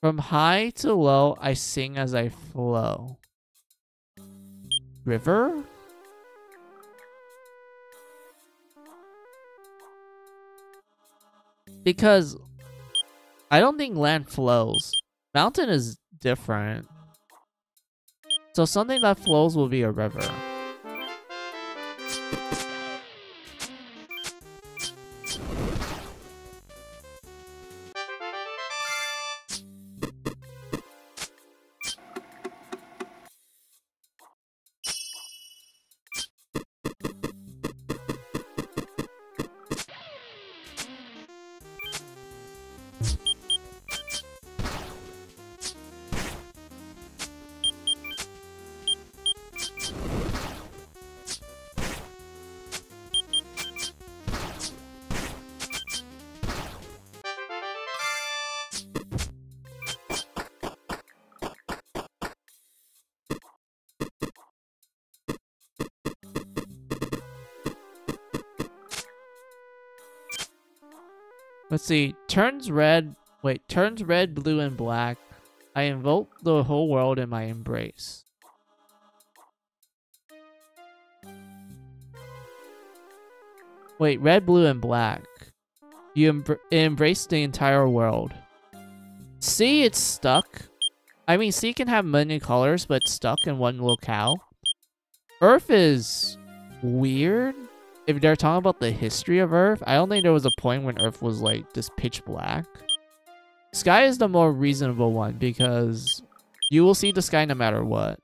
From high to low, I sing as I flow. River? Because I don't think land flows. Mountain is different. So something that flows will be a river. Let's see. Turns red, blue, and black. I invoke the whole world in my embrace. Wait, red, blue, and black. You embrace the entire world. C, it's stuck. I mean, C can have many colors, but stuck in one locale. Earth is weird. If they're talking about the history of Earth, I don't think there was a point when Earth was like this pitch black. Sky is the more reasonable one because you will see the sky no matter what.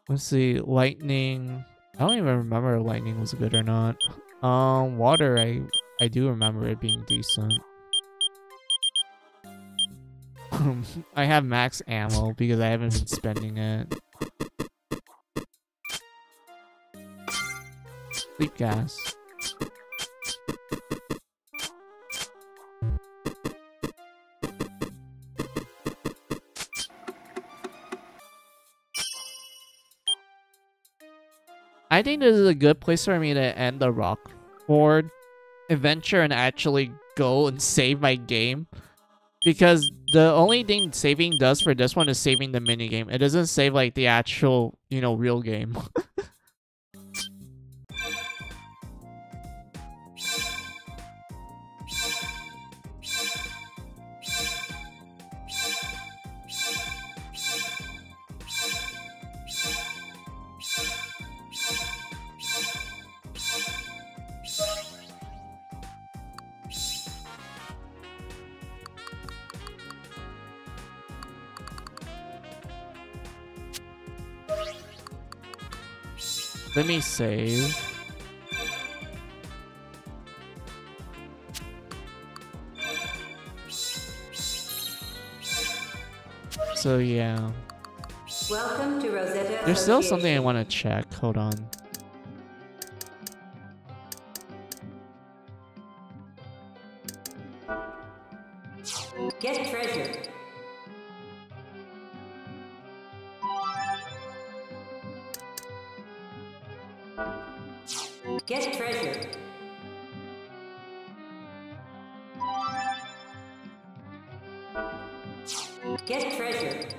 Let's see, lightning. I don't even remember if lightning was good or not. Water, I do remember it being decent. I have max ammo because I haven't been spending it. Sleep gas. I think this is a good place for me to end the Rockford adventure and actually go and save my game. Because the only thing saving does for this one is saving the minigame. It doesn't save like the actual, you know, real game. Let me save. So yeah. Welcome to Rosetta. There's still something I want to check. Hold on. Get treasure. Get treasure. Get treasure.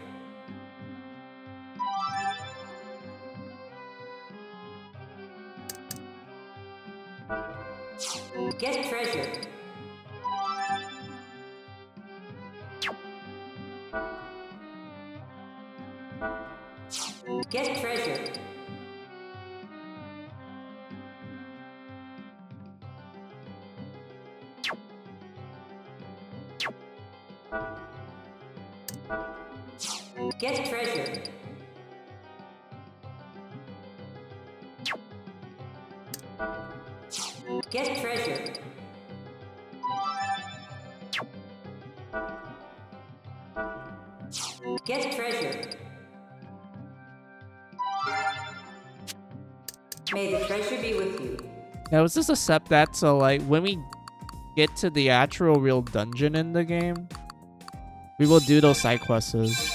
Get treasure. Get treasure. Get treasure. Get treasure. Get treasure. May the treasure be with you. Now, is this a step that so like when we get to the actual real dungeon in the game, we will do those side quests.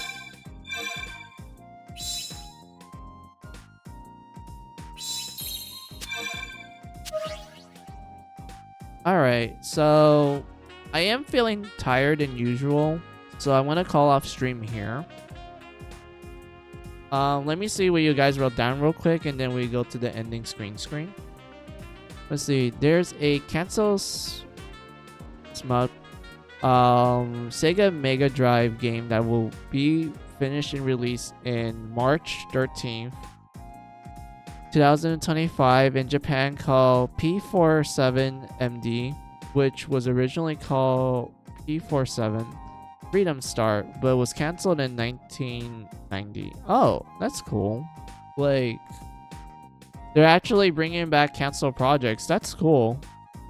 Alright, so I am feeling tired than usual, so I want to call off stream here. Let me see what you guys wrote down real quick, and then we go to the ending screen. Let's see, there's a cancel smut Sega Mega Drive game that will be finished and released in March 13th. 2025 in Japan called P47MD, which was originally called P47 Freedom Start, but was canceled in 1990. Oh, that's cool. Like, they're actually bringing back canceled projects. That's cool.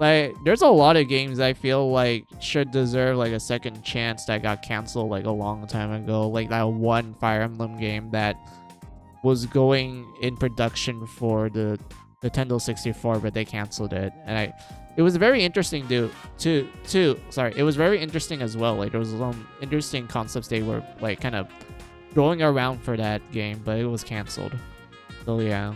Like, there's a lot of games I feel like should deserve like a second chance that got canceled like a long time ago. Like that one Fire Emblem game that was going in production for the Nintendo 64, but they canceled it. And it was very interesting sorry, it was very interesting as well. Like there was some interesting concepts they were like kind of throwing around for that game, but it was canceled. So yeah.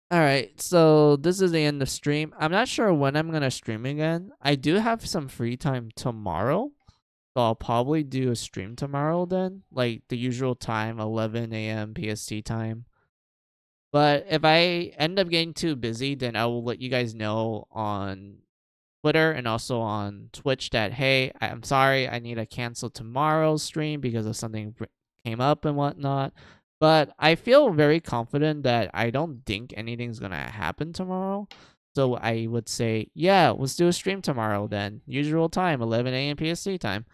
Alright, so this is the end of stream. I'm not sure when I'm gonna stream again. I do have some free time tomorrow. So I'll probably do a stream tomorrow then. Like the usual time, 11 a.m. PST time. But if I end up getting too busy, then I will let you guys know on Twitter and also on Twitch that, hey, I'm sorry, I need to cancel tomorrow's stream because of something came up and whatnot. But I feel very confident that I don't think anything's going to happen tomorrow. So I would say, yeah, let's do a stream tomorrow then. Usual time, 11 a.m. PST time.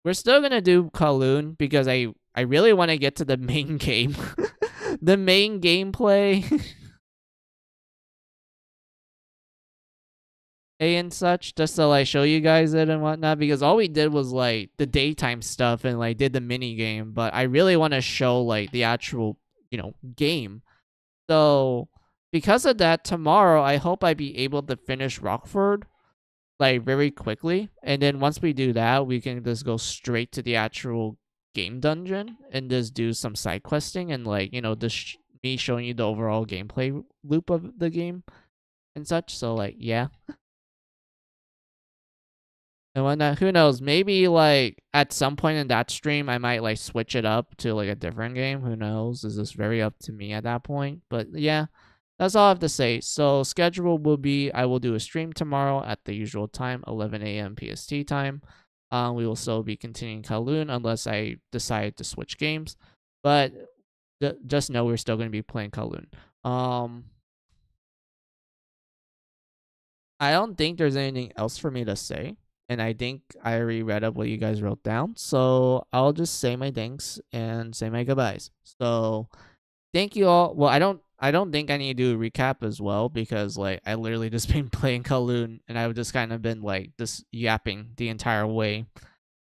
We're still going to do Kowloon because I really want to get to the main game. The main gameplay. And such, just to like show you guys it and whatnot, because all we did was like the daytime stuff and like did the mini game, but I really want to show like the actual, you know, game. So because of that, tomorrow I hope I be able to finish Rockford like very quickly, and then once we do that, we can just go straight to the actual game dungeon and just do some side questing and like, you know, just me showing you the overall gameplay loop of the game and such. So like, yeah. And whatnot, who knows? Maybe like at some point in that stream, I might like switch it up to like a different game. Who knows? Is this very up to me at that point? But yeah, that's all I have to say. So schedule will be, I will do a stream tomorrow at the usual time, 11 a.m. PST time. We will still be continuing Kowloon unless I decide to switch games. But just know we're still going to be playing Kowloon. I don't think there's anything else for me to say. And I think I already read up what you guys wrote down. So I'll just say my thanks and say my goodbyes. So thank you all. Well, I don't think I need to do a recap as well because like I literally just been playing Kowloon and I've just kind of been like just yapping the entire way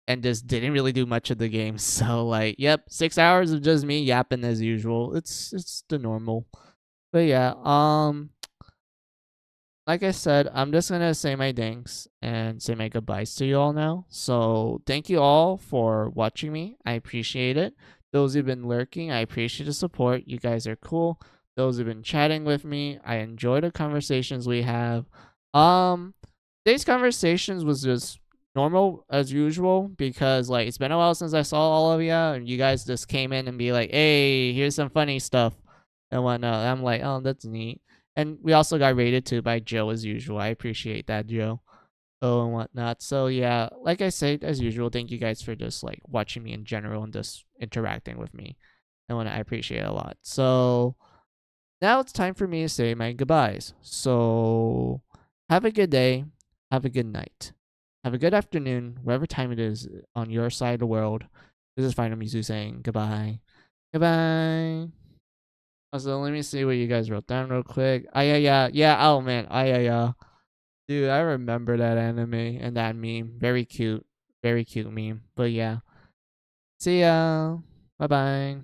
and just didn't really do much of the game. So like, yep, 6 hours of just me yapping as usual. It's the normal. But yeah, like I said, I'm just gonna say my thanks and say my goodbyes to you all now. So thank you all for watching me. I appreciate it. Those who've been lurking, I appreciate the support. You guys are cool. Those who've been chatting with me, I enjoy the conversations we have. Today's conversations was just normal as usual because like it's been a while since I saw all of you and you guys just came in and be like, hey, here's some funny stuff and whatnot. I'm like, oh, that's neat. And we also got rated too by Joe as usual. I appreciate that, Joe. Oh, and whatnot. So yeah, like I said, as usual, thank you guys for just like watching me in general and just interacting with me. And I appreciate it a lot. So now it's time for me to say my goodbyes. So have a good day. Have a good night. Have a good afternoon, whatever time it is on your side of the world. This is Final Mizu saying goodbye. Goodbye. Also, let me see what you guys wrote down real quick. Yeah. Oh man, dude, I remember that anime and that meme. Very cute meme. But yeah, see ya. Bye bye.